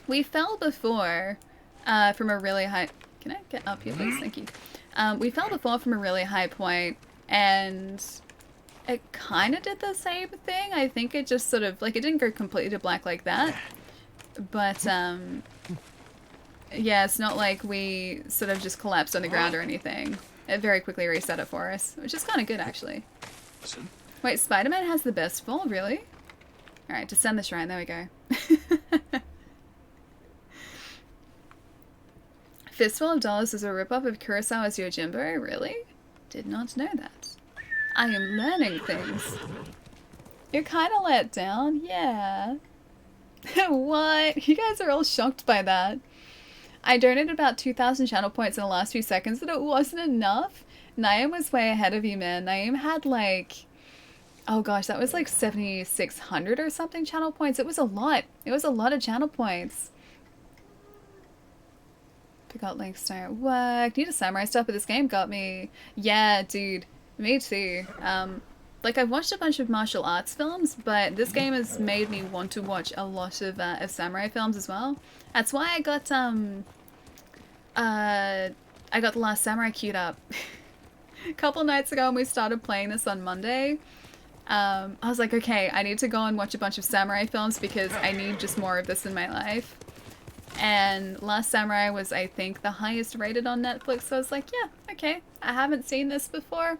A: We fell before from a really high... Can I get up here please? Thank you. We fell before from a really high point and it kind of did the same thing. I think it just sort of, like, it didn't go completely to black like that. But, yeah, it's not like we sort of just collapsed on the ground or anything. It very quickly reset it for us, which is kind of good, actually. Wait, Spider-Man has the best fall, really? Alright, descend the shrine, there we go. Fistful of Dollars is a ripoff of Kurosawa's Yojimbo, really? Did not know that. I am learning things. You're kind of let down, yeah. What? You guys are all shocked by that. I donated about 2,000 channel points in the last few seconds and it wasn't enough. Naeem was way ahead of you, man. Naeem had like... Oh gosh, that was like 7,600 or something channel points. It was a lot. It was a lot of channel points. Forgot links don't work. Need a samurai stuff, but this game got me. Yeah, dude. Me too. Like, I've watched a bunch of martial arts films, but this game has made me want to watch a lot of samurai films as well. That's why I got The Last Samurai queued up. A couple nights ago when we started playing this on Monday, I was like, okay, I need to go and watch a bunch of samurai films because I need just more of this in my life. And Last Samurai was, I think, the highest rated on Netflix, so I was like, yeah, okay, I haven't seen this before.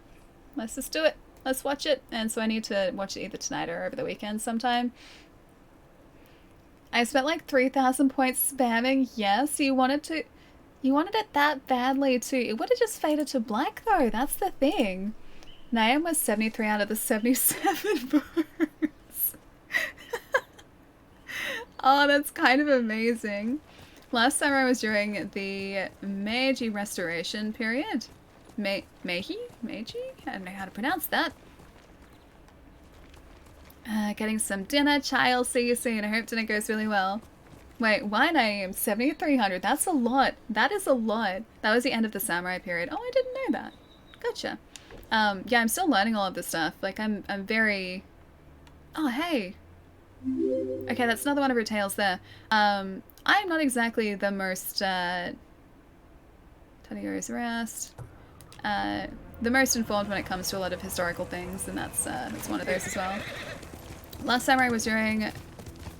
A: Let's just do it. Let's watch it. And so I need to watch it either tonight or over the weekend sometime. I spent like 3,000 points spamming. Yes, you wanted it that badly too. It would have just faded to black though. That's the thing. Naeem was 73 out of the 77 birds. Oh, that's kind of amazing. Last Samurai was during the Meiji Restoration period. Meiji? I don't know how to pronounce that. Getting some dinner, child. See you soon. I hope dinner goes really well. Wait, why name? 7,300. That's a lot. That is a lot. That was the end of the samurai period. Oh, I didn't know that. Gotcha. Yeah, I'm still learning all of this stuff. Like, I'm very... Oh, hey. Okay, that's another one of her tales there. I'm not exactly the most, Teddy Rose Rest. The most informed when it comes to a lot of historical things, and that's one of those as well. Last Samurai was during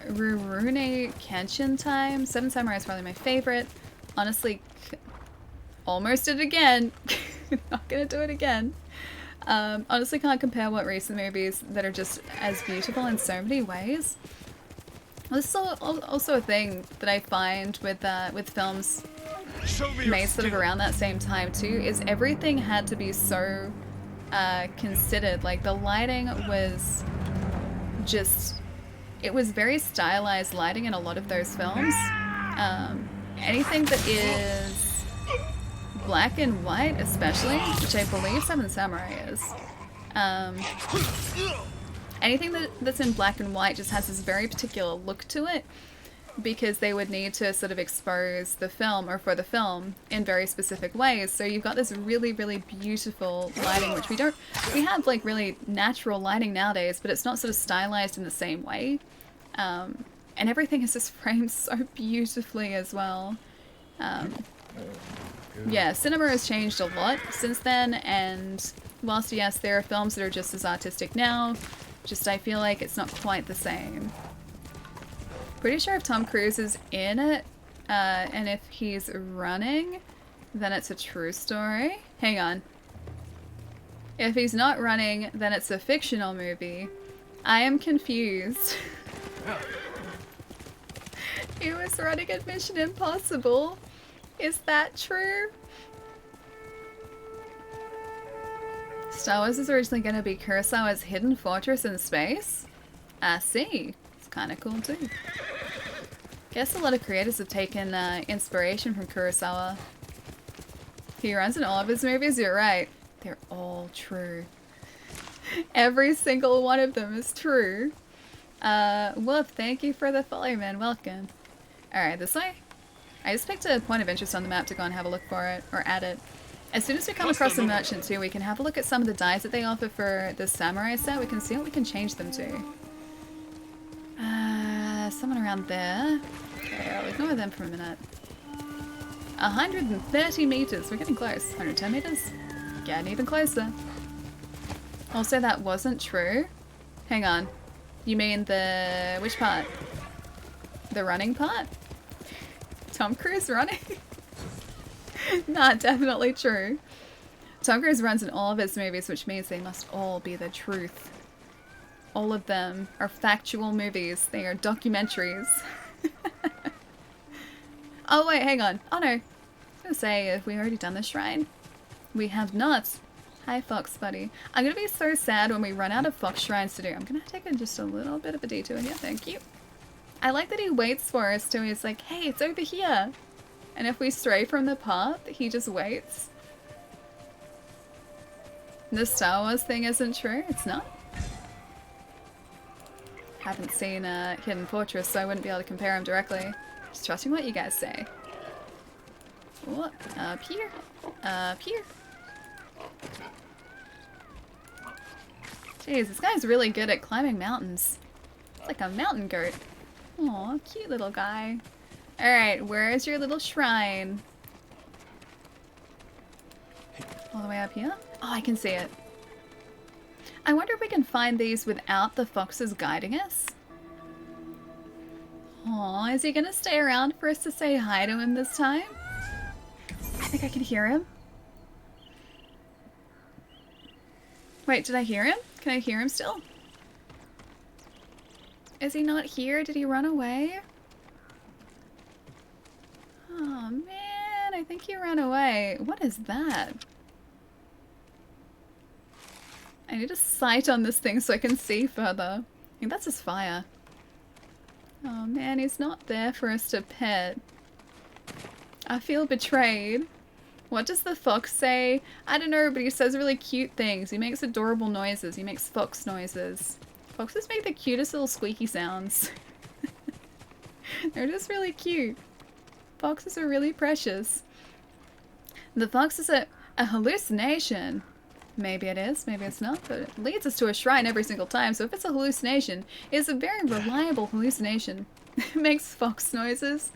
A: Rurouni Kenshin time. Seven Samurai is probably my favorite. Honestly, almost did it again. Not gonna do it again. Honestly can't compare what recent movies that are just as beautiful in so many ways. This is also a thing that I find with films made sort of around that same time too, is everything had to be so considered. Like the lighting was just, it was very stylized lighting in a lot of those films. Anything that is black and white especially, which I believe Seven Samurai is, anything that's in black and white just has this very particular look to it, because they would need to sort of expose the film, or for the film, in very specific ways. So you've got this really, really beautiful lighting, which we have like really natural lighting nowadays, but it's not sort of stylized in the same way. And everything is just framed so beautifully as well. Yeah, cinema has changed a lot since then, and whilst yes, there are films that are just as artistic now, just I feel like it's not quite the same. Pretty sure if Tom Cruise is in it, and if he's running, then it's a true story. Hang on. If he's not running, then it's a fictional movie. I am confused. He was running at Mission Impossible. Is that true? Star Wars is originally going to be Kurosawa's Hidden Fortress in space? I see. It's kind of cool too. Guess a lot of creators have taken inspiration from Kurosawa. He runs in all of his movies, you're right. They're all true. Every single one of them is true. Wolf, thank you for the follow, man. Welcome. Alright, this way? I just picked a point of interest on the map to go and have a look for it, or at it. As soon as we come across the merchant too, we can have a look at some of the dyes that they offer for the samurai set. We can see what we can change them to. Someone around there. Okay, I'll ignore them for a minute. 130 meters. We're getting close. 110 meters? Getting even closer. Also, that wasn't true. Hang on. You mean the... which part? The running part? Tom Cruise running? Not definitely true. Tom Cruise runs in all of his movies, which means they must all be the truth. All of them are factual movies. They are documentaries. Oh wait, hang on. Oh no. I was gonna say, have we already done the shrine? We have not. Hi Fox buddy. I'm gonna be so sad when we run out of Fox shrines to do. I'm gonna take just a little bit of a detour here, thank you. I like that he waits for us too. He's like, hey, it's over here. And if we stray from the path, he just waits. The Star Wars thing isn't true. It's not. Haven't seen Hidden Fortress, so I wouldn't be able to compare them directly. Just trusting what you guys say. What? Up here? Up here? Jeez, this guy's really good at climbing mountains. It's like a mountain goat. Aw, cute little guy. Alright, where is your little shrine? All the way up here? Oh, I can see it. I wonder if we can find these without the foxes guiding us? Aw, is he gonna stay around for us to say hi to him this time? I think I can hear him. Wait, did I hear him? Can I hear him still? Is he not here? Did he run away? Oh man, I think he ran away. What is that? I need a sight on this thing so I can see further. I think that's his fire. Oh man, he's not there for us to pet. I feel betrayed. What does the fox say? I don't know, but he says really cute things. He makes adorable noises. He makes fox noises. Foxes make the cutest little squeaky sounds. They're just really cute. Foxes are really precious. The fox is a hallucination. Maybe it is, maybe it's not, but it leads us to a shrine every single time, so if it's a hallucination, it's a very reliable hallucination. It makes fox noises.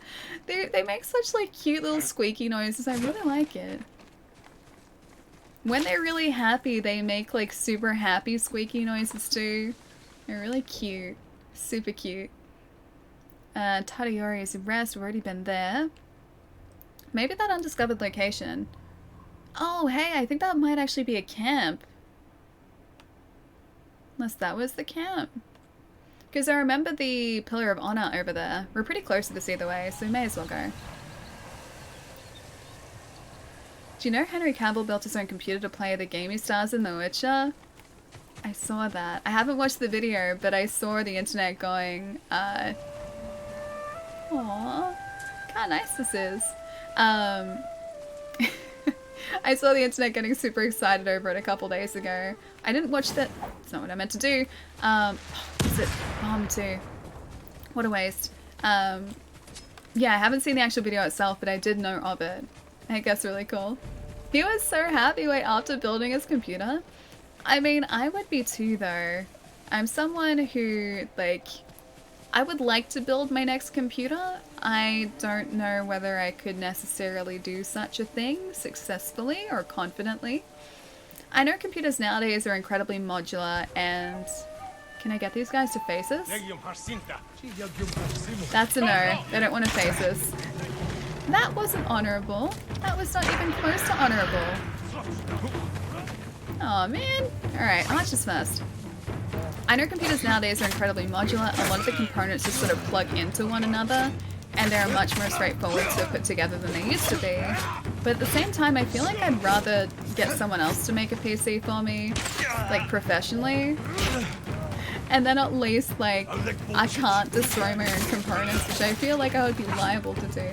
A: They make such like cute little squeaky noises. I really like it. When they're really happy, they make like super happy squeaky noises too. They're really cute. Super cute. Tadayori's rest, we've already been there. Maybe that undiscovered location. Oh, hey, I think that might actually be a camp. Unless that was the camp. Because I remember the Pillar of Honor over there. We're pretty close to this either way, so we may as well go. Do you know Henry Cavill built his own computer to play the game he stars in The Witcher? I saw that. I haven't watched the video, but I saw the internet going, aww, look how nice this is. I saw the internet getting super excited over it a couple days ago. I didn't watch that. It's not what I meant to do. Is it Bomb 2? What a waste. Yeah, I haven't seen the actual video itself, but I did know of it. I think that's really cool. He was so happy after building his computer. I mean, I would be too, though. I'm someone who, like, I would like to build my next computer. I don't know whether I could necessarily do such a thing successfully or confidently. I know computers nowadays are incredibly modular and... Can I get these guys to face us? That's a no. They don't want to face us. That wasn't honorable. That was not even close to honorable. Oh man. Alright, archers first. I know computers nowadays are incredibly modular. A lot of the components just sort of plug into one another, and they're much more straightforward to put together than they used to be. But at the same time, I feel like I'd rather get someone else to make a PC for me, like professionally. And then at least, like, I can't destroy my own components, which I feel like I would be liable to do.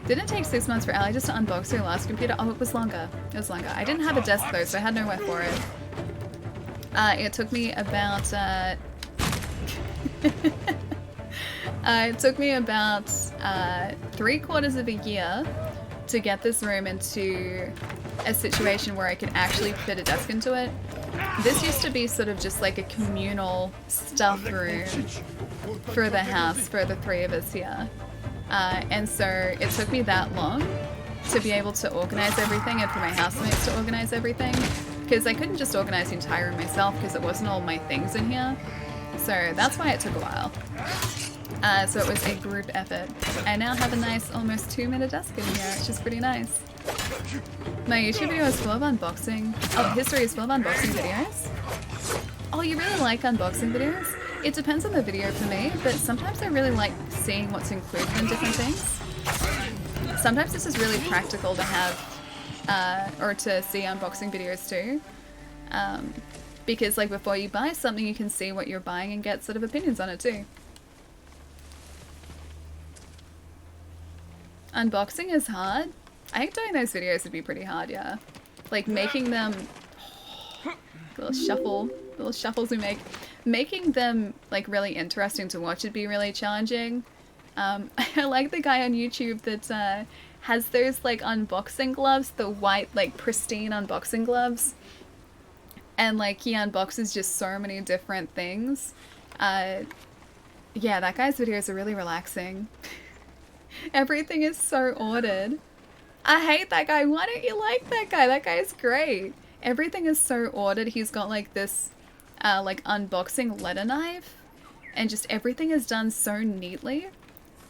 A: Didn't take 6 months for Ali just to unbox your last computer. Oh, it was longer. It was longer. I didn't have a desk though, so I had nowhere for it. It took me about, it took me about 3/4 of a year to get this room into a situation where I could actually fit a desk into it. This used to be sort of just like a communal stuff room for the house, for the three of us here. And so it took me that long to be able to organize everything and for my housemates to organize everything. Because I couldn't just organize the entire room myself because it wasn't all my things in here. So that's why it took a while. So it was a group effort. I now have a nice almost 2-minute desk in here, which is pretty nice. My YouTube video is full of unboxing. Oh, history is full of unboxing videos. Oh, you really like unboxing videos? It depends on the video for me, but sometimes I really like seeing what's included in different things. Sometimes this is really practical to have, or to see unboxing videos too. Because like before you buy something, you can see what you're buying and get sort of opinions on it too. Unboxing is hard. I think doing those videos would be pretty hard, yeah. Like making them, little shuffles we make. Making them like really interesting to watch would be really challenging. I like the guy on YouTube that has those like unboxing gloves, the white like pristine unboxing gloves. And like he unboxes just so many different things. Yeah, that guy's videos are really relaxing. Everything is so ordered. I hate that guy. Why don't you like that guy? That guy is great. Everything is so ordered. He's got like this like unboxing letter knife and just everything is done so neatly.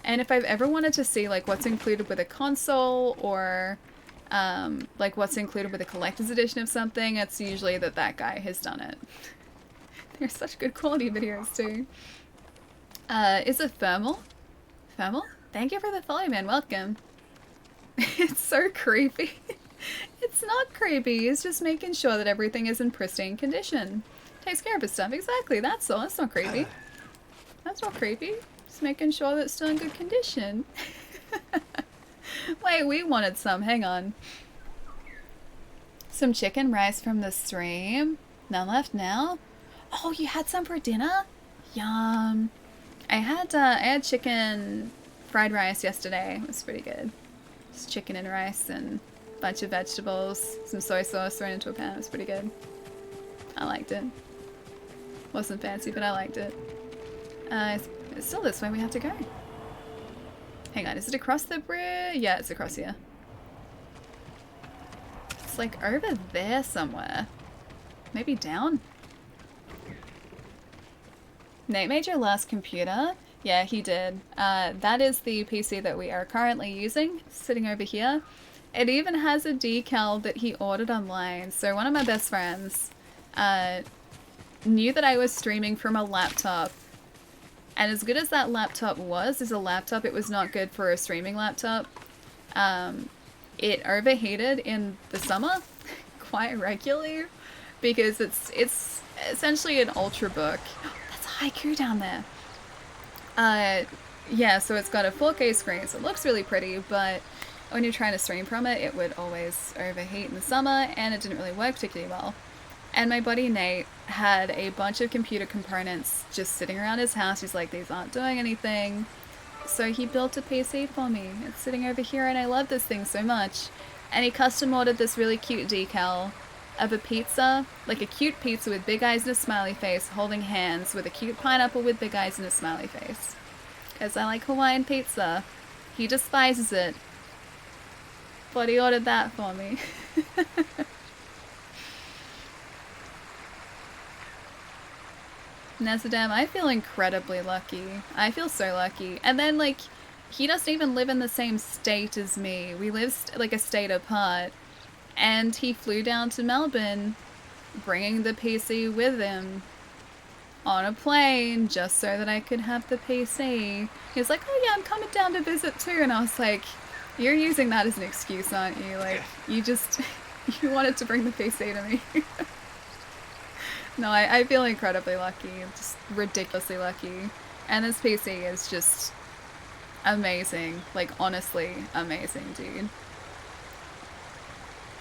A: And if I've ever wanted to see like what's included with a console or like what's included with a collector's edition of something, it's usually that guy has done it. They're such good quality videos too. Is it thermal? Thermal? Thank you for the follow, man. Welcome. It's so creepy. It's not creepy. It's just making sure that everything is in pristine condition. Takes care of his stuff. Exactly. That's all. That's not creepy. That's not creepy. Just making sure that it's still in good condition. Wait, we wanted some. Hang on. Some chicken rice from the stream. None left now? Oh, you had some for dinner? Yum. I had chicken fried rice yesterday. It was pretty good. Just chicken and rice and a bunch of vegetables, some soy sauce thrown into a pan. It was pretty good. I liked it. Wasn't fancy, but I liked it. It's still this way we have to go. Hang on, is it across the bridge? Yeah, it's across here. It's like over there somewhere. Maybe down? Nate made your last computer? Yeah, he did. That is the PC that we are currently using, sitting over here. It even has a decal that he ordered online. So one of my best friends knew that I was streaming from a laptop. And as good as that laptop was as a laptop, it was not good for a streaming laptop. It overheated in the summer quite regularly because it's essentially an ultrabook. That's Haiku down there. Yeah, so it's got a 4K screen, so it looks really pretty, but when you're trying to stream from it, it would always overheat in the summer, and it didn't really work particularly well. And my buddy Nate had a bunch of computer components just sitting around his house. He's like, these aren't doing anything. So he built a PC for me. It's sitting over here, and I love this thing so much. And he custom ordered this really cute decal of a pizza, like a cute pizza with big eyes and a smiley face, holding hands with a cute pineapple with big eyes and a smiley face. Because I like Hawaiian pizza. He despises it. But he ordered that for me. Nezadam, I feel incredibly lucky. I feel so lucky. And then, like, he doesn't even live in the same state as me. We live, like, a state apart. And he flew down to Melbourne, bringing the PC with him on a plane, just so that I could have the PC. He was like, oh yeah, I'm coming down to visit too. And I was like, you're using that as an excuse, aren't you? Like, you just, you wanted to bring the PC to me. No, I feel incredibly lucky. Just ridiculously lucky. And this PC is just amazing. Like, honestly amazing, dude.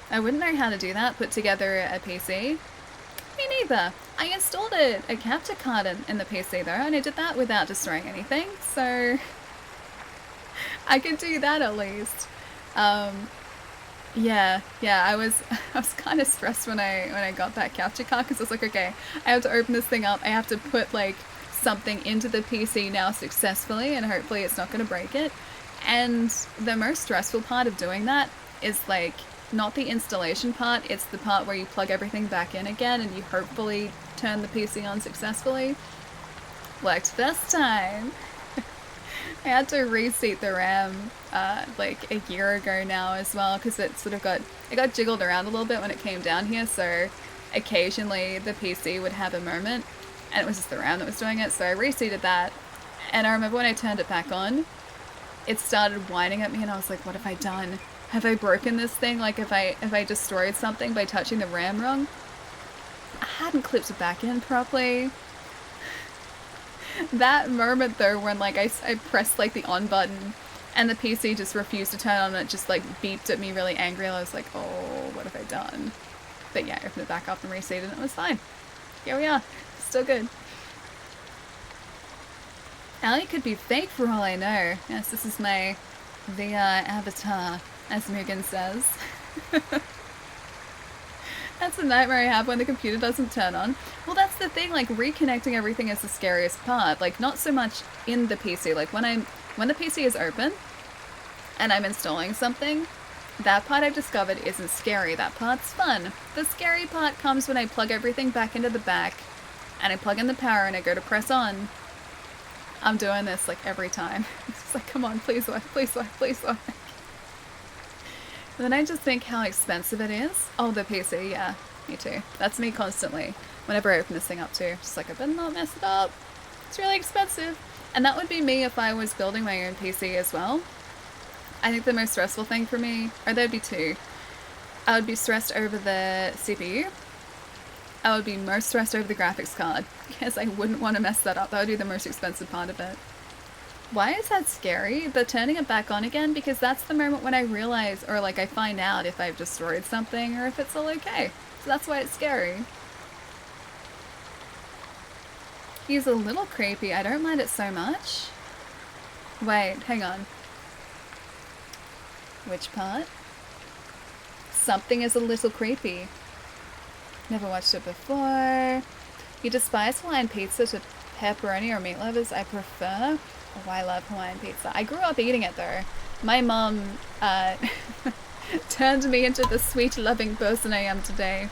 A: I wouldn't know how to do that, put together a PC. Me neither. I installed a capture card in the PC though, and I did that without destroying anything, so I could do that at least. Yeah, I was kind of stressed when I got that capture card, because I was like, okay, I have to open this thing up, I have to put like something into the PC now successfully, and hopefully it's not going to break it. And the most stressful part of doing that is like not the installation part, it's the part where you plug everything back in again and you hopefully turn the PC on successfully. Worked this time. I had to reseat the RAM like a year ago now as well, because it sort of got jiggled around a little bit when it came down here, so occasionally the PC would have a moment and it was just the RAM that was doing it, so I reseated that. And I remember when I turned it back on, it started whining at me and I was like, what have I done? Have I broken this thing? Like, have I destroyed something by touching the RAM wrong? I hadn't clipped it back in properly. That moment though, when like I pressed like the on button and the PC just refused to turn on, and it just like beeped at me really angry, and I was like, oh, what have I done? But yeah, I opened it back up and reseated and it was fine. Here we are. Still good. Allie could be fake for all I know. Yes, this is my VR avatar, as Mugen says. That's a nightmare I have when the computer doesn't turn on. Well, that's the thing, like, reconnecting everything is the scariest part. Like, not so much in the PC. Like, when the PC is open and I'm installing something, that part I've discovered isn't scary. That part's fun. The scary part comes when I plug everything back into the back and I plug in the power and I go to press on. I'm doing this, like, every time. It's just like, come on, please work, please work, please work. And then I just think how expensive it is. Oh, the PC, yeah, me too. That's me constantly. Whenever I open this thing up too. Just like, I better not mess it up. It's really expensive. And that would be me if I was building my own PC as well. I think the most stressful thing for me, or there'd be two. I would be stressed over the CPU. I would be most stressed over the graphics card, because I wouldn't want to mess that up. That would be the most expensive part of it. Why is that scary? The turning it back on again? Because that's the moment when I realize, or like I find out if I've destroyed something or if it's all okay. So that's why it's scary. He's a little creepy. I don't mind it so much. Wait, hang on. Which part? Something is a little creepy. Never watched it before. You despise Hawaiian pizza to pepperoni or meat lovers? I prefer. Oh, I love Hawaiian pizza. I grew up eating it though. My mom turned me into the sweet, loving person I am today.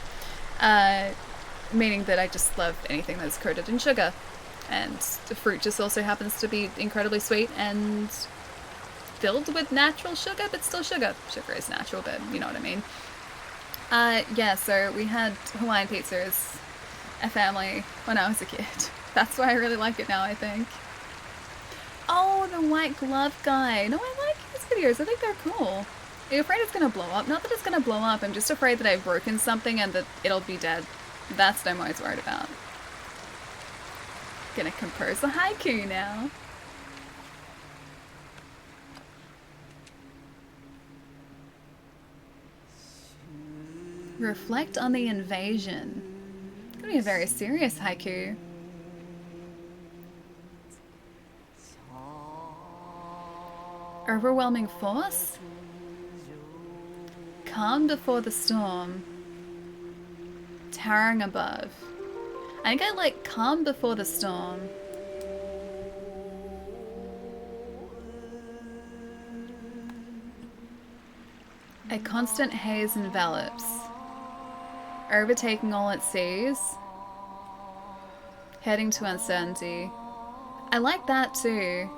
A: Meaning that I just love anything that's coated in sugar. And the fruit just also happens to be incredibly sweet and filled with natural sugar, but still sugar. Sugar is natural, but you know what I mean. Yeah, so we had Hawaiian pizza as a family when I was a kid. That's why I really like it now, I think. Oh, the white glove guy. No, I like his videos. I think they're cool. I'm afraid it's gonna blow up. Not that it's gonna blow up, I'm just afraid that I've broken something and that it'll be dead. That's what I'm always worried about. Gonna compose a haiku now. Reflect on the invasion. It's gonna be a very serious haiku. Overwhelming force? Calm before the storm. Towering above. I think I like calm before the storm. A constant haze envelops, overtaking all it sees, heading to uncertainty. I like that too.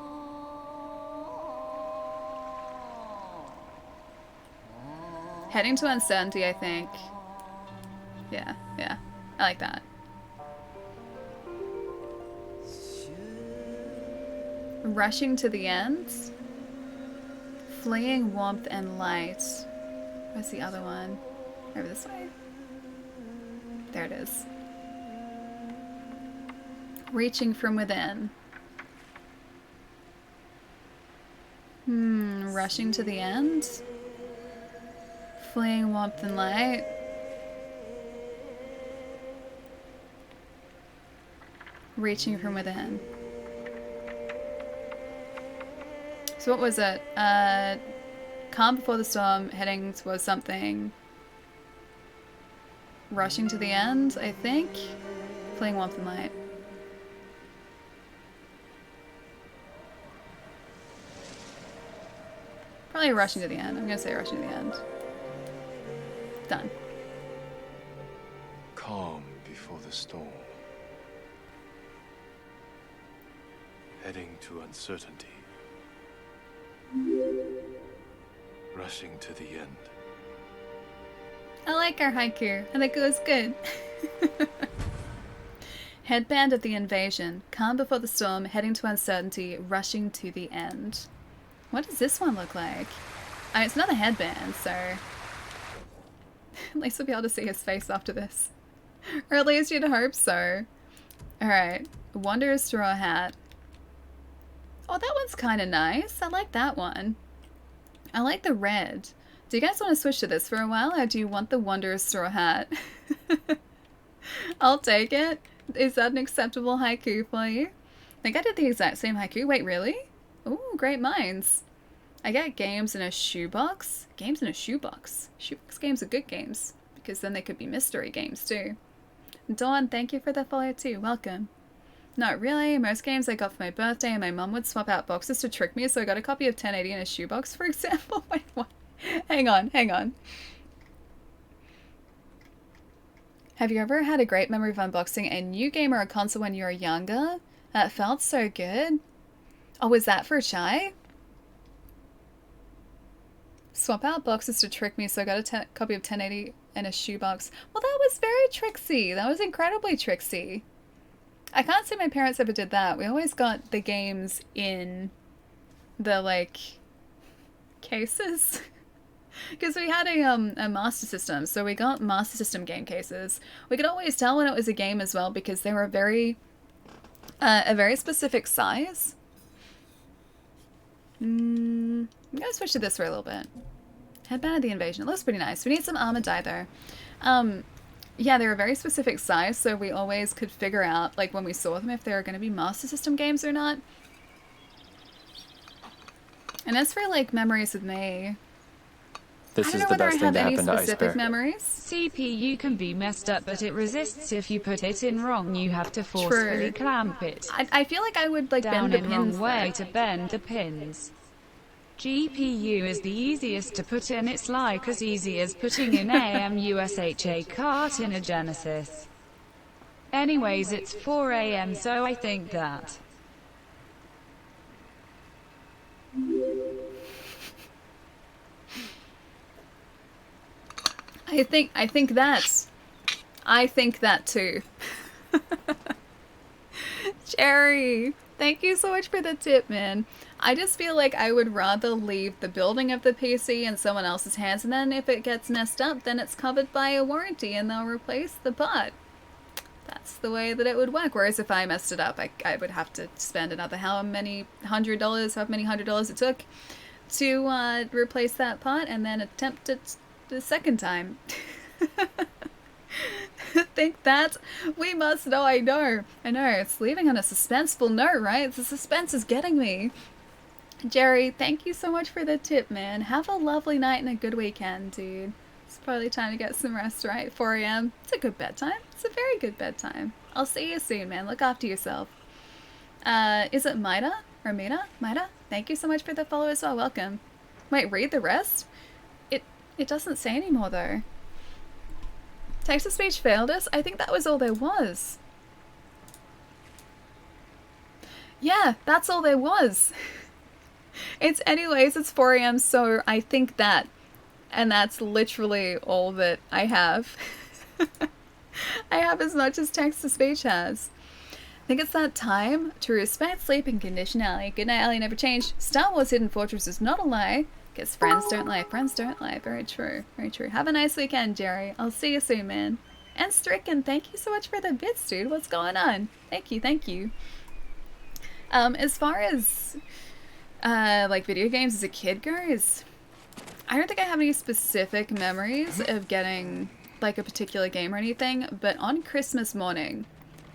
A: Heading to uncertainty, I think. Yeah, I like that. Rushing to the end. Fleeing warmth and light. Where's the other one? Over this way? There it is. Reaching from within. Rushing to the end. Fleeing warmth and light. Reaching from within. So what was it? Calm before the storm, heading towards something. Rushing to the end, I think. Fleeing warmth and light. Probably rushing to the end. I'm gonna say rushing to the end. Done.
B: Calm before the storm. Heading to uncertainty. Rushing to the end.
A: I like our haiku. I think it was good. Headband of the invasion. Calm before the storm, heading to uncertainty, rushing to the end. What does this one look like? I mean, it's another headband, so... at least we'll be able to see his face after this. Or at least you'd hope so. Alright. Wanderer's straw hat. Oh, that one's kind of nice. I like that one. I like the red. Do you guys want to switch to this for a while, or do you want the Wanderer's straw hat? I'll take it. Is that an acceptable haiku for you? I think I did the exact same haiku. Wait, really? Ooh, great minds. I get games in a shoebox. Games in a shoebox. Shoebox games are good games, because then they could be mystery games too. Dawn, thank you for the follow too. Welcome. Not really. Most games I got for my birthday, and my mum would swap out boxes to trick me, so I got a copy of 1080 in a shoebox, for example. Wait, what? Hang on. Have you ever had a great memory of unboxing a new game or a console when you were younger? That felt so good. Oh, was that for Chai? Swap out boxes to trick me, so I got a copy of 1080 in a shoebox. Well, that was very tricksy. That was incredibly tricksy. I can't say my parents ever did that. We always got the games in the, like, cases. Because we had a Master System, so we got Master System game cases. We could always tell when it was a game as well, because they were a very specific size. I'm gonna switch to this for a little bit. Headband of the Invasion. It looks pretty nice. We need some armor dye though. Yeah, they're a very specific size, so we always could figure out, like when we saw them, if they were going to be Master System games or not. And as for like memories with me,
P: This
A: I
P: is
A: don't
P: the
A: know whether I
P: best thing
A: have
P: to
A: any
P: happen to
A: specific
P: Iceberg.
A: memories.
Q: CPU can be messed up, but it resists if you put it in wrong. You have to forcefully clamp it.
A: I feel like I would like
Q: down
A: bend the
Q: in
A: pins
Q: wrong way
A: though.
Q: to bend the pins. GPU is the easiest to put in. It's like as easy as putting in AMUSHA cart in a Genesis. Anyways, it's 4 AM, so I think that.
A: I think that too. Jerry, thank you so much for the tip, man. I just feel like I would rather leave the building of the PC in someone else's hands, and then if it gets messed up, then it's covered by a warranty and they'll replace the part. That's the way that it would work. Whereas if I messed it up, I would have to spend another however many hundred dollars it took to replace that part and then attempt it the second time. Think that we must know. I know, it's leaving on a suspenseful note, right? The suspense is getting me. Jerry, thank you so much for the tip, man. Have a lovely night and a good weekend, dude. It's probably time to get some rest, right? 4 AM. It's a good bedtime. It's a very good bedtime. I'll see you soon, man. Look after yourself. Is it Maida? Or Maida? Maida? Thank you so much for the follow as well. Welcome. Wait, read the rest? It doesn't say anymore, though. Text-to-speech failed us? I think that was all there was. Yeah, that's all there was. It's 4 AM, so I think that. And that's literally all that I have. I have as much as text-to-speech has. I think it's that time to respect sleep and condition Allie. Good night, Allie, never change. Star Wars Hidden Fortress is not a lie. Because friends don't lie. Friends don't lie. Very true. Very true. Have a nice weekend, Jerry. I'll see you soon, man. And Stricken, thank you so much for the bits, dude. What's going on? Thank you, thank you. As far as like video games as a kid goes, I don't think I have any specific memories of getting like a particular game or anything, but on Christmas morning,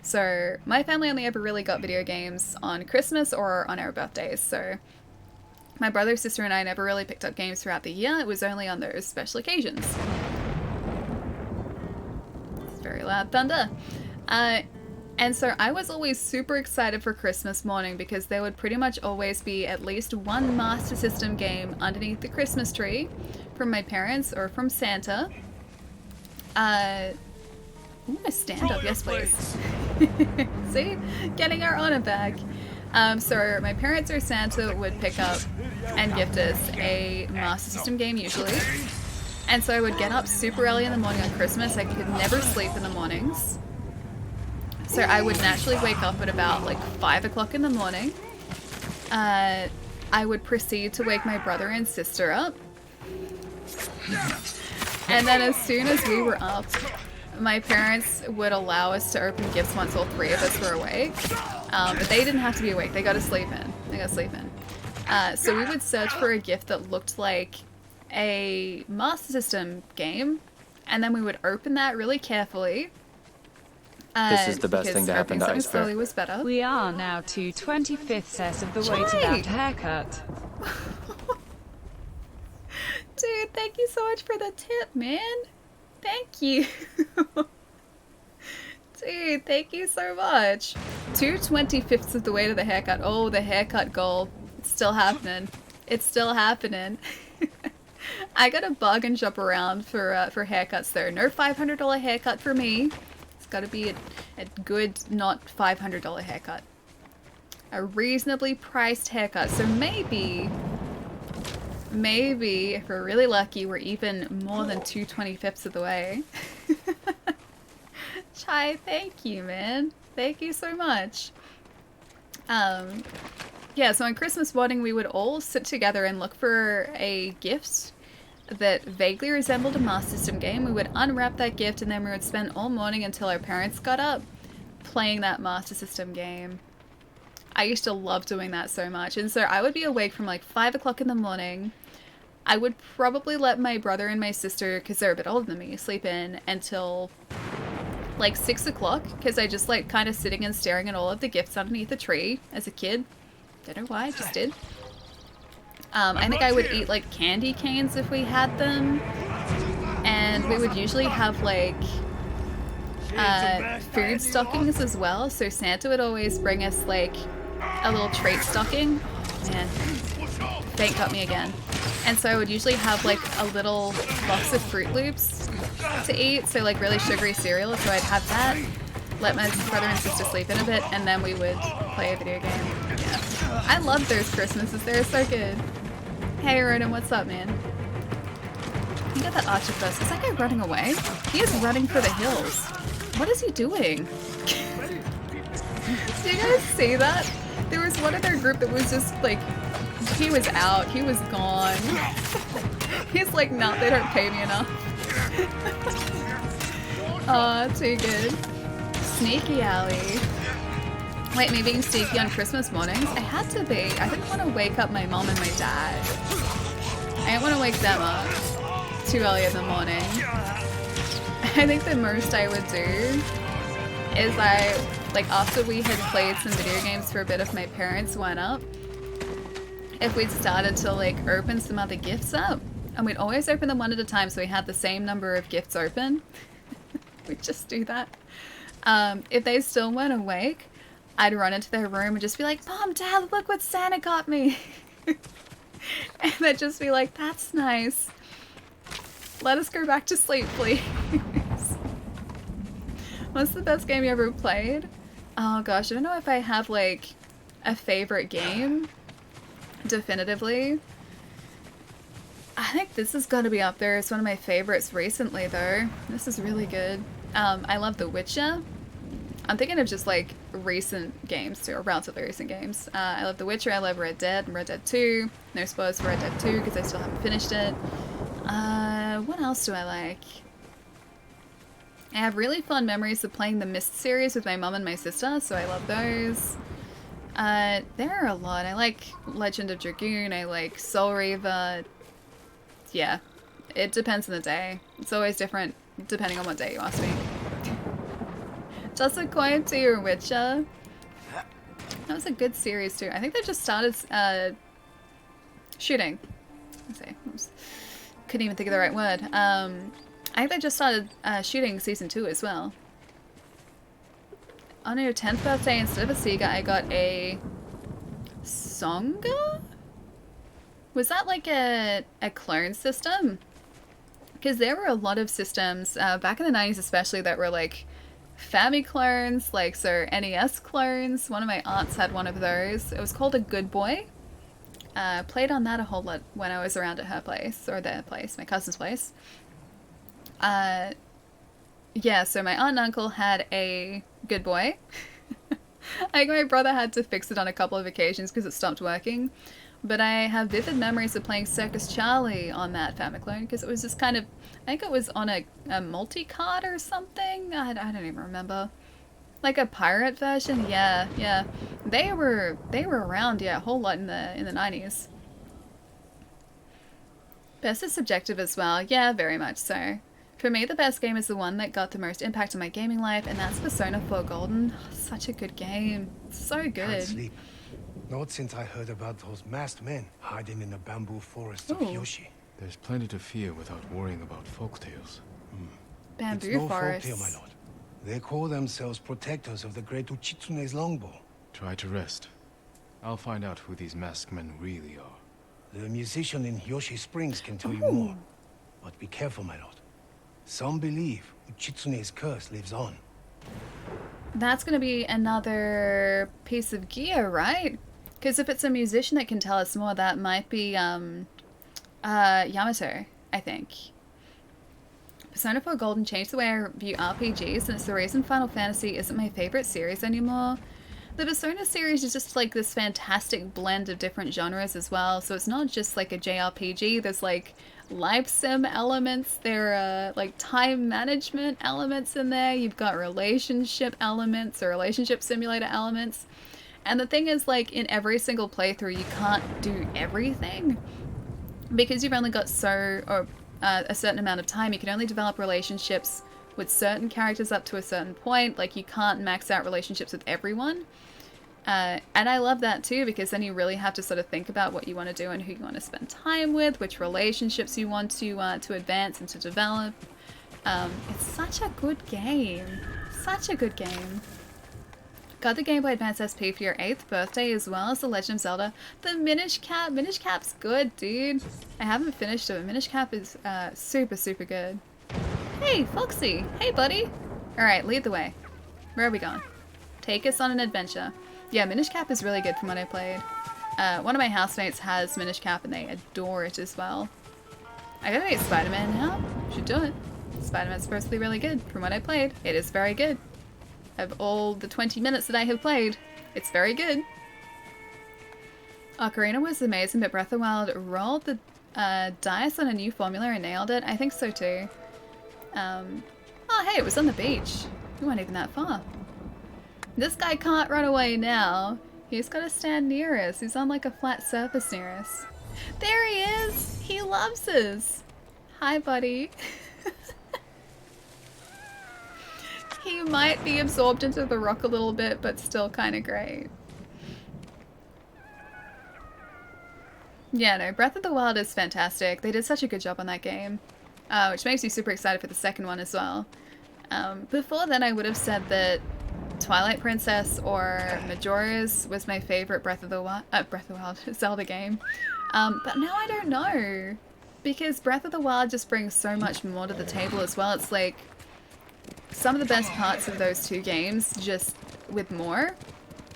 A: so my family only ever really got video games on Christmas or on our birthdays, so my brother, sister, and I never really picked up games throughout the year. It was only on those special occasions. It's very loud thunder. And so I was always super excited for Christmas morning because there would pretty much always be at least one Master System game underneath the Christmas tree from my parents or from Santa. Ooh, a stand-up, yes please. See? Getting our honor back. So my parents or Santa would pick up and gift us a Master System game usually. And so I would get up super early in the morning on Christmas. I could never sleep in the mornings. So I would naturally wake up at about like 5 o'clock in the morning. I would proceed to wake my brother and sister up. And then as soon as we were up, my parents would allow us to open gifts once all three of us were awake. But they didn't have to be awake. They got to sleep in. So we would search for a gift that looked like a Master System game. And then we would open that really carefully.
P: This is the best thing to happen to Iceberg.
A: Was better.
Q: We are now 2/25ths of the way to that haircut.
A: Dude, thank you so much for the tip, man. Thank you. Dude, thank you so much. 2/25ths of the way to the haircut. Oh, the haircut goal. It's still happening. It's still happening. I gotta bargain shop around for haircuts though. No $500 haircut for me. It's gotta be a good, not $500 haircut. A reasonably priced haircut. So maybe if we're really lucky, we're even more than 2/25ths of the way. Chai, thank you, man. Thank you so much. Yeah, so on Christmas morning, we would all sit together and look for a gift that vaguely resembled a Master System game. We would unwrap that gift and then we would spend all morning until our parents got up playing that Master System game. I used to love doing that so much. And so I would be awake from like 5 o'clock in the morning. I would probably let my brother and my sister, because they're a bit older than me, sleep in until like 6 o'clock, because I just like kind of sitting and staring at all of the gifts underneath the tree as a kid. Don't know why, I just did. I think I would eat like candy canes if we had them. And we would usually have like food stockings as well. So Santa would always bring us like a little treat stocking. Oh, man, fate got me again. And so I would usually have like a little box of Fruit Loops to eat. So like really sugary cereal. So I'd have that, let my brother and sister sleep in a bit, and then we would play a video game. Yeah. I love those Christmases. They're so good. Hey Ronin, what's up, man? You got that archer first. Is that guy running away? He is running for the hills. What is he doing? Do you guys see that? There was one in their group that was just like, he was out, he was gone. He's like, no, they don't pay me enough. Aw, too good. Sneaky Alley. Wait, me being sneaky on Christmas mornings? I had to be. I didn't want to wake up my mom and my dad. I didn't want to wake them up too early in the morning. I think the most I would do is like after we had played some video games for a bit if my parents weren't up, if we'd started to like open some other gifts up, and we'd always open them one at a time so we had the same number of gifts open. We'd just do that. If they still weren't awake, I'd run into their room and just be like, Mom, Dad, look what Santa got me. And they'd just be like, that's nice. Let us go back to sleep, please. What's the best game you ever played? Oh gosh, I don't know if I have like a favorite game. Definitively. I think this has got to be up there. It's one of my favorites recently though. This is really good. I love The Witcher. I'm thinking of just like recent games too, or relatively recent games. I love The Witcher, I love Red Dead and Red Dead 2. No spoilers for Red Dead 2 because I still haven't finished it. What else do I like? I have really fond memories of playing the Myst series with my mum and my sister, so I love those. There are a lot. I like Legend of Dragoon, I like Soul Reaver. Yeah, it depends on the day. It's always different depending on what day you ask me. Just a coin to your Witcher. That was a good series too. I think they just started shooting. Let's see. Couldn't even think of the right word. I think they just started shooting season 2 as well. On your 10th birthday, instead of a Sega, I got a Songa? Was that like a clone system? Because there were a lot of systems back in the 90s especially that were like Family clones, like so NES clones. One of my aunts had one of those. It was called a Good Boy. Played on that a whole lot when I was around at her place, or their place, my cousin's place. Yeah, so my aunt and uncle had a Good Boy. I think my brother had to fix it on a couple of occasions because it stopped working. But I have vivid memories of playing Circus Charlie on that Famiclone because it was just kind of, I think it was on a multi-card or something. I don't even remember. Like a pirate version, yeah. They were around, yeah, a whole lot in the 90s. Best is subjective as well, yeah, very much so. For me, the best game is the one that got the most impact on my gaming life, and that's Persona 4 Golden. Such a good game. So good.
H: Can't sleep. Not since I heard about those masked men hiding in the bamboo forests of Yoshi.
B: There's plenty to fear without worrying about folktales.
A: Bamboo
H: it's no
A: forests.
H: folktale, my lord. They call themselves protectors of the great Uchitsune's longbow.
B: Try to rest. I'll find out who these masked men really are.
H: The musician in Yoshi Springs can tell you more. But be careful, my lord. Some believe Uchitsune's curse lives on.
A: That's going to be another piece of gear, right? Because if it's a musician that can tell us more, that might be Yamato, I think. Persona 4 Golden changed the way I view RPGs, and it's the reason Final Fantasy isn't my favorite series anymore. The Persona series is just like this fantastic blend of different genres as well, so it's not just like a JRPG, there's like life sim elements, there are like time management elements in there, you've got relationship elements or relationship simulator elements, And the thing is, like, in every single playthrough, you can't do everything. Because you've only got a certain amount of time, you can only develop relationships with certain characters up to a certain point. Like, you can't max out relationships with everyone. And I love that too, because then you really have to sort of think about what you want to do and who you want to spend time with, which relationships you want to advance and to develop. It's such a good game. Such a good game. Got the Game Boy Advance SP for your 8th birthday as well as The Legend of Zelda. The Minish Cap. Minish Cap's good, dude. I haven't finished it, but Minish Cap is super, super good. Hey, Foxy. Hey, buddy. Alright, lead the way. Where are we going? Take us on an adventure. Yeah, Minish Cap is really good from what I played. One of my housemates has Minish Cap and they adore it as well. I gotta get Spider-Man now. Should do it. Spider-Man's supposed to be really good from what I played. It is very good. Of all the 20 minutes that I have played, it's very good. Ocarina was amazing, but Breath of the Wild rolled the dice on a new formula and nailed it. I think so too. Oh hey, it was on the beach. We weren't even that far. This guy can't run away now. He's got to stand near us. He's on like a flat surface near us. There he is! He loves us! Hi, buddy. He might be absorbed into the rock a little bit, but still kind of great. Yeah, no, Breath of the Wild is fantastic. They did such a good job on that game, which makes me super excited for the second one as well. Before then, I would have said that Twilight Princess or Majora's was my favorite Breath of the Wild Zelda game. But now I don't know, because Breath of the Wild just brings so much more to the table as well. It's like some of the best parts of those two games, just with more,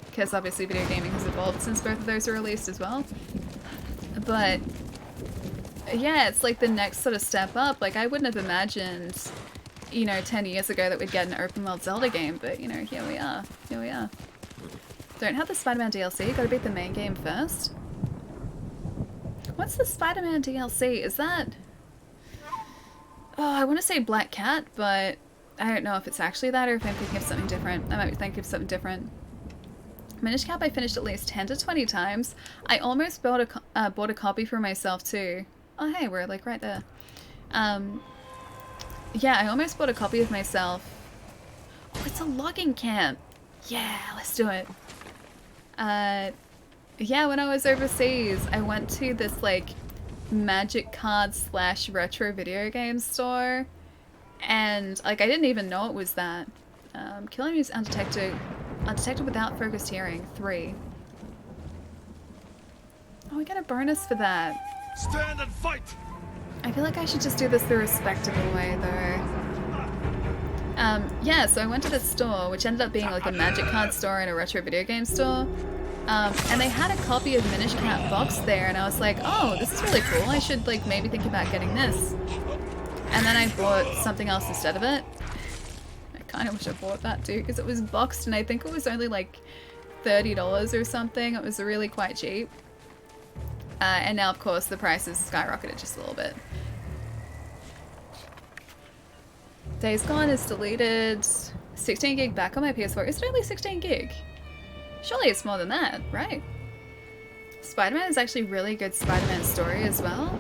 A: because obviously video gaming has evolved since both of those were released as well. But yeah, it's like the next sort of step up. Like, I wouldn't have imagined, you know, 10 years ago that we'd get an open world Zelda game, but you know, here we are. Here we are. Don't have the Spider-Man DLC, gotta beat the main game first. What's the Spider-Man DLC? Is that... Oh, I want to say Black Cat, but I don't know if it's actually that or if I'm thinking of something different. I might be thinking of something different. Minish Cap I finished at least 10 to 20 times. I almost bought a copy for myself too. Oh hey, we're like right there. Yeah, I almost bought a copy of myself. Oh, it's a logging camp. Yeah, let's do it. Yeah, when I was overseas, I went to this like magic card / retro video game store. And like I didn't even know it was that. Killing me is undetected without focused hearing. 3. Oh, we got a bonus for that.
C: Stand and fight!
A: I feel like I should just do this the respectable way though. Yeah, so I went to this store, which ended up being like a magic card store and a retro video game store. And they had a copy of Minish Cap box there, and I was like, oh, this is really cool. I should like maybe think about getting this. And then I bought something else instead of it. I kind of wish I bought that too, because it was boxed and I think it was only like $30 or something. It was really quite cheap. And now, of course, the prices skyrocketed just a little bit. Days Gone is deleted. 16 gig back on my PS4. Is it only 16 gig? Surely it's more than that, right? Spider-Man is actually really good Spider-Man story as well.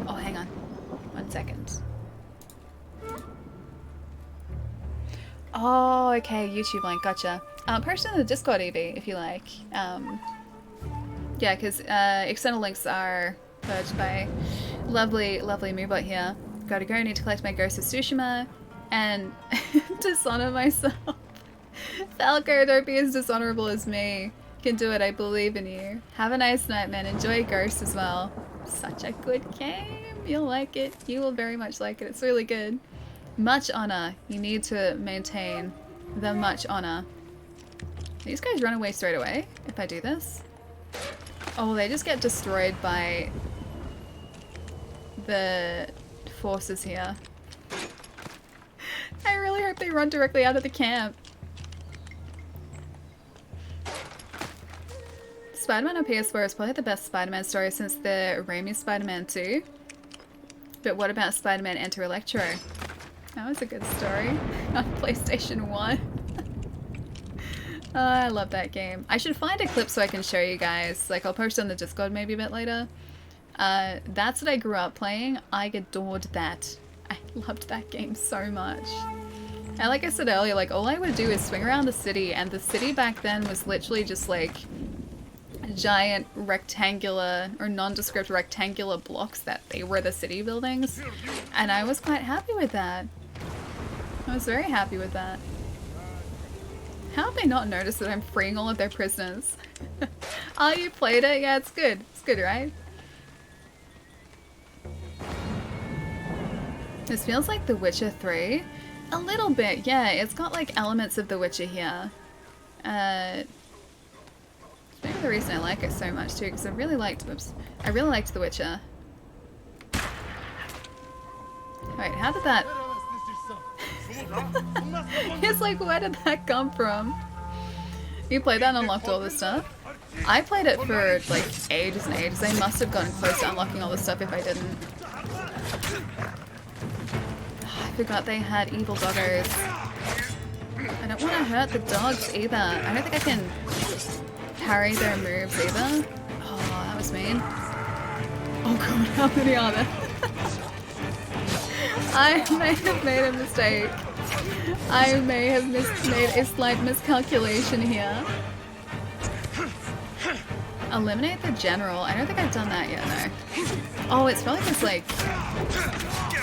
A: Oh, hang on. 1 second. Oh, okay, YouTube link, gotcha. Post it in the Discord, EV, if you like. Yeah, because external links are purged by lovely, lovely Moobot here. Gotta go, need to collect my Ghost of Tsushima and dishonor myself. Falco, don't be as dishonorable as me. You can do it, I believe in you. Have a nice night, man. Enjoy Ghost as well. Such a good game. You'll like it. You will very much like it. It's really good. Much honor. You need to maintain the much honor. These guys run away straight away if I do this. Oh, they just get destroyed by the forces here. I really hope they run directly out of the camp. Spider-Man on PS4 is probably the best Spider-Man story since the Raimi Spider-Man 2. But what about Spider-Man Enter Electro? That was a good story on PlayStation 1. Oh, I love that game. I should find a clip so I can show you guys. Like, I'll post it on the Discord maybe a bit later. That's what I grew up playing. I adored that. I loved that game so much. And like I said earlier, like, all I would do is swing around the city, and the city back then was literally just like giant rectangular or nondescript rectangular blocks that they were the city buildings. And I was quite happy with that. I was very happy with that. How have they not noticed that I'm freeing all of their prisoners? Oh, you played it? Yeah, it's good. It's good, right? This feels like The Witcher 3. A little bit, yeah. It's got like elements of The Witcher here. It's maybe the reason I like it so much too, because I really liked The Witcher. Wait, how did that... It's like, where did that come from? You played that and unlocked all this stuff? I played it for like ages and ages. I must have gotten close to unlocking all this stuff if I didn't. I forgot they had evil doggos. I don't want to hurt the dogs either. I don't think I can parry their moves either. Oh, that was mean. Oh god, how many are there? I may have made a mistake. I may have made a slight miscalculation here. Eliminate the general. I don't think I've done that yet, no. Oh, it's probably just like...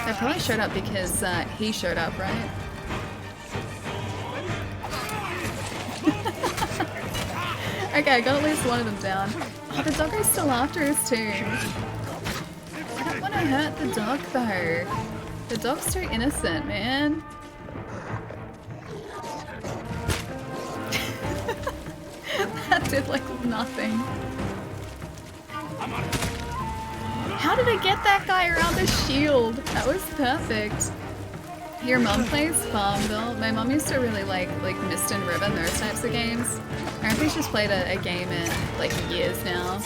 A: They probably showed up because he showed up, right? Okay, I got at least one of them down. Oh, the doggo's still after us too. I don't want to hurt the dog though. The dog's too innocent, man. That did like nothing. How did I get that guy around the shield? That was perfect. Your mom plays Farmville. My mom used to really like Mist and Ribbon, those types of games. I don't think she's played a game in like years now.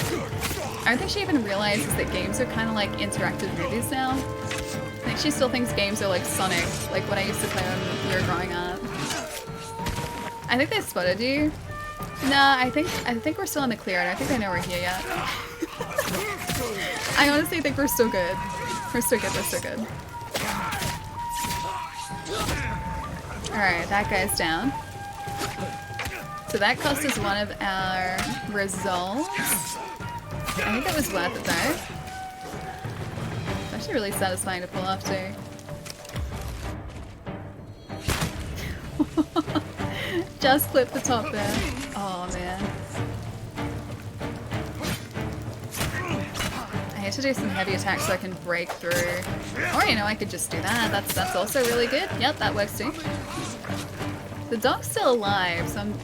A: I don't think she even realizes that games are kind of like interactive movies now. I think she still thinks games are like Sonic, like what I used to play when we were growing up. I think they spotted you. Nah, I think we're still in the clear. I don't think they know we're here yet. I honestly think we're still good. We're still good, we're still good. Alright, that guy's down. So that cost us one of our results. I think that was worth it though. It's actually really satisfying to pull off too. Just clip the top there. Oh man. I need to do some heavy attacks so I can break through. Or you know, I could just do that. That's also really good. Yep, that works too. The dog's still alive, so I'm...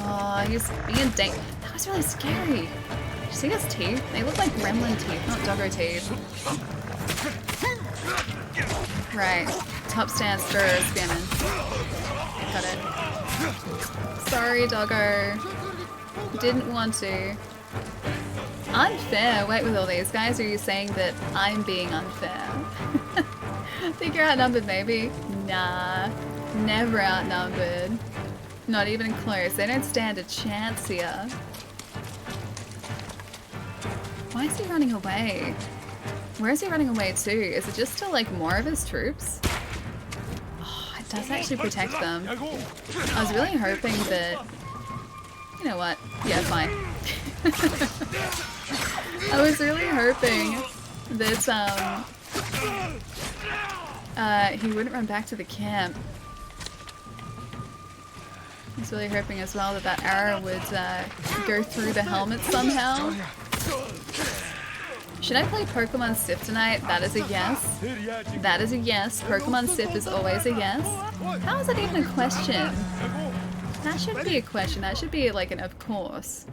A: Oh, he's being dangerous. That was really scary. Did you see his teeth? They look like gremlin teeth, not doggo teeth. Right. Top stance for spamming. Got it. Sorry, doggo. Didn't want to. Unfair? Wait, with all these guys, are you saying that I'm being unfair? Think you're outnumbered, maybe? Nah. Never outnumbered. Not even close. They don't stand a chance here. Why is he running away? Where is he running away to? Is it just to like more of his troops? Oh, it does actually protect them. I was really hoping that... You know what? Yeah, fine. I was really hoping that he wouldn't run back to the camp. I was really hoping as well that that arrow would go through the helmet somehow. Should I play Pokemon Sip tonight? That is a yes. That is a yes. Pokemon Sip is always a yes. How is that even a question? That should be a question. That should be like an of course.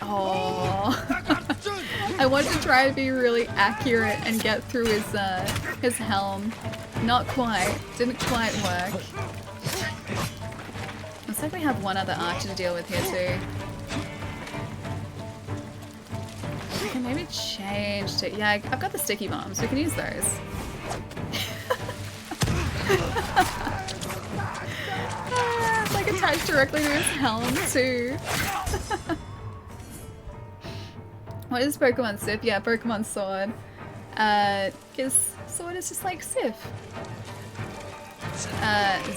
A: Oh, I want to try to be really accurate and get through his helm. Not quite. Didn't quite work. Looks like we have one other archer to deal with here too. We can maybe change to... Yeah, I've got the sticky bombs. We can use those. attached directly to his helm too. What is Pokemon Sif? Yeah, Pokemon Sword. Because Sword is just like Sif.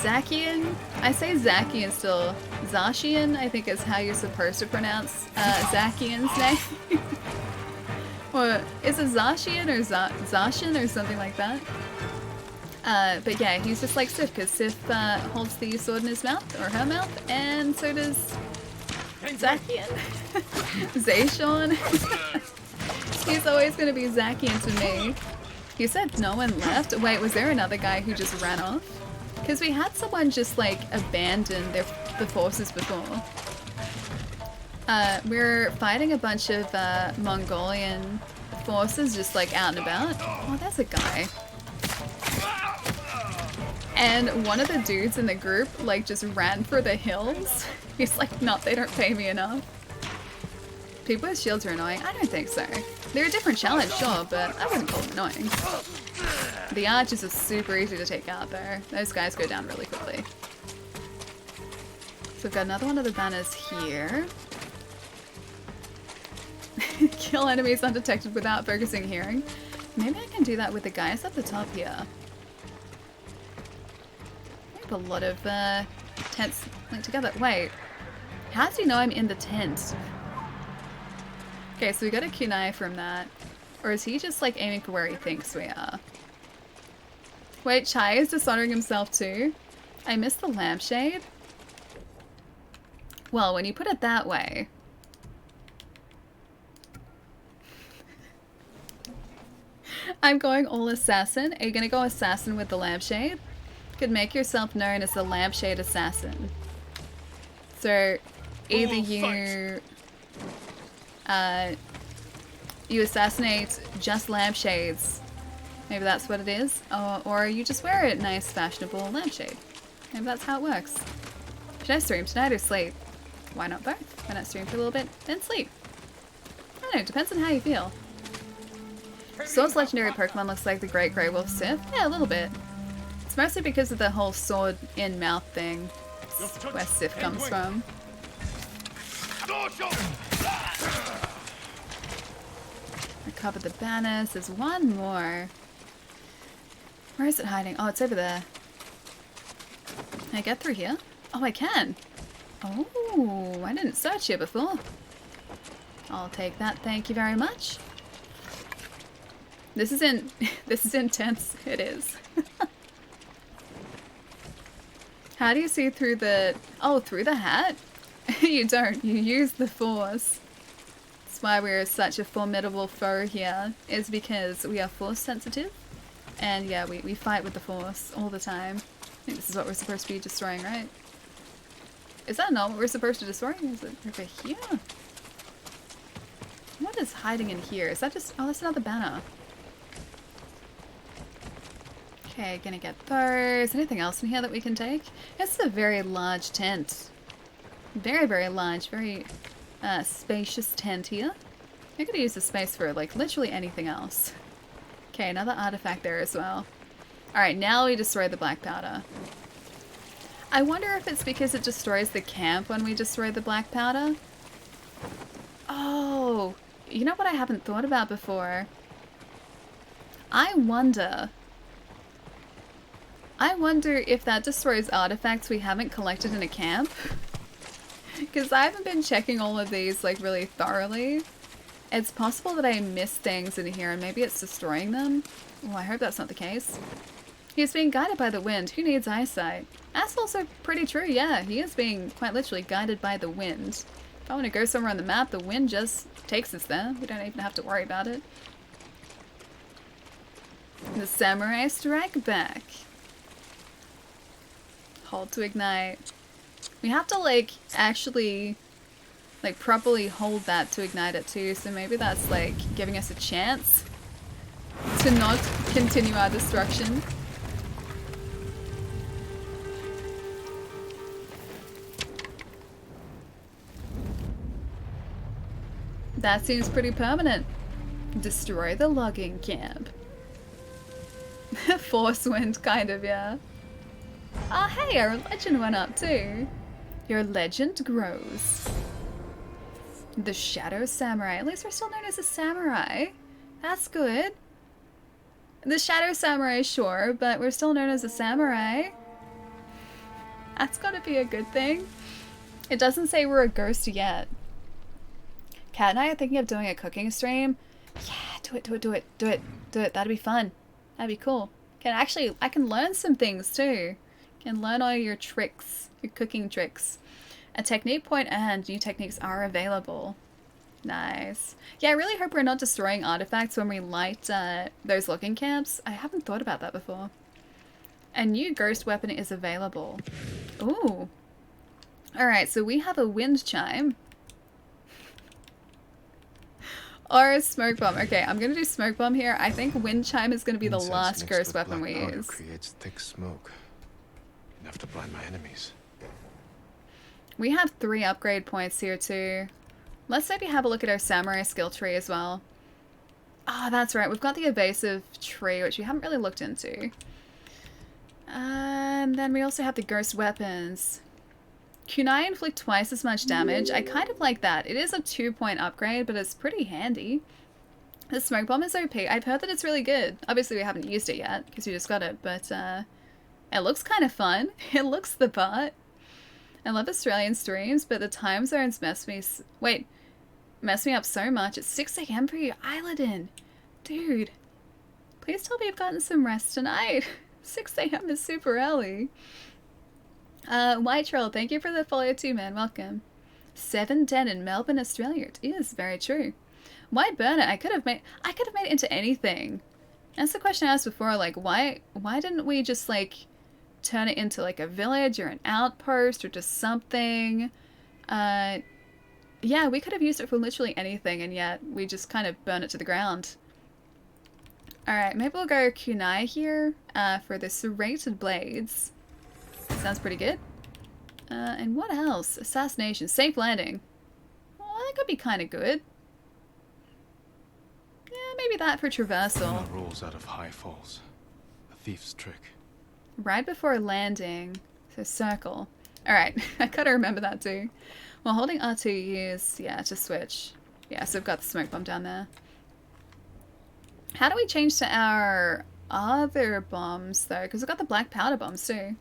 A: Zacian? I say Zacian still. Zacian, I think is how you're supposed to pronounce Zacian's name. Or is it Zacian or Zacian or something like that? But yeah, he's just like Sif, because Sif holds the sword in his mouth, or her mouth, and so does Zacian. Zacian. He's always going to be Zacian to me. You said no one left? Wait, was there another guy who just ran off? Because we had someone just like abandon the forces before. We're fighting a bunch of Mongolian forces just like out and about. Oh, there's a guy. And one of the dudes in the group like just ran for the hills. He's like, no, they don't pay me enough. People with shields are annoying? I don't think so. They're a different challenge, sure, but I wouldn't call them annoying. The archers are super easy to take out though. Those guys go down really quickly. So we've got another one of the banners here. Kill enemies undetected without focusing hearing. Maybe I can do that with the guys at the top here. We have a lot of tents linked together. Wait, how does he know I'm in the tent? Okay, so we got a kunai from that. Or is he just like aiming for where he thinks we are? Wait, Chai is dishonoring himself too? I missed the lampshade? Well, when you put it that way. I'm going all assassin. Are you gonna go assassin with the lampshade? Could make yourself known as the lampshade assassin. So either you assassinate just lampshades. Maybe that's what it is. Or you just wear a nice fashionable lampshade. Maybe that's how it works. Should I stream tonight or sleep? Why not both? Why not stream for a little bit, then sleep? I don't know, it depends on how you feel. Sword's legendary Pokemon looks like the Great Grey Wolf Sif. Yeah, a little bit. It's mostly because of the whole sword in mouth thing. It's where Sif comes from. Recover the banners. There's one more. Where is it hiding? Oh, it's over there. Can I get through here? Oh, I can. Oh, I didn't search here before. I'll take that. Thank you very much. This is intense. It is. How do you see through the... Oh, through the hat? You don't. You use the force. That's why we're such a formidable foe here. Is because we are force sensitive. And yeah, we fight with the force all the time. I think this is what we're supposed to be destroying, right? Is that not what we're supposed to destroy? Is it over here? What is hiding in here? Is that just... Oh, that's another banner. Okay, gonna get those. Anything else in here that we can take? This is a very large tent. Very, very large, very spacious tent here. I could use the space for like literally anything else. Okay, another artifact there as well. Alright, now we destroy the black powder. I wonder if it's because it destroys the camp when we destroy the black powder. Oh, you know what I haven't thought about before? I wonder if that destroys artifacts we haven't collected in a camp. Because I haven't been checking all of these like really thoroughly. It's possible that I missed things in here and maybe it's destroying them. Oh, I hope that's not the case. He's being guided by the wind. Who needs eyesight? That's also pretty true, yeah. He is being quite literally guided by the wind. If I want to go somewhere on the map, the wind just takes us there. We don't even have to worry about it. The samurai strike back. Hold to ignite. We have to like actually like properly hold that to ignite it too, so maybe that's like giving us a chance to not continue our destruction. That seems pretty permanent. Destroy the logging camp. Force wind, kind of, yeah. Oh hey, our legend went up too. Your legend grows. The Shadow Samurai. At least we're still known as a samurai. That's good. The Shadow Samurai, sure, but we're still known as a samurai. That's gotta be a good thing. It doesn't say we're a ghost yet. Kat and I are thinking of doing a cooking stream. Yeah, do it. That'd be fun. That'd be cool. I can learn some things too. Can learn all your tricks, your cooking tricks. A technique point and new techniques are available. Nice. Yeah, I really hope we're not destroying artifacts when we light those looking camps. I haven't thought about that before. A new ghost weapon is available. Ooh. Alright, so we have a wind chime. Or a smoke bomb. Okay, I'm gonna do smoke bomb here. I think wind chime is gonna be the last ghost weapon we use.
B: Creates thick smoke. Enough to blind my enemies.
A: We have 3 upgrade points here too. Let's maybe have a look at our samurai skill tree as well. Ah, that's right. We've got the evasive tree, which we haven't really looked into. And then we also have the ghost weapons. Kunai inflict twice as much damage. I kind of like that. It is a 2-point upgrade, but it's pretty handy. The smoke bomb is OP. I've heard that it's really good. Obviously, we haven't used it yet because we just got it, but it looks kind of fun. It looks the part. I love Australian streams, but the time zones mess me up so much. It's 6 AM for you, Islandin. Dude, please tell me you've gotten some rest tonight. 6 AM is super early. White Troll, thank you for the follow too, man. Welcome. 7:10 in Melbourne, Australia. It is very true. Why burn it? I could have made it into anything. That's the question I asked before. Like, why didn't we just like turn it into like a village or an outpost or just something? Yeah, we could have used it for literally anything, and yet we just kind of burn it to the ground. Alright, maybe we'll go kunai here for the serrated blades. Sounds pretty good. And what else? Assassination. Safe landing. Well, that could be kind of good. Yeah, maybe that for traversal.
I: Rolls out of high falls. A thief's trick.
A: Right before landing. So circle. Alright, I gotta remember that too. While holding R2, use, yeah, to switch. Yeah, so we've got the smoke bomb down there. How do we change to our other bombs though? Because we've got the black powder bombs too.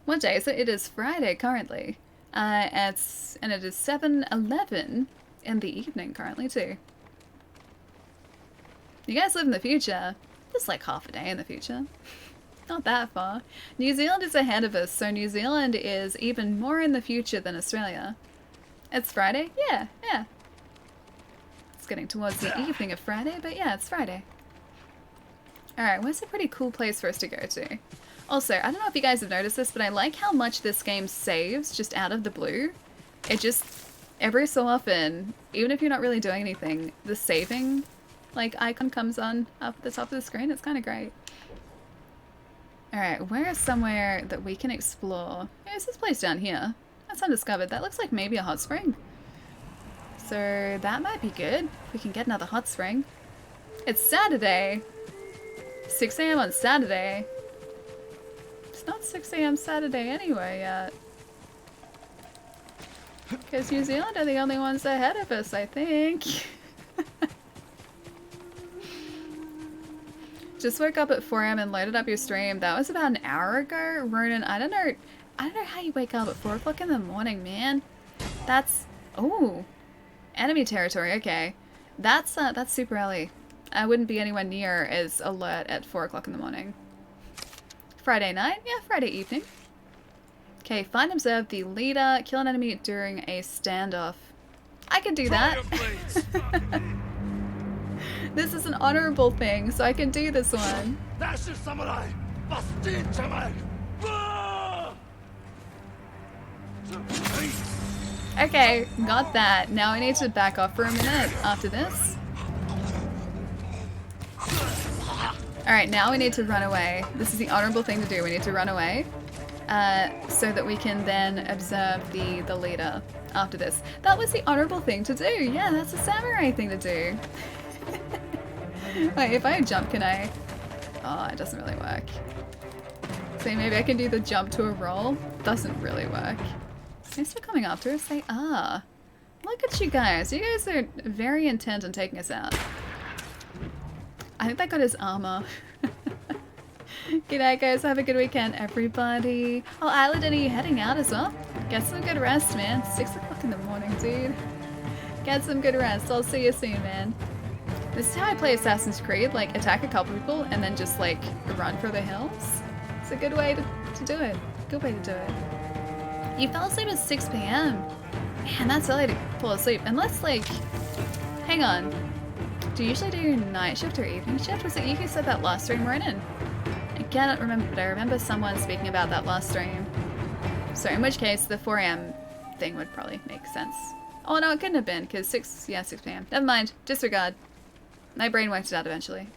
A: What day is it? It is Friday currently. And it is 7:11 in the evening currently too. You guys live in the future. Just like half a day in the future. Not that far. New Zealand is ahead of us, so New Zealand is even more in the future than Australia. It's Friday? Yeah. It's getting towards the evening of Friday, but yeah, it's Friday. Alright, where's a pretty cool place for us to go to? Also, I don't know if you guys have noticed this, but I like how much this game saves just out of the blue. It just, every so often, even if you're not really doing anything, the saving like icon comes on up at the top of the screen. It's kind of great. Alright, where is somewhere that we can explore? There's this place down here. That's undiscovered. That looks like maybe a hot spring. So that might be good. If we can get another hot spring. It's Saturday. 6 AM on Saturday. It's not 6 AM Saturday anyway yet. Because New Zealand are the only ones ahead of us, I think. Just woke up at 4 AM and loaded up your stream. That was about an hour ago. Ronin, I don't know how you wake up at 4 o'clock in the morning, man. That's, oh, enemy territory, okay. That's super early. I wouldn't be anywhere near as alert at 4 o'clock in the morning. Friday night? Yeah, Friday evening. Okay, find and observe the leader. Kill an enemy during a standoff. I can do that. This is an honorable thing, so I can do this one. Okay, got that. Now I need to back off for a minute after this. Alright, now we need to run away. This is the honorable thing to do. We need to run away. So that we can then observe the leader after this. That was the honorable thing to do. Yeah, that's a samurai thing to do. Wait, if I jump, can I? Oh, it doesn't really work. See, maybe I can do the jump to a roll. Doesn't really work. They're still coming after us? They are. Look at you guys. You guys are very intent on taking us out. I think that got his armor. G'day guys, have a good weekend everybody. Oh, Island, are you heading out as well? Get some good rest, man. 6 o'clock in the morning, dude. Get some good rest. I'll see you soon, man. This is how I play Assassin's Creed, like attack a couple people and then just like run for the hills. It's a good way to do it. Good way to do it. You fell asleep at 6 p.m. Man, that's early to fall asleep. Unless like, hang on. Do you usually do your night shift or evening shift? Was it you who said that last stream we're in? I cannot remember, but I remember someone speaking about that last stream. So in which case, the 4 a.m. thing would probably make sense. Oh no, it couldn't have been, because 6 p.m. Never mind. Disregard. My brain worked it out eventually.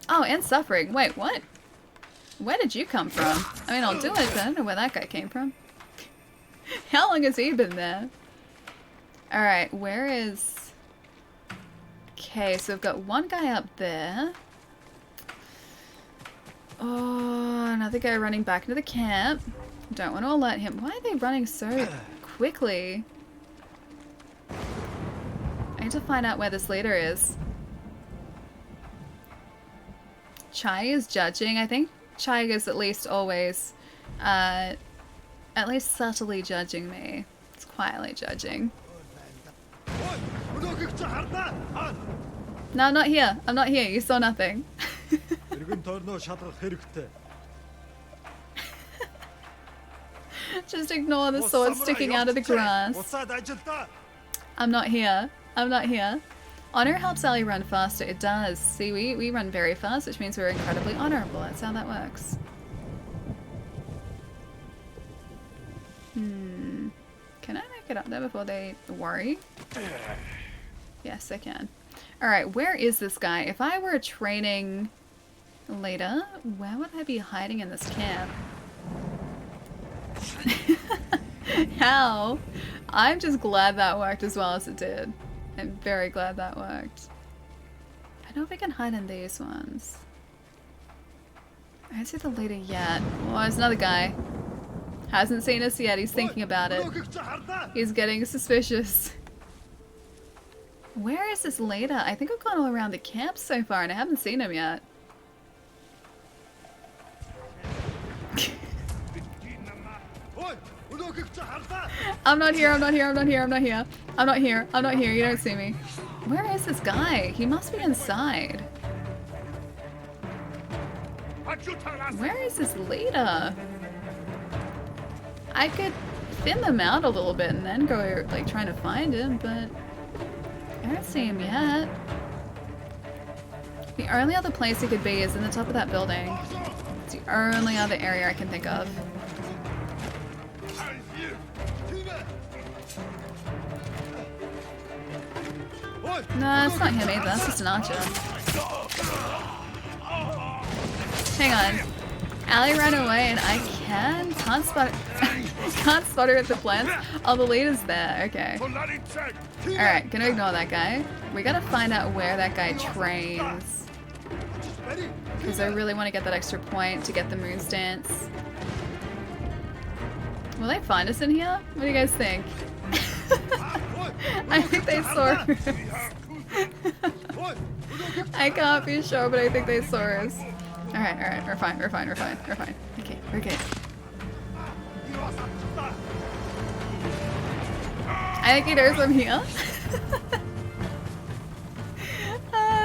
A: Oh, and suffering. Wait, what? Where did you come from? I mean, I'll do it, but I don't know where that guy came from. How long has he been there? Alright, where is... Okay, so we've got one guy up there. Oh, another guy running back into the camp. Don't want to alert him. Why are they running so quickly? I need to find out where this leader is. Chai is judging. I think Chai is at least always, at least subtly judging me. It's quietly judging. No, I'm not here. I'm not here. You saw nothing. Just ignore the sword sticking out of the grass. I'm not here. I'm not here. Honor helps Ellie run faster. It does. See, we run very fast, which means we're incredibly honorable. That's how that works. Can I make it up there before they worry? Yes, I can. Alright, where is this guy? If I were a training leader, where would I be hiding in this camp? How? I'm just glad that worked as well as it did. I'm very glad that worked. I know if I can hide in these ones. I don't see the leader yet. Oh, there's another guy. Hasn't seen us yet. He's thinking about it. He's getting suspicious. Where is this leader? I think I've gone all around the camp so far and I haven't seen him yet. I'm not here, I'm not here, I'm not here, I'm not here. I'm not here, I'm not here, you don't see me. Where is this guy? He must be inside. Where is this leader? I could thin them out a little bit and then go like trying to find him, but I don't see him yet. The only other place he could be is in the top of that building. It's the only other area I can think of. No, it's not him either. That's just an archer. Hang on. Allie ran away and I can't spot can't spot her at the plants. Oh, the leader's there. Okay. Alright, gonna ignore that guy. We gotta find out where that guy trains. Because I really want to get that extra point to get the moon stance. Will they find us in here? What do you guys think? I think they saw us. I can't be sure, but I think they saw us. Alright, we're fine, we're fine, we're fine, we're fine. Okay, we're good. I think he knows I'm here.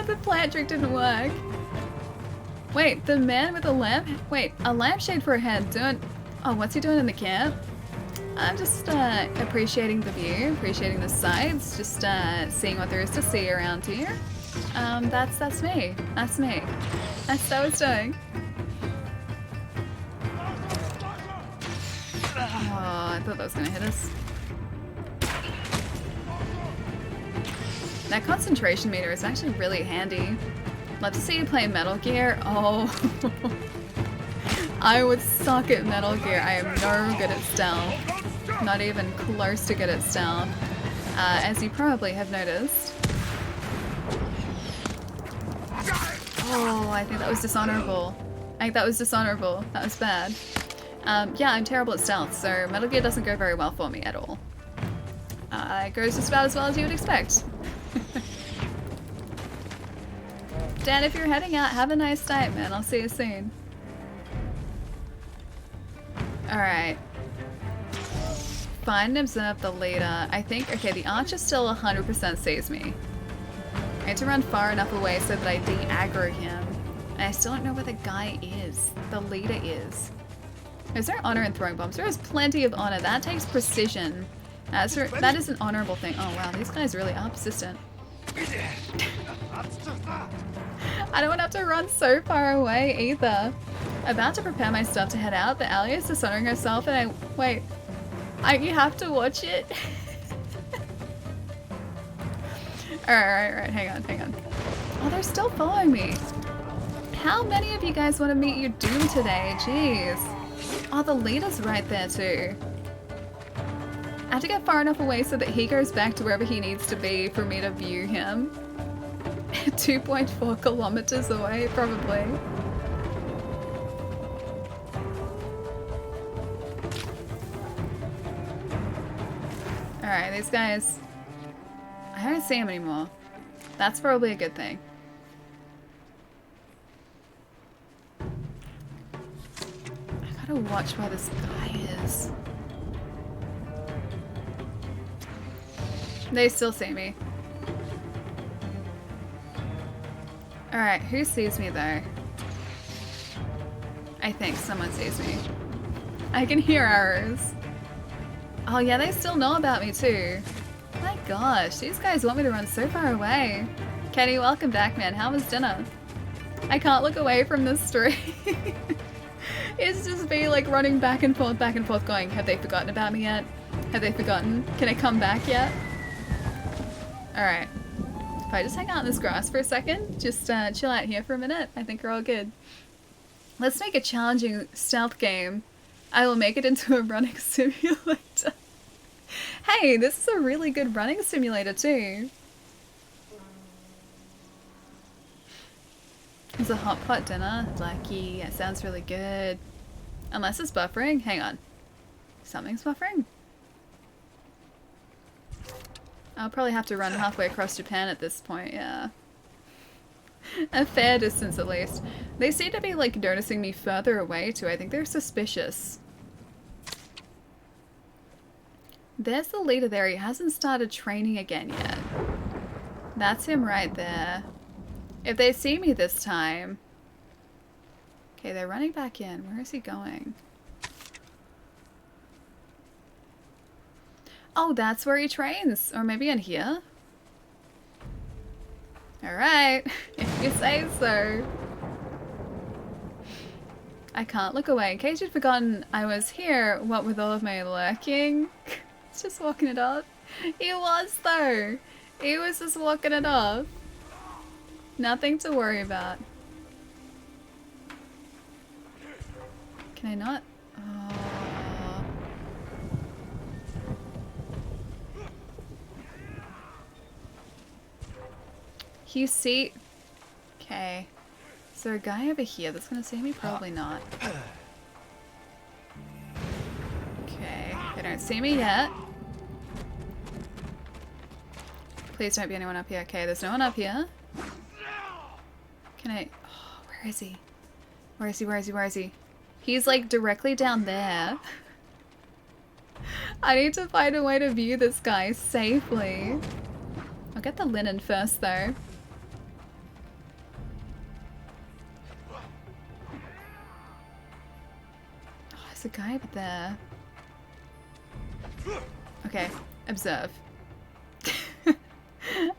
A: The plant trick didn't work. Wait, the man with a lamp? Wait, a lampshade for a head. Oh, what's he doing in the camp? I'm just appreciating the view, appreciating the sights, just seeing what there is to see around here. That's me. That's me. That's what I was doing. Oh, I thought that was gonna hit us. That concentration meter is actually really handy. Love to see you play Metal Gear. Oh. I would suck at Metal Gear. I am no good at stealth. Not even close to good at stealth. As you probably have noticed. Oh, I think that was dishonorable. I think that was dishonorable. That was bad. Yeah, I'm terrible at stealth, so Metal Gear doesn't go very well for me at all. It goes just about as well as you would expect. Dan, if you're heading out, have a nice night, man. I'll see you soon. Alright. Find and observe the leader. I think, okay, the archer still 100% sees me. I need to run far enough away so that I de-aggro him. And I still don't know where the guy is. The leader is. Is there honor in throwing bombs? There is plenty of honor. That takes precision. That is an honorable thing. Oh wow, these guys really are persistent. I don't want to have to run so far away either. About to prepare my stuff to head out, but Alia is dishonoring herself and wait. You have to watch it? Alright, hang on. Oh, they're still following me. How many of you guys want to meet your doom today? Jeez. Oh, the leader's right there too. I have to get far enough away so that he goes back to wherever he needs to be for me to view him. 2.4 kilometers away, probably. Alright, these guys... I don't see him anymore. That's probably a good thing. I gotta watch where this guy is. They still see me. Alright, who sees me though? I think someone sees me. I can hear arrows. Oh yeah, they still know about me too. My gosh, these guys want me to run so far away. Kenny, welcome back, man. How was dinner? I can't look away from this stream. It's just me like running back and forth going, have they forgotten about me yet? Have they forgotten? Can I come back yet? Alright. If I just hang out in this grass for a second, just chill out here for a minute, I think we're all good. Let's make a challenging stealth game. I will make it into a running simulator. Hey, this is a really good running simulator too. It's a hot pot dinner. Lucky. That sounds really good. Unless it's buffering. Hang on. Something's buffering? I'll probably have to run halfway across Japan at this point, yeah. A fair distance at least. They seem to be like noticing me further away too. I think they're suspicious. There's the leader there. He hasn't started training again yet. That's him right there. If they see me this time... Okay, they're running back in. Where is he going? Oh, that's where he trains. Or maybe in here? Alright, if you say so. I can't look away. In case you'd forgotten I was here, what with all of my lurking. It's just walking it off. He was though. He was just walking it off. Nothing to worry about. Can I not? Oh. You see? Okay. Is there a guy over here that's gonna see me? Probably not. Okay. They don't see me yet. Please don't be anyone up here. Okay, there's no one up here. Can I... Oh, where is he? Where is he? Where is he? Where is he? He's like directly down there. I need to find a way to view this guy safely. I'll get the linen first though. Oh, there's a guy up there. Okay, observe.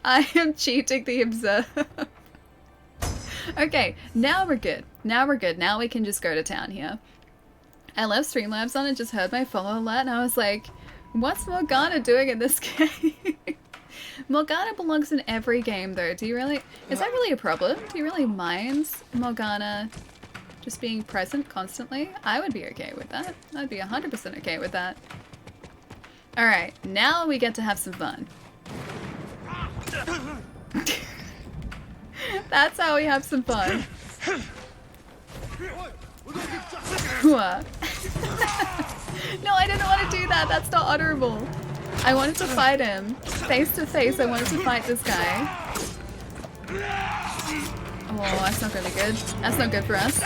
A: I am cheating the observe. Okay, now we're good. Now we're good. Now we can just go to town here. I left Streamlabs on and just heard my follow alert and I was like, what's Morgana doing in this game? Morgana belongs in every game though. Do you really... Is that really a problem? Do you really mind Morgana just being present constantly? I would be okay with that. I'd be 100% okay with that. Alright, now we get to have some fun. That's how we have some fun. What? No, I didn't want to do that. That's not honorable. I wanted to fight him. Face to face, I wanted to fight this guy. Oh, that's not gonna be good. That's not good for us.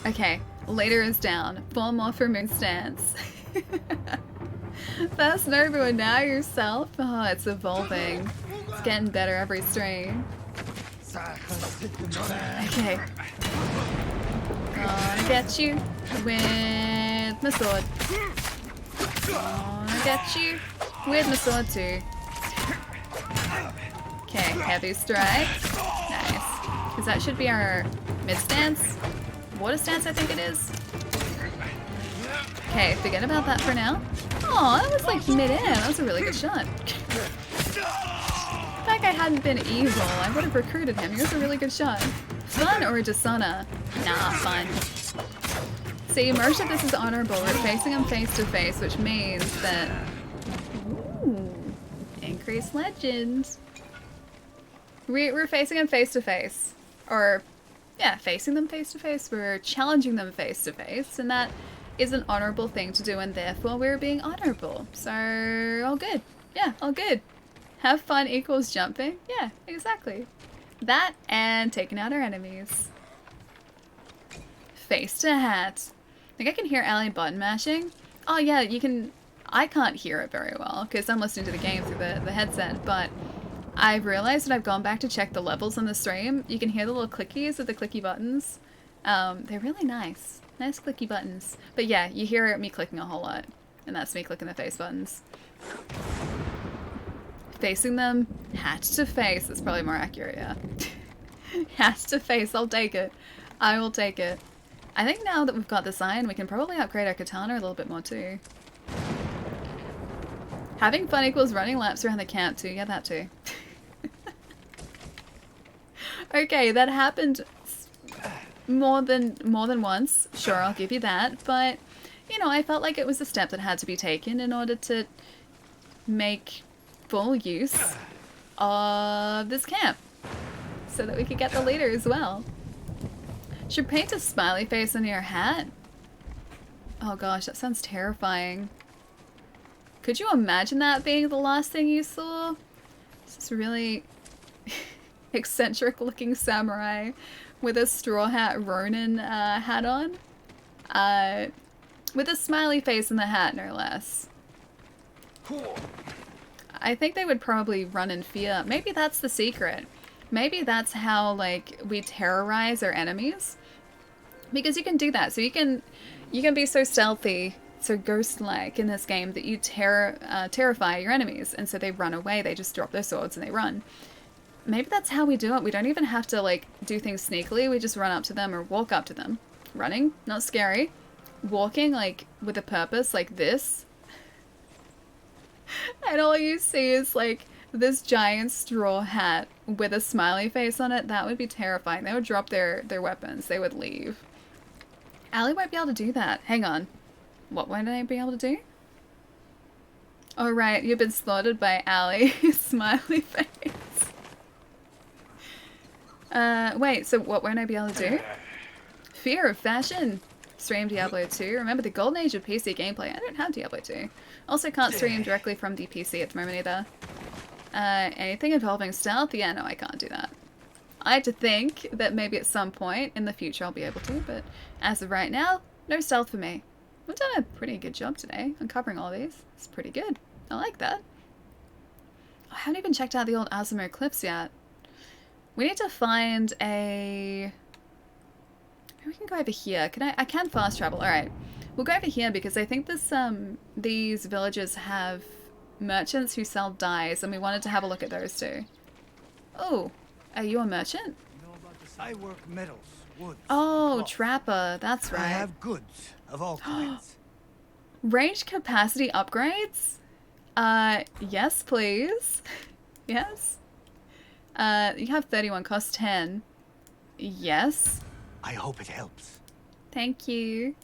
A: Okay, later is down. 4 more for Moon Stance. First Nova and now yourself. Oh, it's evolving. It's getting better every stream. Okay. Gonna get you with my sword. Gonna get you with my sword too. Okay, heavy strike. Nice. Because that should be our mid stance. Water stance, I think it is. Okay, forget about that for now. Oh, that was like mid-air. That was a really good shot. If that guy hadn't been evil, I would have recruited him. He was a really good shot. Fun or dishonor? Nah, fun. See, most of this is honorable. We're facing him face to face, which means that... Ooh, increased legend. We're facing them face to face. Or, yeah, facing them face to face. We're challenging them face to face, and that is an honorable thing to do, and therefore we're being honorable. So, all good. Yeah, all good. Have fun equals jumping. Yeah, exactly. That and taking out our enemies. Face to hat. I think I can hear Allie button mashing. Oh yeah, you can... I can't hear it very well because I'm listening to the game through the headset, but I've realized that I've gone back to check the levels on the stream. You can hear the little clickies of the clicky buttons. They're really nice. Nice clicky buttons. But yeah, you hear me clicking a whole lot. And that's me clicking the face buttons. Facing them hat to face. That's probably more accurate, yeah. Hat to face, I'll take it. I will take it. I think now that we've got this iron, we can probably upgrade our katana a little bit more too. Having fun equals running laps around the camp too. Yeah, that too. Okay, that happened more than once. Sure, I'll give you that. But, you know, I felt like it was a step that had to be taken in order to make full use of this camp. So that we could get the leader as well. Should paint a smiley face on your hat? Oh gosh, that sounds terrifying. Could you imagine that being the last thing you saw? This really eccentric looking samurai with a straw hat Ronin hat on. With a smiley face in the hat, no less. I think they would probably run in fear. Maybe that's the secret. Maybe that's how, like, we terrorize our enemies. Because you can do that. So you can be so stealthy, so ghost-like in this game that you terrify your enemies. And so they run away. They just drop their swords and they run. Maybe that's how we do it. We don't even have to, like, do things sneakily. We just run up to them or walk up to them. Running, not scary. Walking, like, with a purpose, like this. And all you see is, like, this giant straw hat with a smiley face on it. That would be terrifying. They would drop their weapons. They would leave. Allie won't be able to do that. Hang on. What won't I be able to do? Oh, right. You've been slaughtered by Allie. Smiley face. Wait. So what won't I be able to do? Fear of fashion. Stream Diablo 2. Remember the golden age of PC gameplay. I don't have Diablo 2. Also can't stream directly from the PC at the moment either. Anything involving stealth? Yeah, no, I can't do that. I had to think that maybe at some point in the future I'll be able to, but as of right now, no stealth for me. We've done a pretty good job today on covering all these. It's pretty good. I like that. I haven't even checked out the old Azamo cliffs yet. We need to find a... Maybe we can go over here. I can fast travel. Alright. We'll go over here because I think this these villages have merchants who sell dyes, and we wanted to have a look at those too. Oh, are you a merchant?
F: I work metals, woods.
A: Oh, trapper. That's right.
F: I have goods of all kinds.
A: Range capacity upgrades? Yes, please. Yes. You have 31, cost 10. Yes.
F: I hope it helps.
A: Thank you.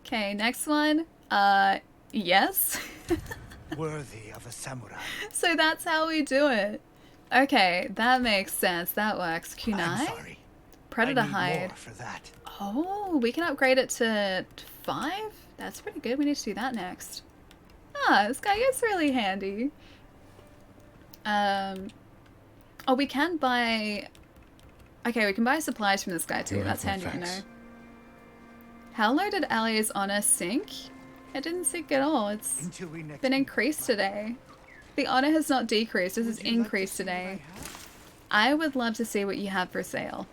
A: Okay, next one. Yes.
F: Worthy of a samurai.
A: So that's how we do it. Okay, that makes sense. That works. Kunai?
F: I'm sorry.
A: Predator
F: I need
A: hide.
F: more for that.
A: Oh, we can upgrade it to 5? That's pretty good. We need to do that next. Ah, this guy is really handy. Oh, we can buy... Okay, we can buy supplies from this guy too. That's handy to know. How low did Ali's honor sink? It didn't sink at all. It's been increased today. The honor has not decreased. This is increased today. I would love to see what you have for sale.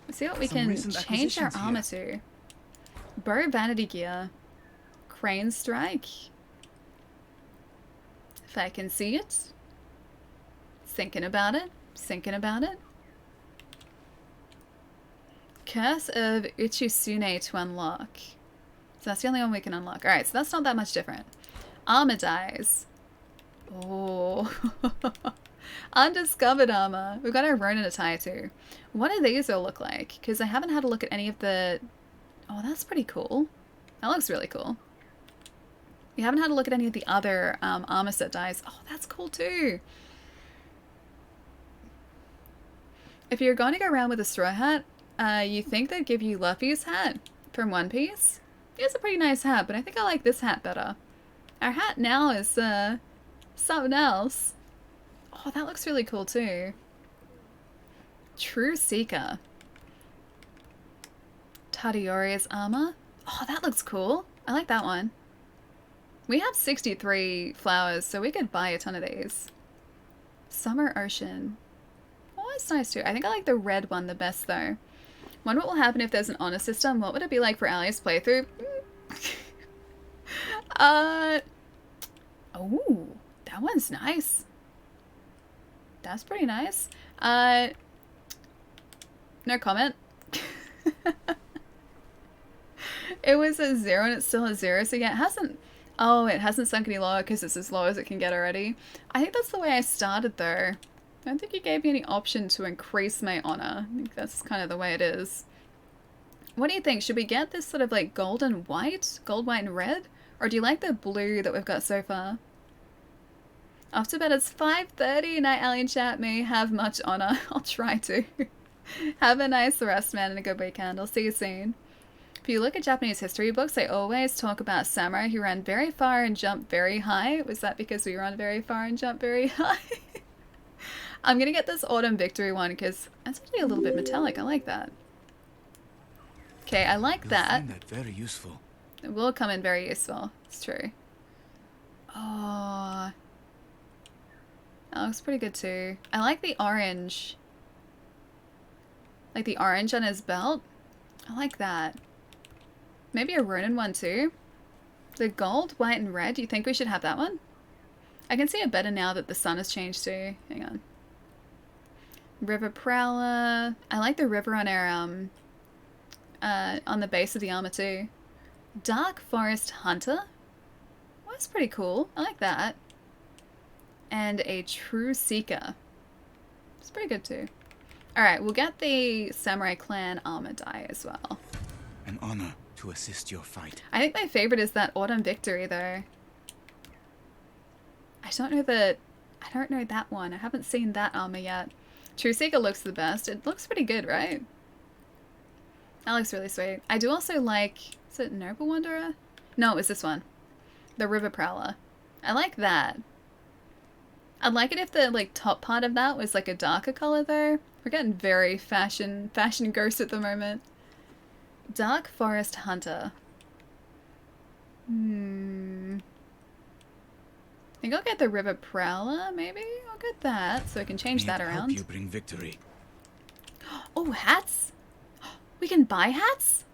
A: Let's see what we can change our armor to. Bow vanity gear. Crane strike. If I can see it. Thinking about it. Thinking about it. Curse of Uchisune to unlock. So that's the only one we can unlock. Alright, so that's not that much different. Armor dies. Oh. Undiscovered armor. We've got our Ronin attire too. What do these all look like? Because I haven't had a look at any of the... Oh, that's pretty cool. That looks really cool. We haven't had a look at any of the other armor set dies. Oh, that's cool too. If you're going to go around with a straw hat, you think they'd give you Luffy's hat from One Piece? It's a pretty nice hat, but I think I like this hat better. Our hat now is something else. Oh, that looks really cool too. True Seeker. Tadayori's armor. Oh, that looks cool. I like that one. We have 63 flowers, so we could buy a ton of these. Summer Ocean. Oh, that's nice too. I think I like the red one the best though. Wonder what will happen if there's an honor system. What would it be like for Ali's playthrough? Oh, that one's nice. That's pretty nice. No comment. It was a 0 and it's still a 0, so yeah, it hasn't... Oh, it hasn't sunk any lower because it's as low as it can get already. I think that's the way I started though. I don't think you gave me any option to increase my honor. I think that's kind of the way it is. What do you think? Should we get this sort of like gold and white? Gold, white and red? Or do you like the blue that we've got so far? Off to bed, it's 5:30. Night Alien Chat may have much honor. I'll try to. Have a nice rest, man, and a good weekend. I'll see you soon. If you look at Japanese history books, they always talk about samurai who ran very far and jumped very high. Was that because we run very far and jump very high? I'm gonna get this Autumn Victory one because that's actually a little bit metallic. I like that. Okay, I like that.
C: I find that very useful.
A: It will come in very useful. It's true. Oh, that looks pretty good too. I like the orange. Like the orange on his belt. I like that. Maybe a Ronin one too. The gold, white, and red. Do you think we should have that one? I can see it better now that the sun has changed too. Hang on. River Prowler. I like the river on our on the base of the armor too. Dark Forest Hunter. Well, that's pretty cool. I like that. And a True Seeker. It's pretty good too. Alright, we'll get the Samurai Clan armor die as well.
C: An honor to assist your fight.
A: I think my favorite is that Autumn Victory though. I don't know that one. I haven't seen that armor yet. True Seeker looks the best. It looks pretty good, right? That looks really sweet. I do also like... Is it Noble Wanderer? No, it was this one. The River Prowler. I like that. I'd like it if the like top part of that was like a darker color though. We're getting very fashion ghost at the moment. Dark Forest Hunter. I think I'll get the River Prowler, maybe? I'll get that, so I can change that around.
C: Help you bring victory.
A: Oh, hats! We can buy hats?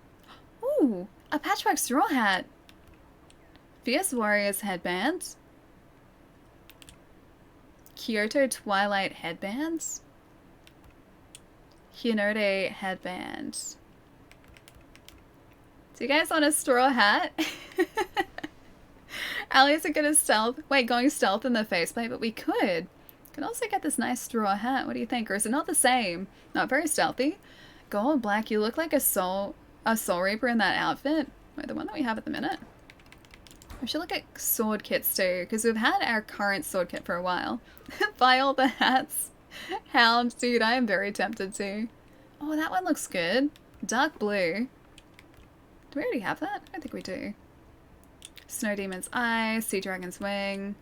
A: Ooh, a patchwork straw hat. Fierce Warriors headband. Kyoto Twilight headbands. Hinode headband. Do you guys want a straw hat? Ali isn't gonna stealth. Wait, going stealth in the faceplate, but we could. Could also get this nice straw hat. What do you think? Or is it not the same? Not very stealthy. Gold black. You look like a soul reaper in that outfit. Wait, the one that we have at the minute. We should look at sword kits too, because we've had our current sword kit for a while. Buy all the hats. Hound, dude, I am very tempted to. Oh, that one looks good. Dark blue. Do we already have that? I don't think we do. Snow Demon's Eye, Sea Dragon's Wing,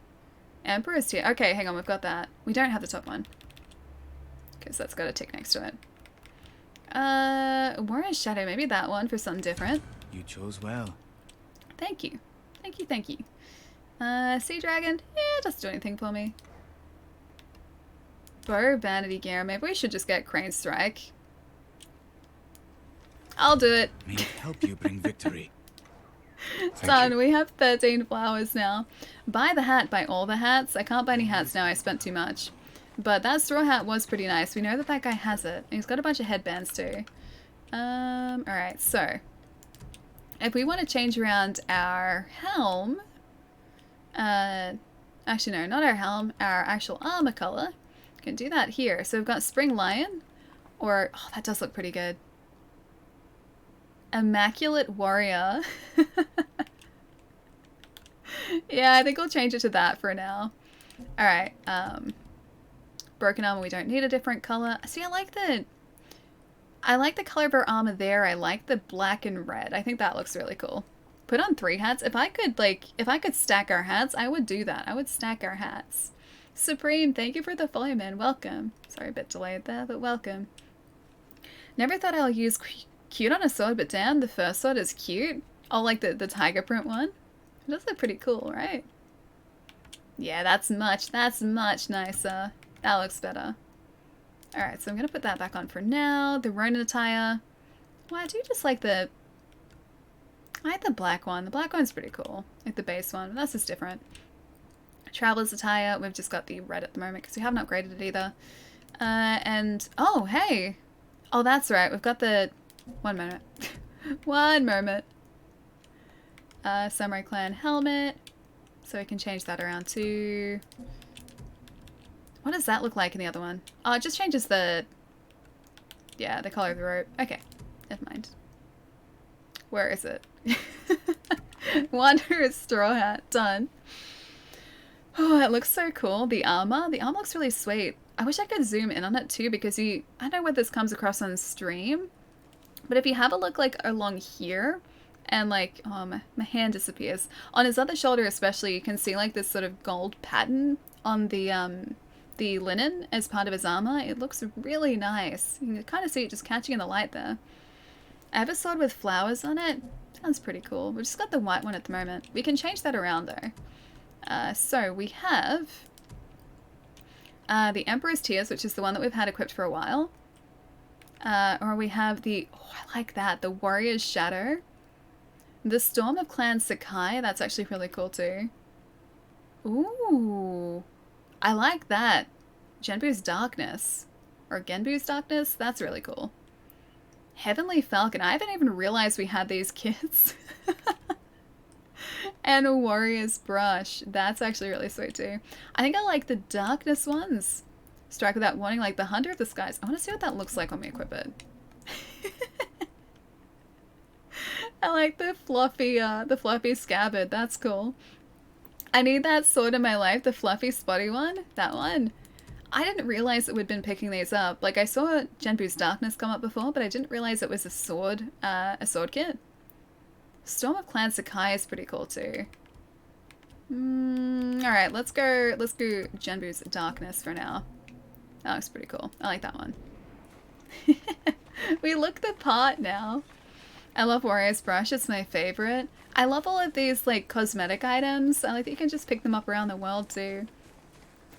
A: Emperor's Tear. Okay, hang on, we've got that. We don't have the top one. Because that's got a tick next to it. Warrior's Shadow, maybe that one for something different.
R: You chose well.
A: Thank you. Thank you, thank you. Sea Dragon, doesn't do anything for me. Bow, Vanity Gear, maybe we should just get Crane Strike. I'll do it.
R: May it help you bring victory.
A: Done. We have 13 flowers now. Buy the hat, buy all the hats. I can't buy any hats now, I spent too much. But that straw hat was pretty nice. We know that that guy has it. And he's got a bunch of headbands too. Alright, so. If we want to change around our helm. Actually no, not our helm. Our actual armor color. We can do that here. So we've got Spring Lion. Or, oh, that does look pretty good. Immaculate Warrior. Yeah, I think we'll change it to that for now. Alright, Broken Armor, we don't need a different color. See, I like the color of our armor there. I like the black and red. I think that looks really cool. Put on 3 hats. If I could stack our hats, I would do that. I would stack our hats. Supreme, thank you for the follow, man. Welcome. Sorry, a bit delayed there, but welcome. Never thought I'll use cute on a sword, but damn, the first sword is cute. Oh, like the tiger print one? It does look pretty cool, right? Yeah, that's much nicer. That looks better. Alright, so I'm gonna put that back on for now. The Ronin attire. Well, I do just like I like the black one. The black one's pretty cool. Like the base one, but that's just different. Traveler's attire. We've just got the red at the moment because we haven't upgraded it either. And, oh, hey! Oh, that's right. We've got the... One moment. One moment. Samurai Clan helmet. So we can change that around too. What does that look like in the other one? Oh, it just changes the color of the robe. Okay, never mind. Where is it? Wanderer's straw hat. Done. Oh, it looks so cool. The armor looks really sweet. I wish I could zoom in on it too because I don't know whether this comes across on stream, but if you have a look like along here and like, oh, my hand disappears. On his other shoulder especially, you can see like this sort of gold pattern on the linen as part of his armor. It looks really nice. You can kind of see it just catching in the light there. I have a sword with flowers on it. Sounds pretty cool. We've just got the white one at the moment. We can change that around though. So we have the Emperor's Tears, which is the one that we've had equipped for a while. Or we have the, oh, I like that, the Warrior's Shadow. The Storm of Clan Sakai, that's actually really cool too. Ooh, I like that. Genbu's Darkness, or Genbu's Darkness, that's really cool. Heavenly Falcon, I haven't even realized we had these kits. And a Warrior's Brush, that's actually really sweet too. I think I like the Darkness ones. Strike Without Warning, like the Hunter of the Skies. I want to see what that looks like when we equip it. I like the fluffy scabbard. That's cool. I need that sword in my life, the fluffy spotty one. That one. I didn't realize that we'd been picking these up. Like I saw Genbu's Darkness come up before, but I didn't realize it was a sword kit. Storm of Clan Sakai is pretty cool too. Alright, let's go Genbu's Darkness for now. That looks pretty cool. I like that one. We look the part now. I love Warrior's Brush, it's my favorite. I love all of these like cosmetic items. I like that you can just pick them up around the world too.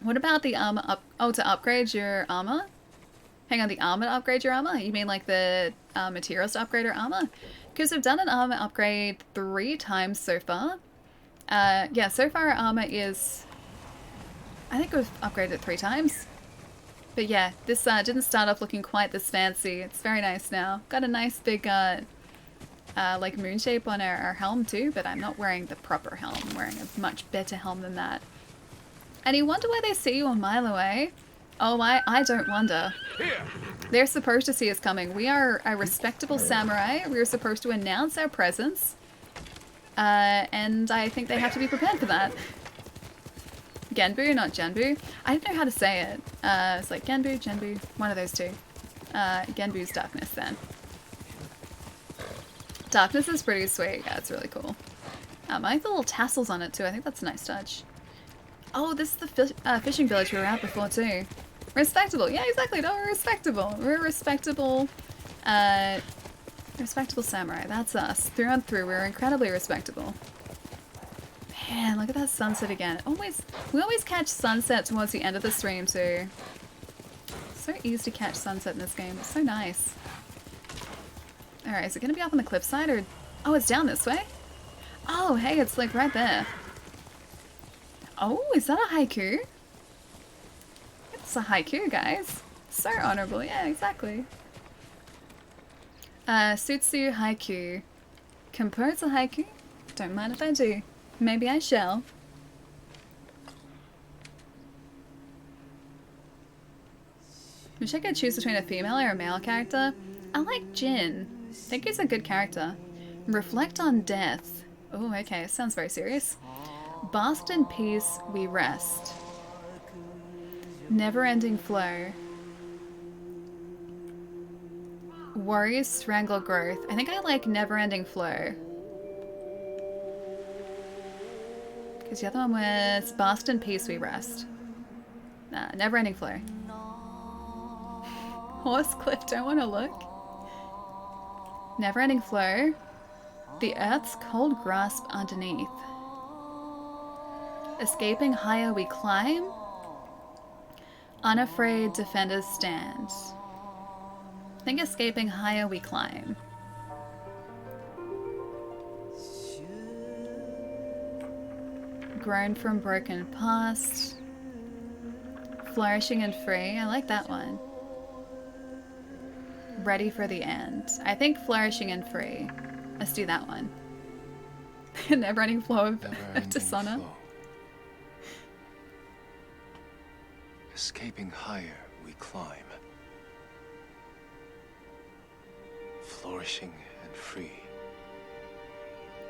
A: What about the armor up? Oh, to upgrade your armor? Hang on, the armor to upgrade your armor? You mean like the materials to upgrade our armor? Because we've done an armor upgrade 3 times so far. Yeah, so far our armor is... I think we've upgraded it 3 times. But yeah, this didn't start off looking quite this fancy. It's very nice now. Got a nice big like moon shape on our helm too, but I'm not wearing the proper helm. I'm wearing a much better helm than that. And you wonder why they see you a mile away? Oh, I don't wonder. They're supposed to see us coming. We are a respectable samurai. We are supposed to announce our presence. And I think they have to be prepared for that. Genbu, not Genbu. I didn't know how to say it. It's like Genbu, Genbu, one of those two. Genbu's Darkness then. Darkness is pretty sweet. Yeah, it's really cool. I like the little tassels on it too. I think that's a nice touch. Oh, this is the fishing village we were at before too. Respectable. Yeah, exactly. No, we're respectable. We're respectable. Respectable samurai. That's us. Through and through. We're incredibly respectable. Man, look at that sunset again. We always catch sunset towards the end of the stream too. So easy to catch sunset in this game. It's so nice. Alright, is it going to be up on the cliffside or... Oh, it's down this way? Oh, hey, it's like right there. Oh, is that a haiku? It's a haiku, guys. So honorable. Yeah, exactly. Sutsu haiku. Compose a haiku? Don't mind if I do. Maybe I shall. Wish I could choose between a female or a male character. I like Jin. I think he's a good character. Reflect on death. Oh, okay. Sounds very serious. Bask in peace, we rest. Never-ending flow. Worries strangle growth. I think I like never-ending flow. Because the other one was bask in peace, we rest. Nah, never-ending flow. Horse cliff, don't want to look. Never-ending flow. The earth's cold grasp underneath. Escaping higher we climb. Unafraid defenders stand. I think escaping higher we climb. Grown from broken past. Flourishing and free. I like that one. Ready for the end. I think flourishing and free. Let's do that one. Never-ending flow of dishonor.
B: Escaping higher, we climb. Flourishing and free.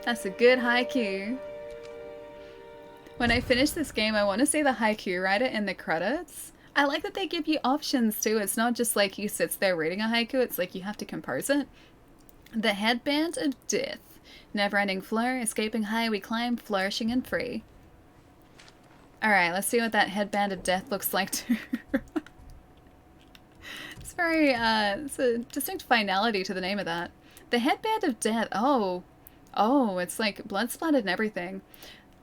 A: That's a good haiku. When I finish this game, I want to say the haiku writer in the credits. I like that they give you options too. It's not just like you sit there reading a haiku, it's like you have to compose it. The headband of death. Never-ending flow, escaping high we climb, flourishing and free. Alright, let's see what that headband of death looks like too. It's very, it's a distinct finality to the name of that. The headband of death, oh, it's like blood splattered and everything.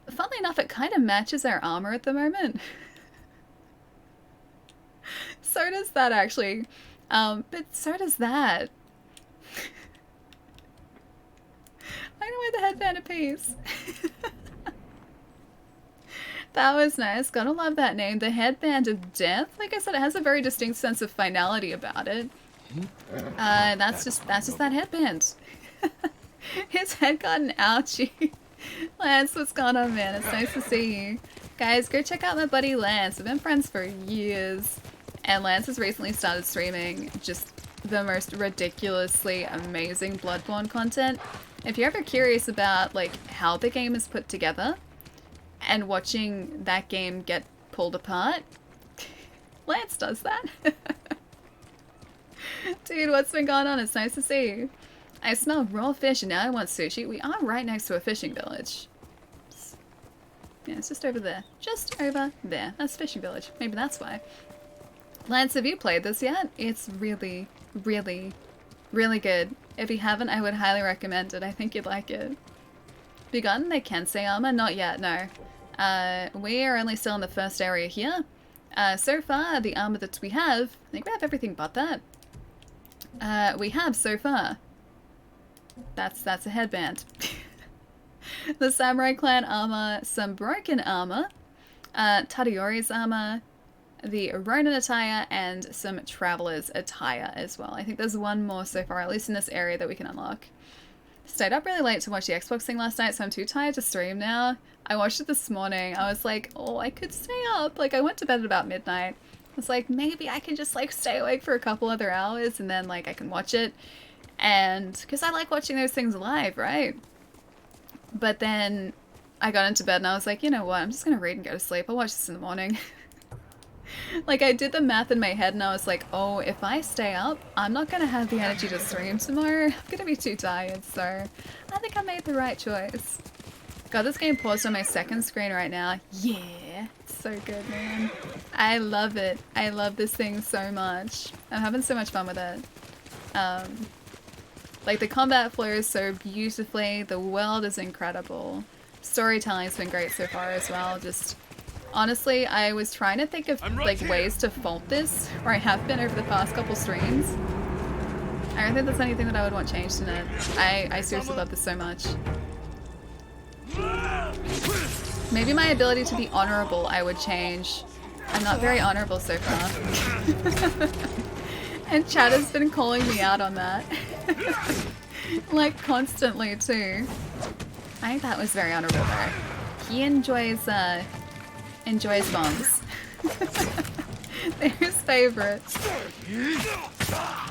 A: Funnily enough, it kind of matches our armor at the moment. So does that actually, but so does that. I know where the headband of peace. That was nice. Gotta love that name. The headband of death. Like I said, it has a very distinct sense of finality about it. That's just that headband. His head got an ouchie. Lance, what's going on, man? It's nice to see you. Guys, go check out my buddy Lance. We've been friends for years. And Lance has recently started streaming just the most ridiculously amazing Bloodborne content. If you're ever curious about like how the game is put together and watching that game get pulled apart, Lance does that. Dude, what's been going on? It's nice to see you. I smell raw fish and now I want sushi. We are right next to a fishing village. Yeah, it's just over there. Just over there. That's fishing village. Maybe that's why. Lance, have you played this yet? It's really, really, really good. If you haven't, I would highly recommend it. I think you'd like it. Begun the Kensei armor? Not yet, no. We are only still in the first area here. So far, the armor that we have, I think we have everything but that. We have so far. That's a headband. The Samurai Clan armor, some broken armor, Tadayori's armor, the Ronin attire, and some Traveler's attire as well. I think there's one more so far, at least in this area, that we can unlock. Stayed up really late to watch the Xbox thing last night, so I'm too tired to stream now. I watched it this morning. I was like, oh, I could stay up. Like, I went to bed at about midnight. I was like, maybe I can just, like, stay awake for a couple other hours, and then, like, I can watch it. And, because I like watching those things live, right? But then I got into bed and I was like, you know what, I'm just gonna read and go to sleep. I'll watch this in the morning. Like, I did the math in my head and I was like, oh, if I stay up, I'm not gonna have the energy to stream tomorrow. I'm gonna be too tired, so I think I made the right choice. Got this game paused on my second screen right now. Yeah, it's so good, man. I love it. I love this thing so much. I'm having so much fun with it. Like, the combat flows so beautifully. The world is incredible. Storytelling's been great so far as well. Just, honestly, I was trying to think of like ways to fault this, or I have been over the past couple streams. I don't think there's anything that I would want changed in it. I seriously love this so much. Maybe my ability to be honorable I would change. I'm not very honorable so far. And Chad has been calling me out on that. Like, constantly too. I think that was very honorable though. He enjoys bombs. They're his favorite.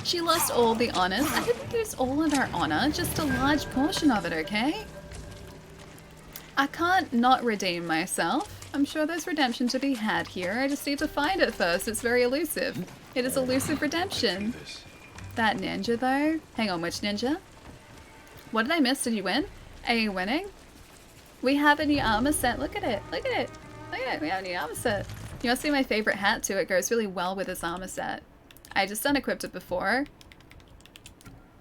A: She lost all the honors. I didn't lose all of her honor, just a large portion of it, okay? I can't not redeem myself. I'm sure there's redemption to be had here. I just need to find it first. It's very elusive. It is elusive redemption. That ninja though? Hang on, which ninja? What did I miss? Did you win? Are you winning? We have a new armor set. Look at it. Look at it. Look at it. We have a new armor set. You want to see my favorite hat too? It goes really well with this armor set. I just unequipped it before.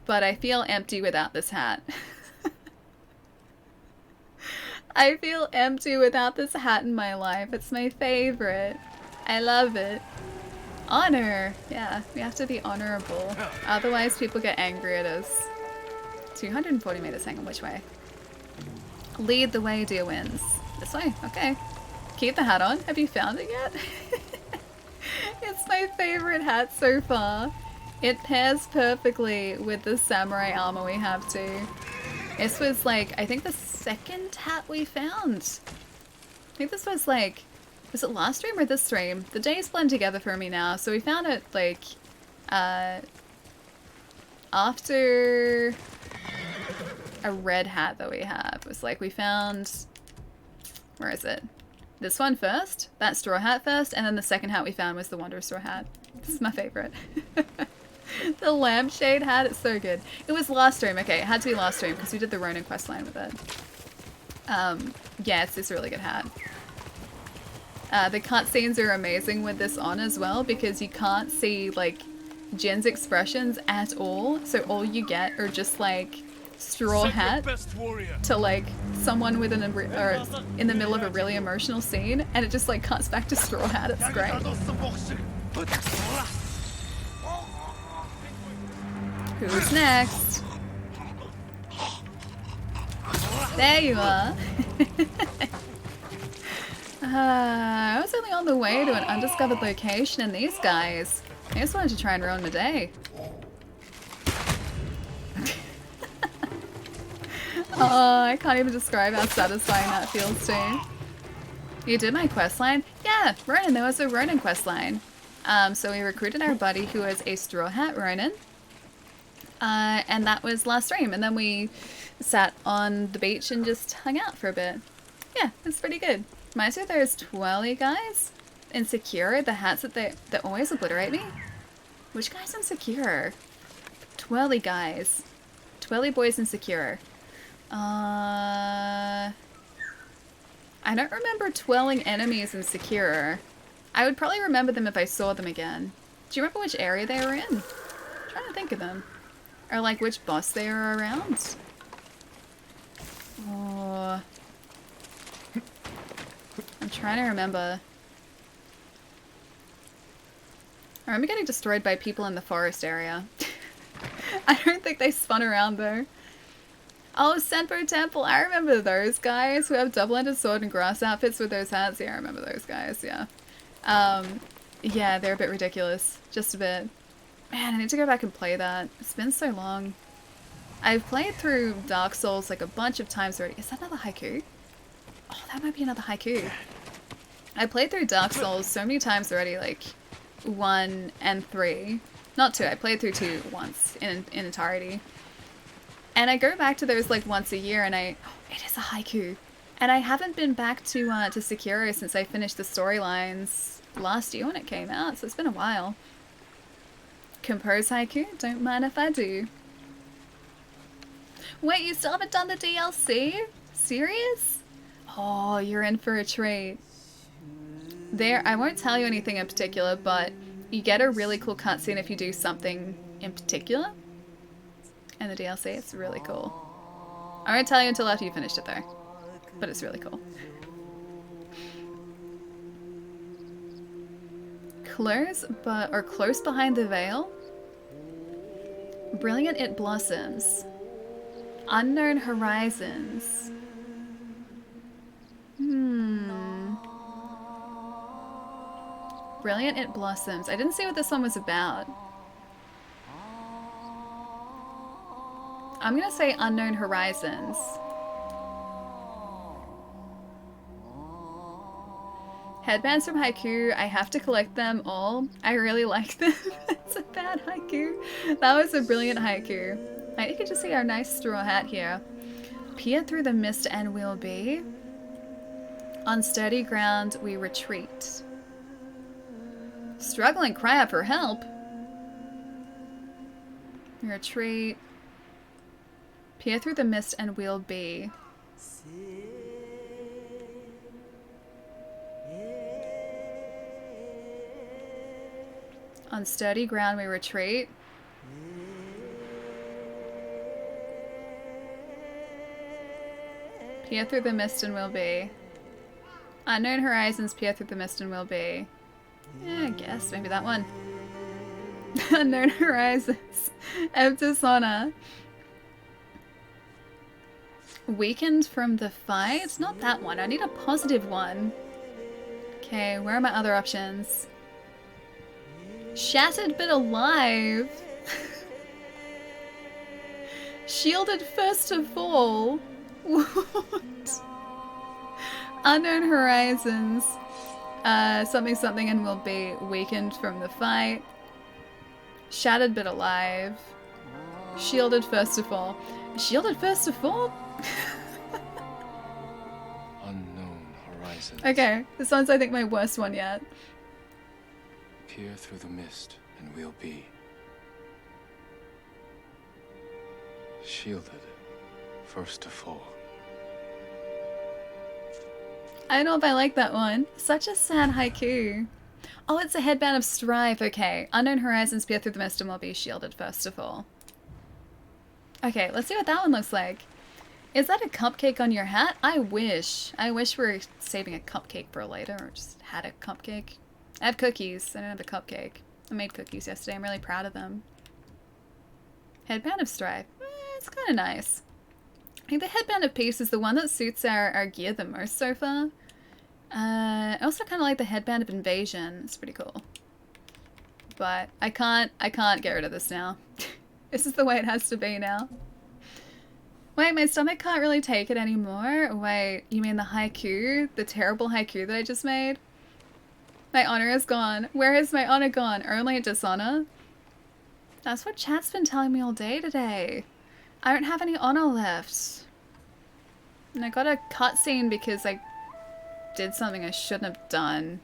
A: But I feel empty without this hat. I feel empty without this hat in my life. It's my favorite. I love it. Honor. Yeah, we have to be honorable. Otherwise people get angry at us. 240 meters. Hang on, which way? Lead the way, dear winds. This way. Okay. Keep the hat on. Have you found it yet? It's my favorite hat so far. It pairs perfectly with the samurai armor we have too. This was like, I think the second hat we found. I think this was like, was it last stream or this stream? The days blend together for me now. So we found it like, after a red hat that we have. It was like we found, where is it? This one first, that straw hat first, and then the second hat we found was the Wanderer straw hat. This is my favorite. The lampshade hat, it's so good. It was last stream, okay, it had to be last stream because we did the Ronin questline with it. Yeah, it's a really good hat. The cutscenes are amazing with this on as well because you can't see like Jin's expressions at all, so all you get are just like straw hat to like someone with an or in the middle of a really emotional scene, and it just like cuts back to straw hat. It's great. Who's next? There you are. I was only on the way to an undiscovered location, and these guys, they just wanted to try and ruin my day. Oh, I can't even describe how satisfying that feels too. You did my questline? Yeah, Ronin, there was a Ronin questline. So we recruited our buddy who was a Straw Hat Ronin. And that was last stream, and then we sat on the beach and just hung out for a bit. Yeah, it's pretty good. Reminds me of those twirly guys in Sekiro, the hats that always obliterate me. Which guys in Sekiro? Twirly guys. Twirly boys in Sekiro. I don't remember twirling enemies in Sekiro. I would probably remember them if I saw them again. Do you remember which area they were in? I'm trying to think of them. Or like which boss they were around. Oh. I'm trying to remember. I remember getting destroyed by people in the forest area. I don't think they spun around though. Oh, Senpo Temple. I remember those guys who have double-ended sword and grass outfits with those hats. Yeah, I remember those guys, yeah. Yeah, they're a bit ridiculous. Just a bit. Man, I need to go back and play that. It's been so long. I've played through Dark Souls like a bunch of times already. Is that another haiku? Oh, that might be another haiku. I played through Dark Souls so many times already, like 1 and 3. Not 2, I played through 2 once in entirety. And I go back to those like once a year and it is a haiku. And I haven't been back to Sekiro since I finished the storylines last year when it came out, so it's been a while. Compose haiku? Don't mind if I do. Wait, you still haven't done the DLC? Serious? Oh, you're in for a treat. There, I won't tell you anything in particular, but you get a really cool cutscene if you do something in particular. And the DLC, it's really cool. I won't tell you until after you finished it though. But it's really cool. Close behind the veil. Brilliant it blossoms. Unknown horizons. Brilliant it blossoms. I didn't see what this one was about. I'm gonna say unknown horizons. Headbands from Haiku, I have to collect them all. I really like them. It's a bad haiku. That was a brilliant haiku. You can just see our nice straw hat here. Peer through the mist and we'll be. On sturdy ground we retreat. Struggling, cry out for help. Retreat. Peer through the mist and we'll be. On sturdy ground we retreat. Peer through the mist and we'll be. Unknown horizons, peer through the mist and we'll be. Yeah, I guess. Maybe that one. Unknown horizons. Of dishonor. Weakened from the fight? Not that one. I need a positive one. Okay, where are my other options? Shattered but alive. Shielded first of all. What? Unknown horizons. Something something and will be weakened from the fight. Shattered but alive. Shielded first of all. Shielded first of all?
B: Unknown horizons.
A: Okay, this one's I think my worst one yet.
B: Peer through the mist and we'll be. Shielded first to fall.
A: I don't know if I like that one. Such a sad haiku. Oh, it's a headband of strife. Okay. Unknown horizons, peer through the mist and will be shielded first of all. Okay, let's see what that one looks like. Is that a cupcake on your hat? I wish. I wish we were saving a cupcake for later, or just had a cupcake. I have cookies. I don't have a cupcake. I made cookies yesterday. I'm really proud of them. Headband of strife. It's kind of nice. I think the headband of peace is the one that suits our gear the most so far. I also kind of like the headband of invasion. It's pretty cool. But I can't get rid of this now. This is the way it has to be now. Wait, my stomach can't really take it anymore. Wait, you mean the haiku? The terrible haiku that I just made? My honor is gone. Where is my honor gone? Only dishonor? That's what chat's been telling me all day today. I don't have any honor left. And I got a cutscene because I did something I shouldn't have done.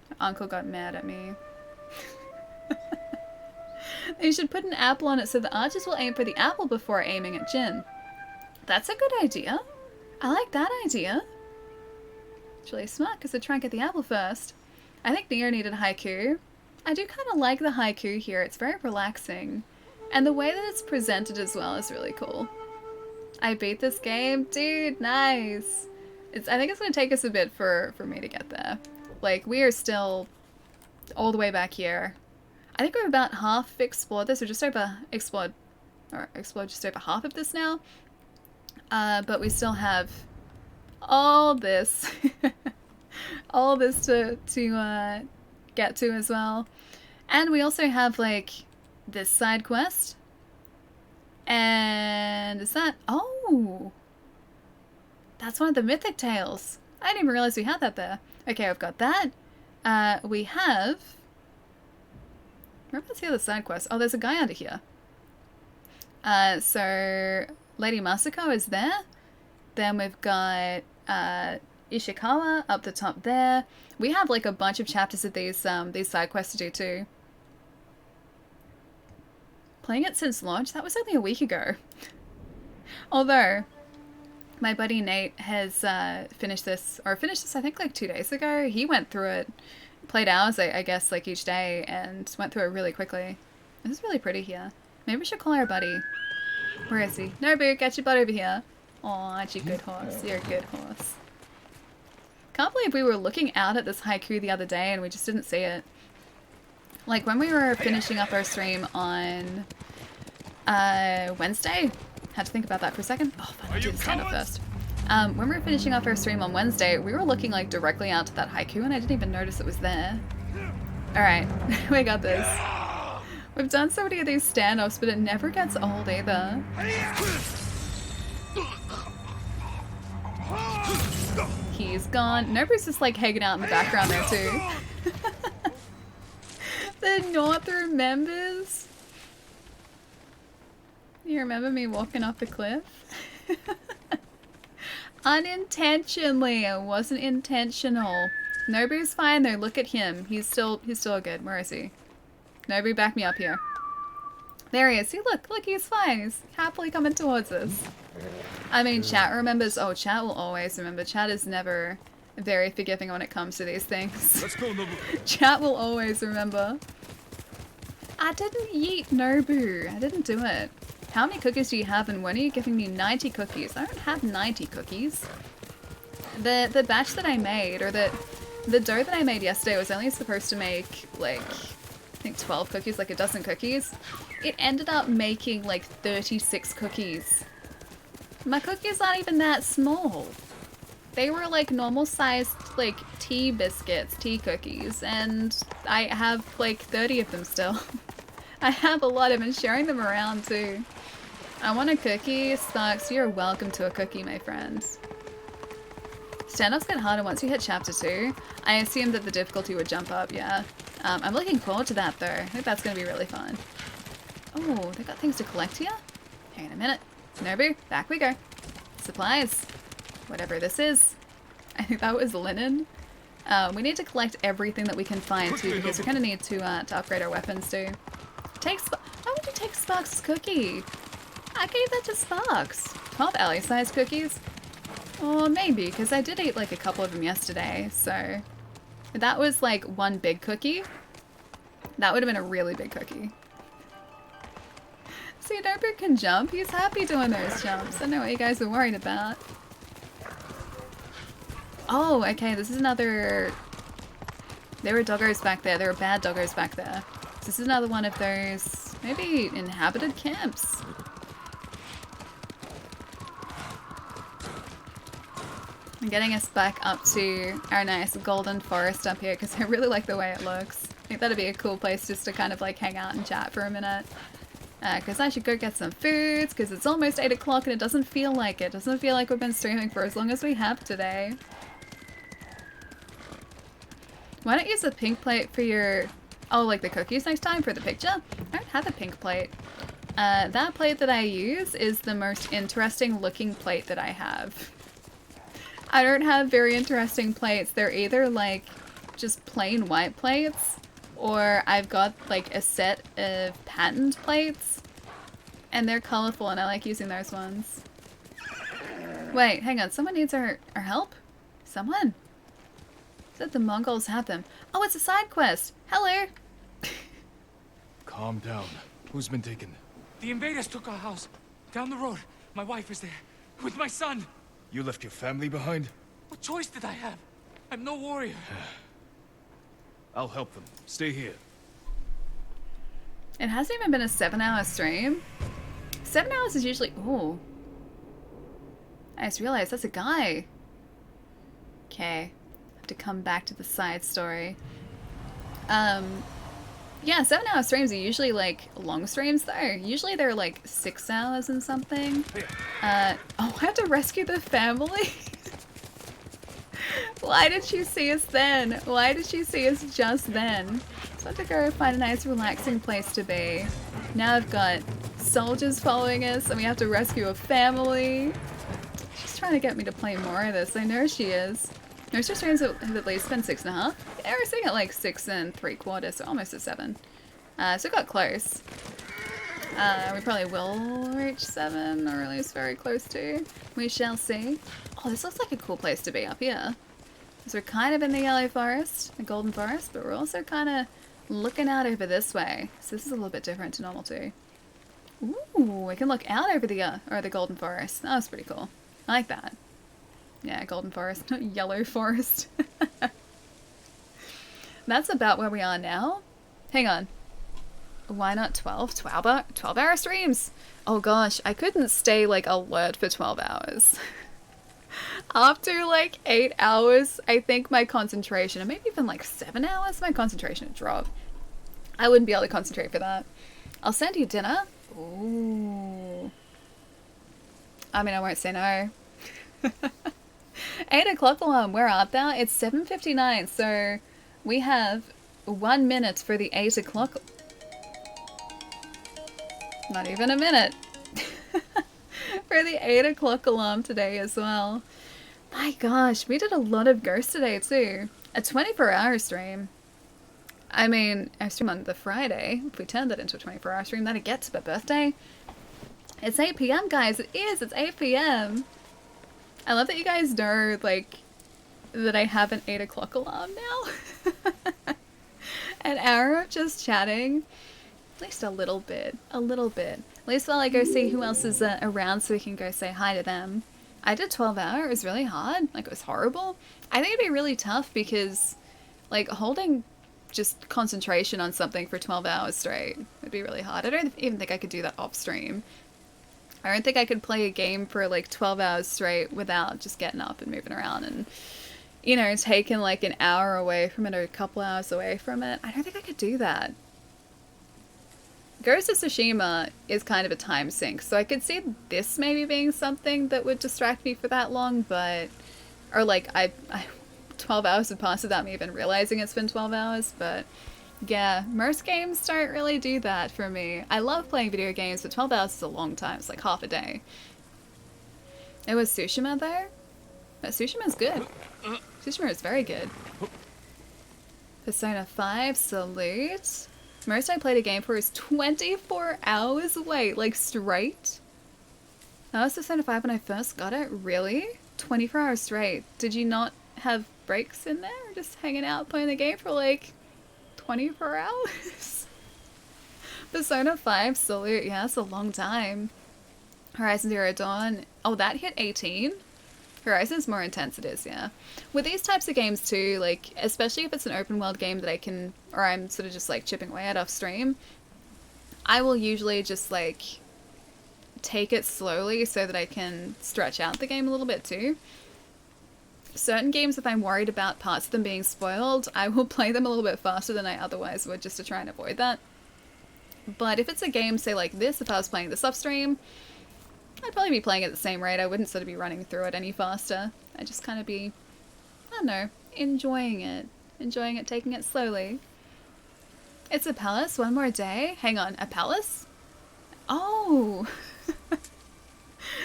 A: My uncle got mad at me. They should put an apple on it so the archers will aim for the apple before aiming at Jin. That's a good idea. I like that idea. It's really smart because they're trying to get the apple first. I think Neo needed haiku. I do kind of like the haiku here. It's very relaxing. And the way that it's presented as well is really cool. I beat this game. Dude, nice. I think it's going to take us a bit for me to get there. Like, we are still all the way back here. I think we're about half explored this, or just over explored just over half of this now. But we still have all this, all this to get to as well. And we also have, like, this side quest. And is that... Oh! That's one of the mythic tales. I didn't even realize we had that there. Okay, I've got that. We have... Where's the other side quest? Oh, there's a guy under here. So, Lady Masako is there. Then we've got Ishikawa up the top there. We have like a bunch of chapters of these side quests to do too. Playing it since launch? That was only a week ago. Although, my buddy Nate has finished this I think like 2 days ago. He went through it, played hours I guess like each day, and went through it really quickly. This is really pretty here. Maybe we should call our buddy. Where is he? Nobu, get your butt over here. Aw, you good horse. You're a good horse. Can't believe we were looking out at this haiku the other day and we just didn't see it. Like when we were finishing up our stream on Wednesday. Had to think about that for a second. Oh, fine, I'll do the stand up first. When we were finishing up our stream on Wednesday, we were looking like directly out to that haiku and I didn't even notice it was there. Alright, we got this. We've done so many of these standoffs, but it never gets old either. He's gone. Nobody's just like hanging out in the background there too. The North remembers. You remember me walking off the cliff? Unintentionally. It wasn't intentional. Nobu's fine though. Look at him. He's still good. Where is he? Nobu, back me up here. There he is. See, look, he's fine. He's happily coming towards us. I mean, chat remembers. Oh, chat will always remember. Chat is never very forgiving when it comes to these things. Let's go, Nobu. Chat will always remember. I didn't yeet Nobu. I didn't do it. How many cookies do you have and when are you giving me 90 cookies? I don't have 90 cookies. The batch that I made, or the dough that I made yesterday was only supposed to make, like, I think 12 cookies, like a dozen cookies. It ended up making like 36 cookies. My cookies aren't even that small. They were like normal sized like tea biscuits, tea cookies, and I have like 30 of them still. I have a lot of them, sharing them around too. I want a cookie. Sparks, you're welcome to a cookie, my friends. Standoffs get harder once you hit chapter 2. I assumed that the difficulty would jump up, yeah. I'm looking forward to that though. I think that's going to be really fun. Oh, they got things to collect here? Hang on a minute. Nobu, back we go. Supplies. Whatever this is. I think that was linen. We need to collect everything that we can find too, because we're going to need to upgrade our weapons too. Why would you take Sparks' cookie? I gave that to Sparks. 12 alley-sized cookies? Oh, maybe, because I did eat like a couple of them yesterday, so... That was like one big cookie. That would have been a really big cookie. See, Nobu can jump. He's happy doing those jumps. I don't know what you guys are worried about. Oh, okay, this is another... There were doggos back there. There were bad doggos back there. So this is another one of those, maybe inhabited camps. I'm getting us back up to our nice golden forest up here because I really like the way it looks. I think that'd be a cool place just to kind of like hang out and chat for a minute. Because I should go get some foods because it's almost 8 o'clock and it doesn't feel like it. Doesn't feel like we've been streaming for as long as we have today. Why don't you use a pink plate for your... Oh, like the cookies next time for the picture? I don't have a pink plate. That plate that I use is the most interesting looking plate that I have. I don't have very interesting plates. They're either like just plain white plates or I've got like a set of patterned plates and they're colorful and I like using those ones. Wait, hang on. Someone needs our help? Someone? Said the Mongols have them. Oh, it's a side quest. Hello.
I: Calm down. Who's been taken?
K: The invaders took our house. Down the road. My wife is there. With my son.
I: You left your family behind?
K: What choice did I have? I'm no warrior.
I: I'll help them. Stay here.
A: It hasn't even been a 7-hour stream. 7 hours is usually... Ooh. I just realized that's a guy. Okay. Have to come back to the side story. Yeah, 7-hour streams are usually like long streams though. Usually they're like 6 hours and something. Oh, I have to rescue the family? Why did she see us then? Why did she see us just then? So I have to go find a nice relaxing place to be. Now I've got soldiers following us and we have to rescue a family. She's Ally's trying to get me to play more of this. I know she is. Most of her streams have at least been 6.5. Yeah, we're sitting at like 6 3/4, so almost at 7. So it got close. We probably will reach 7, or at least very close to. We shall see. Oh, this looks like a cool place to be up here. So we're kind of in the Yellow Forest, the Golden Forest, but we're also kind of looking out over this way. So this is a little bit different to normal too. Ooh, we can look out over the Golden Forest. That was pretty cool. I like that. Yeah, Golden Forest, not Yellow Forest. That's about where we are now. Hang on. Why not 12? 12-hour streams! Oh gosh, I couldn't stay like alert for 12 hours. After like 8 hours, I think my concentration, and maybe even like 7 hours, my concentration would drop. I wouldn't be able to concentrate for that. I'll send you dinner. Ooh. I mean, I won't say no. 8 o'clock alarm, where art thou? It's 7:59, so we have 1 minute for the 8 o'clock. Not even a minute. For the 8 o'clock alarm today as well. My gosh, we did a lot of Ghost today too. A 24-hour stream. I mean, I stream on the Friday. If we turned that into a 24-hour stream, that'd get to my birthday. It's 8 p.m. guys, it is, it's 8 p.m. I love that you guys know, like, that I have an 8 o'clock alarm now. An hour of just chatting. At least a little bit. A little bit. At least while I go see who else is around so we can go say hi to them. I did 12 hours. It was really hard. Like, it was horrible. I think it'd be really tough because, like, holding just concentration on something for 12 hours straight would be really hard. I don't even think I could do that off stream. I don't think I could play a game for, like, 12 hours straight without just getting up and moving around and, you know, taking, like, an hour away from it or a couple hours away from it. I don't think I could do that. Ghost of Tsushima is kind of a time sink, so I could see this maybe being something that would distract me for that long, but... Or, like, 12 hours would pass without me even realizing it's been 12 hours, but... Yeah, most games don't really do that for me. I love playing video games, but 12 hours is a long time. It's like half a day. It was Tsushima, though? But Tsushima's good. Tsushima is very good. Persona 5, salute. Most I played a game for is 24 hours away, like straight. That was Persona 5 when I first got it. Really? 24 hours straight. Did you not have breaks in there? Just hanging out playing the game for like 24 hours? Persona 5, salute. Yeah, that's a long time. Horizon Zero Dawn. Oh, that hit 18? Horizon's more intense, it is, yeah. With these types of games too, like, especially if it's an open world game that I can, or I'm sort of just like chipping away at off stream, I will usually just like take it slowly so that I can stretch out the game a little bit too. Certain games, if I'm worried about parts of them being spoiled, I will play them a little bit faster than I otherwise would just to try and avoid that. But if it's a game, say like this, if I was playing this off stream, I'd probably be playing at the same rate. I wouldn't sort of be running through it any faster. I'd just kind of be, I don't know, enjoying it. Enjoying it, taking it slowly. It's a palace, one more day. Hang on, a palace? Oh!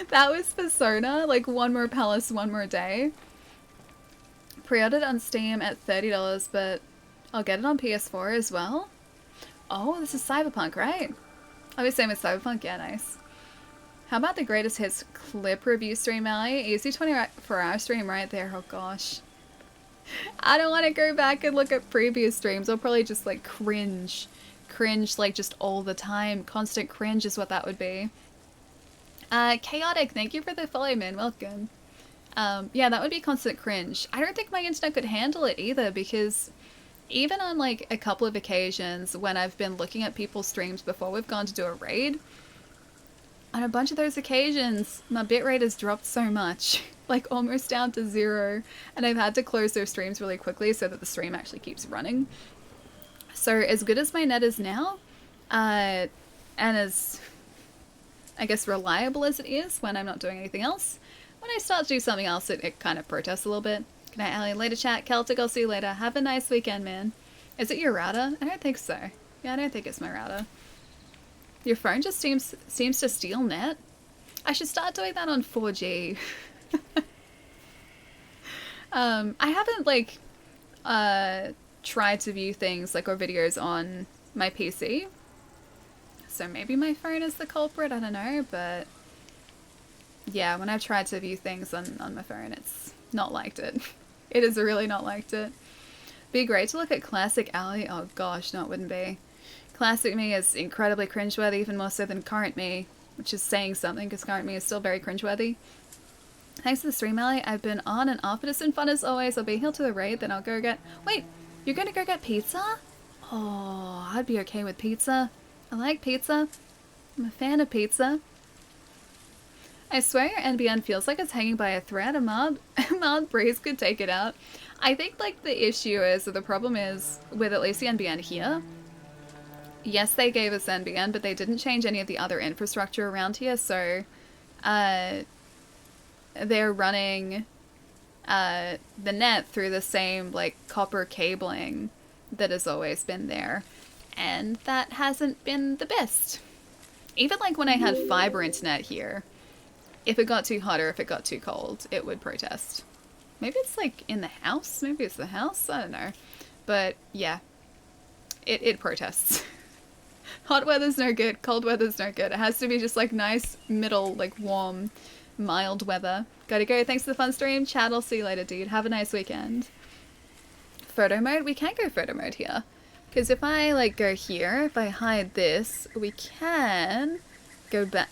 A: That was Persona, like one more palace, one more day. Pre-ordered on Steam at $30, but I'll get it on PS4 as well. Oh, this is Cyberpunk, right? I'll be same with Cyberpunk, yeah, nice. How about the greatest hits clip review stream, Allie? Easy 24-hour stream right there. Oh gosh. I don't want to go back and look at previous streams. I'll probably just like cringe. Cringe like just all the time. Constant cringe is what that would be. Chaotic, thank you for the follow, man. Welcome. Yeah, that would be constant cringe. I don't think my internet could handle it either because even on like a couple of occasions when I've been looking at people's streams before we've gone to do a raid, on a bunch of those occasions, my bitrate has dropped so much, like almost down to 0, and I've had to close those streams really quickly so that the stream actually keeps running. So as good as my net is now, and as, I guess, reliable as it is when I'm not doing anything else, when I start to do something else, it kind of protests a little bit. Good night, Allie. Later, chat. Celtic, I'll see you later. Have a nice weekend, man. Is it your router? I don't think so. Yeah, I don't think it's my router. Your phone just seems to steal net. I should start doing that on 4G. I haven't like tried to view things like or videos on my PC, so maybe my phone is the culprit. I don't know, but yeah, when I've tried to view things on my phone, it's not liked it. It is really not liked it. Be great to look at classic Ali. Oh gosh, no, it wouldn't be. Classic me is incredibly cringeworthy, even more so than current me, which is saying something because current me is still very cringeworthy. Thanks for the stream, Ali. I've been on and off, but it's been fun as always. I'll be here to the raid, then I'll go get... Wait, you're gonna go get pizza? Oh, I'd be okay with pizza. I like pizza. I'm a fan of pizza. I swear your NBN feels like it's hanging by a thread. A mild breeze could take it out. I think like the issue is, or the problem is, with at least the NBN here, yes, they gave us NBN, but they didn't change any of the other infrastructure around here, so they're running the net through the same like copper cabling that has always been there, and that hasn't been the best. Even like when I had fiber internet here, if it got too hot or if it got too cold, it would protest. Maybe it's like in the house, maybe it's the house, I don't know. But yeah, it protests. Hot weather's no good, cold weather's no good. It has to be just like nice middle, like warm, mild weather. Gotta go, thanks for the fun stream. Chat, I'll see you later, dude. Have a nice weekend. Photo mode? We can't go photo mode here. Because if I like go here, if I hide this, we can go back.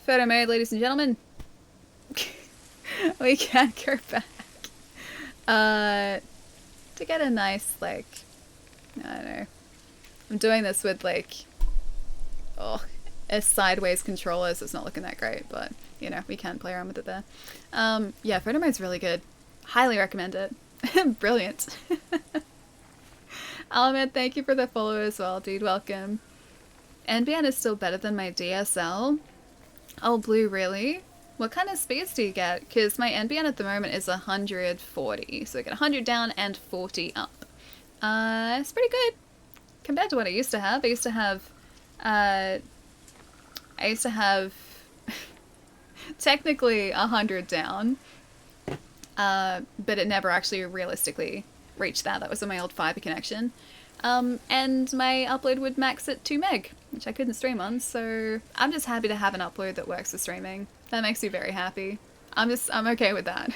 A: Photo mode, ladies and gentlemen. We can go back. To get a nice, like, I don't know. I'm doing this with, like, a sideways controller, so it's not looking that great, but, you know, we can play around with it there. Yeah, photo mode's really good. Highly recommend it. Brilliant. Ahmed, thank you for the follow as well, dude. Welcome. NBN is still better than my DSL. Oh, Blue, really? What kind of speeds do you get? Because my NBN at the moment is 140. So I get 100 down and 40 up. It's pretty good. Compared to what I used to have. I used to have technically 100 down. But it never actually realistically reached that. That was on my old fiber connection. And my upload would max at 2 meg, which I couldn't stream on, so I'm just happy to have an upload that works for streaming. That makes me very happy. I'm okay with that.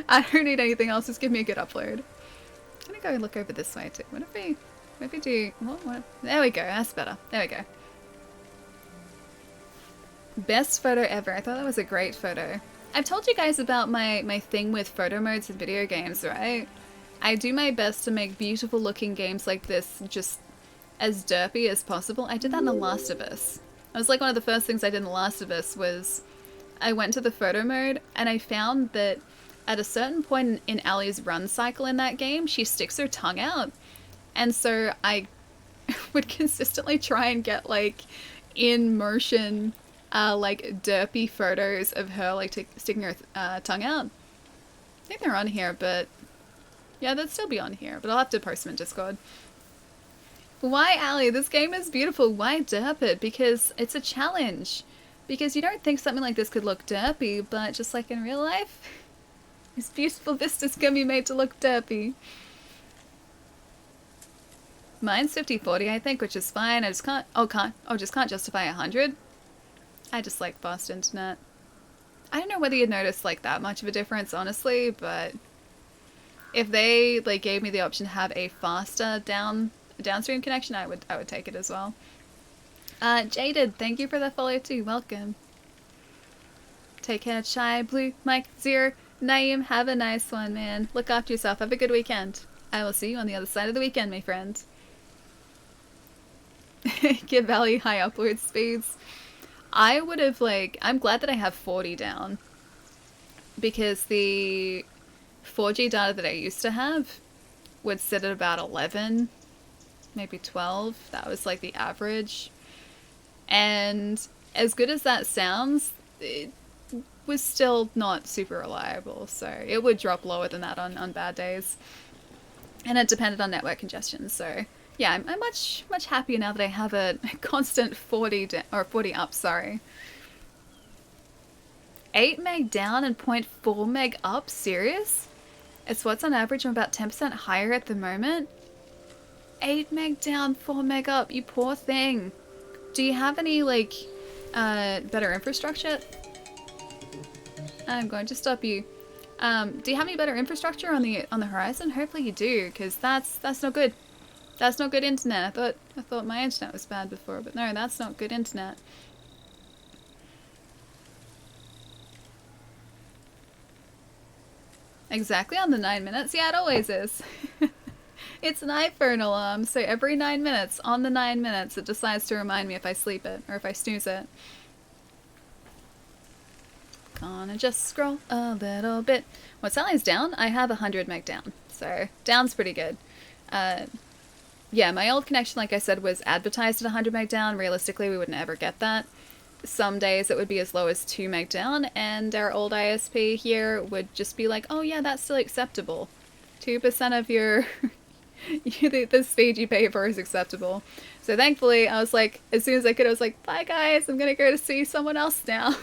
A: I don't need anything else, just give me a good upload. I'm gonna go look over this way too. What if we do, what? There we go, that's better. There we go. Best photo ever. I thought that was a great photo. I've told you guys about my thing with photo modes in video games, right? I do my best to make beautiful looking games like this just as derpy as possible. I did that in The Last of Us. It was like one of the first things I did in The Last of Us was I went to the photo mode and I found that at a certain point in Ellie's run cycle in that game, she sticks her tongue out. And so I would consistently try and get like in motion like derpy photos of her like sticking her tongue out. I think they're on here, but yeah, they'd still be on here, but I'll have to post them in Discord. Why, Ali? This game is beautiful. Why derp it? Because it's a challenge. Because you don't think something like this could look derpy, but just like in real life, these beautiful vistas can be made to look derpy. Mine's 50/40, I think, which is fine. I just can't, just can't justify 100. I just like fast internet. I don't know whether you'd notice like that much of a difference, honestly, but if they like gave me the option to have a faster downstream connection, I would take it as well. Jaded, thank you for the follow too. Welcome. Take care, Chai, Blue, Mike, Zero, Naeem. Have a nice one, man. Look after yourself. Have a good weekend. I will see you on the other side of the weekend, my friend. Give Valley high upload speeds. I would have I'm glad that I have 40 down, because the 4G data that I used to have would sit at about 11, maybe 12. That was like the average. And as good as that sounds, it was still not super reliable. So it would drop lower than that on bad days. And it depended on network congestion. So yeah, I'm much happier now that I have a constant 40 up, sorry. 8 meg down and 0.4 meg up? Serious? It's what's on average. I'm about 10% higher at the moment. 8 meg down, 4 meg up. You poor thing. Do you have any, like, better infrastructure? I'm going to stop you. Do you have any better infrastructure on the horizon? Hopefully you do, because that's not good. That's not good internet. I thought my internet was bad before, but no, that's not good internet. Exactly on the 9 minutes. Yeah, it always is. It's an iPhone alarm, so every 9 minutes, on the 9 minutes, it decides to remind me if I sleep it or if I snooze it. Gonna just scroll a little bit. What Sally's down? I have 100 meg down, so down's pretty good. Yeah, my old connection, like I said, was advertised at 100 meg down. Realistically, we wouldn't ever get that. Some days it would be as low as 2 meg down, and our old ISP here would just be like, oh yeah, that's still acceptable. 2% of your the speed you pay for is acceptable. So thankfully, I was like, as soon as I could, I was like, bye guys, I'm gonna go to see someone else now.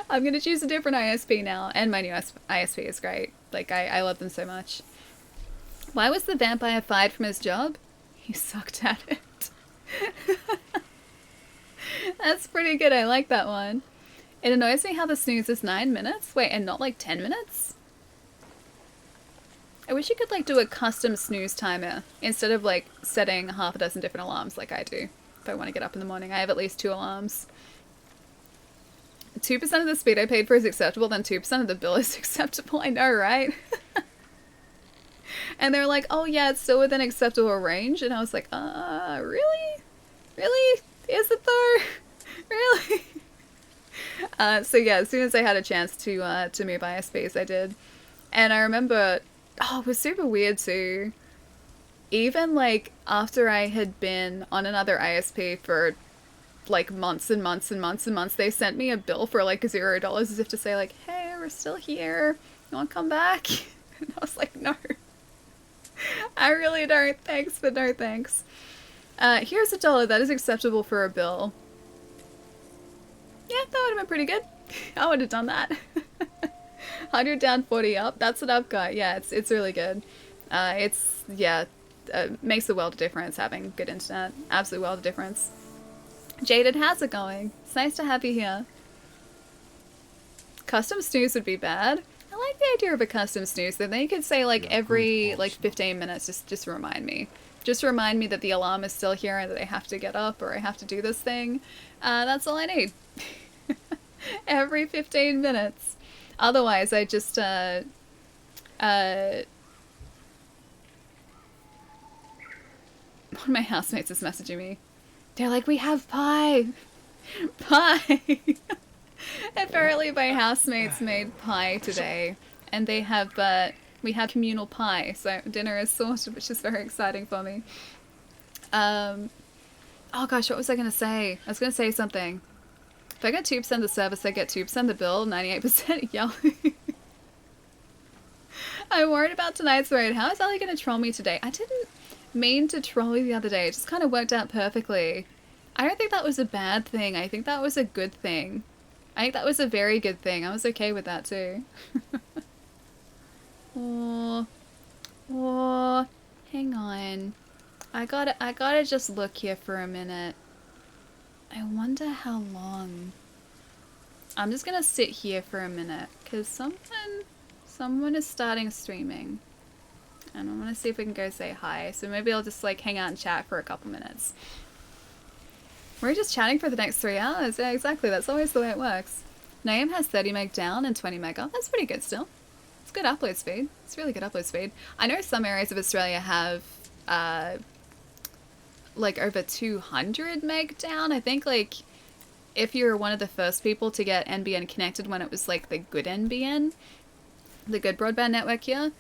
A: I'm gonna choose a different ISP now, and my new ISP is great. Like, I love them so much. Why was the vampire fired from his job? He sucked at it. That's pretty good, I like that one. It annoys me how the snooze is 9 minutes. Wait, and not like 10 minutes? I wish you could like do a custom snooze timer instead of like setting half a dozen different alarms like I do. If I want to get up in the morning, I have at least 2 alarms. 2% of the speed I paid for is acceptable, then 2% of the bill is acceptable. I know, right? And they're like, oh yeah, it's still within acceptable range. And I was like, really? Really? Is it though? Really? So yeah, as soon as I had a chance to move ISPs, I did. And I remember, oh, it was super weird too. Even like after I had been on another ISP for like months and months and months and months, they sent me a bill for like $0 as if to say like, hey, we're still here. You want to come back? And I was like, no. I really don't. Thanks, but no thanks. Here's $1. That is acceptable for a bill. Yeah, that would have been pretty good. I would have done that. 100 down, 40 up. That's what I've got. Yeah, it's really good. Makes a world of difference having good internet. Absolute world of difference. Jaded, how's it going? It's nice to have you here. Custom snooze would be bad. I like the idea of a custom snooze. Then you could say like every like 15 minutes, just remind me. Just remind me that the alarm is still here and that I have to get up or I have to do this thing. That's all I need. Every 15 minutes. Otherwise, I just one of my housemates is messaging me. They're like, we have pie. Pie. Apparently my housemates made pie today, and they have we had communal pie, so dinner is sorted, which is very exciting for me. Oh gosh, what was I gonna say? I was gonna say something. If I get 2% of the service, I get 2% of the bill, 98% yeah. I'm worried about tonight's raid. How is Ellie gonna troll me today? I didn't mean to troll you the other day. It just kind of worked out perfectly. I don't think that was a bad thing. I think that was a good thing. I think that was a very good thing. I was okay with that too. Oh, hang on. I gotta just look here for a minute. I wonder how long. I'm just gonna sit here for a minute because someone is starting streaming, and I want to see if we can go say hi. So maybe I'll just like hang out and chat for a couple minutes. We're just chatting for the next 3 hours. Yeah, exactly. That's always the way it works. Naeem has 30 meg down and 20 meg up. That's pretty good still. It's good upload speed. It's really good upload speed. I know some areas of Australia have like over 200 meg down. I think like if you're one of the first people to get NBN connected when it was like the good NBN, the good broadband network here,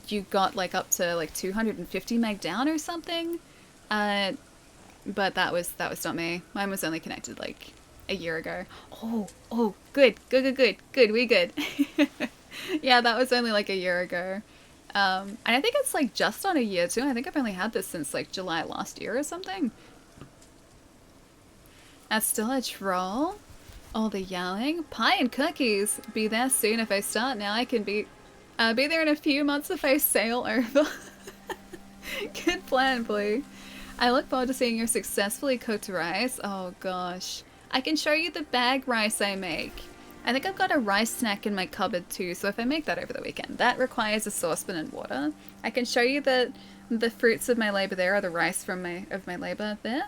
A: you got like up to like 250 meg down or something. But that was not me. Mine was only connected like a year ago. Oh, good. We good. Yeah, that was only like a year ago. And I think it's like just on a year too. I think I've only had this since like July last year or something. That's still a troll? Oh, the yelling. Pie and cookies. Be there soon if I start now. I can be there in a few months if I sail over. Good plan, Blue. I look forward to seeing your successfully cooked rice. Oh gosh. I can show you the bag rice I make. I think I've got a rice snack in my cupboard too, so if I make that over the weekend, that requires a saucepan and water. I can show you the fruits of my labor there, or the rice from my labor there.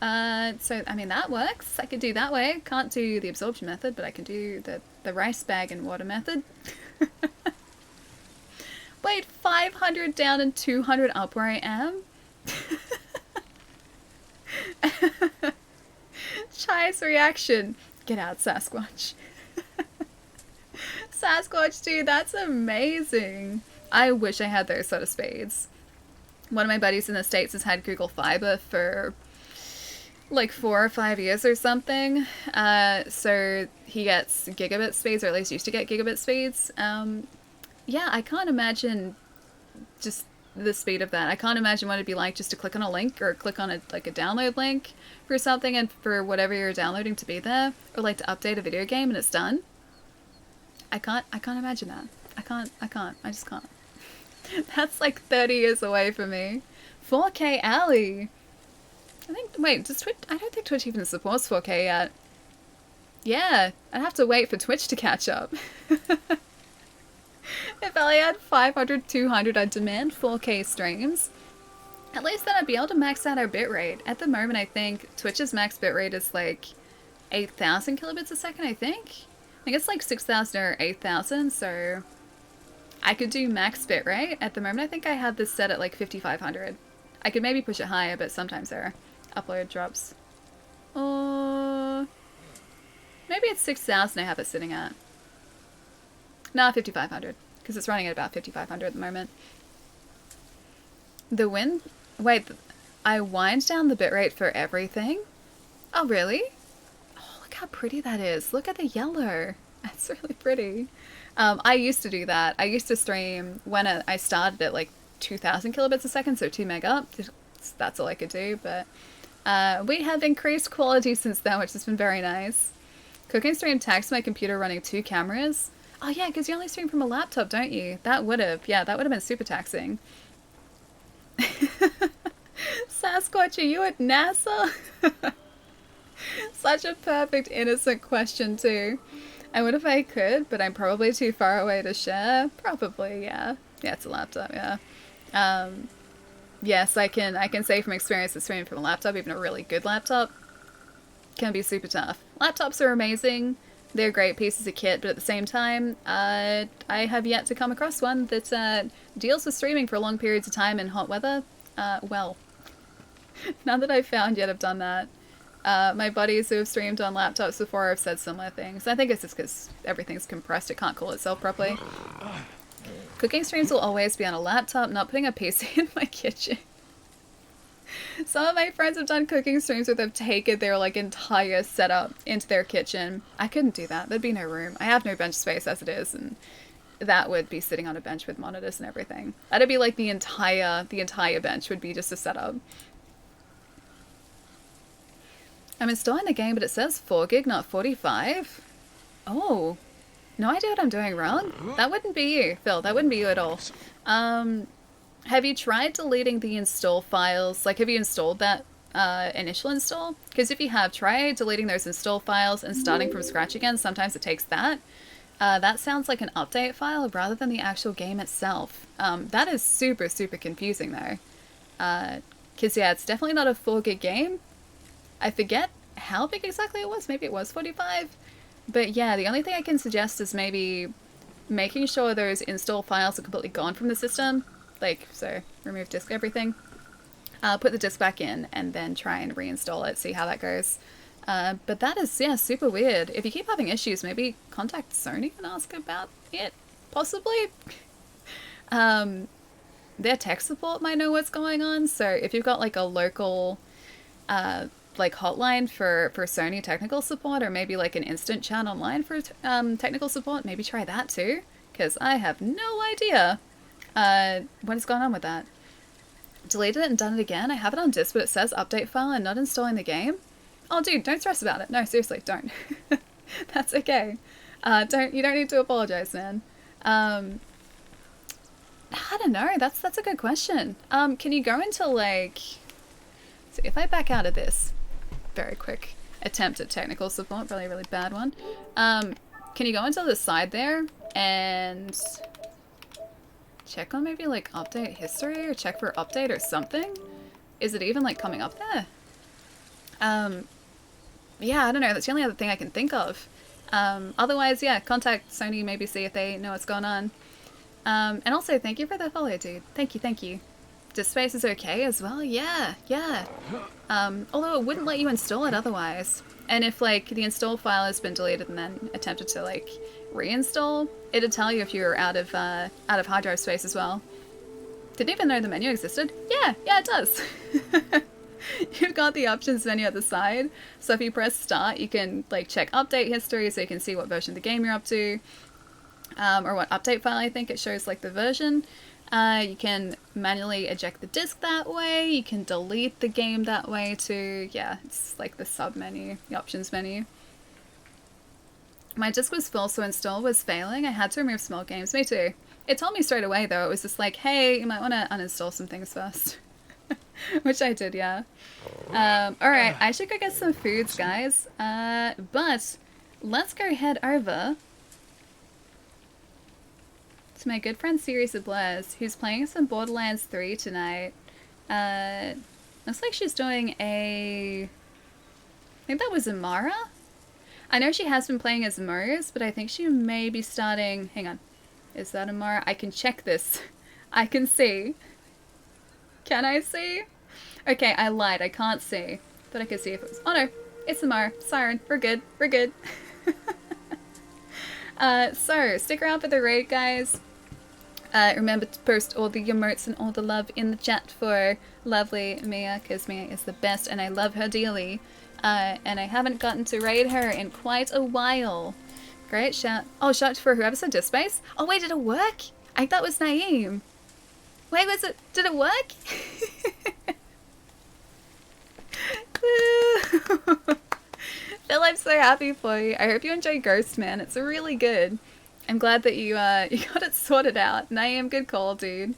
A: So I mean that works. I could do that way. Can't do the absorption method, but I can do the rice bag and water method. Wait, 500 down and 200 up where I am? Chai's reaction. Get out, Sasquatch. Sasquatch, dude, that's amazing. I wish I had those sort of spades. One of my buddies in the States has had Google Fiber for like 4 or 5 years or something. So he gets gigabit speeds, or at least used to get gigabit speeds. Yeah, I can't imagine just the speed of that. I can't imagine what it'd be like just to click on a link, or click on a download link for something, and for whatever you're downloading to be there, or like to update a video game and it's done. I can't imagine that. I just can't. That's like 30 years away from me. 4K Alley. Wait, does Twitch, I don't think Twitch even supports 4K yet. Yeah, I'd have to wait for Twitch to catch up. If I had 500, 200, I'd demand 4K streams. At least then I'd be able to max out our bitrate. At the moment, I think Twitch's max bitrate is like 8,000 kilobits a second, I think. I think it's like 6,000 or 8,000, so I could do max bitrate. At the moment, I think I have this set at like 5,500. I could maybe push it higher, but sometimes there are upload drops. Or maybe it's 6,000 I have it sitting at. No, 5,500, because it's running at about 5,500 at the moment. The wind? Wait, I wind down the bitrate for everything? Oh, really? Oh, look how pretty that is. Look at the yellow. That's really pretty. I used to do that. I used to stream when I started at like 2,000 kilobits a second, so 2 meg up. That's all I could do, but we have increased quality since then, which has been very nice. Cooking stream taxed my computer running 2 cameras. Oh yeah, because you only stream from a laptop, don't you? That would have been super taxing. Sasquatch, are you at NASA? Such a perfect, innocent question too. I would if I could, but I'm probably too far away to share. Probably, yeah. Yeah, it's a laptop, yeah. Yes, I can say from experience that streaming from a laptop, even a really good laptop, can be super tough. Laptops are amazing. They're great pieces of kit, but at the same time, I have yet to come across one that deals with streaming for long periods of time in hot weather. Well, none that I've found yet have done that. My buddies who have streamed on laptops before have said similar things. I think it's just because everything's compressed, it can't cool itself properly. Cooking streams will always be on a laptop, not putting a PC in my kitchen. Some of my friends have done cooking streams where they've taken their like entire setup into their kitchen. I couldn't do that. There'd be no room. I have no bench space as it is, and that would be sitting on a bench with monitors and everything. That'd be like the entire bench would be just a setup. I'm installing the game, but it says 4 gig, not 45. Oh, no idea what I'm doing wrong. That wouldn't be you, Phil. That wouldn't be you at all. Have you tried deleting the install files? Like, have you installed that initial install? Because if you have, try deleting those install files and starting from scratch again. Sometimes it takes that. That sounds like an update file rather than the actual game itself. That is super, super confusing though. Because yeah, it's definitely not a 4 gig game. I forget how big exactly it was. Maybe it was 45. But yeah, the only thing I can suggest is maybe making sure those install files are completely gone from the system. Like, so remove disk everything. Put the disk back in and then try and reinstall it, see how that goes. But that is, yeah, super weird. If you keep having issues, maybe contact Sony and ask about it, possibly. Their tech support might know what's going on, so if you've got like a local like hotline for Sony technical support, or maybe like an instant chat online for technical support, maybe try that too, because I have no idea what is going on with that. Deleted it and done it again. I have it on disk, but it says update file and not installing the game. Oh dude, don't stress about it. No, seriously, don't. That's okay. You don't need to apologize, man. I don't know. That's a good question. Can you go into like? So if I back out of this, very quick attempt at technical support, probably a really bad one. Can you go into the side there and check on maybe like update history or check for update or something? Is it even like coming up there? Yeah, I don't know. That's the only other thing I can think of. Otherwise, yeah, contact Sony, maybe see if they know what's going on. And also, thank you for the follow, dude. Thank you, thank you. Disk space is okay as well? Yeah, yeah. Although it wouldn't let you install it otherwise. And if, like, the install file has been deleted and then attempted to, like, reinstall, it'd tell you if you were out of hard drive space as well. Didn't even know the menu existed. Yeah, it does. You've got the options menu at the side. So if you press start, you can, like, check update history so you can see what version of the game you're up to. Or what update file, I think it shows, like, the version. You can manually eject the disk that way. You can delete the game that way too. Yeah, it's like the sub menu, the options menu. My disk was full, so install was failing. I had to remove small games. Me too. It told me straight away though. It was just like, hey, you might want to uninstall some things first. Which I did, yeah. Alright, I should go get some foods, guys. But let's go head over to my good friend Series of Blurs, who's playing some Borderlands 3 tonight. Looks like she's doing I think that was Amara? I know she has been playing as Marius, but I think she may be starting... Hang on. Is that Amara? I can check this. I can see. Can I see? Okay, I lied. I can't see. But I can see if it was... Oh no. It's Amara. Siren. We're good. We're good. So, stick around for the raid, guys. Remember to post all the emotes and all the love in the chat for lovely Mia, because Mia is the best and I love her dearly. And I haven't gotten to raid her in quite a while. Great shout. Oh, shout for whoever said disk space. Oh wait, did it work? I think that was Naeem. Wait, did it work? Phil, I'm so happy for you. I hope you enjoy Ghost, man. It's really good. I'm glad that you got it sorted out. Naeem, good call, dude.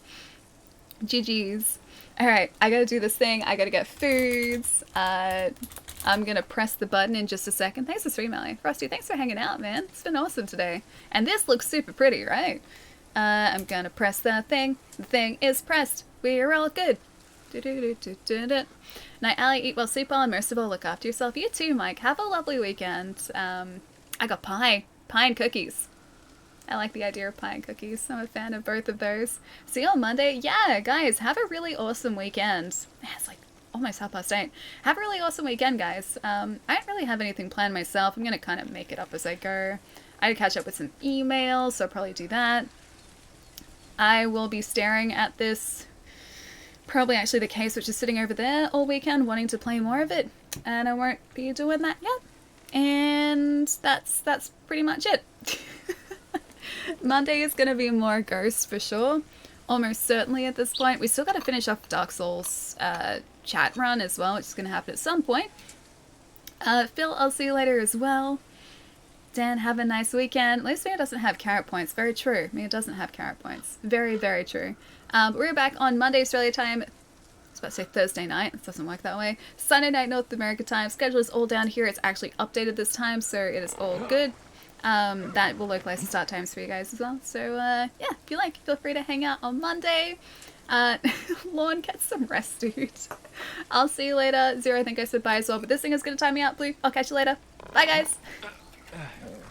A: GG's. Alright, I gotta do this thing. I gotta get foods. I'm gonna press the button in just a second. Thanks for stream, Ellie. Frosty, thanks for hanging out, man. It's been awesome today. And this looks super pretty, right? I'm gonna press the thing. The thing is pressed. We're all good. Night, Allie. Eat well, sleep well, and most of all, look after yourself. You too, Mike. Have a lovely weekend. I got pie. Pie and cookies. I like the idea of pie and cookies. I'm a fan of both of those. See you on Monday. Yeah, guys, have a really awesome weekend. It's like almost 8:30. Have a really awesome weekend, guys. I don't really have anything planned myself. I'm going to kind of make it up as I go. I had to catch up with some emails, so I'll probably do that. I will be staring at this, probably actually the case, which is sitting over there all weekend, wanting to play more of it. And I won't be doing that yet. And that's pretty much it. Monday is going to be more Ghost for sure. Almost certainly at this point. We still got to finish off Dark Souls chat run as well, which is going to happen at some point. Phil, I'll see you later as well. Dan, have a nice weekend. At least Mia doesn't have carrot points. Very true. Mia doesn't have carrot points. Very, very true. But we're back on Monday Australia time. I was about to say Thursday night. It doesn't work that way. Sunday night North America time. Schedule is all down here. It's actually updated this time, so it is all good. That will localize the start times for you guys as well. So, yeah, if you like, feel free to hang out on Monday. Lorne, get some rest, dude. I'll see you later. Zero, I think I said bye as well, but this thing is going to time me out, Blue. I'll catch you later. Bye, guys.